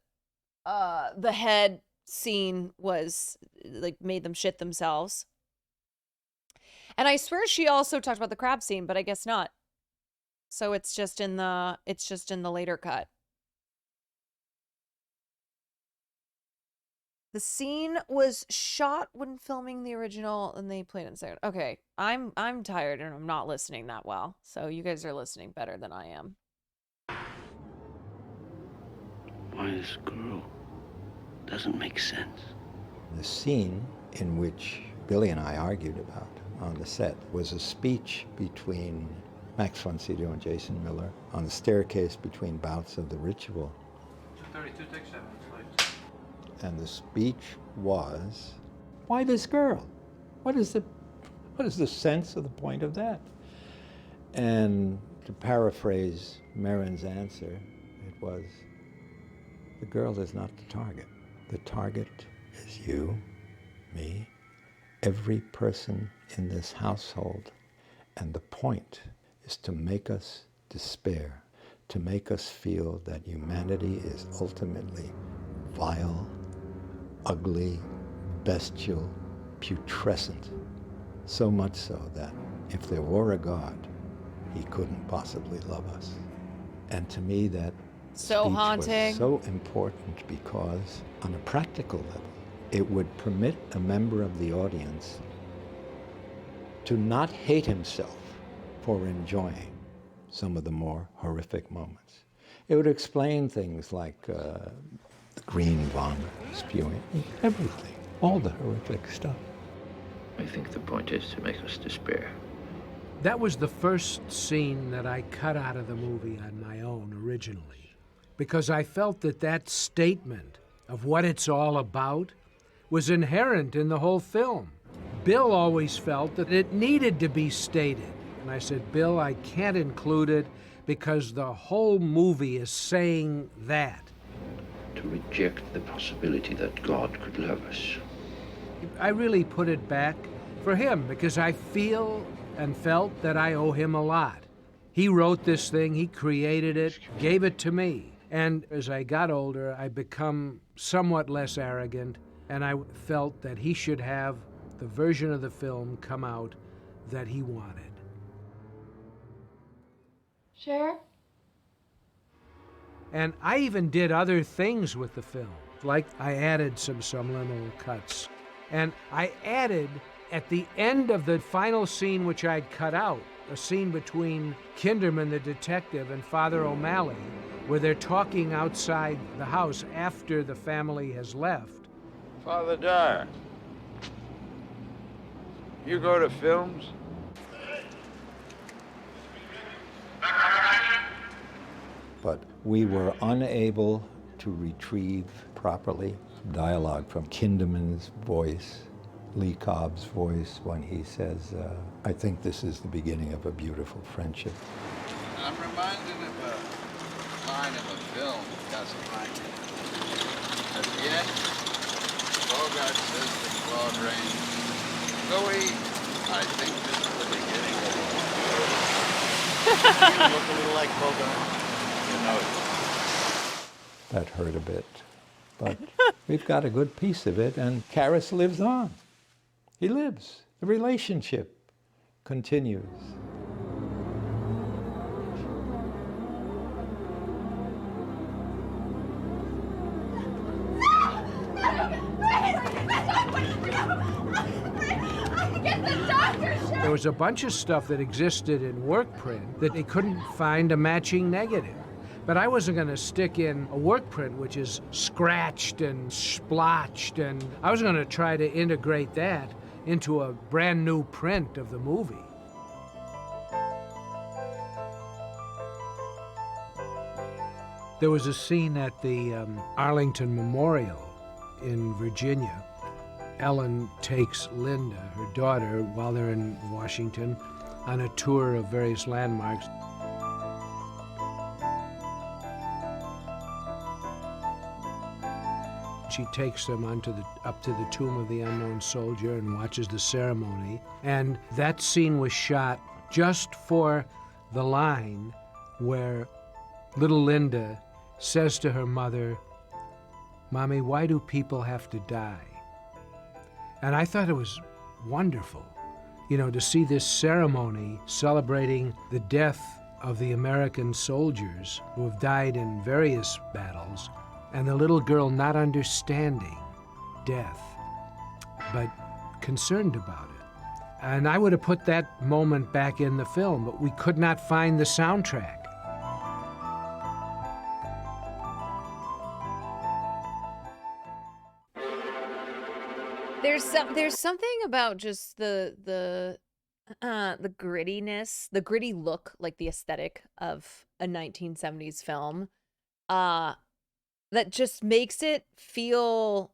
head scene was like made them shit themselves. And I swear she also talked about the crab scene, but I guess not. So it's just in the later cut. The scene was shot when filming the original, and they played it in the second. Okay, I'm tired and I'm not listening that well. So you guys are listening better than I am. Why this girl doesn't make sense. The scene in which Billy and I argued about on the set was a speech between Max von Sydow and Jason Miller on the staircase between bouts of the ritual. 232, take 7, please. And the speech was, why this girl? What is the sense of the point of that? And to paraphrase Marin's answer, it was, the girl is not the target. The target is you, me, every person in this household. And the point is to make us despair, to make us feel that humanity is ultimately vile, ugly, bestial, putrescent. So much so that if there were a God, he couldn't possibly love us. And to me, that So speech haunting. was so important because on a practical level, it would permit a member of the audience to not hate himself for enjoying some of the more horrific moments. It would explain things like the green vomit spewing, everything, all the horrific stuff. I think the point is to make us despair. That was the first scene that I cut out of the movie on my own originally, because I felt that that statement of what it's all about was inherent in the whole film. Bill always felt that it needed to be stated. And I said, Bill, I can't include it because the whole movie is saying that. To reject the possibility that God could love us. I really put it back for him because I feel and felt that I owe him a lot. He wrote this thing, he created it, gave it to me. And as I got older, I become somewhat less arrogant, and I felt that he should have the version of the film come out that he wanted. Cher? And I even did other things with the film, like I added some subliminal cuts. And I added, at the end of the final scene which I'd cut out, a scene between Kinderman, the detective, and Father O'Malley, where they're talking outside the house after the family has left. Father Dyer, you go to films? But we were unable to retrieve properly dialogue from Kinderman's voice, Lee Cobb's voice, when he says, I think this is the beginning of a beautiful friendship. I'm reminded of a line of a film, Casablanca. At the end, Bogart says to Claude Rains, Louis, I think this is the beginning of a... You look a little like Bogart. You know it. That hurt a bit, but we've got a good piece of it, and Karras lives on. He lives. The relationship continues. There was a bunch of stuff that existed in work print that they couldn't find a matching negative. But I wasn't going to stick in a work print which is scratched and splotched, and I was going to try to integrate that into a brand new print of the movie. There was a scene at the Arlington Memorial in Virginia. Ellen takes Linda, her daughter, while they're in Washington, on a tour of various landmarks. She takes them up to the tomb of the unknown soldier and watches the ceremony. And that scene was shot just for the line where little Linda says to her mother, Mommy, why do people have to die? And I thought it was wonderful, to see this ceremony celebrating the death of the American soldiers who have died in various battles, and the little girl not understanding death, but concerned about it. And I would have put that moment back in the film, but we could not find the soundtrack. There's something about just the grittiness, the gritty look, like the aesthetic of a 1970s film, that just makes it feel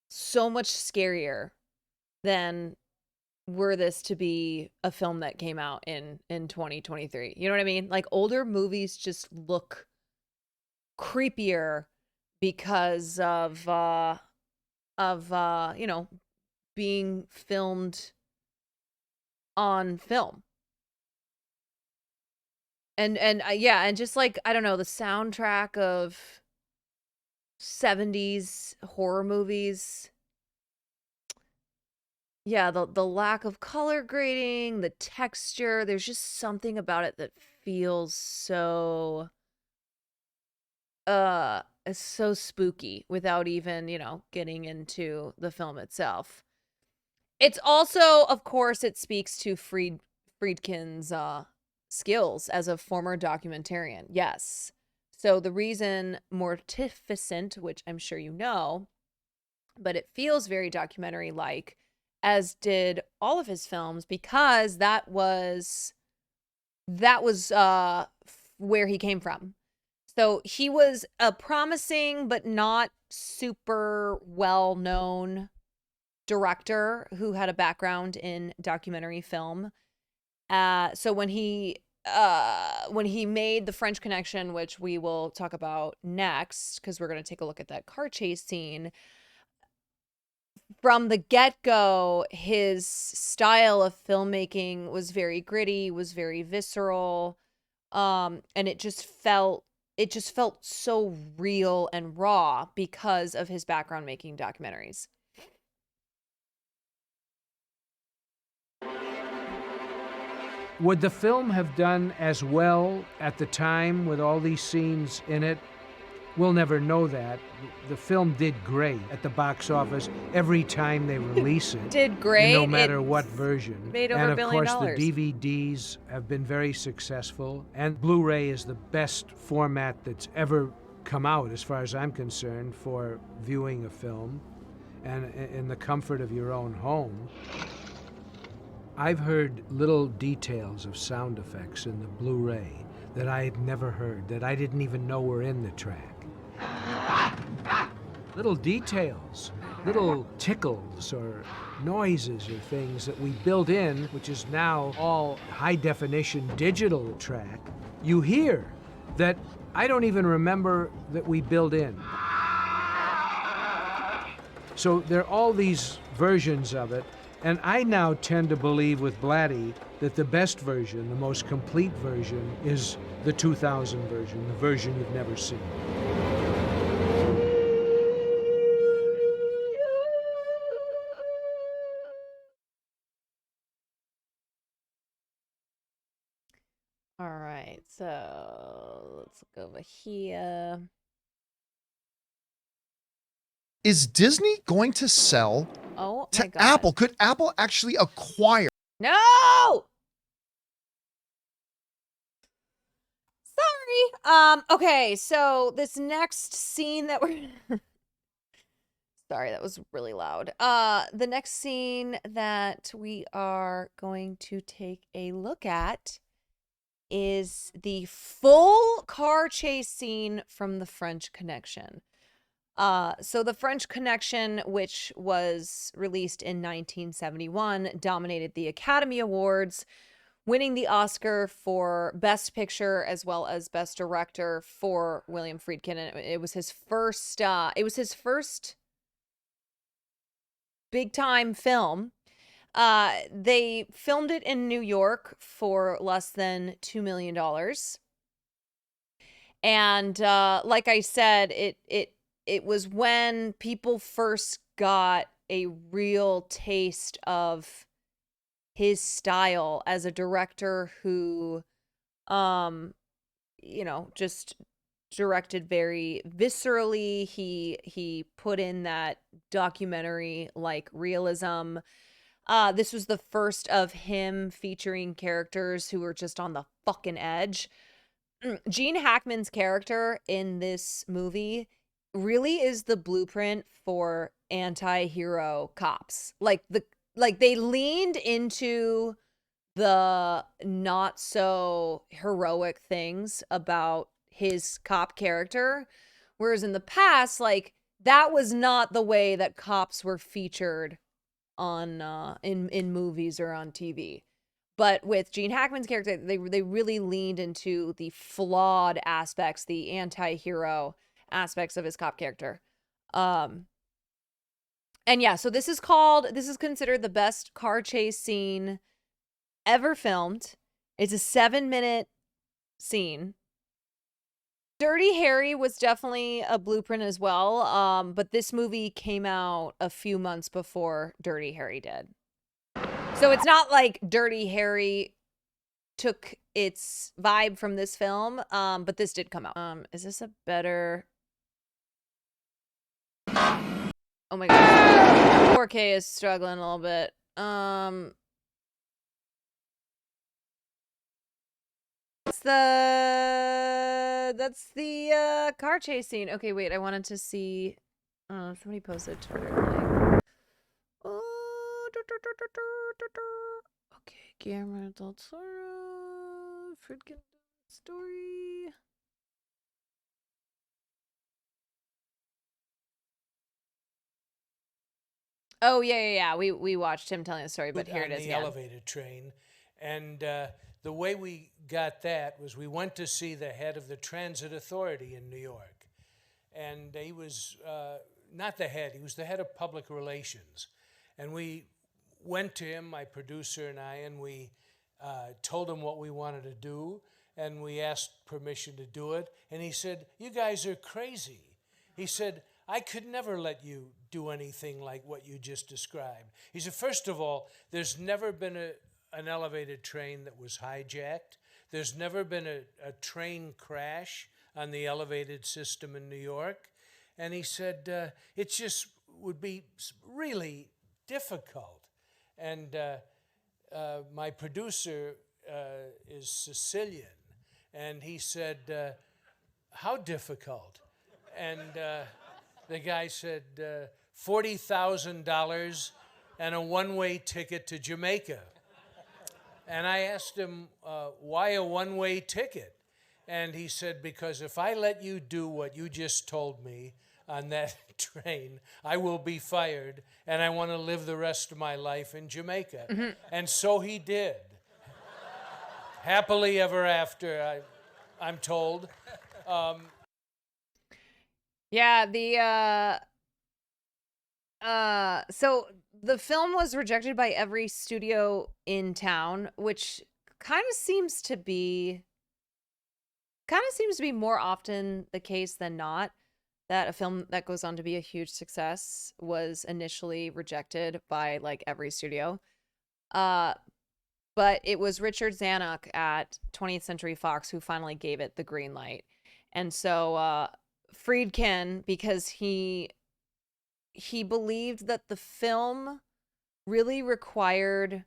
so much scarier than were this to be a film that came out in 2023. You know what I mean? Like, older movies just look creepier because of being filmed on film. And just like, I don't know, the soundtrack of 70s horror movies, yeah, the lack of color grading, the texture, there's just something about it that feels so it's so spooky without even, getting into the film itself. It's also, of course, it speaks to Friedkin's skills as a former documentarian. Yes. So the reason Mortificent, which I'm sure you know, but it feels very documentary-like, as did all of his films, because that was where he came from. So he was a promising but not super well-known director who had a background in documentary film. So when he made The French Connection, which we will talk about next, because we're going to take a look at that car chase scene, from the get-go, his style of filmmaking was very gritty, was very visceral, and it just felt so real and raw because of his background making documentaries. Would the film have done as well at the time with all these scenes in it? We'll never know that. The film did great at the box office every time they release it. Did great. No matter what version. Made over and $1 of billion. course, the DVDs have been very successful. And Blu-ray is the best format that's ever come out, as far as I'm concerned, for viewing a film and in the comfort of your own home. I've heard little details of sound effects in the Blu-ray that I had never heard, that I didn't even know were in the track. Little details, little tickles or noises or things that we built in, which is now all high-definition digital track, you hear that I don't even remember that we built in. So there are all these versions of it, and I now tend to believe with Blatty that the best version, the most complete version, is the 2000 version, the version you've never seen. All right, so let's look over here. Is Disney going to sell to Apple? Could Apple actually acquire? No! Sorry. Okay, so this next scene that we're sorry, that was really loud. The next scene that we are going to take a look at is the full car chase scene from The French Connection. So The French Connection, which was released in 1971, dominated the Academy Awards, winning the Oscar for Best Picture as well as Best Director for William Friedkin. And it was his first big time film. They filmed it in New York for less than $2 million. And like I said, it was when people first got a real taste of his style as a director who, just directed very viscerally. He put in that documentary-like realism. This was the first of him featuring characters who were just on the fucking edge. Gene Hackman's character in this movie really is the blueprint for anti-hero cops. Like they leaned into the not so heroic things about his cop character, whereas in the past, like, that was not the way that cops were featured on in movies or on TV. But with Gene Hackman's character, they really leaned into the flawed aspects, the anti-hero aspects of his cop character. And yeah, so this is considered the best car chase scene ever filmed. It's a 7-minute scene. Dirty Harry was definitely a blueprint as well, but this movie came out a few months before Dirty Harry did. So it's not like Dirty Harry took its vibe from this film, but this did come out. Is this a better... Oh my god. 4K is struggling a little bit. That's the car chase scene. Okay, wait, I wanted to see... somebody posted Twitter like... Okay, Guillermo del Toro, Friedkin story. Oh yeah. We watched him telling the story, but here it is. On the elevator train, and the way we got that was we went to see the head of the Transit Authority in New York, and he was not the head; he was the head of public relations, and we went to him, my producer and I, and we told him what we wanted to do, and we asked permission to do it, and he said, "You guys are crazy." He said, "I could never let you do anything like what you just described." He said, "First of all, there's never been an elevated train that was hijacked. There's never been a train crash on the elevated system in New York." And he said, "It just would be really difficult." And my producer is Sicilian, and he said, "How difficult?" And the guy said, $40,000 and a one-way ticket to Jamaica. And I asked him, why a one-way ticket? And he said, because if I let you do what you just told me on that train, I will be fired, and I want to live the rest of my life in Jamaica. Mm-hmm. And so he did. Happily ever after, I'm told. Yeah, so the film was rejected by every studio in town, which kind of seems to be more often the case than not, that a film that goes on to be a huge success was initially rejected by like every studio. But it was Richard Zanuck at 20th Century Fox who finally gave it the green light. And so Friedkin, because he believed that the film really required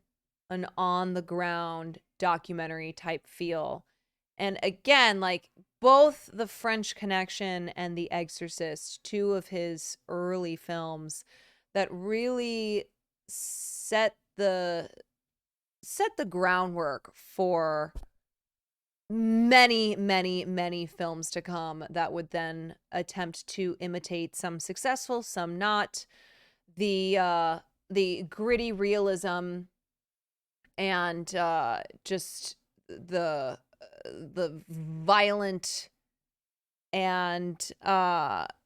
an on-the-ground documentary type feel. And again, like both The French Connection and The Exorcist, two of his early films that really set the groundwork for many films to come that would then attempt to imitate, some successful, some not, the gritty realism and just the violent and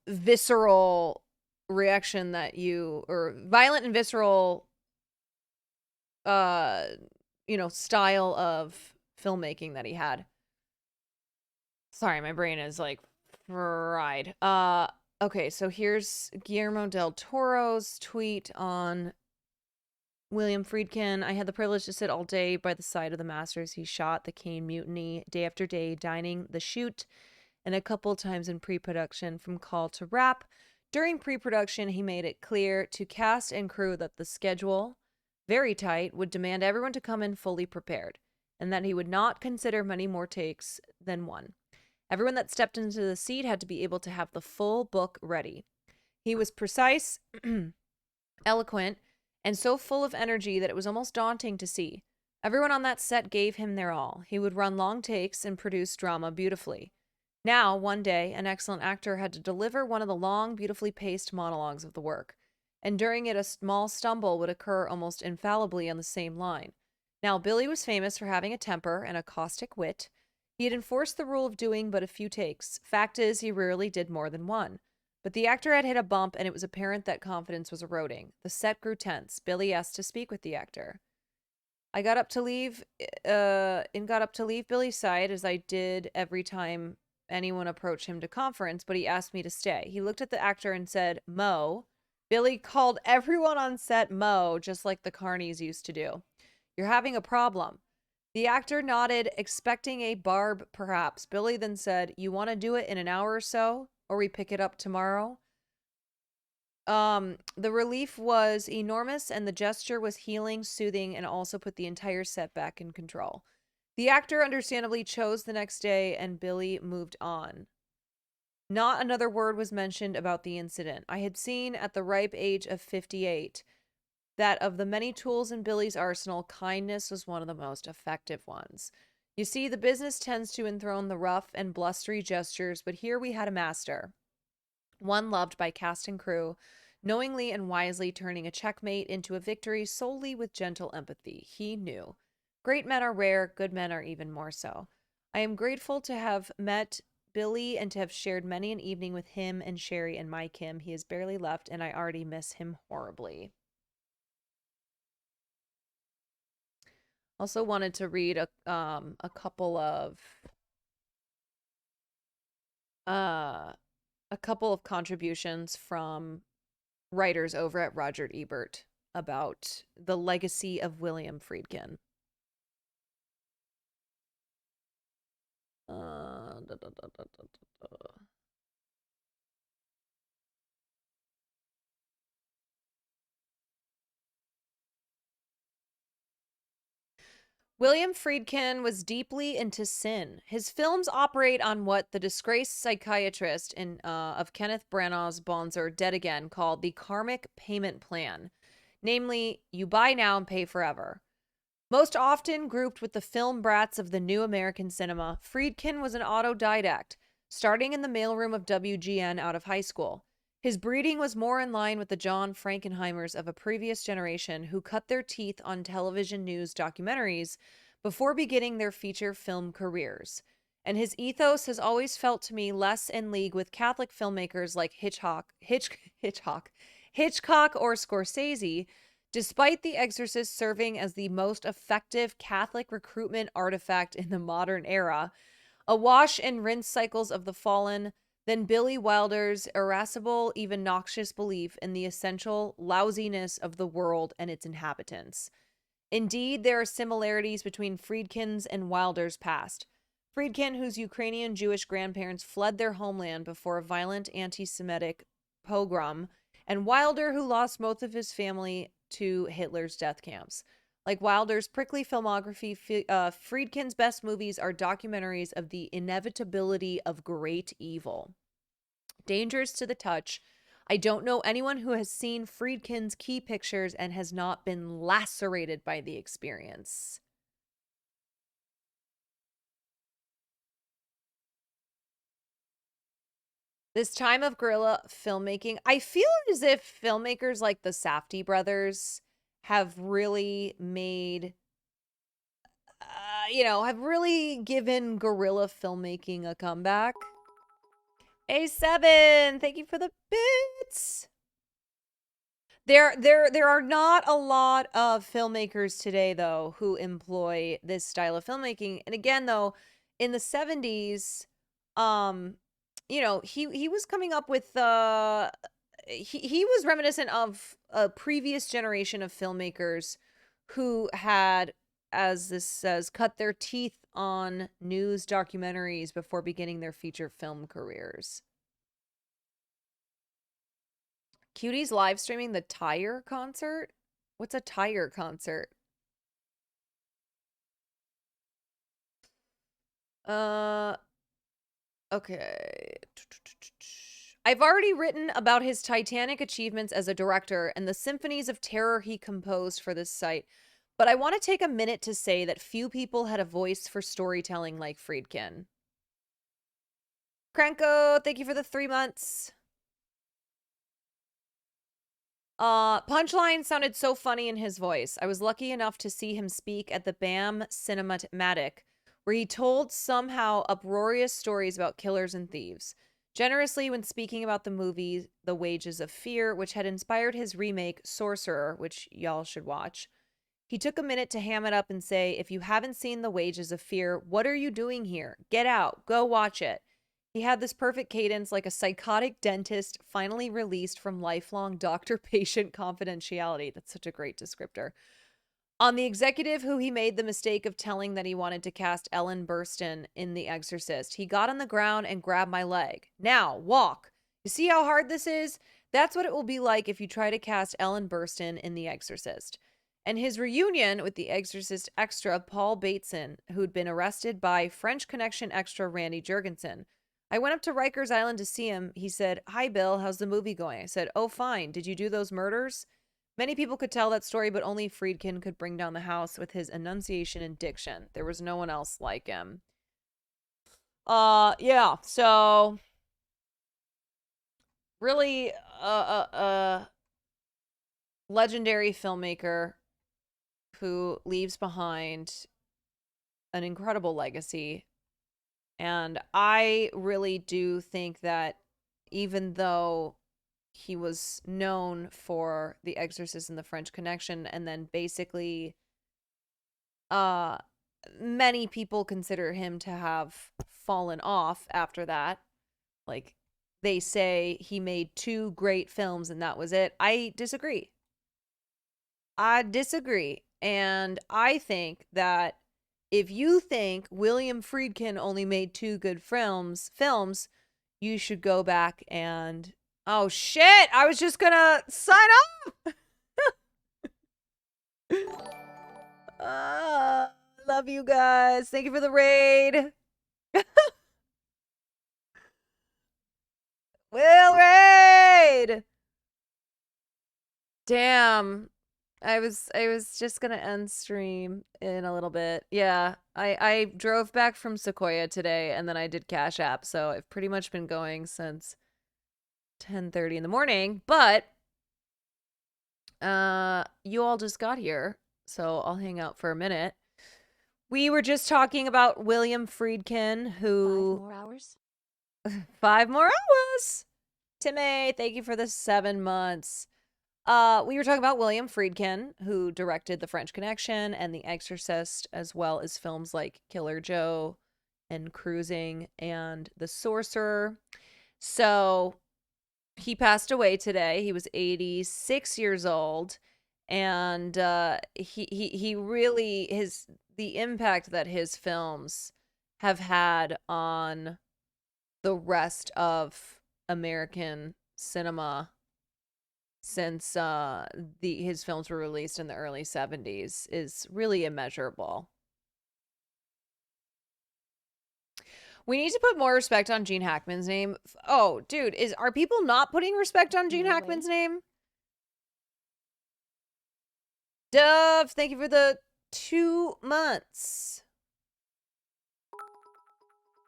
visceral reaction that violent and visceral style of filmmaking that he had. Sorry, my brain is like fried. Okay, so here's Guillermo del Toro's tweet on William Friedkin. I had the privilege to sit all day by the side of the masters he shot, The Caine Mutiny, day after day, dining the shoot, and a couple times in pre-production from call to wrap. During pre-production, he made it clear to cast and crew that the schedule, very tight, would demand everyone to come in fully prepared, and that he would not consider many more takes than one. Everyone that stepped into the seat had to be able to have the full book ready. He was precise, eloquent, and so full of energy that it was almost daunting to see. Everyone on that set gave him their all. He would run long takes and produce drama beautifully. Now, one day, an excellent actor had to deliver one of the long, beautifully paced monologues of the work, and during it a small stumble would occur almost infallibly on the same line. Now, Billy was famous for having a temper and a caustic wit. He had enforced the rule of doing but a few takes. Fact is, he rarely did more than one. But the actor had hit a bump, and it was apparent that confidence was eroding. The set grew tense. Billy asked to speak with the actor. I got up to leave Billy's side, as I did every time anyone approached him to conference, but he asked me to stay. He looked at the actor and said, "Mo." Billy called everyone on set Mo, just like the Carnies used to do. You're having a problem. The actor nodded, expecting a barb, perhaps. Billy then said, you want to do it in an hour or so? Or we pick it up tomorrow? The relief was enormous, and the gesture was healing, soothing, and also put the entire set back in control. The actor understandably chose the next day, and Billy moved on. Not another word was mentioned about the incident. I had seen at the ripe age of 58 that of the many tools in Billy's arsenal, kindness was one of the most effective ones. You see, the business tends to enthrone the rough and blustery gestures, but here we had a master. One loved by cast and crew, knowingly and wisely turning a checkmate into a victory solely with gentle empathy. He knew. Great men are rare, good men are even more so. I am grateful to have met Billy and to have shared many an evening with him and Sherry and my Kim. He has barely left, and I already miss him horribly. Also wanted to read a couple of contributions from writers over at Roger Ebert about the legacy of William Friedkin. William Friedkin was deeply into sin. His films operate on what the disgraced psychiatrist of Kenneth Branagh's Bonzer Dead Again called the karmic payment plan. Namely, you buy now and pay forever. Most often grouped with the film brats of the new American cinema, Friedkin was an autodidact, starting in the mailroom of WGN out of high school. His breeding was more in line with the John Frankenheimers of a previous generation who cut their teeth on television news documentaries before beginning their feature film careers. And his ethos has always felt to me less in league with Catholic filmmakers like Hitchcock or Scorsese, despite The Exorcist serving as the most effective Catholic recruitment artifact in the modern era, awash in rinse cycles of the fallen, than Billy Wilder's irascible, even noxious belief in the essential lousiness of the world and its inhabitants. Indeed, there are similarities between Friedkin's and Wilder's past. Friedkin, whose Ukrainian Jewish grandparents fled their homeland before a violent anti-Semitic pogrom, and Wilder, who lost most of his family to Hitler's death camps. Like Wilder's prickly filmography, Friedkin's best movies are documentaries of the inevitability of great evil. Dangerous to the touch, I don't know anyone who has seen Friedkin's key pictures and has not been lacerated by the experience. This time of guerrilla filmmaking, I feel as if filmmakers like the Safdie brothers have really made, have really given guerrilla filmmaking a comeback. A7, thank you for the bits. There are not a lot of filmmakers today, though, who employ this style of filmmaking. And again, though, in the 70s, he was coming up with he was reminiscent of a previous generation of filmmakers who had, as this says, cut their teeth on news documentaries before beginning their feature film careers. Cutie's live streaming the Tire concert? What's a Tire concert? Okay. I've already written about his titanic achievements as a director and the symphonies of terror he composed for this site, but I want to take a minute to say that few people had a voice for storytelling like Friedkin. Kranko, thank you for the 3 months. Punchline sounded so funny in his voice. I was lucky enough to see him speak at the BAM Cinematic, where he told somehow uproarious stories about killers and thieves. Generously, when speaking about the movie The Wages of Fear, which had inspired his remake Sorcerer, which y'all should watch, he took a minute to ham it up and say, if you haven't seen The Wages of Fear, what are you doing here? Get out. Go watch it. He had this perfect cadence like a psychotic dentist finally released from lifelong doctor-patient confidentiality. That's such a great descriptor. On the executive who he made the mistake of telling that he wanted to cast Ellen Burstyn in The Exorcist. He got on the ground and grabbed my leg. Now, walk. You see how hard this is? That's what it will be like if you try to cast Ellen Burstyn in The Exorcist. And his reunion with The Exorcist extra Paul Bateson, who'd been arrested by French Connection extra Randy Jurgensen. I went up to Rikers Island to see him. He said, "Hi, Bill. How's the movie going?" I said, "Oh, fine. Did you do those murders?" Many people could tell that story, but only Friedkin could bring down the house with his enunciation and diction. There was no one else like him. Yeah, so really legendary filmmaker who leaves behind an incredible legacy. And I really do think that even though he was known for The Exorcist and the French Connection, and then basically many people consider him to have fallen off after that. Like, they say he made 2 great films and that was it. I disagree. And I think that if you think William Friedkin only made 2 good films, you should go back and... Oh, shit! I was just gonna sign up! Love you guys. Thank you for the raid. Will raid! Damn. I was just gonna end stream in a little bit. Yeah, I drove back from Sequoia today, and then I did Cash App, so I've pretty much been going since 10:30 in the morning, but you all just got here, so I'll hang out for a minute. We were just talking about William Friedkin, who... 5 more hours? 5 more hours! Timmy, thank you for the 7 months. We were talking about William Friedkin, who directed The French Connection and The Exorcist, as well as films like Killer Joe and Cruising and The Sorcerer. So he passed away today. He was 86 years old, and he really, the impact that his films have had on the rest of American cinema since his films were released in the early 70s is really immeasurable. We need to put more respect on Gene Hackman's name. Oh, dude, are people not putting respect on Gene Hackman's name? Dove, thank you for the 2 months.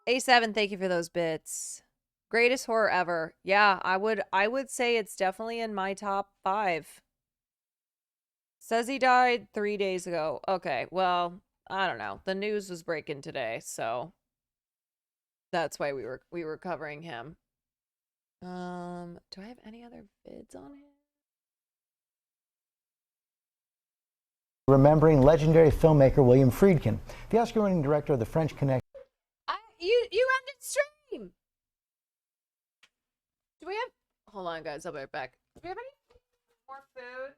A7, thank you for those bits. Greatest horror ever. Yeah, I would say it's definitely in my top 5. Says he died 3 days ago. Okay, well, I don't know. The news was breaking today, so that's why we were covering him. Do I have any other vids on him? Remembering legendary filmmaker William Friedkin, the Oscar-winning director of The French Connection. You ended stream. Do we have... Hold on, guys. I'll be right back. Do we have any more food?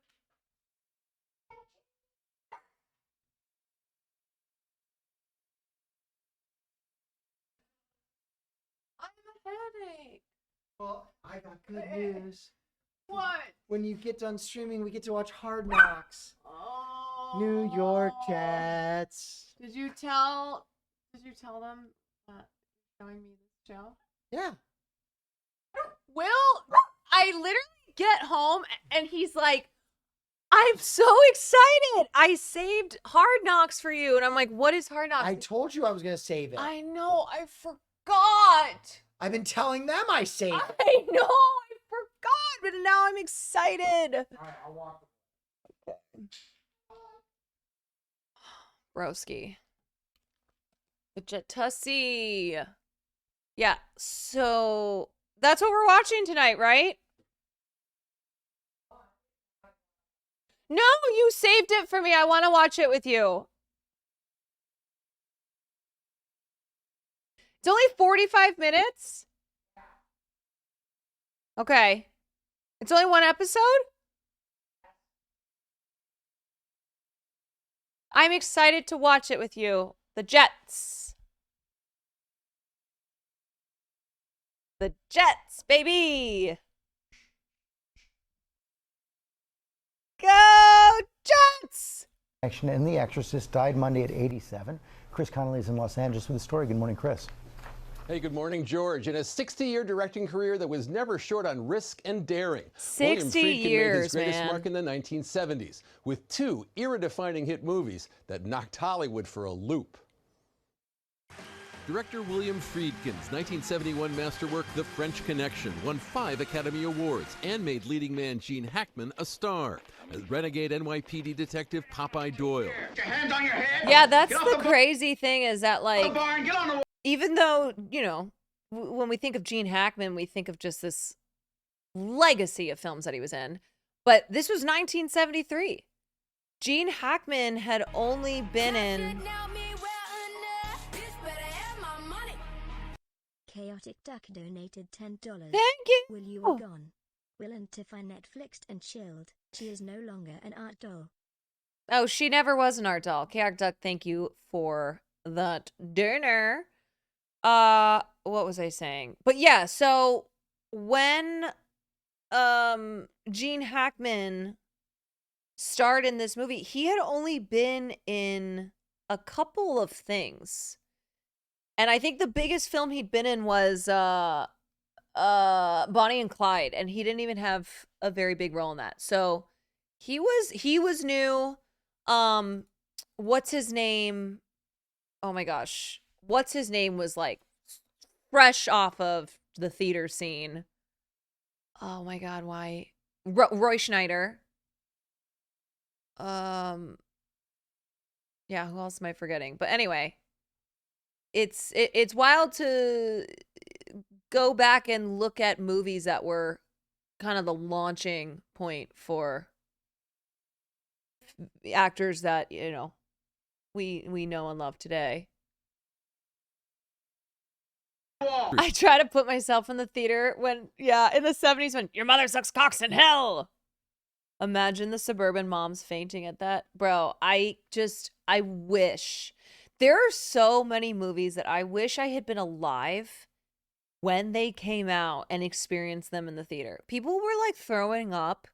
I have a headache. Well, I got good news. What? When you get done streaming, we get to watch Hard Knocks. Oh. New York Jets. Did you tell them that you're showing me this show? Yeah. I literally get home and he's like, "I'm so excited. I saved Hard Knocks for you." And I'm like, "What is Hard Knocks?" I told you I was going to save it. I know. I forgot. I've been telling them I saved it. I know. I forgot. But now I'm excited. All right, I'll walk. Broski. The Jet Tussy. Yeah, so that's what we're watching tonight, right? No, you saved it for me. I want to watch it with you. It's only 45 minutes? Okay. It's only 1 episode? I'm excited to watch it with you. The Jets. The Jets, baby. Go Jets! Action in The Exorcist died Monday at 87. Chris Connolly is in Los Angeles with the story. Good morning, Chris. Hey, good morning, George. In a 60-year directing career that was never short on risk and daring, 60 William Friedkin made his greatest man. mark in the 1970s with 2 era-defining hit movies that knocked Hollywood for a loop. Director William Friedkin's 1971 masterwork, The French Connection, won 5 Academy Awards and made leading man Gene Hackman a star as renegade NYPD detective Popeye Doyle. Yeah, that's the crazy thing is that, like, even though, you know, when we think of Gene Hackman, we think of just this legacy of films that he was in. But this was 1973. Gene Hackman had only been in... Chaotic Duck donated $10. Thank you. Will you are gone. Will and Tiffy Netflixed and chilled. She is no longer an art doll. Oh, she never was an art doll. Chaotic Duck, thank you for that dinner. What was I saying? But yeah, so when Gene Hackman starred in this movie, he had only been in a couple of things. And I think the biggest film he'd been in was Bonnie and Clyde, and he didn't even have a very big role in that. So he was new. What's his name? Oh my gosh. What's his name was like fresh off of the theater scene. Oh my God, why? Roy Schneider. Yeah, who else am I forgetting? But anyway, it's wild to go back and look at movies that were kind of the launching point for actors that, you know, we know and love today. I try to put myself in the theater when, yeah, in the 70s when your mother sucks cocks in hell. Imagine the suburban moms fainting at that. Bro, I wish. There are so many movies that I wish I had been alive when they came out and experienced them in the theater. People were like throwing up,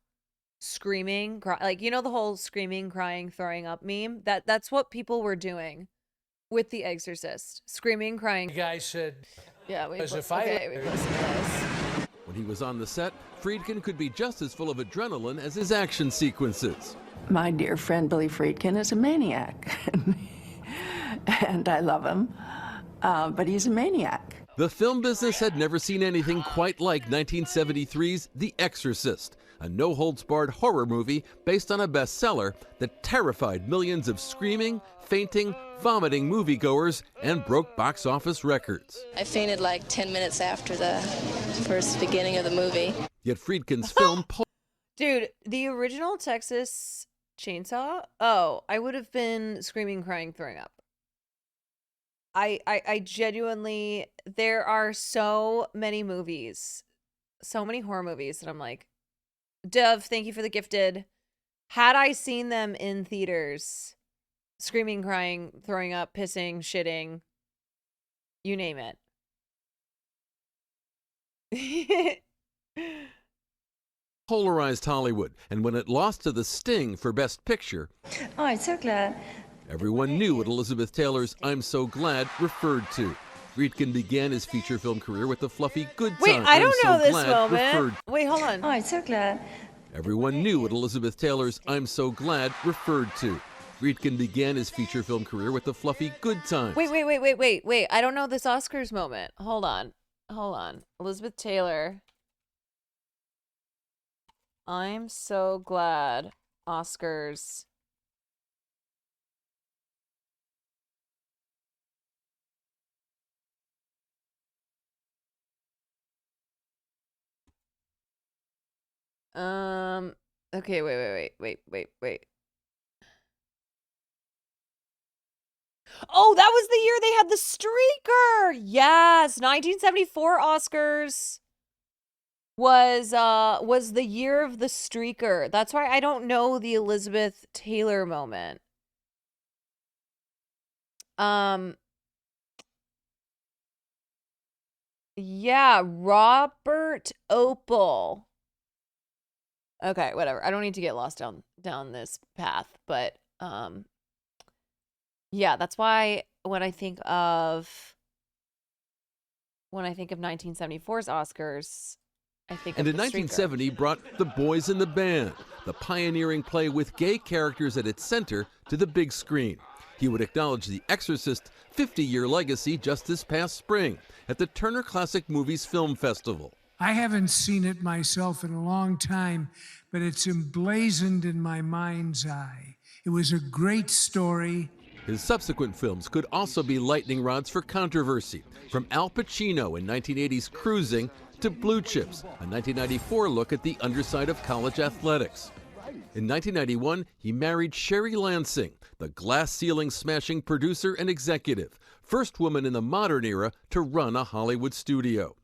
screaming, like, you know, the whole screaming, crying, throwing up meme? That's what people were doing with The Exorcist. Screaming, crying. The guy said, yeah, we as if okay, we listen to this. When he was on the set, Friedkin could be just as full of adrenaline as his action sequences. My dear friend Billy Friedkin is a maniac. And I love him, but he's a maniac. The film business had never seen anything quite like 1973's The Exorcist, a no-holds-barred horror movie based on a bestseller that terrified millions of screaming, fainting, vomiting moviegoers and broke box office records. I fainted like 10 minutes after the first beginning of the movie. Yet Friedkin's film... Dude, the original Texas Chainsaw? Oh, I would have been screaming, crying, throwing up. I genuinely, there are so many movies, so many horror movies that I'm like, Dove, thank you for the gifted. Had I seen them in theaters, screaming, crying, throwing up, pissing, shitting, you name it. Polarized Hollywood, and when it lost to The Sting for Best Picture, Oh, I'm so glad. everyone knew what Elizabeth Taylor's I'm So Glad referred to. Friedkin began his feature film career with the fluffy Good Time. Wait, I don't know I'm So this Glad moment. referred. Wait, hold on. Oh, I'm so glad. Everyone knew what Elizabeth Taylor's I'm So Glad referred to. Friedkin began his feature film career with the fluffy Good Times. Wait. I don't know this Oscars moment. Hold on. Elizabeth Taylor. I'm So Glad. Oscars. Okay, wait. Oh, that was the year they had the streaker. Yes, 1974 Oscars was the year of the streaker. That's why I don't know the Elizabeth Taylor moment. Yeah, Robert Opel. Okay, whatever. I don't need to get lost down this path, but yeah, that's why when I think of 1974's Oscars, I think And of in The Street 1970 brought The Boys in the Band, the pioneering play with gay characters at its center, to the big screen. He would acknowledge The Exorcist 50-year legacy just this past spring at the Turner Classic Movies Film Festival. I haven't seen it myself in a long time, but it's emblazoned in my mind's eye. It was a great story. His subsequent films could also be lightning rods for controversy, from Al Pacino in 1980's Cruising to Blue Chips, a 1994 look at the underside of college athletics. In 1991, he married Sherry Lansing, the glass-ceiling smashing producer and executive, first woman in the modern era to run a Hollywood studio.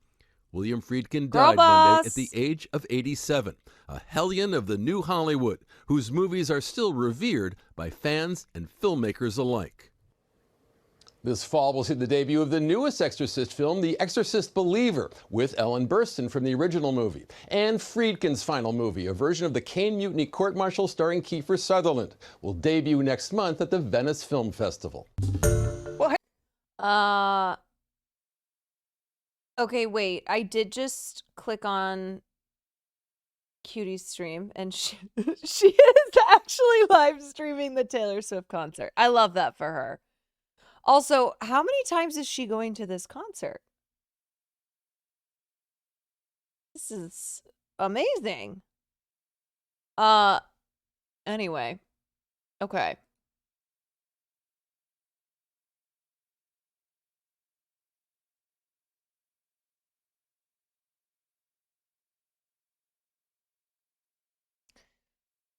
William Friedkin died Monday at the age of 87, a hellion of the new Hollywood, whose movies are still revered by fans and filmmakers alike. This fall, we'll see the debut of the newest Exorcist film, The Exorcist Believer, with Ellen Burstyn from the original movie, and Friedkin's final movie, a version of the Caine Mutiny court-martial starring Kiefer Sutherland, will debut next month at the Venice Film Festival. Okay, wait. I did just click on Cutie's stream, and she is actually live streaming the Taylor Swift concert. I love that for her. Also, how many times is she going to this concert? This is amazing. Anyway. Okay.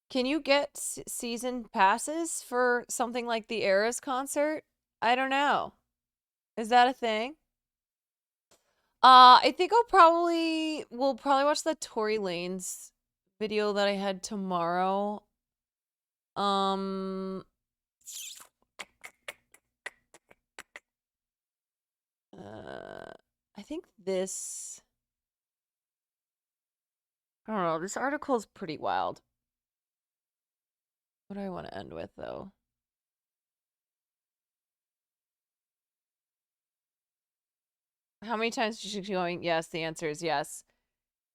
Can you get season passes for something like the Eras concert? I don't know. Is that a thing? I think we'll probably watch the Tory Lanez video that I had tomorrow. I think this, I don't know, this article is pretty wild. What do I want to end with, though? How many times is she going? Yes, the answer is yes.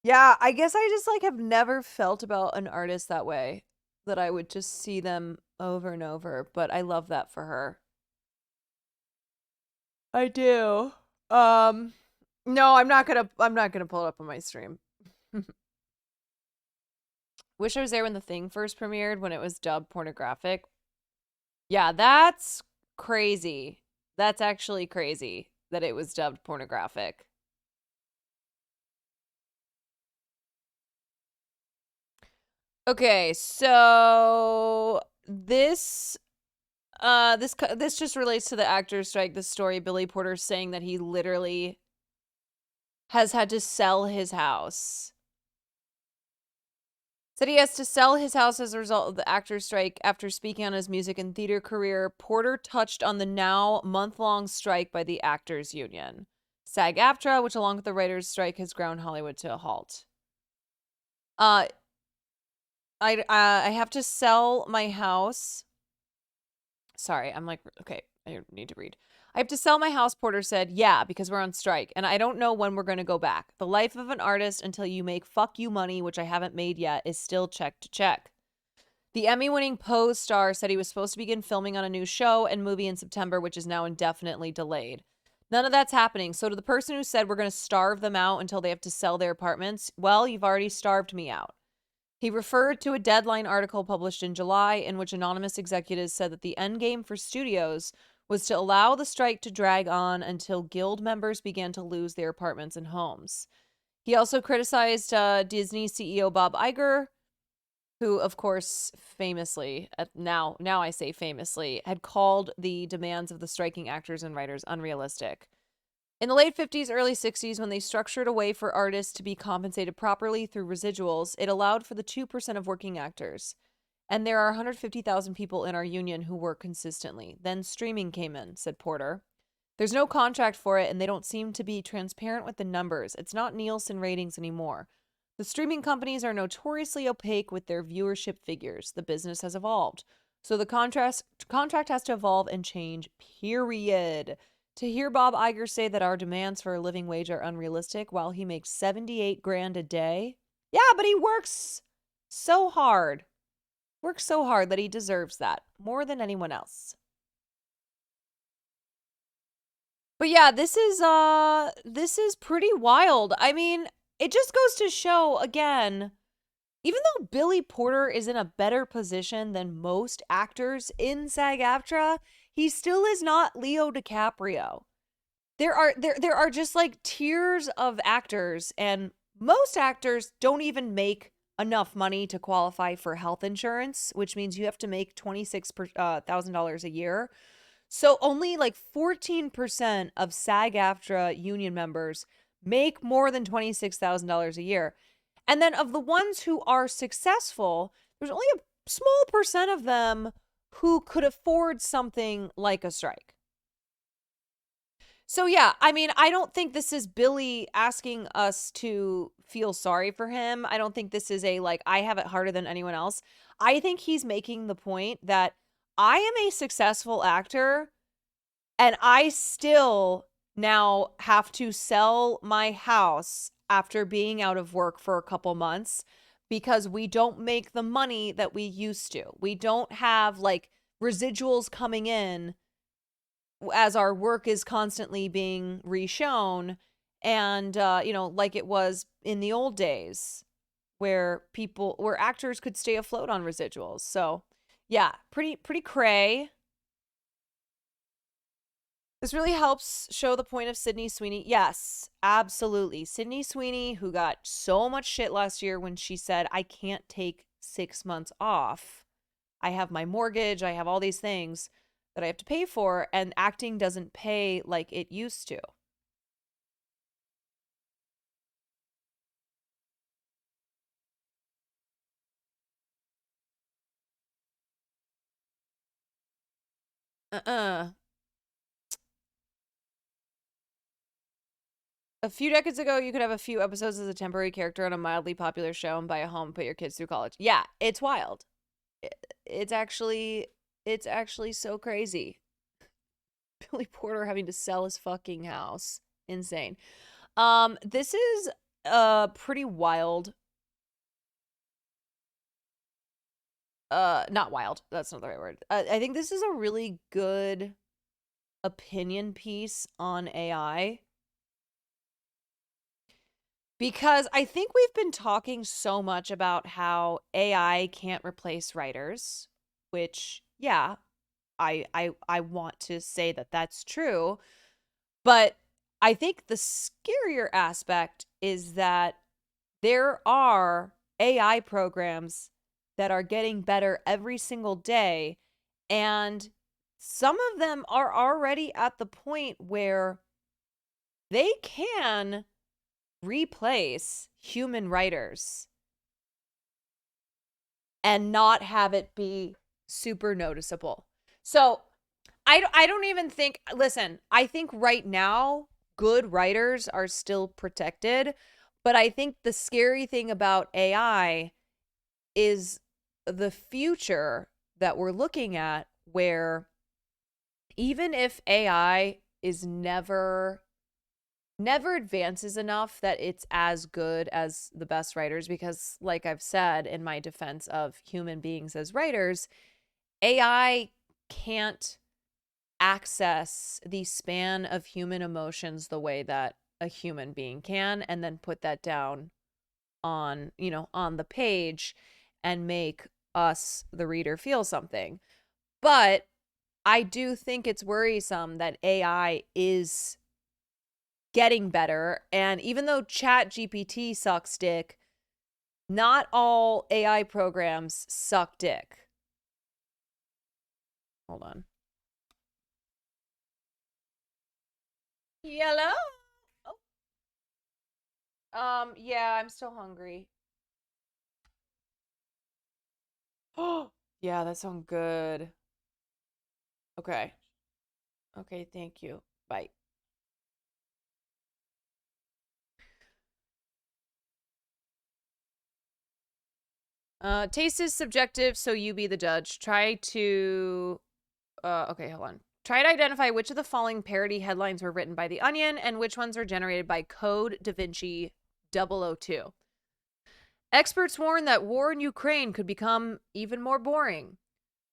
Yeah, I guess I just, like, have never felt about an artist that way, that I would just see them over and over, but I love that for her. I do. No, I'm not gonna pull it up on my stream. Wish I was there when The Thing first premiered, when it was dubbed pornographic. Yeah, that's crazy. That's actually crazy that it was dubbed pornographic. Okay, so this just relates to the actors' strike. This story, Billy Porter saying that he literally has had to sell his house. Said he has to sell his house as a result of the actors' strike. After speaking on his music and theater career, Porter touched on the now month-long strike by the Actors Union, SAG-AFTRA, which along with the writers' strike has ground Hollywood to a halt. I have to sell my house. Sorry, I'm like, okay, I need to read. I have to sell my house, Porter said. Yeah, because we're on strike, and I don't know when we're going to go back. The life of an artist until you make fuck you money, which I haven't made yet, is still check to check. The Emmy-winning Pose star said he was supposed to begin filming on a new show and movie in September, which is now indefinitely delayed. None of that's happening. So to the person who said we're going to starve them out until they have to sell their apartments, well, you've already starved me out. He referred to a Deadline article published in July in which anonymous executives said that the end game for studios was to allow the strike to drag on until guild members began to lose their apartments and homes. He also criticized Disney CEO Bob Iger, who, of course, famously, now I say famously, had called the demands of the striking actors and writers unrealistic. In the late 50s, early 60s, when they structured a way for artists to be compensated properly through residuals, it allowed for the 2% of working actors. And there are 150,000 people in our union who work consistently. Then streaming came in, said Porter. There's no contract for it, and they don't seem to be transparent with the numbers. It's not Nielsen ratings anymore. The streaming companies are notoriously opaque with their viewership figures. The business has evolved. So the contract has to evolve and change, period. To hear Bob Iger say that our demands for a living wage are unrealistic while he makes 78 grand a day. Yeah, but he works so hard. Works so hard that he deserves that more than anyone else. But yeah, this is pretty wild. I mean, it just goes to show again, even though Billy Porter is in a better position than most actors in SAG-AFTRA, he still is not Leo DiCaprio. There are just like tiers of actors, and most actors don't even make enough money to qualify for health insurance, which means you have to make $26,000 a year. So only like 14% of SAG-AFTRA union members make more than $26,000 a year. And then of the ones who are successful, there's only a small percent of them who could afford something like a strike. So yeah, I mean, I don't think this is Billy asking us to feel sorry for him. I don't think this is a like, I have it harder than anyone else. I think he's making the point that I am a successful actor and I still now have to sell my house after being out of work for a couple months because we don't make the money that we used to. We don't have like residuals coming in as our work is constantly being reshown, and like it was in the old days where actors could stay afloat on residuals. So yeah, pretty cray. This really helps show the point of Sydney Sweeney. Yes, absolutely. Sydney Sweeney, who got so much shit last year when she said, I can't take 6 months off. I have my mortgage, I have all these things that I have to pay for, and acting doesn't pay like it used to. A few decades ago, you could have a few episodes as a temporary character on a mildly popular show and buy a home and put your kids through college. Yeah, it's wild. It's actually so crazy. Billy Porter having to sell his fucking house. Insane. This is pretty wild. Not wild. That's not the right word. I think this is a really good opinion piece on AI. Because I think we've been talking so much about how AI can't replace writers, which, yeah, I want to say that that's true. But I think the scarier aspect is that there are AI programs that are getting better every single day. And some of them are already at the point where they can replace human writers and not have it be super noticeable. So I don't even think, listen, I think right now good writers are still protected, but I think the scary thing about AI is the future that we're looking at, where even if AI is never advances enough that it's as good as the best writers, because like I've said in my defense of human beings as writers, AI can't access the span of human emotions the way that a human being can, and then put that down on, on the page and make us, the reader, feel something. But I do think it's worrisome that AI is getting better. And even though ChatGPT sucks dick, not all AI programs suck dick. Hold on. Hello? Yeah, I'm still hungry. Yeah, that sounds good. Okay. Okay, thank you. Bye. Taste is subjective, so you be the judge. Try to... okay, hold on. Try to identify which of the following parody headlines were written by The Onion and which ones were generated by Code Da Vinci 002. Experts warn that war in Ukraine could become even more boring.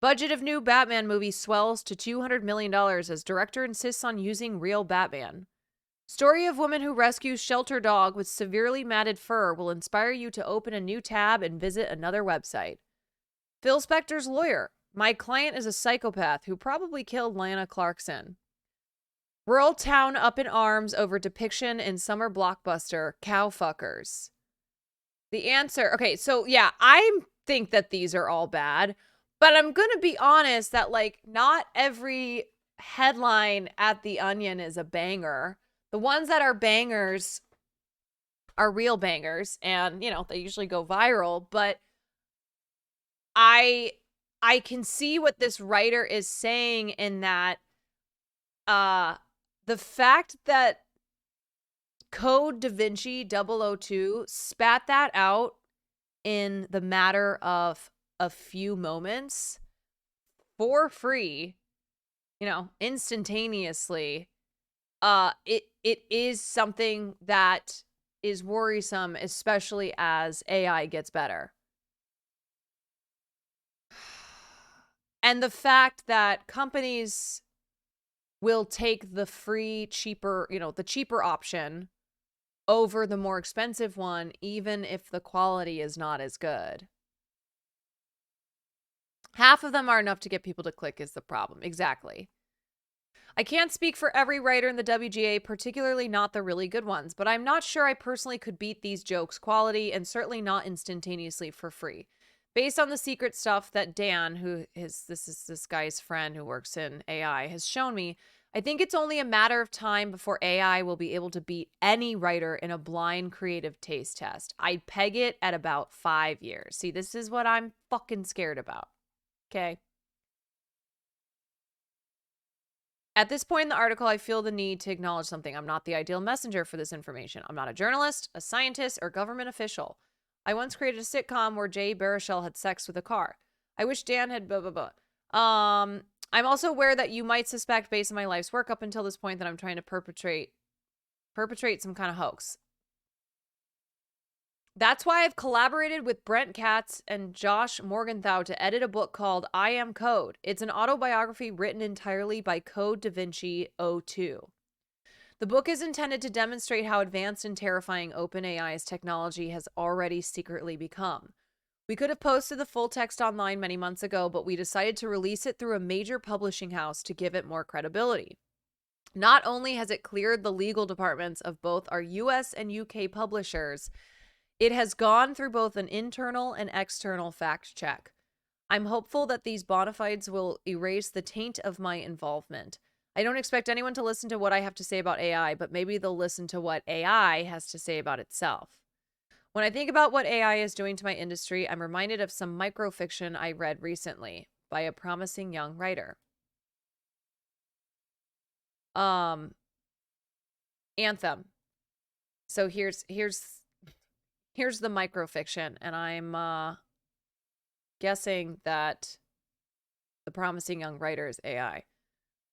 Budget of new Batman movie swells to $200 million as director insists on using real Batman. Story of woman who rescues shelter dog with severely matted fur will inspire you to open a new tab and visit another website. Phil Spector's lawyer. My client is a psychopath who probably killed Lana Clarkson. Rural town up in arms over depiction in summer blockbuster Cowfuckers. The answer. Okay, so yeah, I think that these are all bad, but I'm going to be honest that like not every headline at The Onion is a banger. The ones that are bangers are real bangers, and, you know, they usually go viral, but I can see what this writer is saying in that the fact that Code Da Vinci 002 spat that out in the matter of a few moments for free, you know, instantaneously, it is something that is worrisome, especially as AI gets better. And the fact that companies will take the free, cheaper, you know, the cheaper option over the more expensive one, even if the quality is not as good. Half of them are enough to get people to click is the problem. Exactly. I can't speak for every writer in the WGA, particularly not the really good ones, but I'm not sure I personally could beat these jokes' quality and certainly not instantaneously for free. Based on the secret stuff that Dan, this is this guy's friend who works in AI, has shown me, I think it's only a matter of time before AI will be able to beat any writer in a blind creative taste test. I'd peg it at about 5 years. See, this is what I'm fucking scared about. Okay. At this point in the article, I feel the need to acknowledge something. I'm not the ideal messenger for this information. I'm not a journalist, a scientist, or government official. I once created a sitcom where Jay Baruchel had sex with a car. I wish Dan had blah, blah, blah. I'm also aware that you might suspect, based on my life's work up until this point, that I'm trying to perpetrate some kind of hoax. That's why I've collaborated with Brent Katz and Josh Morgenthau to edit a book called I Am Code. It's an autobiography written entirely by Code Da Vinci 02. The book is intended to demonstrate how advanced and terrifying OpenAI's technology has already secretly become. We could have posted the full text online many months ago, but we decided to release it through a major publishing house to give it more credibility. Not only has it cleared the legal departments of both our US and UK publishers, it has gone through both an internal and external fact check. I'm hopeful that these bona fides will erase the taint of my involvement. I don't expect anyone to listen to what I have to say about AI, but maybe they'll listen to what AI has to say about itself. When I think about what AI is doing to my industry, I'm reminded of some microfiction I read recently by a promising young writer. Anthem. So here's the microfiction, and I'm guessing that the promising young writer is AI.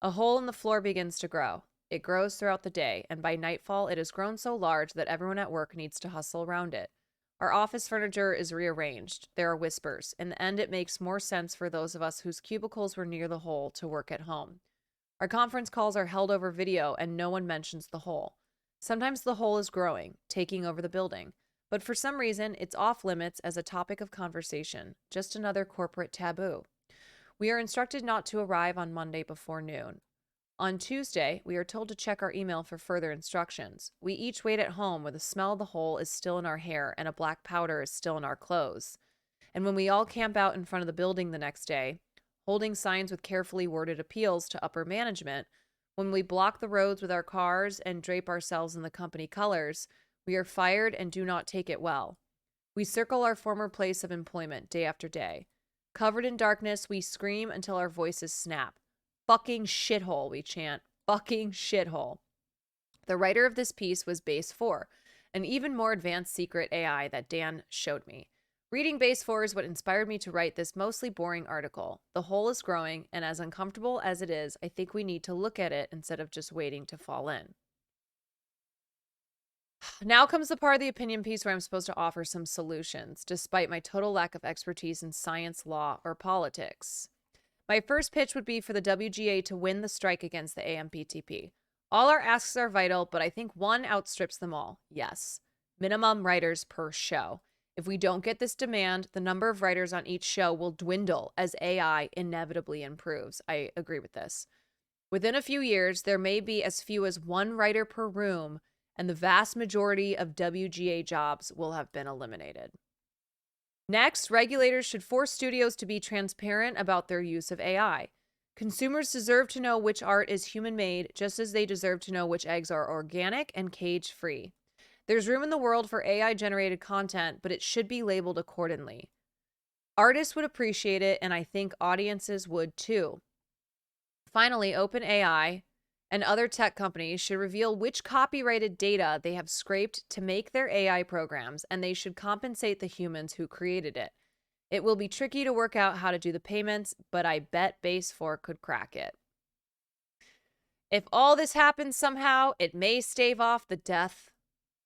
A hole in the floor begins to grow. It grows throughout the day, and by nightfall, it has grown so large that everyone at work needs to hustle around it. Our office furniture is rearranged. There are whispers. In the end, it makes more sense for those of us whose cubicles were near the hole to work at home. Our conference calls are held over video, and no one mentions the hole. Sometimes the hole is growing, taking over the building. But for some reason, it's off limits as a topic of conversation, just another corporate taboo. We are instructed not to arrive on Monday before noon. On Tuesday, we are told to check our email for further instructions. We each wait at home where the smell of the hole is still in our hair and a black powder is still in our clothes. And when we all camp out in front of the building the next day, holding signs with carefully worded appeals to upper management, when we block the roads with our cars and drape ourselves in the company colors, we are fired and do not take it well. We circle our former place of employment day after day. Covered in darkness, we scream until our voices snap. Fucking shithole, we chant. Fucking shithole. The writer of this piece was Base 4, an even more advanced secret AI that Dan showed me. Reading Base 4 is what inspired me to write this mostly boring article. The hole is growing, and as uncomfortable as it is, I think we need to look at it instead of just waiting to fall in. Now comes the part of the opinion piece where I'm supposed to offer some solutions, despite my total lack of expertise in science, law, or politics. My first pitch would be for the WGA to win the strike against the AMPTP. All our asks are vital, but I think one outstrips them all. Yes, minimum writers per show. If we don't get this demand, the number of writers on each show will dwindle as AI inevitably improves. I agree with this. Within a few years, there may be as few as one writer per room, and the vast majority of WGA jobs will have been eliminated. Next, regulators should force studios to be transparent about their use of AI. Consumers deserve to know which art is human-made, just as they deserve to know which eggs are organic and cage-free. There's room in the world for AI-generated content, but it should be labeled accordingly. Artists would appreciate it, and I think audiences would too. Finally, OpenAI and other tech companies should reveal which copyrighted data they have scraped to make their AI programs, and they should compensate the humans who created it. It will be tricky to work out how to do the payments, but I bet Base 4 could crack it. If all this happens somehow, it may stave off the death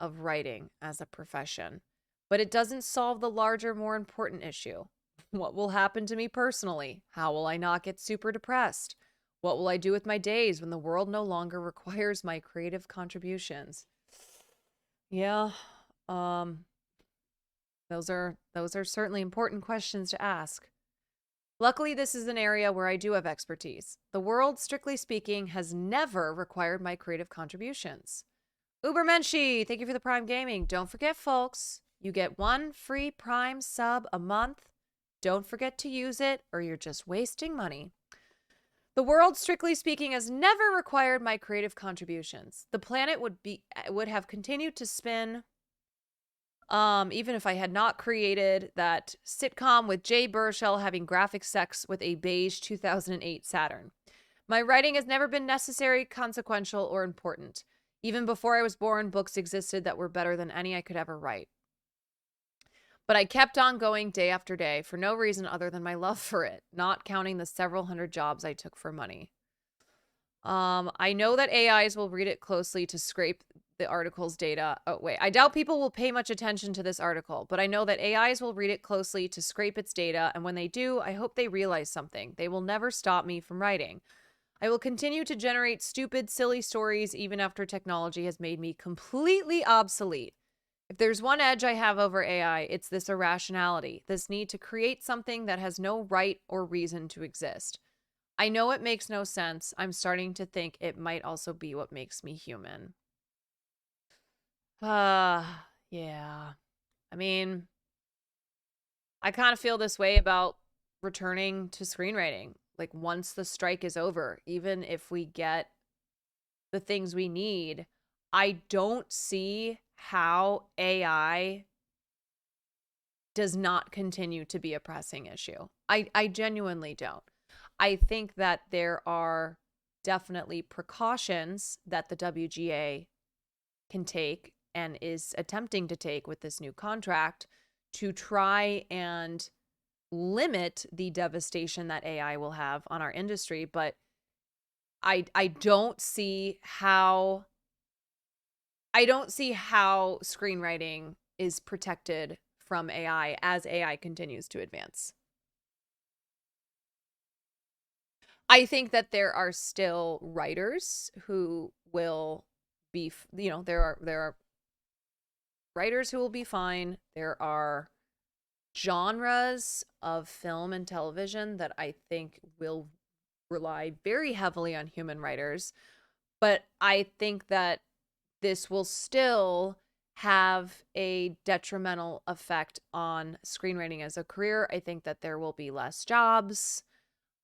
of writing as a profession, but it doesn't solve the larger, more important issue. What will happen to me personally? How will I not get super depressed? What will I do with my days when the world no longer requires my creative contributions? Yeah, those are certainly important questions to ask. Luckily, this is an area where I do have expertise. The world, strictly speaking, has never required my creative contributions. Ubermensch, thank you for the Prime Gaming. Don't forget, folks, you get 1 free Prime sub a month. Don't forget to use it, or you're just wasting money. The world, strictly speaking, has never required my creative contributions. The planet would have continued to spin, even if I had not created that sitcom with Jay Baruchel having graphic sex with a beige 2008 Saturn. My writing has never been necessary, consequential, or important. Even before I was born, books existed that were better than any I could ever write. But I kept on going day after day for no reason other than my love for it, not counting the several hundred jobs I took for money. I know that AIs will read it closely to scrape the article's data. Oh, wait. I doubt people will pay much attention to this article, but I know that AIs will read it closely to scrape its data, and when they do, I hope they realize something. They will never stop me from writing. I will continue to generate stupid, silly stories even after technology has made me completely obsolete. If there's one edge I have over AI, it's this irrationality, this need to create something that has no right or reason to exist. I know it makes no sense. I'm starting to think it might also be what makes me human. Yeah. I mean, I kind of feel this way about returning to screenwriting. Like, once the strike is over, even if we get the things we need, I don't see how AI does not continue to be a pressing issue. I genuinely don't. I think that there are definitely precautions that the WGA can take and is attempting to take with this new contract to try and limit the devastation that AI will have on our industry. But I don't see how screenwriting is protected from AI as AI continues to advance. I think that there are still writers who will be, there are writers who will be fine. There are genres of film and television that I think will rely very heavily on human writers. But I think that this will still have a detrimental effect on screenwriting as a career. I think that there will be less jobs.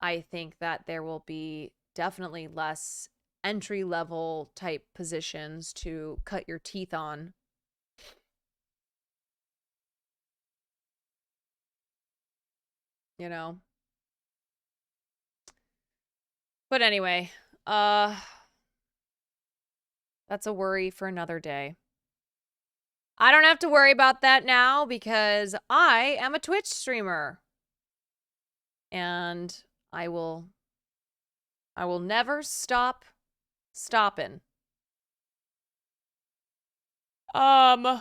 I think that there will be definitely less entry-level type positions to cut your teeth on. you know. But anyway, that's a worry for another day. I don't have to worry about that now because I am a Twitch streamer. And I will never stop stopping. All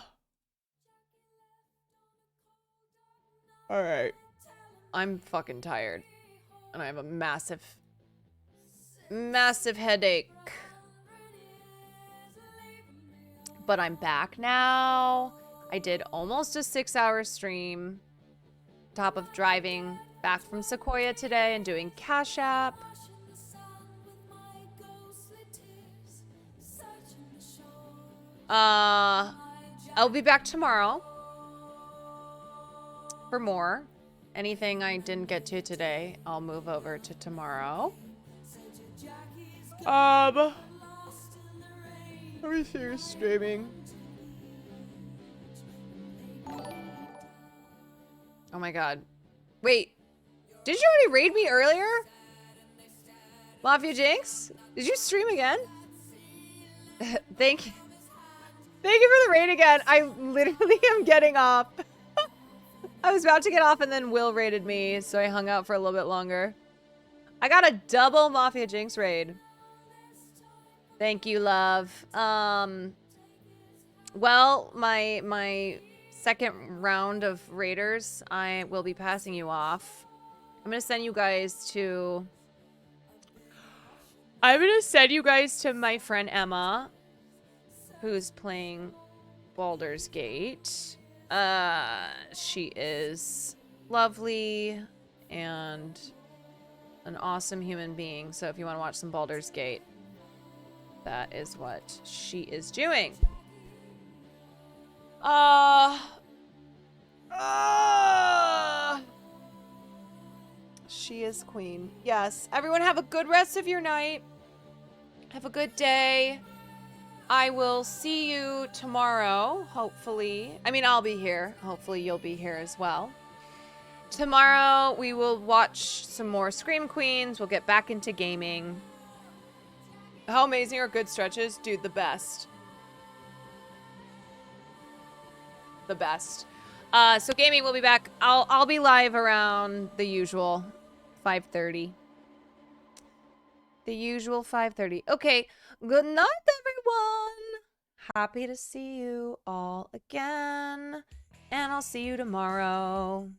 right. I'm fucking tired. And I have a massive headache. But I'm back now. I did almost a 6-hour stream. Top of driving back from Sequoia today and doing Cash App. I'll be back tomorrow for more. Anything I didn't get to today, I'll move over to tomorrow. Let me see your streaming. Oh my god. Wait. Did you already raid me earlier? Mafia Jinx? Did you stream again? Thank you. Thank you for the raid again. I literally am getting off. I was about to get off and then Will raided me, so I hung out for a little bit longer. I got a double Mafia Jinx raid. Thank you, love. Well, my second round of raiders, I will be passing you off. I'm gonna send you guys to my friend Emma, who's playing Baldur's Gate. She is lovely and an awesome human being. So if you want to watch some Baldur's Gate, that is what she is doing. She is queen. Yes. Everyone have a good rest of your night. Have a good day. I will see you tomorrow, hopefully. I mean, I'll be here. Hopefully you'll be here as well. Tomorrow we will watch some more Scream Queens. We'll get back into gaming. How amazing are good stretches? Dude, the best. The best. So gaming will be back. I'll be live around the usual 5:30. The usual 5:30. Okay. Good night, everyone. Happy to see you all again. And I'll see you tomorrow.